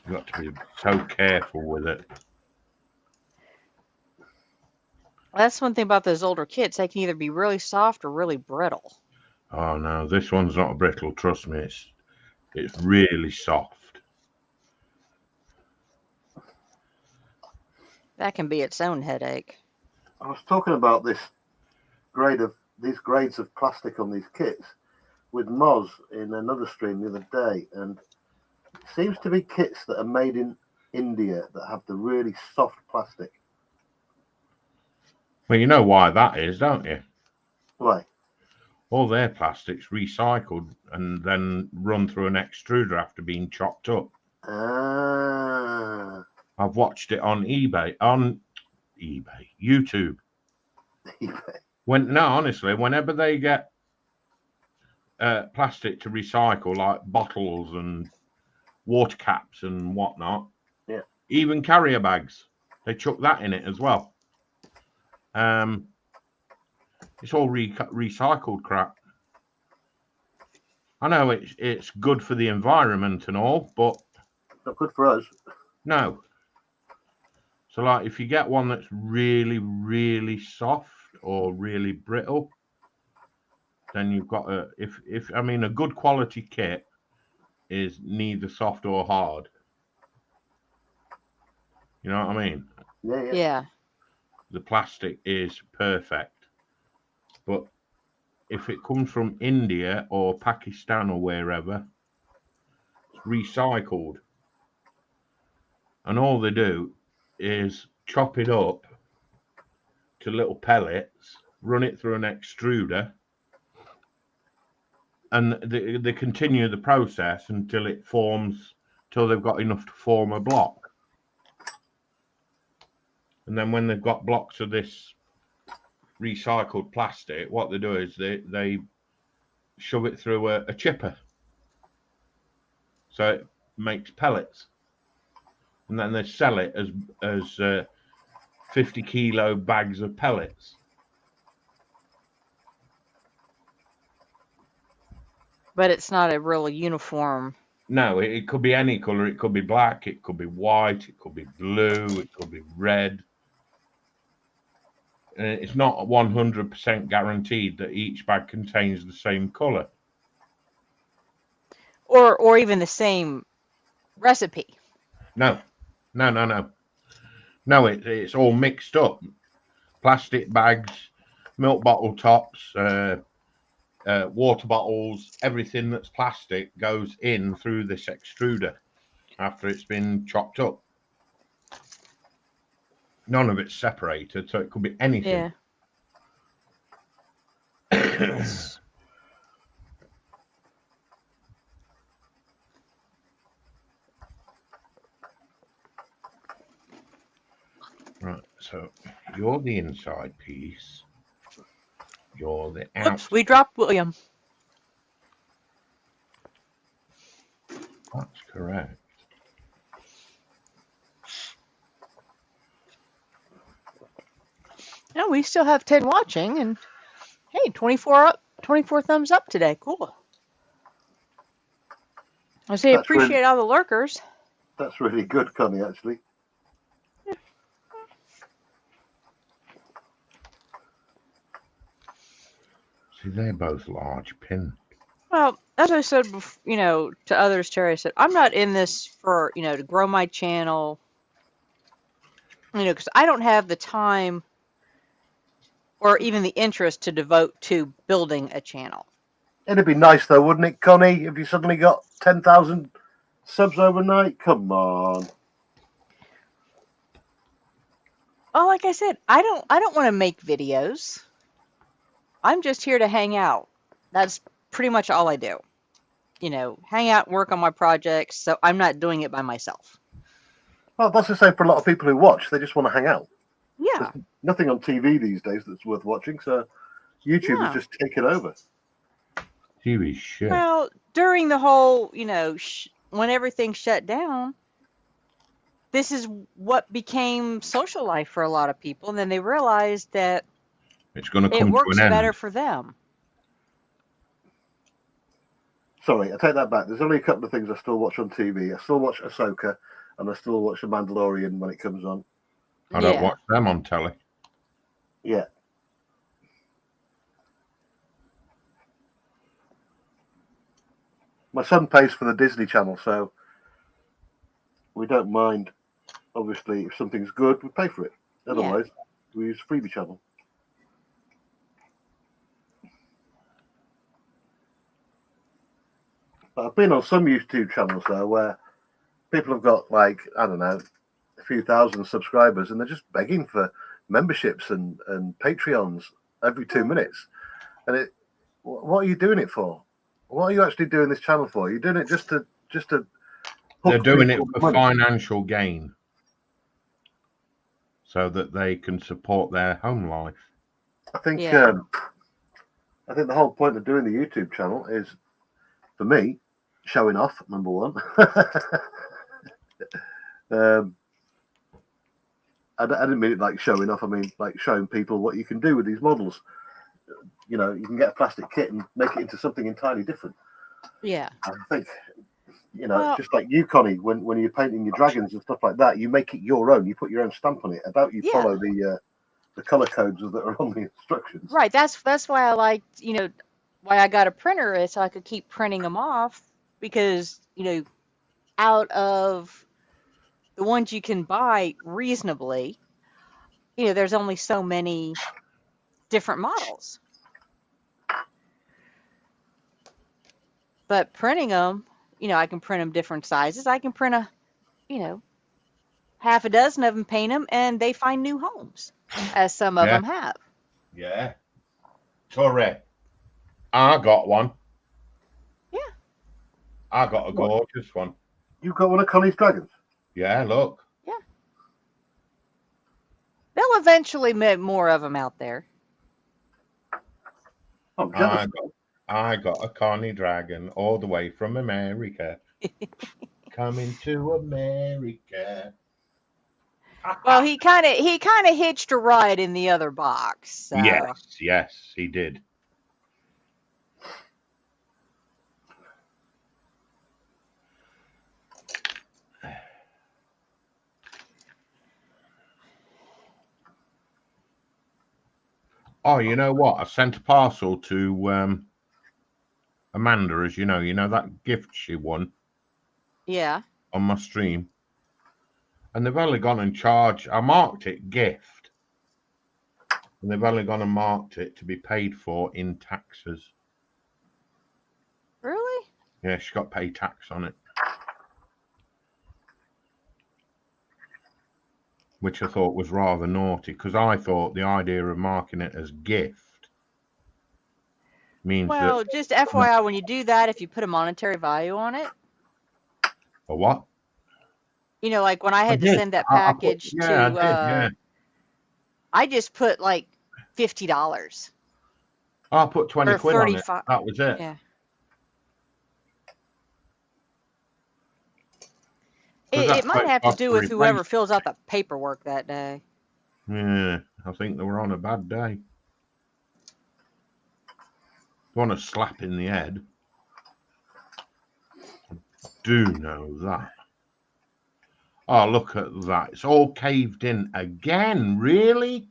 You've got to be so careful with it. That's one thing about those older kits. They can either be really soft or really brittle. Oh no, this one's not brittle, trust me. It's really soft. That can be its own headache. I was talking about these grades of plastic on these kits with Moz in another stream the other day, and it seems to be kits that are made in India that have the really soft plastic. Well, you know why that is, don't you? Why? All their plastic's recycled and then run through an extruder after being chopped up. Ah. I've watched it on YouTube. Honestly, whenever they get plastic to recycle, like bottles and water caps and whatnot, yeah, even carrier bags, they chuck that in it as well. It's all recycled crap. I know it's good for the environment and all, but not good for us. No. So, like, if you get one that's really, really soft or really brittle, then you've got a good quality kit is neither soft or hard. You know what I mean? Yeah. The plastic is perfect. But if it comes from India or Pakistan or wherever, it's recycled. And all they do is chop it up to little pellets, run it through an extruder, and they continue the process until they've got enough to form a block. And then when they've got blocks of this recycled plastic, what they do is they shove it through a chipper. So it makes pellets. And then they sell it as 50 kilo bags of pellets. But it's not a real uniform. No, it could be any color. It could be black. It could be white. It could be blue. It could be red. It's not 100% guaranteed that each bag contains the same color. Or even the same recipe. No. No, it's all mixed up. Plastic bags, milk bottle tops, water bottles, everything that's plastic goes in through this extruder after it's been chopped up. None of it's separated, so it could be anything. Yeah. Right, so you're the inside piece. You're the outside. Oops, we dropped William. That's correct. No, we still have 10 watching, and hey, 24 thumbs up today. Cool. I say That's really appreciate all the lurkers. that's really good, Connie. Actually, See, they're both large pins. Well, as I said, to others, Terry, I said, I'm not in this for, to grow my channel, because I don't have the time or even the interest to devote to building a channel. it'd be nice though, wouldn't it, Connie? If you suddenly got 10,000 subs overnight, come on. Well, like I said, I don't want to make videos. I'm just here to hang out. That's pretty much all I do. Hang out and work on my projects, so I'm not doing it by myself. Well, that's the same for a lot of people who watch. They just want to hang out. Yeah. There's nothing on TV these days that's worth watching, so YouTube has just taken over. TV shit. Well, during the whole, when everything shut down, this is what became social life for a lot of people. And then they realized that It's going to it come to works an end. better for them. Sorry, I take that back. There's only a couple of things I still watch on TV. I still watch Ahsoka, and I still watch The Mandalorian when it comes on. I don't Yeah. watch them on telly. Yeah. My son pays for the Disney Channel, so we don't mind. Obviously, if something's good, we pay for it. Otherwise, we use freebie channel. But I've been on some YouTube channels though where people have got like, I don't know, a few thousand subscribers, and they're just begging for memberships and Patreons every 2 minutes. And what are you doing it for? What are you actually doing this channel for? You're doing it just to They're doing it people for money. financial gain, so that they can support their home life. I think Yeah. I think the whole point of doing the YouTube channel is, for me, showing off, number one. I didn't mean it like showing off. I mean like showing people what you can do with these models. You can get a plastic kit and make it into something entirely different. Yeah. I think, Well- just like you, Connie, when you're painting your dragons and stuff like that, you make it your own. You put your own stamp on it. I doubt you Yeah. follow the color codes that are on the instructions. Right. That's why I liked, why I got a printer is so I could keep printing them off, because, out of the ones you can buy reasonably, there's only so many different models. But printing them, I can print them different sizes. I can print half a dozen of them, paint them, and they find new homes, as some of Yeah. them have. Yeah. Correct. I got one. Yeah. I got a gorgeous one. You got one of Connie's dragons? Yeah, look. They'll eventually make more of them out there. I'm jealous. I got a Connie dragon all the way from America. Coming to America. Well, he kind of hitched a ride in the other box. So. Yes, he did. Oh, you know what? I sent a parcel to Amanda, as you know that gift she won Yeah. on my stream. And they've only gone and charged, I marked it gift. And they've only gone and marked it to be paid for in taxes. Really? Yeah, she got paid tax on it. Which I thought was rather naughty, because I thought the idea of marking it as gift means Well, that... just FYI, when you do that, if you put a monetary value on it, A what? like when I had to did. send that I put- package yeah, to, I did, yeah. I just put like $50. I put 20 Or quid on it. 35. That was it. Yeah. 'Cause that's It might what it have to costs do to with replace whoever it. fills out the paperwork that day. Yeah, I think they were on a bad day. They want a slap in the head. I do know that. Oh, look at that. It's all caved in again. Really?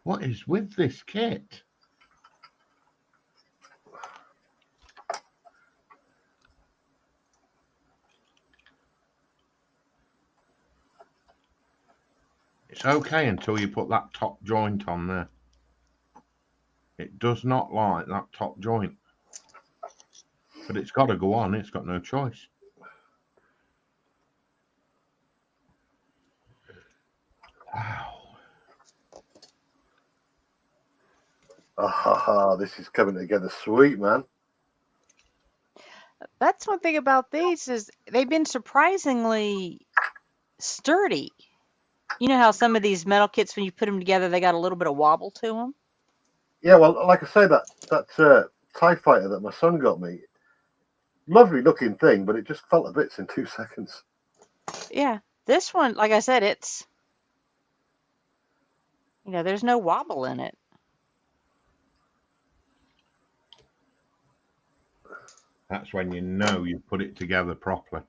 What is with this kit? It's okay until you put that top joint on there. It does not like that top joint. But it's got to go on. It's got no choice. Wow. Ah, this is coming together sweet, man. That's one thing about these is they've been surprisingly sturdy. You know how some of these metal kits, when you put them together, they got a little bit of wobble to them? Yeah, well, like I say, that TIE fighter that my son got me, lovely looking thing, but it just fell to bits in 2 seconds. Yeah. This one, like I said, it's, there's no wobble in it. That's when you know you put it together properly.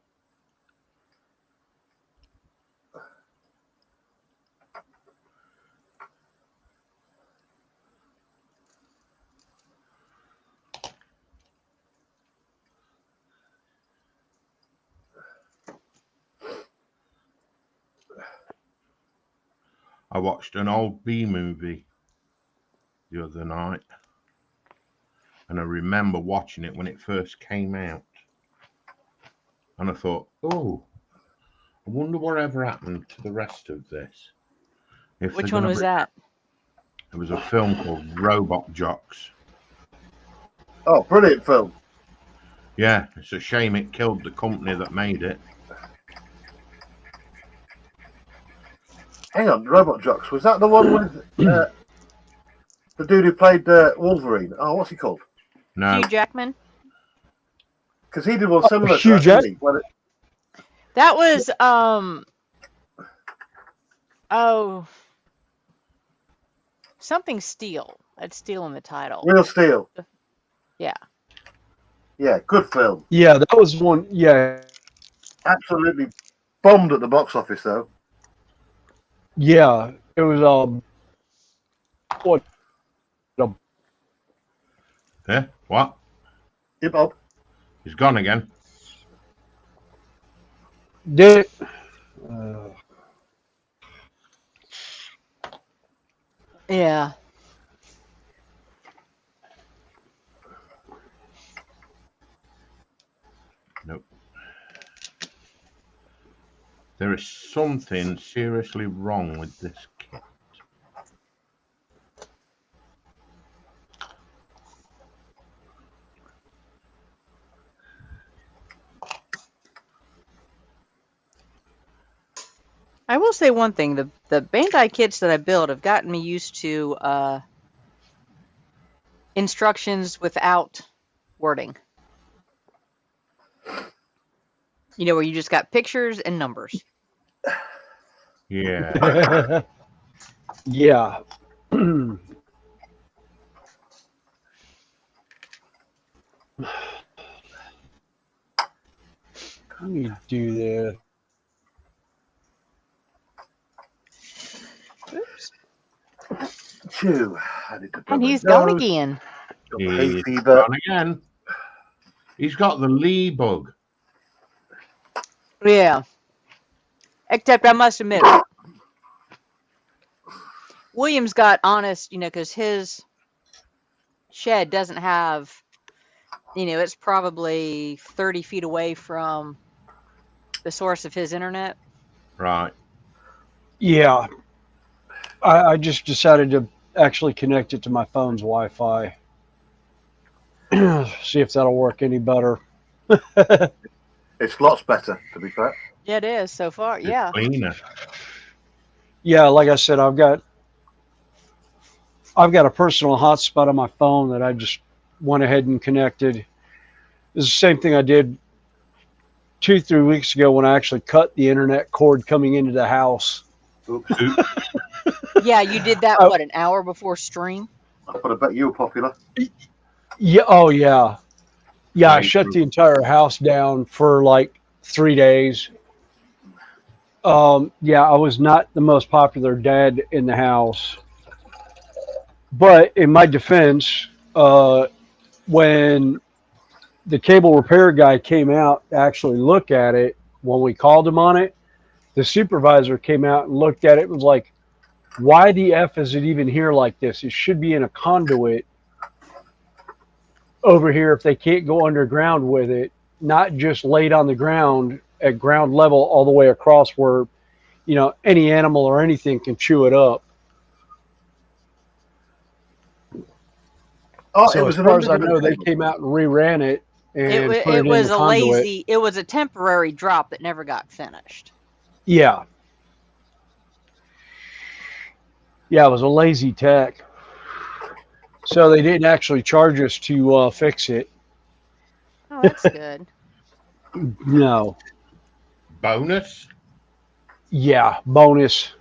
I watched an old B movie the other night, and I remember watching it when it first came out. And I thought, oh, I wonder whatever happened to the rest of this. Which one was that? It was a film called Robot Jocks. Oh, brilliant film. Yeah, it's a shame it killed the company that made it. Hang on, Robot Jocks. Was that the one with the dude who played Wolverine? Oh, what's he called? No, Hugh Jackman? Because he did one similar Hugh to that, didn't he? That was, something Steel. That's Steel in the title. Real Steel. Yeah. Yeah, good film. Yeah, that was one. Yeah, Absolutely bombed at the box office, though. yeah. It was what? yeah, what? Yeah, Bob. He's gone again. Did Yeah. Nope. There is something seriously wrong with this kit. I will say one thing. The Bandai kits that I build have gotten me used to instructions without wording. Where you just got pictures and numbers. Yeah. yeah. Let me do that. Oops. Phew. And he's gone again. He's gone again. He's got the Lee bug. Yeah. Except I must admit, William's got honest, because his shed doesn't have, it's probably 30 feet away from the source of his internet. Right. Yeah. I just decided to actually connect it to my phone's Wi-Fi. See if that'll work any better. It's lots better, to be fair. Yeah, it is so far. It's Yeah. cleaner. Yeah, like I said, I've got a personal hotspot on my phone that I just went ahead and connected. It's the same thing I did 2-3 weeks ago when I actually cut the internet cord coming into the house. Oops. Yeah, you did that, what, an hour before stream? But I bet you were popular. Yeah. Oh, yeah. Yeah, I Right. shut the entire house down for like 3 days. Yeah, I was not the most popular dad in the house. But in my defense, when the cable repair guy came out to actually look at it, when we called him on it, the supervisor came out and looked at it and was like, why the F is it even here like this? It should be in a conduit over here if they can't go underground with it, not just laid on the ground at ground level all the way across where, any animal or anything can chew it up. Oh, So it was as an far as I know, underground they cable. came out and reran it and put It it in was the a conduit. it was a temporary drop that never got finished. Yeah. Yeah, it was a lazy tech. So they didn't actually charge us to fix it. Oh, that's good. No. Bonus. Yeah, bonus.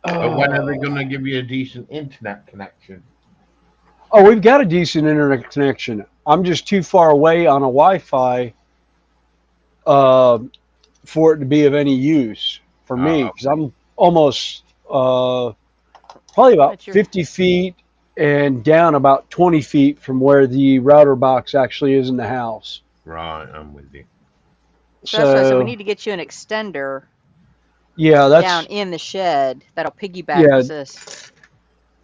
But when are they going to give you a decent internet connection? Oh, we've got a decent internet connection. I'm just too far away on a Wi-Fi for it to be of any use for me, because I'm almost probably about But you're- 50 feet and down about 20 feet from where the router box actually is in the house. Right, I'm with you. So that's why I said we need to get you an extender yeah, that's down in the shed that'll piggyback Yeah. this.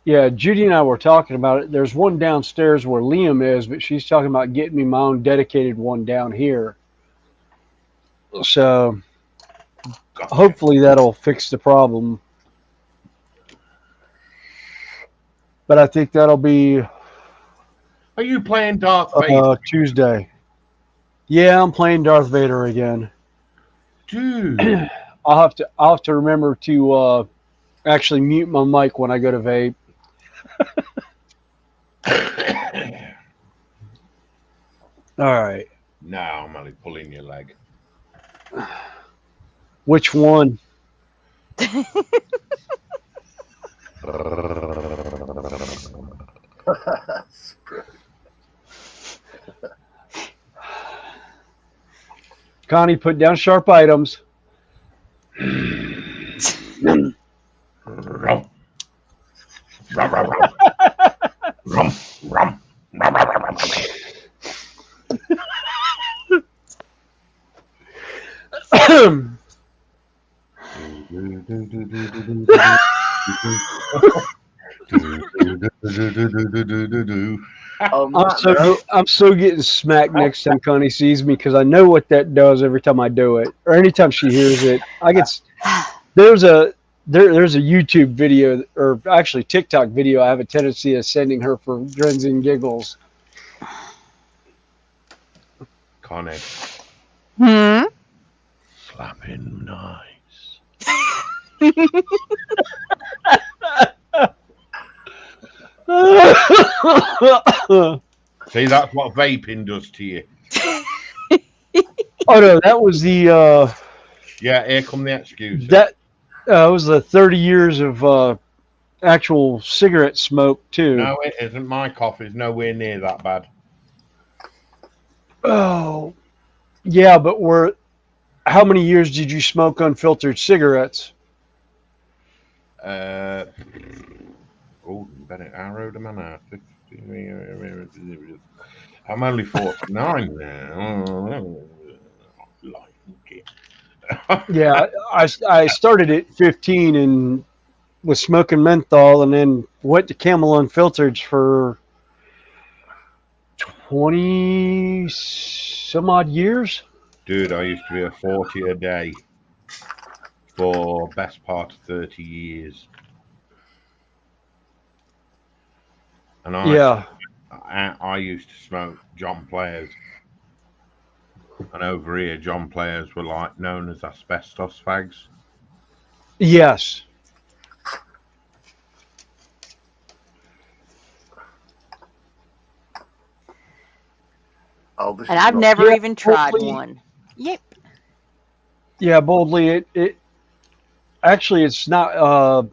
yeah. Judy and I were talking about it. There's one downstairs where Liam is, but she's talking about getting me my own dedicated one down here. So Gotcha. hopefully that'll fix the problem. But I think that'll be Are you playing Darth Vader? Tuesday. Yeah, I'm playing Darth Vader again. Dude. I'll have to remember to actually mute my mic when I go to vape. All right. No, I'm only pulling your leg. Which one? Connie, put down sharp items. Rum. Rum. Rum. Rum. Rum. Rum. I'm so getting smacked next time Connie sees me because I know what that does every time I do it, or anytime she hears it. There's a YouTube video, or actually TikTok video. I have a tendency of sending her for grins and giggles. Connie, Hmm. slapping nice. See, that's what vaping does to you. Oh no, that was the Yeah, here come the excuse. that was the 30 years of actual cigarette smoke too. No, it isn't. My cough is nowhere near that bad. Oh, yeah, but how many years did you smoke unfiltered cigarettes? Bennett Arrow, the man. I'm only 49 now. Yeah, I started at 15 and was smoking menthol, and then went to Camel Unfiltered for 20 some odd years. Dude, I used to be a 40 a day for best part of 30 years. And I used to smoke John Players. And over here, John Players were like known as asbestos fags. Yes. Oh, this And is I've not- never Yeah, even tried hopefully- one. Yep. Yeah, boldly. It actually, it's not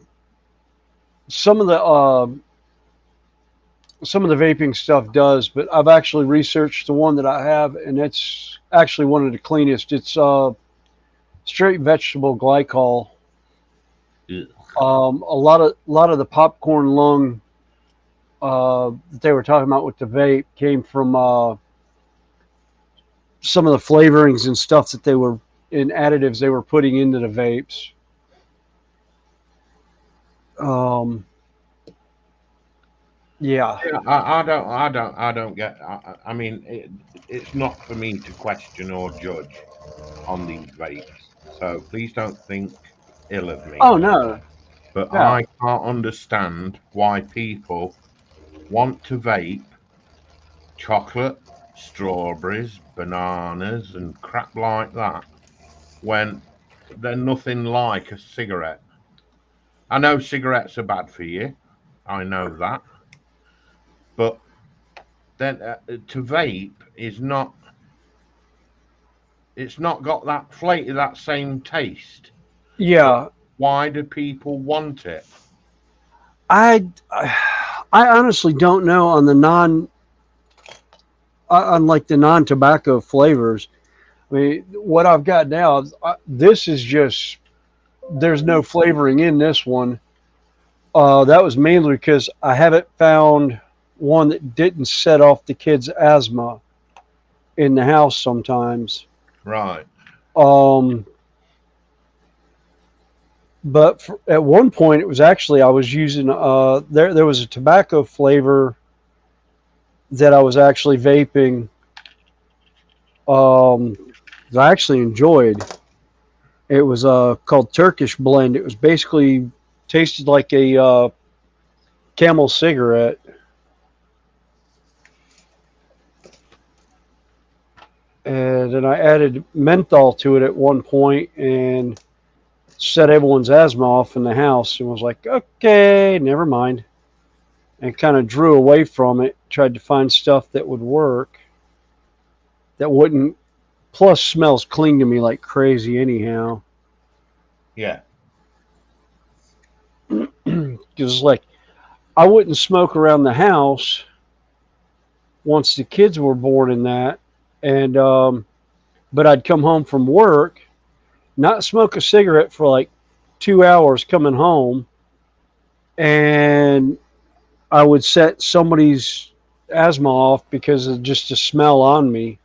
some of the vaping stuff does, but I've actually researched the one that I have, and it's actually one of the cleanest. It's straight vegetable glycol. Ugh. A lot of the popcorn lung that they were talking about with the vape came from some of the flavorings and stuff that they were in additives they were putting into the vapes. Yeah. I don't get. I mean, it's not for me to question or judge on these vapes. So please don't think ill of me. Oh no. But No. I can't understand why people want to vape chocolate, strawberries, bananas, and crap like that when they're nothing like a cigarette. I know cigarettes are bad for you. I know that. But then to vape is not. It's not got that flavor, that same taste. Yeah. Why do people want it? I honestly don't know on the unlike the non-tobacco flavors. I mean, what I've got now, this is just there's no flavoring in this one. That was mainly because I haven't found one that didn't set off the kids' asthma in the house sometimes. Right. But at one point, it was actually I was using there was a tobacco flavor that I was actually vaping. That I actually enjoyed. It was called Turkish Blend. It was basically tasted like a Camel cigarette. And then I added menthol to it at one point and set everyone's asthma off in the house and was like, okay, never mind. And kind of drew away from it, tried to find stuff that would work, that wouldn't, plus smells cling to me like crazy anyhow. Yeah. Because like, I wouldn't smoke around the house once the kids were born in that. And, but I'd come home from work, not smoke a cigarette for like 2 hours coming home, and I would set somebody's asthma off because of just the smell on me.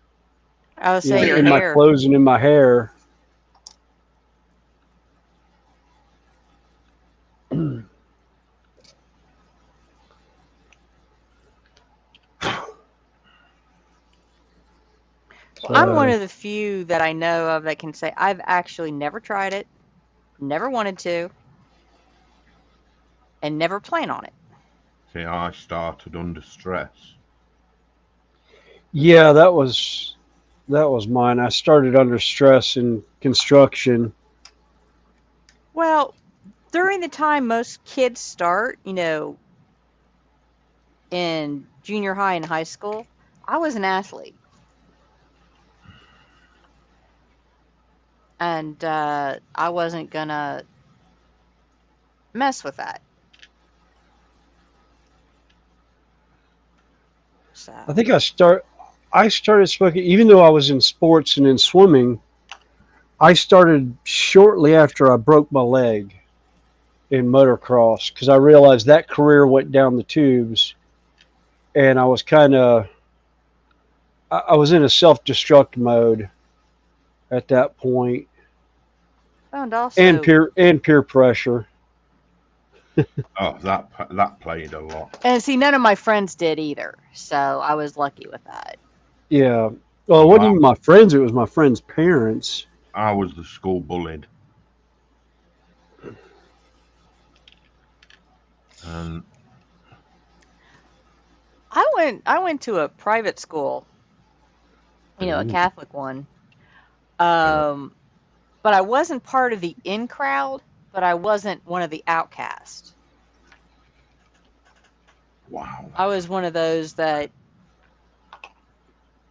I would say your in hair. my clothes and in my hair. Well, I'm one of the few that I know of that can say I've actually never tried it, never wanted to, and never plan on it. See, I started under stress. Yeah, that was mine. I started under stress in construction. Well, during the time most kids start, in junior high and high school, I was an athlete. And I wasn't going to mess with that. So. I think I started smoking, even though I was in sports and in swimming, I started shortly after I broke my leg in motocross because I realized that career went down the tubes, and I was I was in a self-destruct mode at that point, And also, and peer pressure. Oh, that played a lot. And see, none of my friends did either, so I was lucky with that. Yeah. Well, it wasn't even my friends; it was my friends' parents. I was the school bullied. And I went to a private school, a Catholic one. But I wasn't part of the in crowd, but I wasn't one of the outcasts. wow. I was one of those that,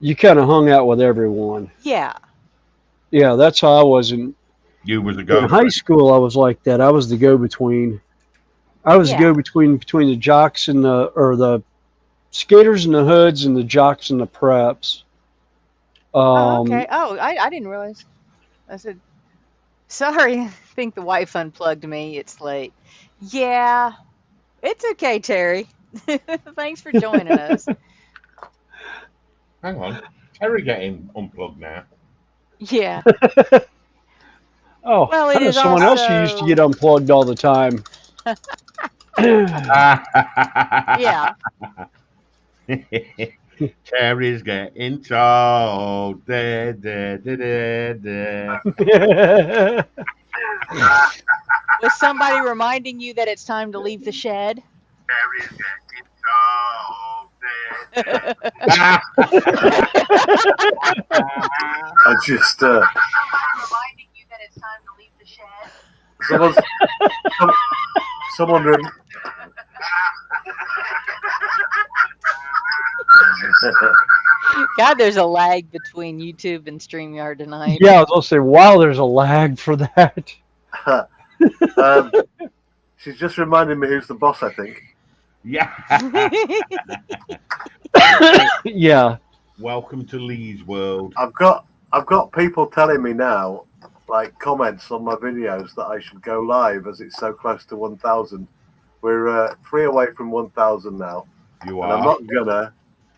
You kind of hung out with everyone. yeah. Yeah, that's how I was in You was a in go. high school. I was like that. I was the go-between. I was Yeah. go between the jocks and the skaters and the hoods and the jocks and the preps. Oh, okay. Oh, I didn't realize. I said, sorry, I think the wife unplugged me. It's late. Yeah, it's okay, Terry. Thanks for joining us. Hang on. Terry getting unplugged now. Yeah. Oh, Well, I it know is someone else who used to get also. unplugged all the time. Yeah. Terry's getting told. Da, da, da, da, da. Was somebody reminding you that it's time to leave the shed? Terry's getting told. Da, da. I just Reminding you that it's time to leave the shed. someone God, there's a lag between YouTube and StreamYard tonight. Yeah, I was gonna say, wow, there's a lag for that. she's just reminding me who's the boss, I think. Yeah. Yeah. Welcome to Lee's world. I've got people telling me now, like comments on my videos, that I should go live as it's so close to 1,000. We're 3 away from 1,000 now. You And I'm are. not gonna,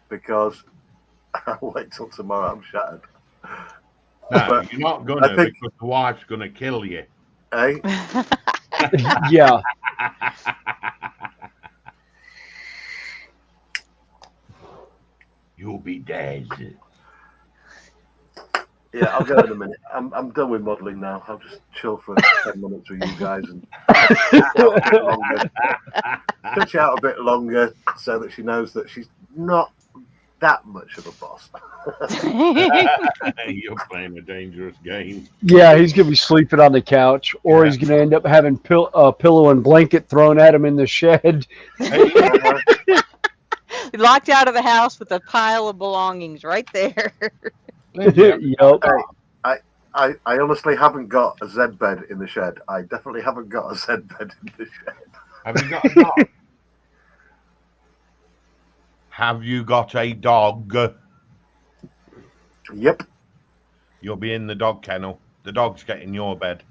because I'll wait till tomorrow. I'm shattered. No, but you're not I gonna think- because the wife's gonna kill you. Eh? Yeah. You'll be dead. Yeah, I'll go in a minute. I'm done with modelling now. I'll just chill for 10 minutes with you guys and stretch out a bit longer so that she knows that she's not that much of a boss. You're playing a dangerous game. Yeah, he's gonna be sleeping on the couch, or he's gonna end up having pillow and blanket thrown at him in the shed. Locked out of the house with a pile of belongings right there. Yup. I honestly haven't got a Z bed in the shed. I definitely haven't got a Z bed in the shed. Have you got a dog? Have you got a dog? Yep. You'll be in the dog kennel. The dog's getting your bed.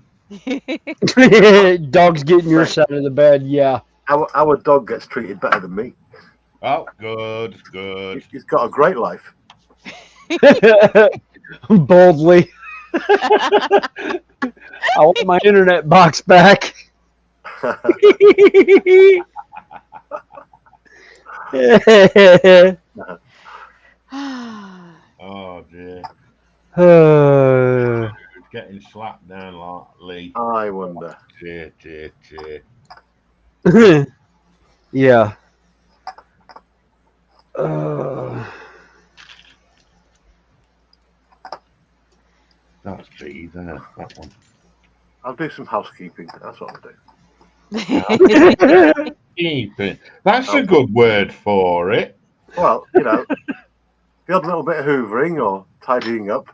Dog's getting your side of the bed. Yeah. Our dog gets treated better than me. Oh, good, good. He's got a great life. Boldly. I want my internet box back. Oh dear. It's getting slapped down like Lee. I wonder. Dear, dear, dear. Yeah. That's B there, that one. I'll do some housekeeping. That's what I'll do. Keeping. That's a good word for it. Well, you know, the odd little bit of hoovering or tidying up.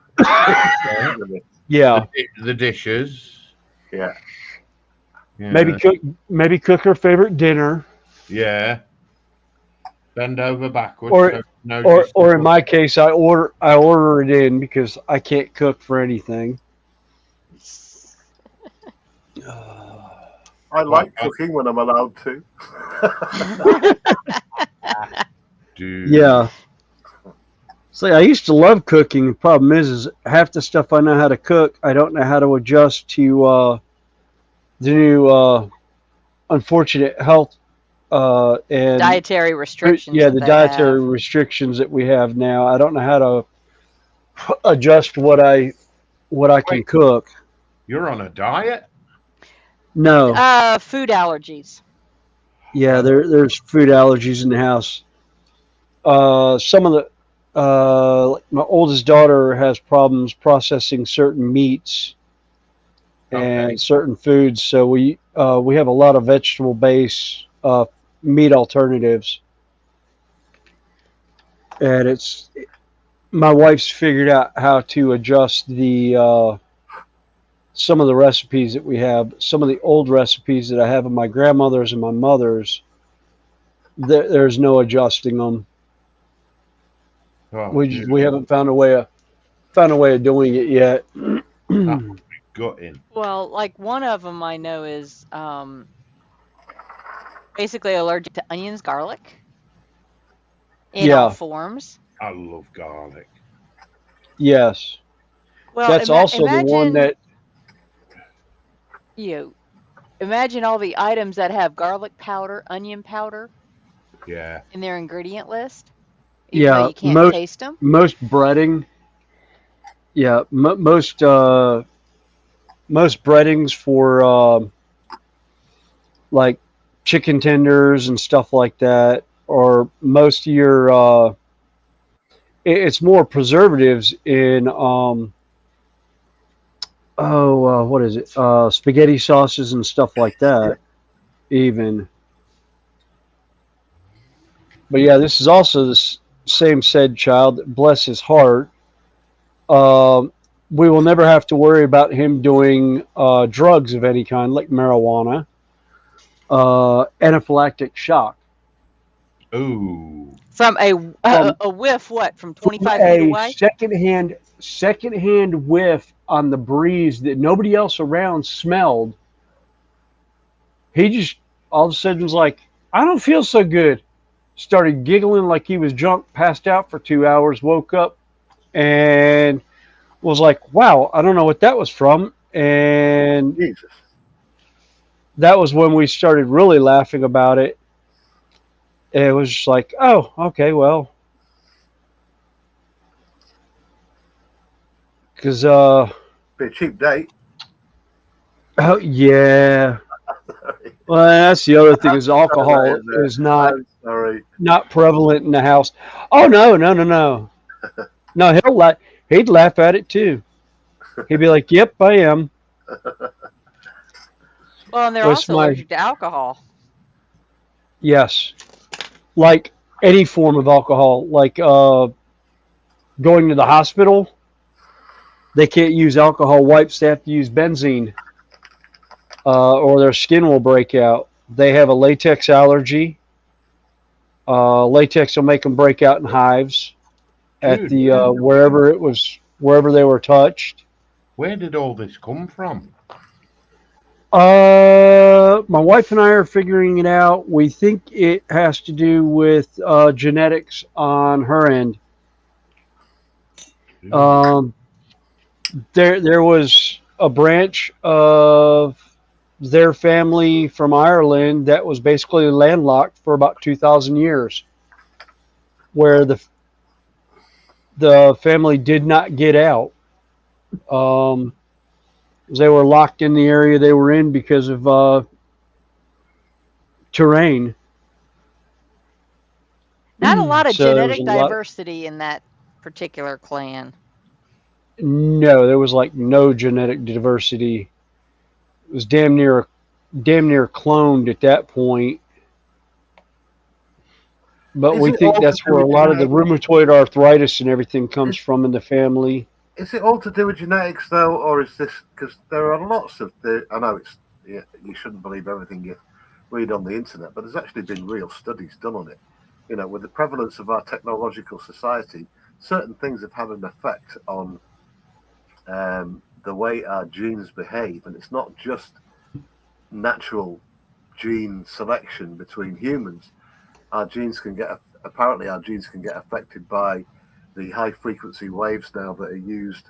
Yeah. The dishes. Yeah. Yeah. Maybe cook her favorite dinner. Yeah. Bend over backwards. Or- so no Or in my case, I order it in because I can't cook for anything. I like cooking when I'm allowed to. Yeah. See, I used to love cooking. The problem is half the stuff I know how to cook, I don't know how to adjust to the new unfortunate health and Dietary restrictions. yeah, that the they dietary have. restrictions that we have now. I don't know how to adjust what I can cook. You're on a diet? No. Food allergies. Yeah, there's food allergies in the house. Some of the like my oldest daughter has problems processing certain meats and Okay. certain foods, so we have a lot of vegetable based meat alternatives, and it's my wife's figured out how to adjust the some of the recipes that we have, some of the old recipes that I have of my grandmother's and my mother's, there's no adjusting them. Oh, We haven't found a way of doing it yet. that would be gutting. Well, like one of them I know is basically allergic to onions, garlic in all Yeah. forms. I love garlic. Yes. Well, That's also the one imagine that imagine all the items that have garlic powder, onion powder Yeah. in their ingredient list, even though you can't taste them. most breading. Yeah, most breadings for like chicken tenders and stuff like that, or most of your it's more preservatives in what is it, spaghetti sauces and stuff like that even. But yeah, this is also the same said child, bless his heart. um, we will never have to worry about him doing drugs of any kind like marijuana, anaphylactic shock. Ooh. From From a whiff, what, from 25 feet a away? secondhand whiff on the breeze that nobody else around smelled. He just all of a sudden was like, I don't feel so good. Started giggling like he was drunk, passed out for 2 hours, woke up, and was like, wow, I don't know what that was from. And Jesus. that was when we started really laughing about it. It was just like, oh, okay, well, because Be a cheap date. oh yeah. Sorry. Well, that's the other thing is alcohol Sorry, there. is not I'm sorry. prevalent in the house. Oh no, no, no, no, no. He'd laugh at it too. He'd be like, "Yep, I am." Well, and they're What's also my allergic to alcohol. yes, like any form of alcohol, like going to the hospital. They can't use alcohol wipes. They have to use benzene, or their skin will break out. They have a latex allergy. Latex will make them break out in hives at Dude, the wherever they were touched. where did all this come from? My wife and I are figuring it out. We think it has to do with genetics on her end. Ooh. There was a branch of their family from Ireland that was basically landlocked for about 2,000 years, where the family did not get out. They were locked in the area they were in because of terrain. Not a lot of So there was genetic diversity in that particular clan. No, there was like no genetic diversity. It was damn near cloned at that point. But Is we it think all that's to do where a with lot of the genetics? rheumatoid arthritis and everything comes from in the family. Is it all to do with genetics, though, or is this because there are lots of I know you shouldn't believe everything you read on the internet, but there's actually been real studies done on it. You know, with the prevalence of our technological society, certain things have had an effect on the way our genes behave, and it's not just natural gene selection between humans. Our genes can get affected by the high frequency waves now that are used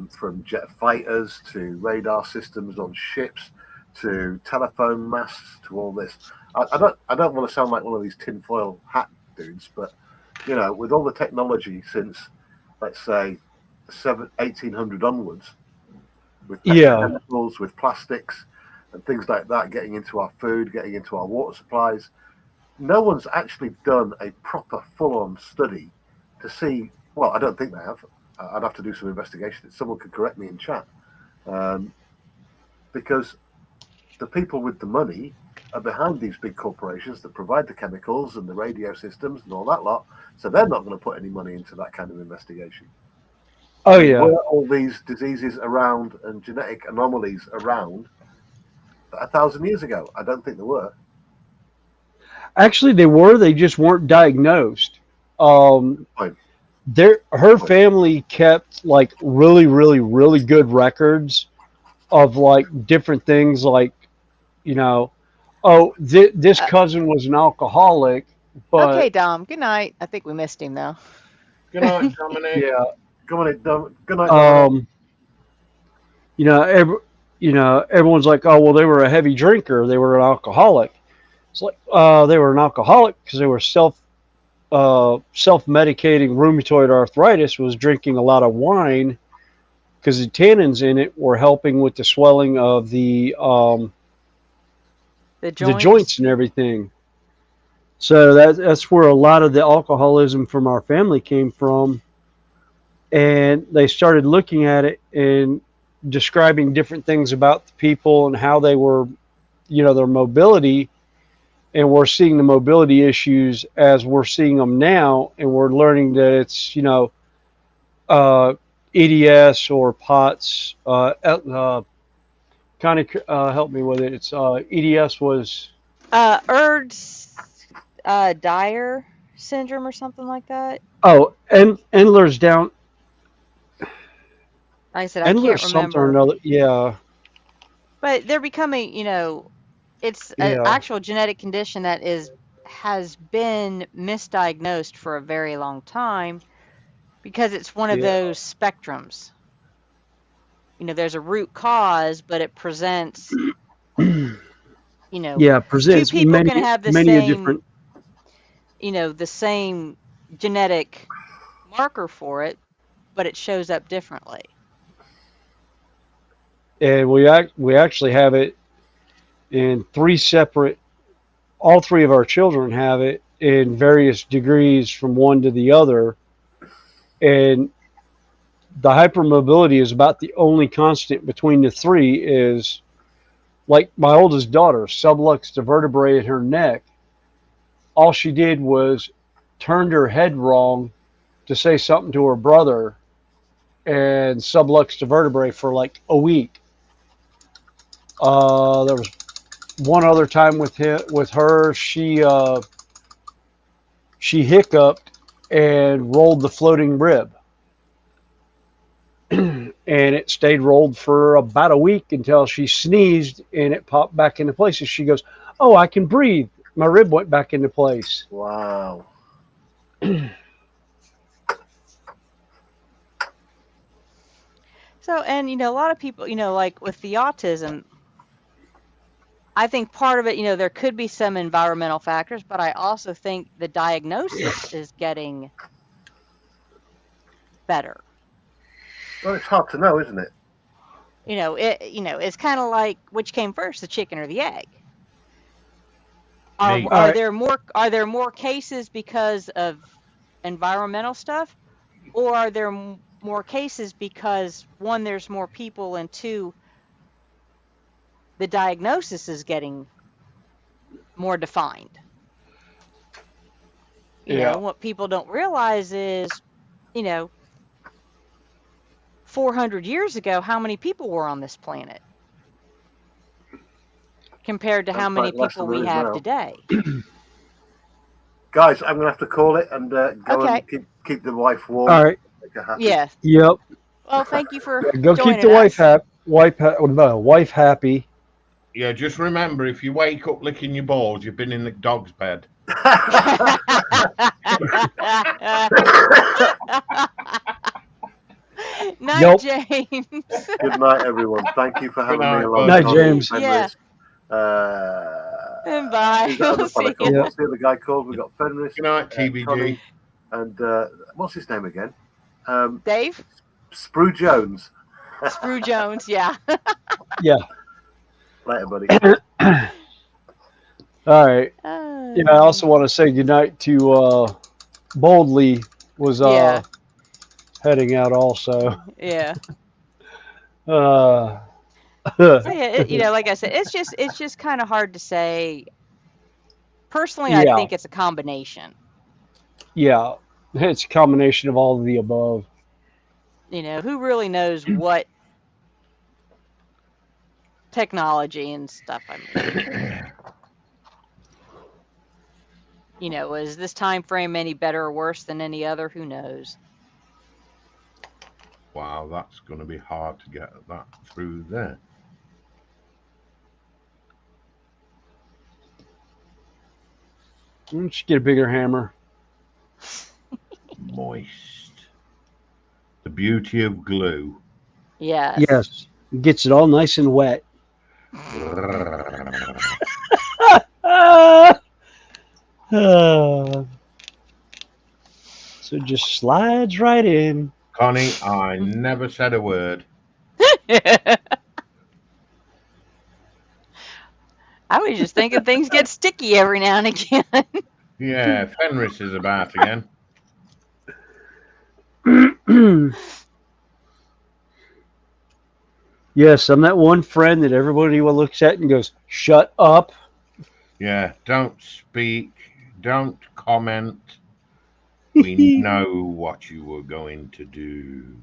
from jet fighters to radar systems on ships to telephone masts to all this. I don't want to sound like one of these tinfoil hat dudes, but you know, with all the technology since, let's say, 1800 onwards, with petrochemicals, with plastics and things like that getting into our food, getting into our water supplies, no one's actually done a proper full-on study to see. Well, I don't think they have. I'd have to do some investigation. Someone could correct me in chat, because the people with the money are behind these big corporations that provide the chemicals and the radio systems and all that lot. So they're not going to put any money into that kind of investigation. Oh There yeah. were all these diseases around and genetic anomalies around 1,000 years ago. I don't think there were. Actually, they were. They just weren't diagnosed. Um, Fine. her family kept like really, really, really good records of like different things, like you know, oh, this Uh, cousin was an alcoholic, okay, but Dom. Good night. I think we missed him though. Good night, Dominic. yeah, Come on, good night, Dominic. um, you know, everyone's like, oh, well, they were a heavy drinker, they were an alcoholic. It's like, they were an alcoholic because they were self medicating rheumatoid arthritis, was drinking a lot of wine because the tannins in it were helping with the swelling of The the joints. joints and everything. So that's where a lot of the alcoholism from our family came from. And they started looking at it and describing different things about the people and how they were, their mobility. And we're seeing the mobility issues as we're seeing them now. And we're learning that it's, EDS or POTS. Kind of help me with it. It's EDS was. Erd's Dyer syndrome or something like that. Oh, and Endler's down. Like I said, I can't Endler's something or remember. another. Yeah. But they're becoming, it's an Yeah. actual genetic condition that has been misdiagnosed for a very long time because it's one of Yeah. those spectrums. There's a root cause, but it presents, Yeah, two presents people many can have the many a same, different. the same genetic marker for it, but it shows up differently. And we actually have it in three separate. All three of our children have it in various degrees from one to the other, and the hypermobility is about the only constant between the three. Is like my oldest daughter subluxed a vertebrae in her neck. All she did was turned her head wrong to say something to her brother and subluxed a vertebrae for like a week. There was one other time with her, she hiccuped and rolled the floating rib, and it stayed rolled for about a week until she sneezed and it popped back into place. And she goes, "Oh, I can breathe." My rib went back into place. Wow. So, and a lot of people, like with the autism, I think part of it, there could be some environmental factors, but I also think the diagnosis is getting better. Well, it's hard to know, isn't it? It's kind of like which came first, the chicken or the egg? Me. Are there more cases because of environmental stuff, or are there more cases because one, there's more people, and two, the diagnosis is getting more defined? What people don't realize is, 400 years ago, how many people were on this planet compared to how That's many like less people than we there is have now. today? Guys, I'm going to have to call it and go Okay. and keep the wife warm. All right. Make her happy. Yeah. Yep. Well, thank you for Go joining keep the wife us. wife happy. Yeah, just remember, if you wake up licking your balls, you've been in the dog's bed. Night, Nope. James. Good night, everyone. Thank you for having night, me along. Night, Tommy, James. Fenris. And bye. Who's the other We'll fella see called? you. What's the other guy called? We've got Fenris. Good night, TBG. Connie, and what's his name again? Dave? Sprue Jones. Sprue Jones, yeah. Yeah. Later, buddy. All right. Yeah, I also want to say goodnight to Boldly was Yeah. heading out also. Yeah. Uh, So yeah, like I said, it's just kind of hard to say. Personally, I Yeah. think it's a combination. yeah, it's a combination of all of the above. You know, who really knows what technology and stuff? I mean, you know, is this time frame any better or worse than any other? Who knows? Wow, that's going to be hard to get that through there. Why don't you get a bigger hammer? Moist. The beauty of glue. Yes. Yes. It gets it all nice and wet. Ah! So it just slides right in. Connie, I never said a word. I was just thinking things get sticky every now and again. Yeah, Fenris is about again. Yes, I'm that one friend that everybody looks at and goes, "Shut up." Yeah, don't speak, don't comment. We know what you were going to do.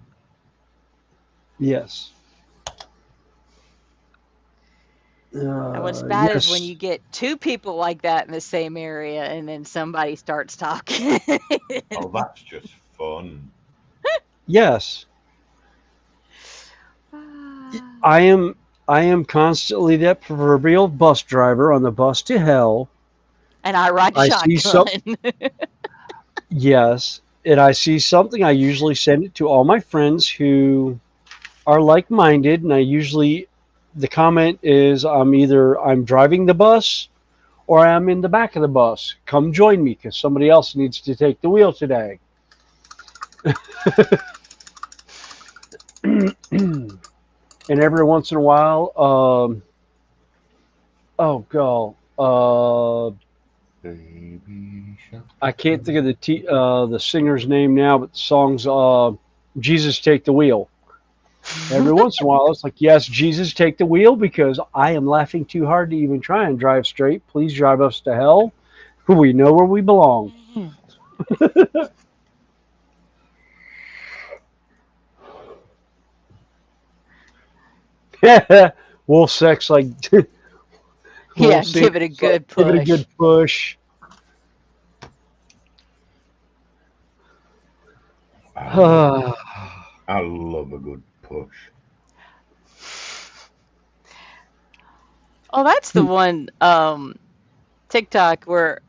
Yes. And what's bad is when Yes. you get two people like that in the same area and then somebody starts talking. Oh, that's just fun. Yes. I am constantly that proverbial bus driver on the bus to hell. And I ride I see shotgun. Yes, and I see something, I usually send it to all my friends who are like-minded, and the comment is I'm driving the bus or I'm in the back of the bus. Come join me because somebody else needs to take the wheel today. And every once in a while, oh god, Baby shark. I can't think of the singer's name now, but the song's "Jesus Take the Wheel." Every once in a while, it's like, yes, Jesus, take the wheel because I am laughing too hard to even try and drive straight. Please drive us to hell. We know where we belong. Wolf sex, like, Yeah, Wolf give it a good give it a push. good push. I love a good push. Oh, that's the one TikTok where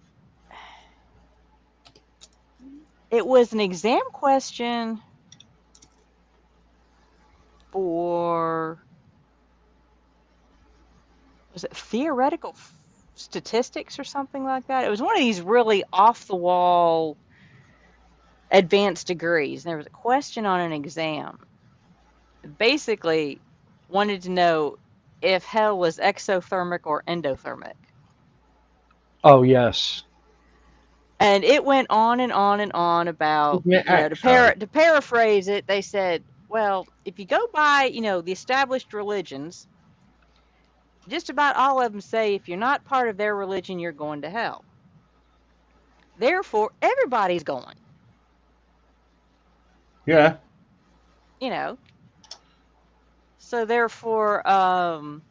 it was an exam question for, was it theoretical statistics or something like that? It was one of these really off the wall advanced degrees. And there was a question on an exam. Basically wanted to know if hell was exothermic or endothermic. Oh, yes. And it went on and on and on about, Isn't it to paraphrase it, they said, well, if you go by, the established religions, just about all of them say if you're not part of their religion, you're going to hell. Therefore, everybody's going. Yeah. So therefore, so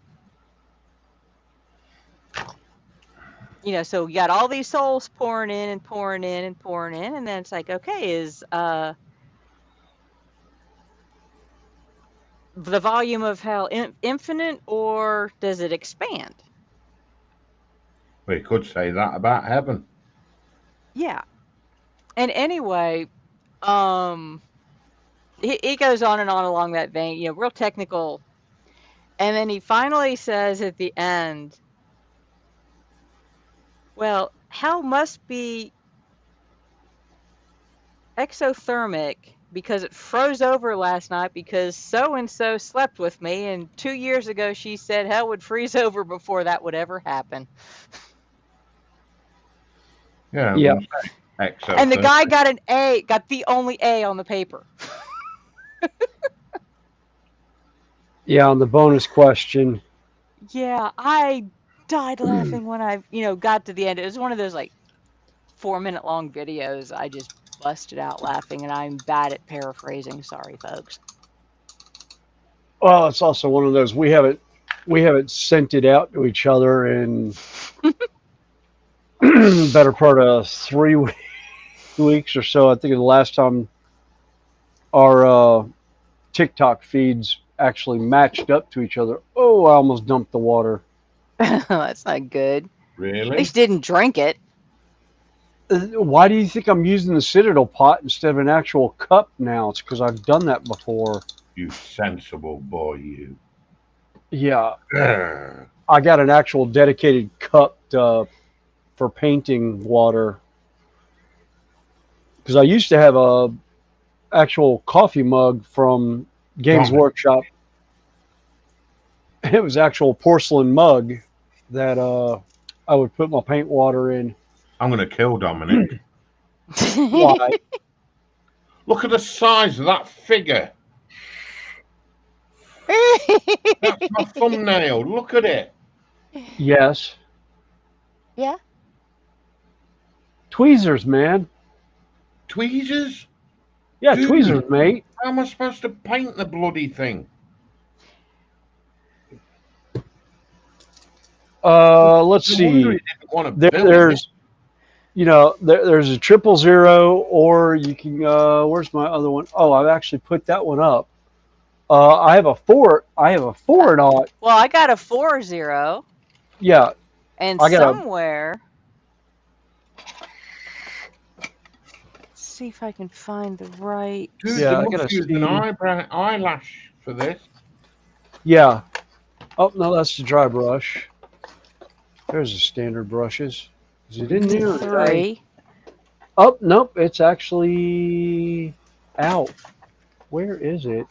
you got all these souls pouring in and pouring in and pouring in, and then it's like, okay, is the volume of hell infinite or does it expand? We could say that about heaven. Yeah. And anyway, he goes on and on along that vein, real technical. And then he finally says at the end, well, hell must be exothermic because it froze over last night because so-and-so slept with me, and 2 years ago she said hell would freeze over before that would ever happen. Yeah. Yeah. And the guy got an A, got the only A on the paper. Yeah, on the bonus question. Yeah, I died laughing when I, got to the end. It was one of those like 4-minute long videos. I just busted out laughing, and I'm bad at paraphrasing. Sorry, folks. Well, it's also one of those we haven't sent it out to each other in better part of 3 weeks or so. I think the last time our TikTok feeds actually matched up to each other. Oh, I almost dumped the water. That's not good. At Really? least didn't drink it. Why do you think I'm using the Citadel pot instead of an actual cup now? It's because I've done that before. You sensible boy, you. Yeah, Grr. I got an actual dedicated cup for painting water. Because I used to have a actual coffee mug from Games Right. Workshop. It was actual porcelain mug that I would put my paint water in. I'm going to kill Dominic. Why? Look at the size of that figure. That's my thumbnail. Look at it. Yes. Yeah. Tweezers, man. Tweezers? Yeah, Dude. tweezers, mate. How am I supposed to paint the bloody thing? Let's No wonder see. he didn't want to build it. There's there's a 000, or you can. Where's my other one? Oh, I've actually put that one up. I have a 4-0. Well, I got a 4-0, Yeah, and I got a- somewhere. Let's see if I can find the right. Dude, Yeah, I they gotta must use see. an eyelash for this. yeah. Oh no, that's the dry brush. There's the standard brushes. Is it in there? 3. Oh nope, it's actually out. Where is it?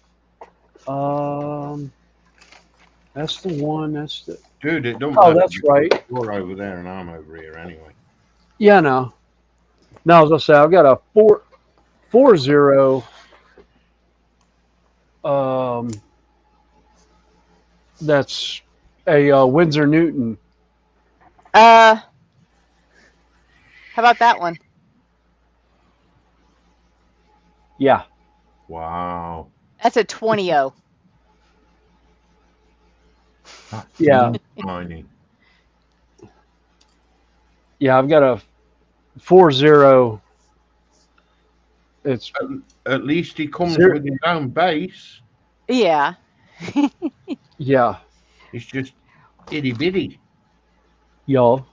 That's the one. That's the. Dude, it don't Oh, matter. that's right. You're over there and I'm over here anyway. Yeah, no. No, as I say, I've got a 4-0. That's a Windsor Newton. How about that one? Yeah. Wow. That's a 20-0. That's Yeah. tiny. Yeah, I've got a 4-0. It's At least he comes Zero. with his own base. Yeah. yeah, It's just itty bitty. y'all.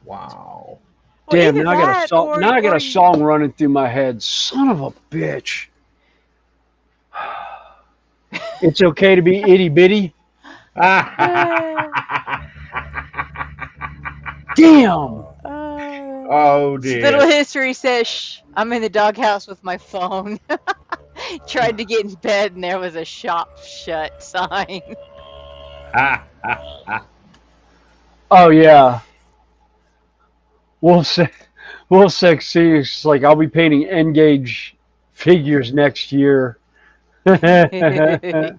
Wow. Well, Damn, either now I got a that song. or- Now I got or a song running through my head. Son of a bitch. It's okay to be itty bitty. Damn. Oh dear. Spittle History says, shh, I'm in the doghouse with my phone. Tried to get in bed and there was a shop shut sign. Oh yeah. Wolf6 like I'll be painting N-gauge figures next year. Yeah,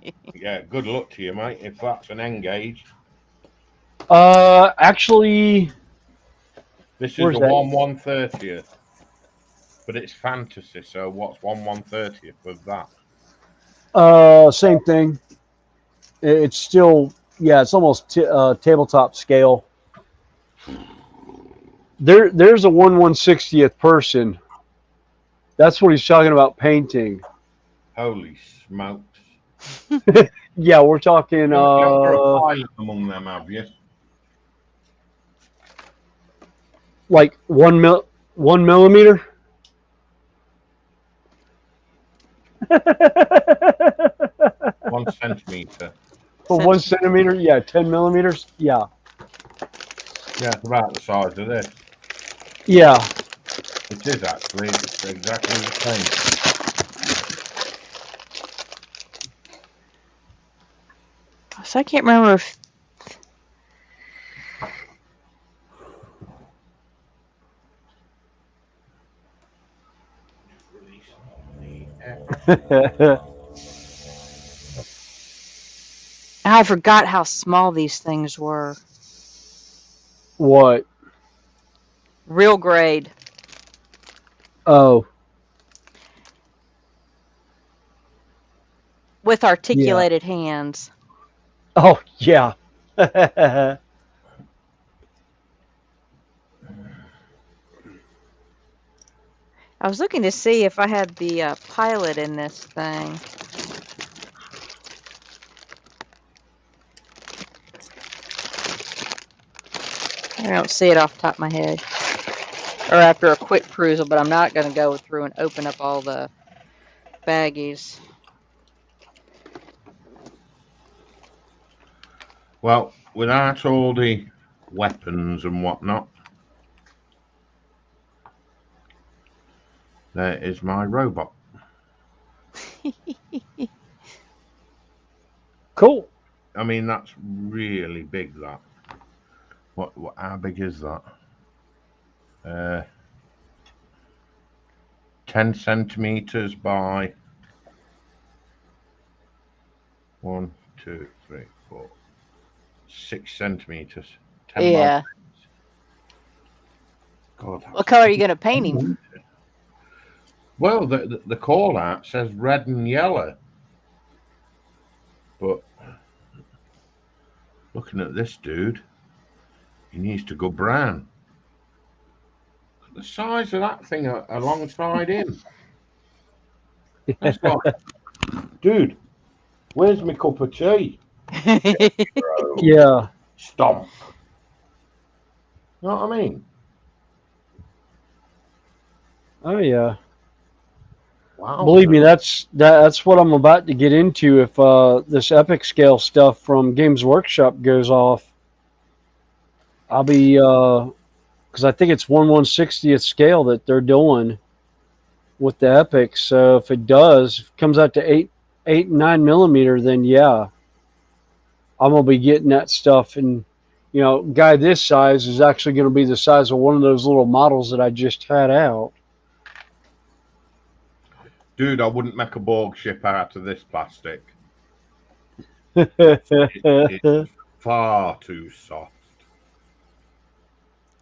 good luck to you, mate, if that's an engage. Actually, This is Where's a that? 1/130th. But it's fantasy, so what's 1/130th of that? same thing. It's still, yeah, it's almost tabletop scale. There's a 1/160th person. That's what he's talking about painting. Holy smokes. Yeah, we're talking. You've got a pilot among them, have you? Like 1 millimeter. 1 centimetre. For 1 centimeter, yeah, 10 millimeters, yeah, Yeah, it's about the size of this. yeah. It is actually. It's exactly the same. So I can't remember if I forgot how small these things were. What? Real grade. Oh, With articulated hands. oh yeah. I was looking to see if I had the pilot in this thing. I don't see it off the top of my head. Or after a quick perusal, but I'm not going to go through and open up all the baggies. Well, without all the weapons and whatnot, there is my robot. Cool. I mean, that's really big, that. What how big is that? 10 centimeters by 1, 2, 3, 4, 6 centimeters. 10 Yeah. God. What color are you going to paint him? Well, the call out says red and yellow. But looking at this dude, he needs to go brown. Look at the size of that thing alongside him. That's like, dude, where's my cup of tea? Bro, Yeah. stomp. You know what I mean? Oh yeah. Wow. Believe me, that's what I'm about to get into if this epic scale stuff from Games Workshop goes off. I'll be because I think it's 1/160th scale that they're doing with the epic. So if it does, if it comes out to 8 and 9 millimeter, then yeah, I'm gonna be getting that stuff. And you know, guy this size is actually gonna be the size of one of those little models that I just had out. Dude, I wouldn't make a Borg ship out of this plastic. Yeah. It's far too soft.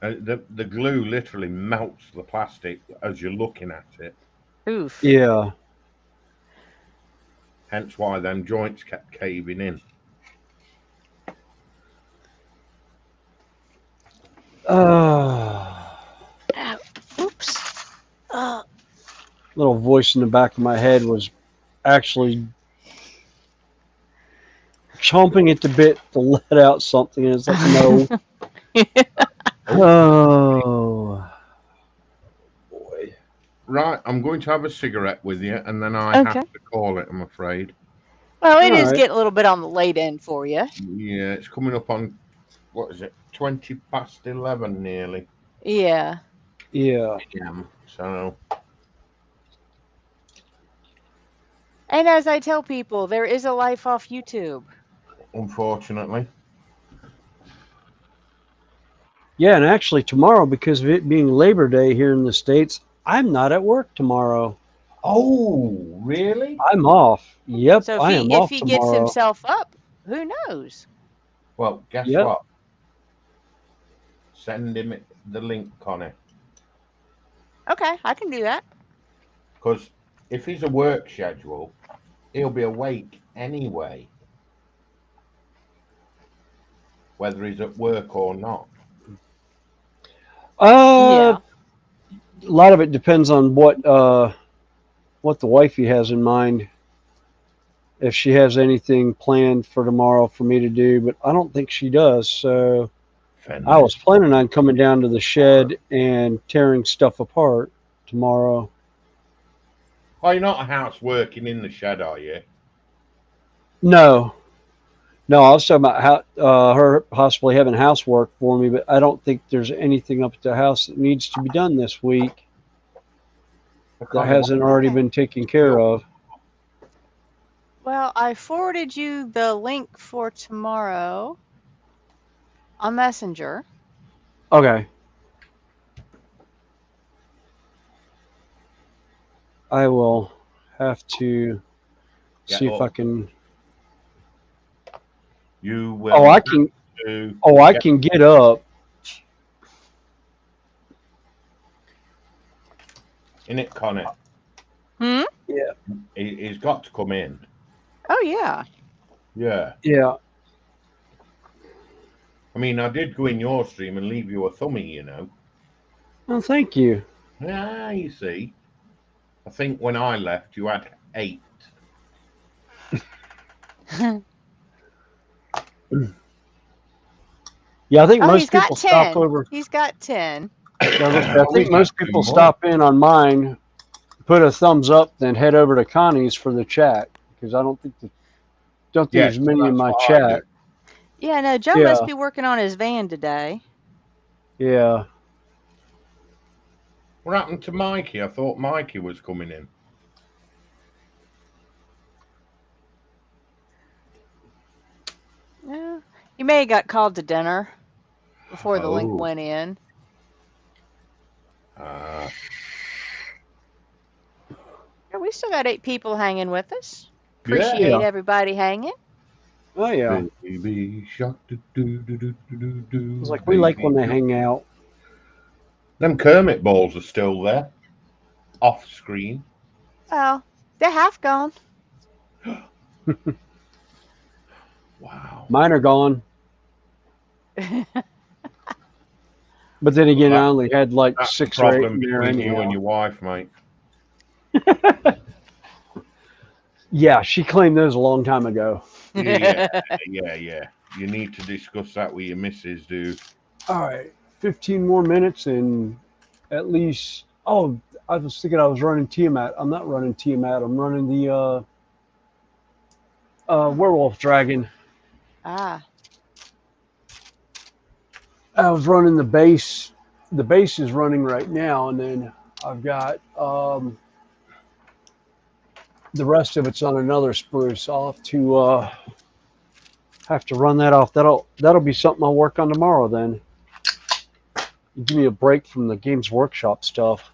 The glue literally melts the plastic as you're looking at it. Oof. Hence why them joints kept caving in. Oops. Little voice in the back of my head was actually chomping at the bit to let out something, and it's like, no. Oh boy. Right, I'm going to have a cigarette with you, and then I Okay. have to call it, I'm afraid. Well, it All is right. getting a little bit on the late end for you. Yeah, it's coming up on, what is it, 20 past 11 nearly. Yeah. Yeah. So, And as I tell people, there is a life off YouTube. unfortunately. Yeah, and actually tomorrow, because of it being Labor Day here in the States, I'm not at work tomorrow. Oh, really? I'm off. Yep, So I am if off he gets tomorrow. himself up, who knows? Well, guess Yep. what? Send him the link, Connie. Okay, I can do that. Because if he's a work schedule, he'll be awake anyway, whether he's at work or not. Yeah. A lot of it depends on what the wifey has in mind. If she has anything planned for tomorrow for me to do, but I don't think she does. So I was planning on coming down to the shed and tearing stuff apart tomorrow. Oh, you're not a house working in the shed, are you? No, I was talking about her possibly having housework for me, but I don't think there's anything up at the house that needs to be done this week that hasn't already been taken care of. Well, I forwarded you the link for tomorrow on Messenger. Okay. I will have to see if I can. You will. I can. I can get up. In it, Connie. Hmm? He's got to come in. Oh, yeah. Yeah. Yeah. I mean, I did go in your stream and leave you a thumbie, you know. Well, thank you. Yeah, you see. I think when I left, you had 8. Yeah, I think Oh, he's most got people stop 10. over. He's got 10. Yeah, I think We've most got 2 people more. stop in on mine, put a thumbs up, then head over to Connie's for the chat because I don't think Yes, there's many in that's my what I do. chat. Yeah, no, Joe Yeah. must be working on his van today. Yeah. What happened to Mikey? I thought Mikey was coming in. Yeah. He may have got called to dinner before the link Oh. went in. Ah. Yeah, we still got 8 people hanging with us. Yeah. Appreciate everybody hanging. Oh yeah. Baby shark, do, do, do, do, do, do, It's like we like when they baby. hang out. Them Kermit balls are still there, off screen. Well, they're half gone. Wow. Mine are gone. But then again, I only had like That's 6 the or 8 problem in there between you anyhow. and your wife, mate. Yeah, she claimed those a long time ago. Yeah. You need to discuss that with your missus, dude. All right, 15 more minutes and at least. Oh, I was thinking I was running Tiamat. I'm not running Tiamat. I'm running the Werewolf Dragon. Ah. I was running the base. The base is running right now, and then I've got the rest of it's on another spruce. I'll have to run that off. That'll be something I'll work on tomorrow. Then give me a break from the Games Workshop stuff.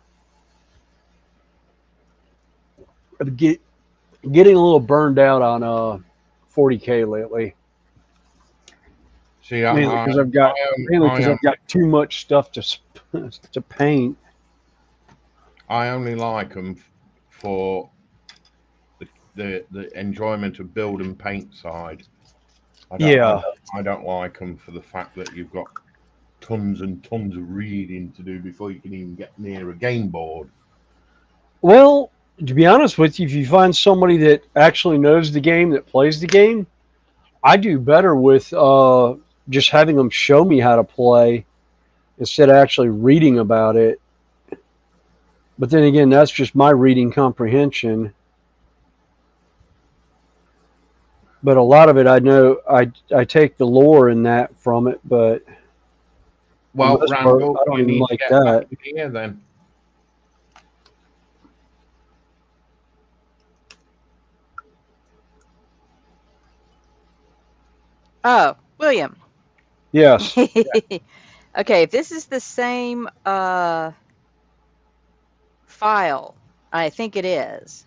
Getting a little burned out on 40K lately. See, Mainly because I've got too much stuff to paint. I only like them for the enjoyment of build and paint side. I don't like them for the fact that you've got tons and tons of reading to do before you can even get near a game board. Well, to be honest with you, if you find somebody that actually knows the game, that plays the game, I do better with just having them show me how to play instead of actually reading about it. But then again, that's just my reading comprehension. But a lot of it, I know, I take the lore in that from it, but Well, for the most Randall, part, I don't you even need like to get that. back in here then. Oh, William. Yes. Okay, if this is the same file, I think it is.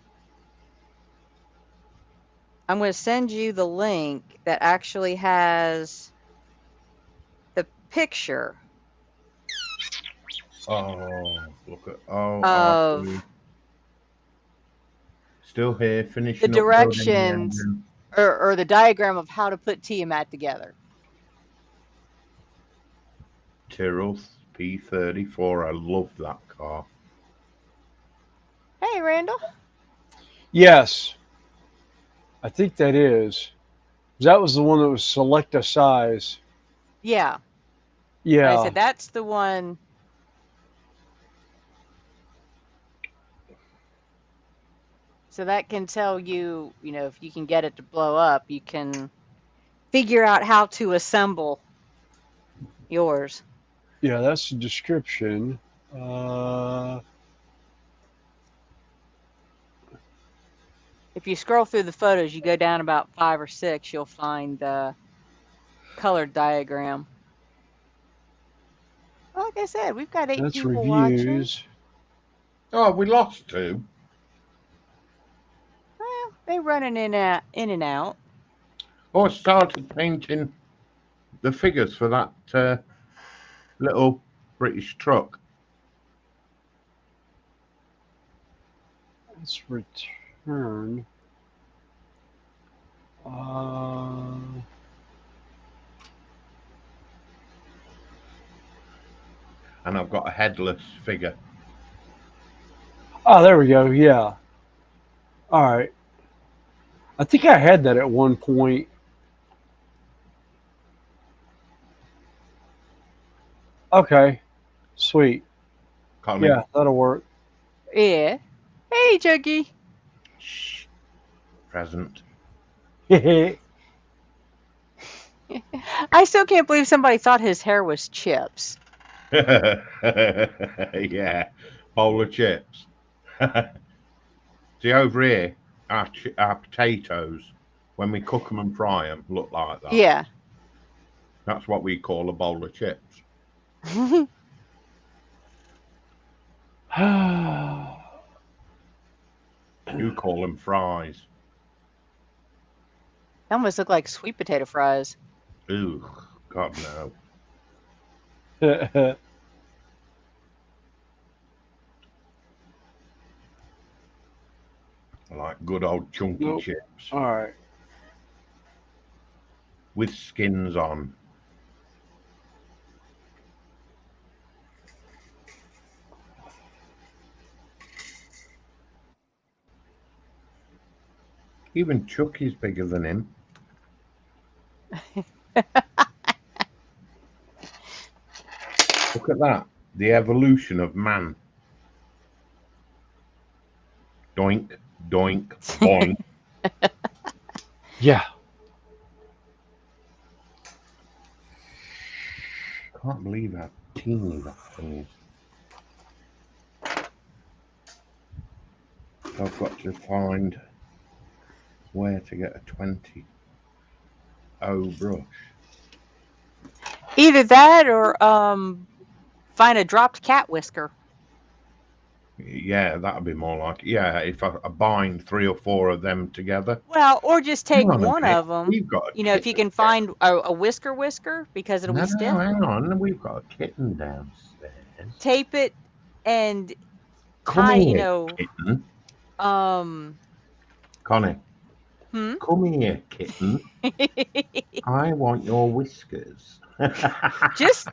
I'm going to send you the link that actually has the picture Oh, look at of still here, the finishing directions or the diagram of how to put Tiamat together. Tyrrell P34. I love that car. Hey, Randall. Yes. I think that is. That was the one that was select a size. Yeah. Yeah. Like I said, that's the one. So that can tell you, if you can get it to blow up, you can figure out how to assemble yours. Yeah, that's the description. If you scroll through the photos, you go down about 5 or 6, you'll find the colored diagram. Well, like I said, we've got 8 That's people watching. reviews. Oh, we lost 2. Well, they running in and out. Oh, I started painting the figures for that little British truck. Let's return. And I've got a headless figure. Oh, there we go. Yeah. All right. I think I had that at one point. Okay. Sweet. Connie. Yeah, that'll work. Yeah. Hey, Juggy. Shh. Present. I still can't believe somebody thought his hair was chips. Yeah. Bowl of chips. See, over here, our potatoes, when we cook them and fry them, look like that. Yeah. That's what we call a bowl of chips. You call them fries. They almost look like sweet potato fries. Ooh, God no. I like good old chunky Nope. chips All right. with skins on. Even Chucky's bigger than him. Look at that. The evolution of man. Doink, doink, boink. Yeah. Can't believe how teeny that thing is. I've got to find where to get a 20 brush. Either that or find a dropped cat whisker. Yeah, that'd be more like it. Yeah, if I bind 3 or 4 of them together. Well, or just take Hang on a one minute. of them. We've got a You know, if you kitten can find a whisker because it'll No, be stiff. hang on. We've got a kitten downstairs. Tape it and Come tie. here, kitten. Connie, Hmm. come here, kitten. I want your whiskers. just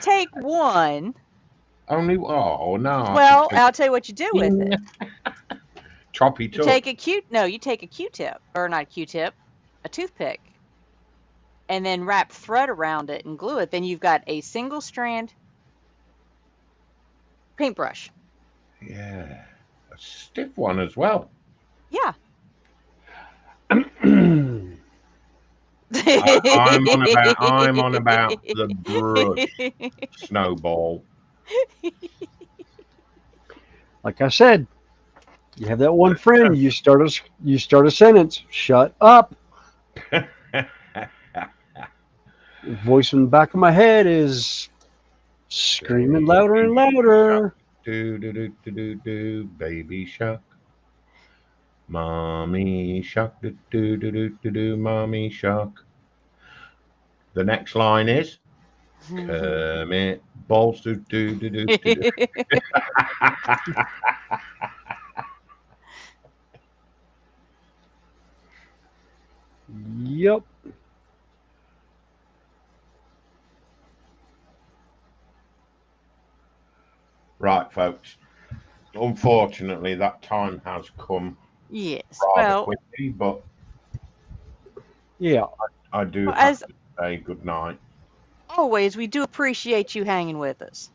take one. Only no. Well, I'll tell you what you do with it. Choppy You touch. take a Q-tip, or not a Q-tip, a toothpick, and then wrap thread around it and glue it. Then you've got a single strand paintbrush. Yeah, a stiff one as well. Yeah. I'm I'm on about the brush, Snowball. Like I said, you have that one friend. You start a sentence. Shut up. Voice in the back of my head is screaming louder and louder. Do do do do do do, baby shark. Mommy shark, do do do do do do, mommy shark. The next line is Kermit balls do do do do do. Yep. Right, folks. Unfortunately, that time has come Yes. rather Well, quickly, but Yeah. I do Well, have as- to say good night. always, we do appreciate you hanging with us.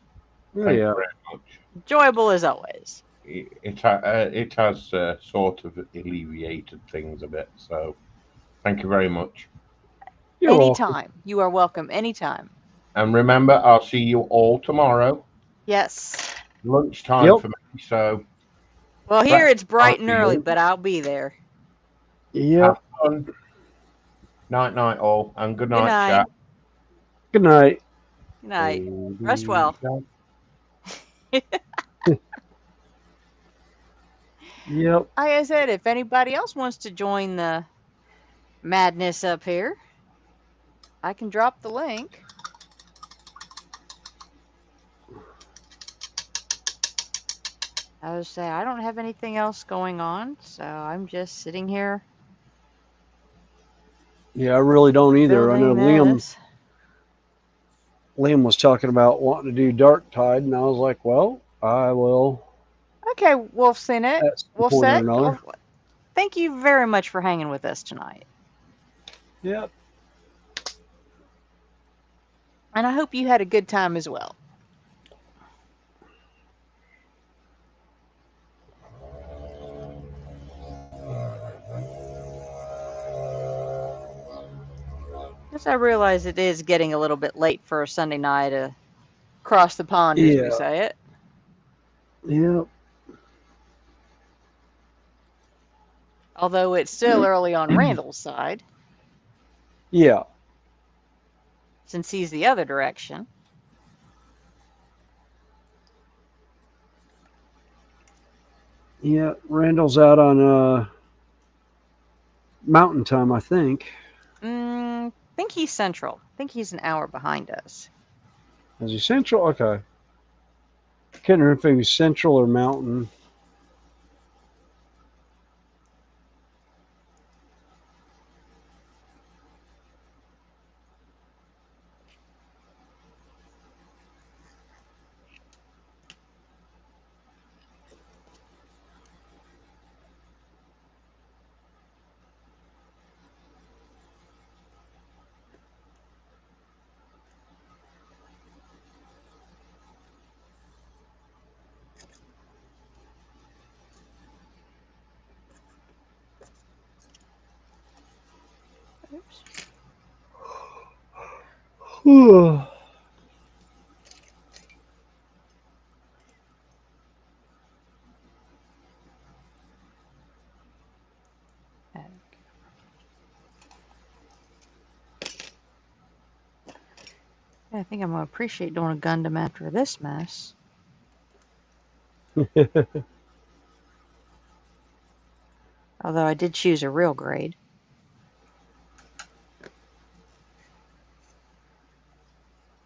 Thank you Yeah. very much. Enjoyable as always. It has sort of alleviated things a bit, so thank you very much. You're welcome. Anytime. You are welcome anytime. And remember, I'll see you all tomorrow, Yes. lunchtime Yep. for me. So Well, here Right. it's bright and I'll see early, you. but I'll be there. Yep. have fun. Night, all, and good Good night, night. chat. Good night. Good night. Rest well. Yep. Like I said, if anybody else wants to join the madness up here, I can drop the link. I would say I don't have anything else going on, so I'm just sitting here Yeah, I really don't either. I know building this. Liam was talking about wanting to do Dark Tide, and I was like, well, I will Okay, Wolfset. at some point or another. Thank you very much for hanging with us tonight. Yep. And I hope you had a good time as well. Yes, I realize it is getting a little bit late for a Sunday night across the pond, as we Yeah. say it. Yep. Although it's still early on Randall's side, Yeah. since he's the other direction. Yeah. Randall's out on Mountain Time, I think. I think he's central. I think he's an hour behind us. Is he Central? Okay. Couldn't remember if he was Central or Mountain. Oops. I think I'm going to appreciate doing a Gundam after this mess. Although I did choose a real grade.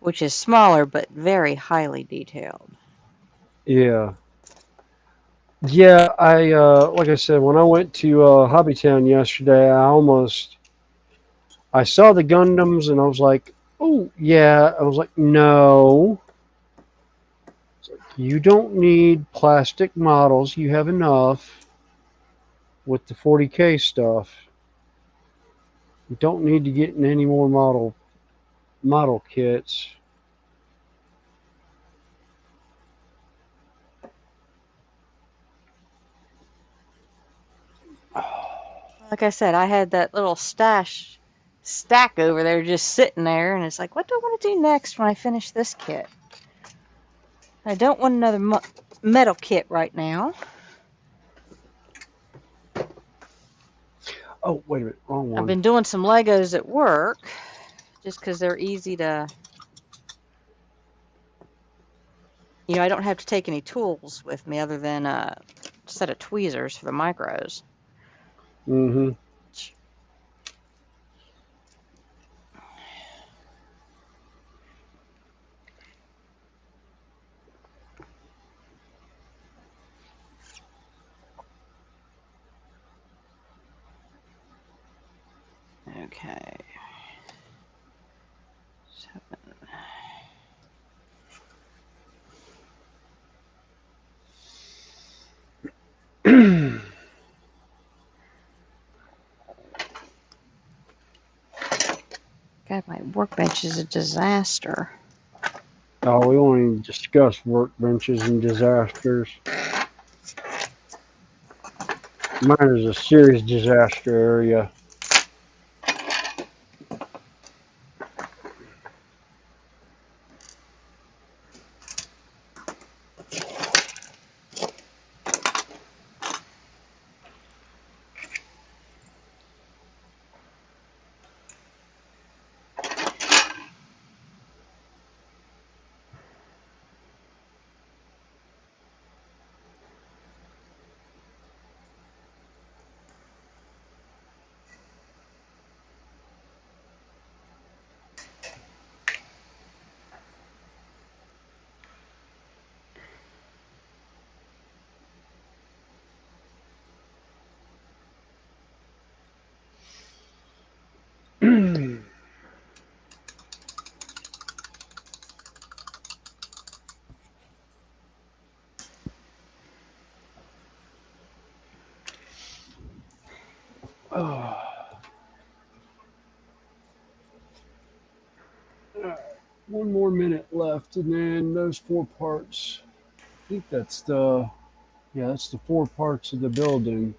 Which is smaller, but very highly detailed. Yeah. Yeah, I like I said, when I went to Hobbytown yesterday, I saw the Gundams and I was like, oh yeah. I was like, no. It's like, you don't need plastic models. You have enough with the 40K stuff. You don't need to get in any more model kits. Like I said, I had that little stack over there just sitting there, and it's like, what do I want to do next when I finish this kit? I don't want another metal kit right now. Oh, wait a minute, wrong one. I've been doing some Legos at work, just because they're easy to, I don't have to take any tools with me other than a set of tweezers for the micros. Mm-hmm. Okay. 7. God, my workbench is a disaster. Oh, we won't even discuss workbenches and disasters. Mine is a serious disaster area. Oh. One more minute left, and then those 4 parts. I think that's the that's the 4 parts of the building.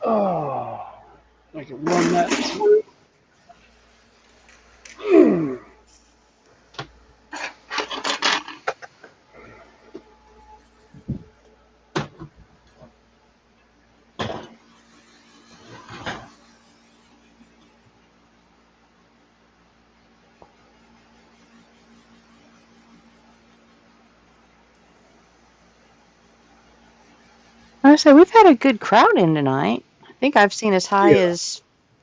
Oh, I can run that through. I say we've had a good crowd in tonight. I think I've seen as high Yeah. as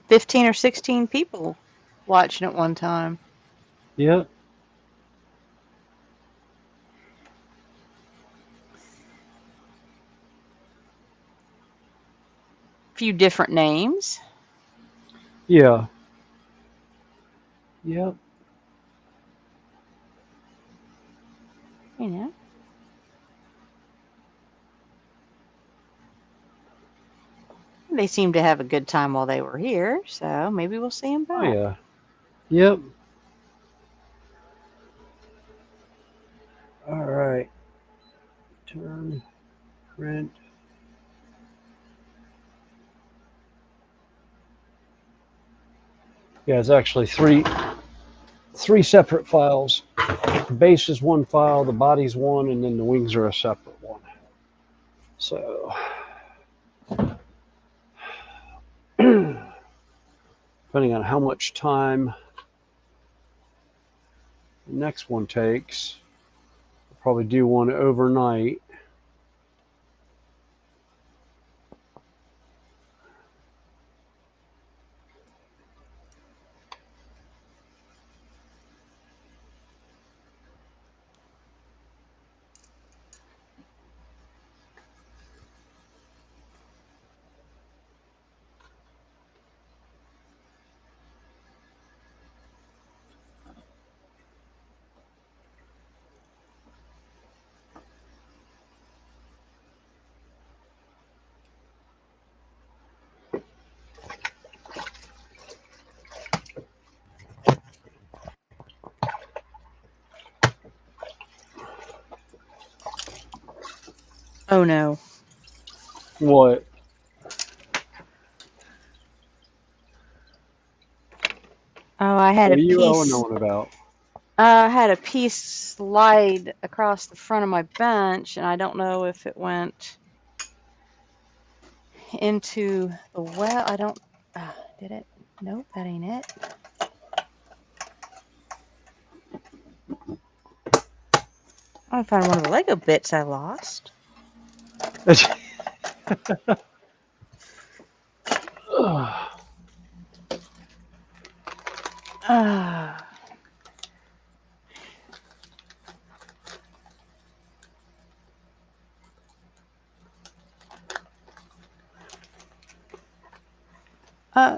15 or 16 people watching at one time. Yeah. A few different names. Yeah. Yep. You know. They seemed to have a good time while they were here, so maybe we'll see them Oh back. yeah. Yep. All right. Turn. Print. Yeah, it's actually three separate files. The base is one file, the body's one, and then the wings are a separate one. So, depending on how much time the next one takes, I'll probably do one overnight. Oh no. What? Oh, I had What a are you piece. knowing about? I had a piece slide across the front of my bench, and I don't know if it went into the well. I don't. Did it? Nope, that ain't it. I found one of the Lego bits I lost. Ah. Uh.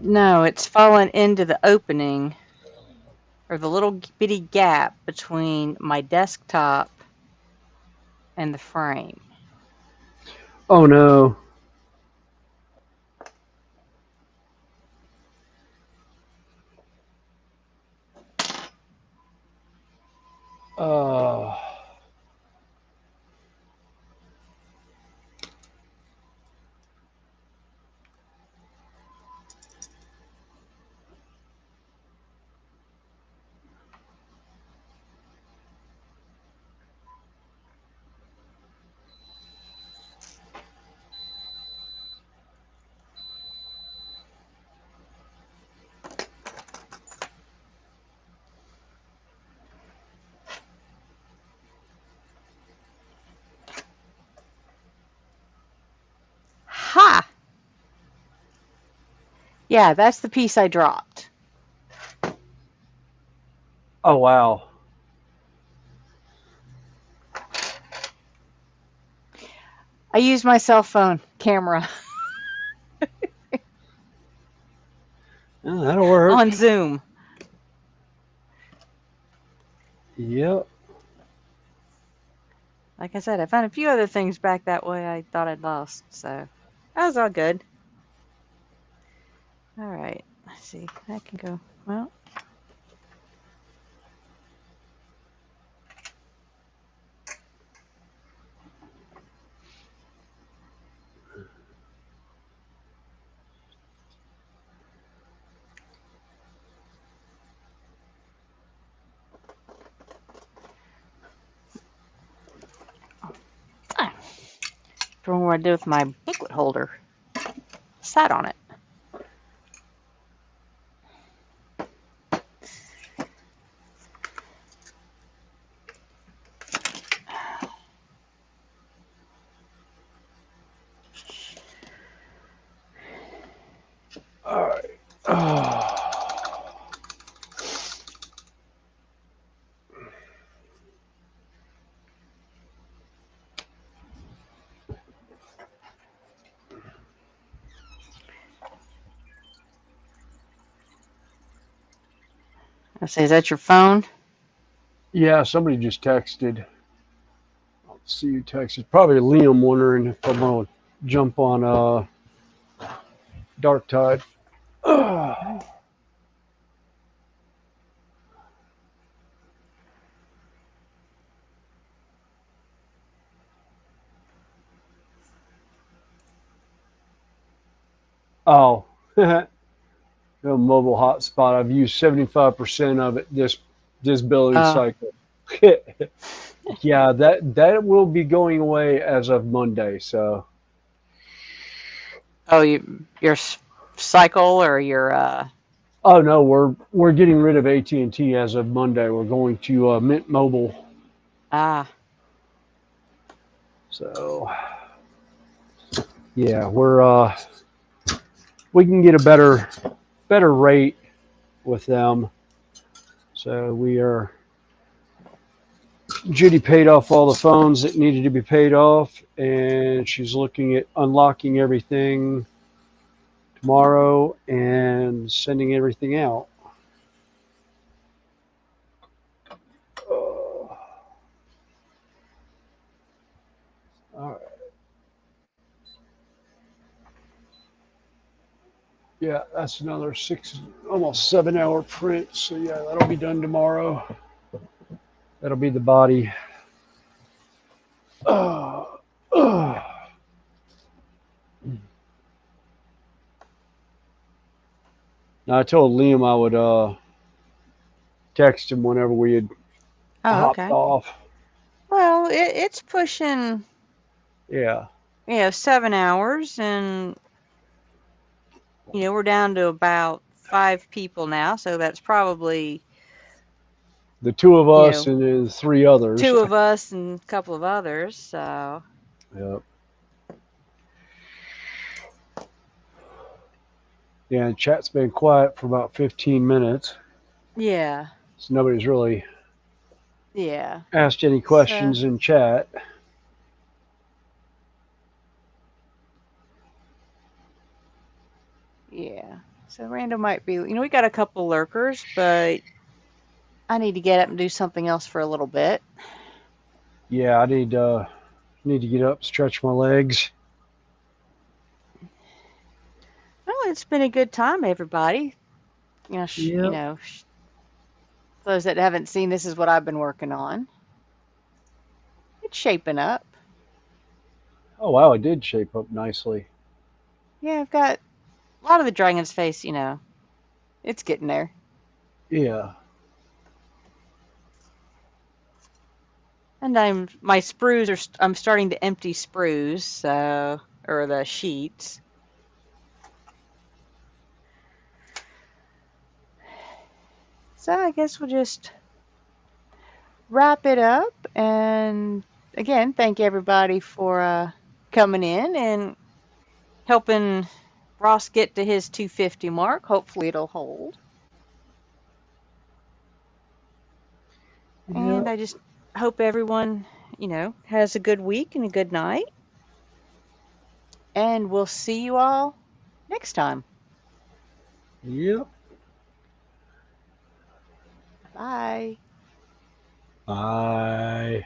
No, it's fallen into the opening or the little bitty gap between my desktop and the frame. Oh no. Uh, Ha! Yeah, that's the piece I dropped. oh wow. I used my cell phone camera Yeah, that'll work. on Zoom. Yep. Like I said, I found a few other things back that way I thought I'd lost, so that was all good. All right, let's see. That can go. Well, from what I did with my booklet holder. Sat on it. All right. Oh. I say, is that your phone? Yeah, somebody just texted. I'll see you texted. Probably Liam wondering if I'm gonna jump on Dark Tide. Oh, the mobile hotspot. I've used 75% of it this billing cycle. Yeah, that will be going away as of Monday. So. Oh, your cycle or your Oh no, we're getting rid of AT&T as of Monday. We're going to Mint Mobile. ah. So yeah, we can get a better rate with them. So Judy paid off all the phones that needed to be paid off, and she's looking at unlocking everything tomorrow and sending everything out. All right. Yeah, that's another almost 7 hour print. So yeah, that'll be done tomorrow. That'll be the body. Now I told Liam I would text him whenever we had hopped Okay. off. Well, it's pushing. Yeah. 7 hours, and we're down to about 5 people now, so that's probably The two of us and then 3 others. 2 of us and a couple of others. So. Yep. Yeah, and chat's been quiet for about 15 minutes. Yeah. So nobody's really asked any questions in chat. Yeah. So Randall might be, we got a couple lurkers, but I need to get up and do something else for a little bit. Yeah, I need to get up, stretch my legs. Well, it's been a good time, everybody. Those that haven't seen, this is what I've been working on. It's shaping up. Oh wow, it did shape up nicely. Yeah, I've got a lot of the dragon's face, you know, it's getting there. Yeah. And my sprues are, I'm starting to empty sprues, so, or the sheets. So I guess we'll just wrap it up. And again, thank everybody for coming in and helping Ross get to his 250 mark. Hopefully it'll hold. And I just hope everyone, you know, has a good week and a good night. And we'll see you all next time. Yep. Bye. Bye.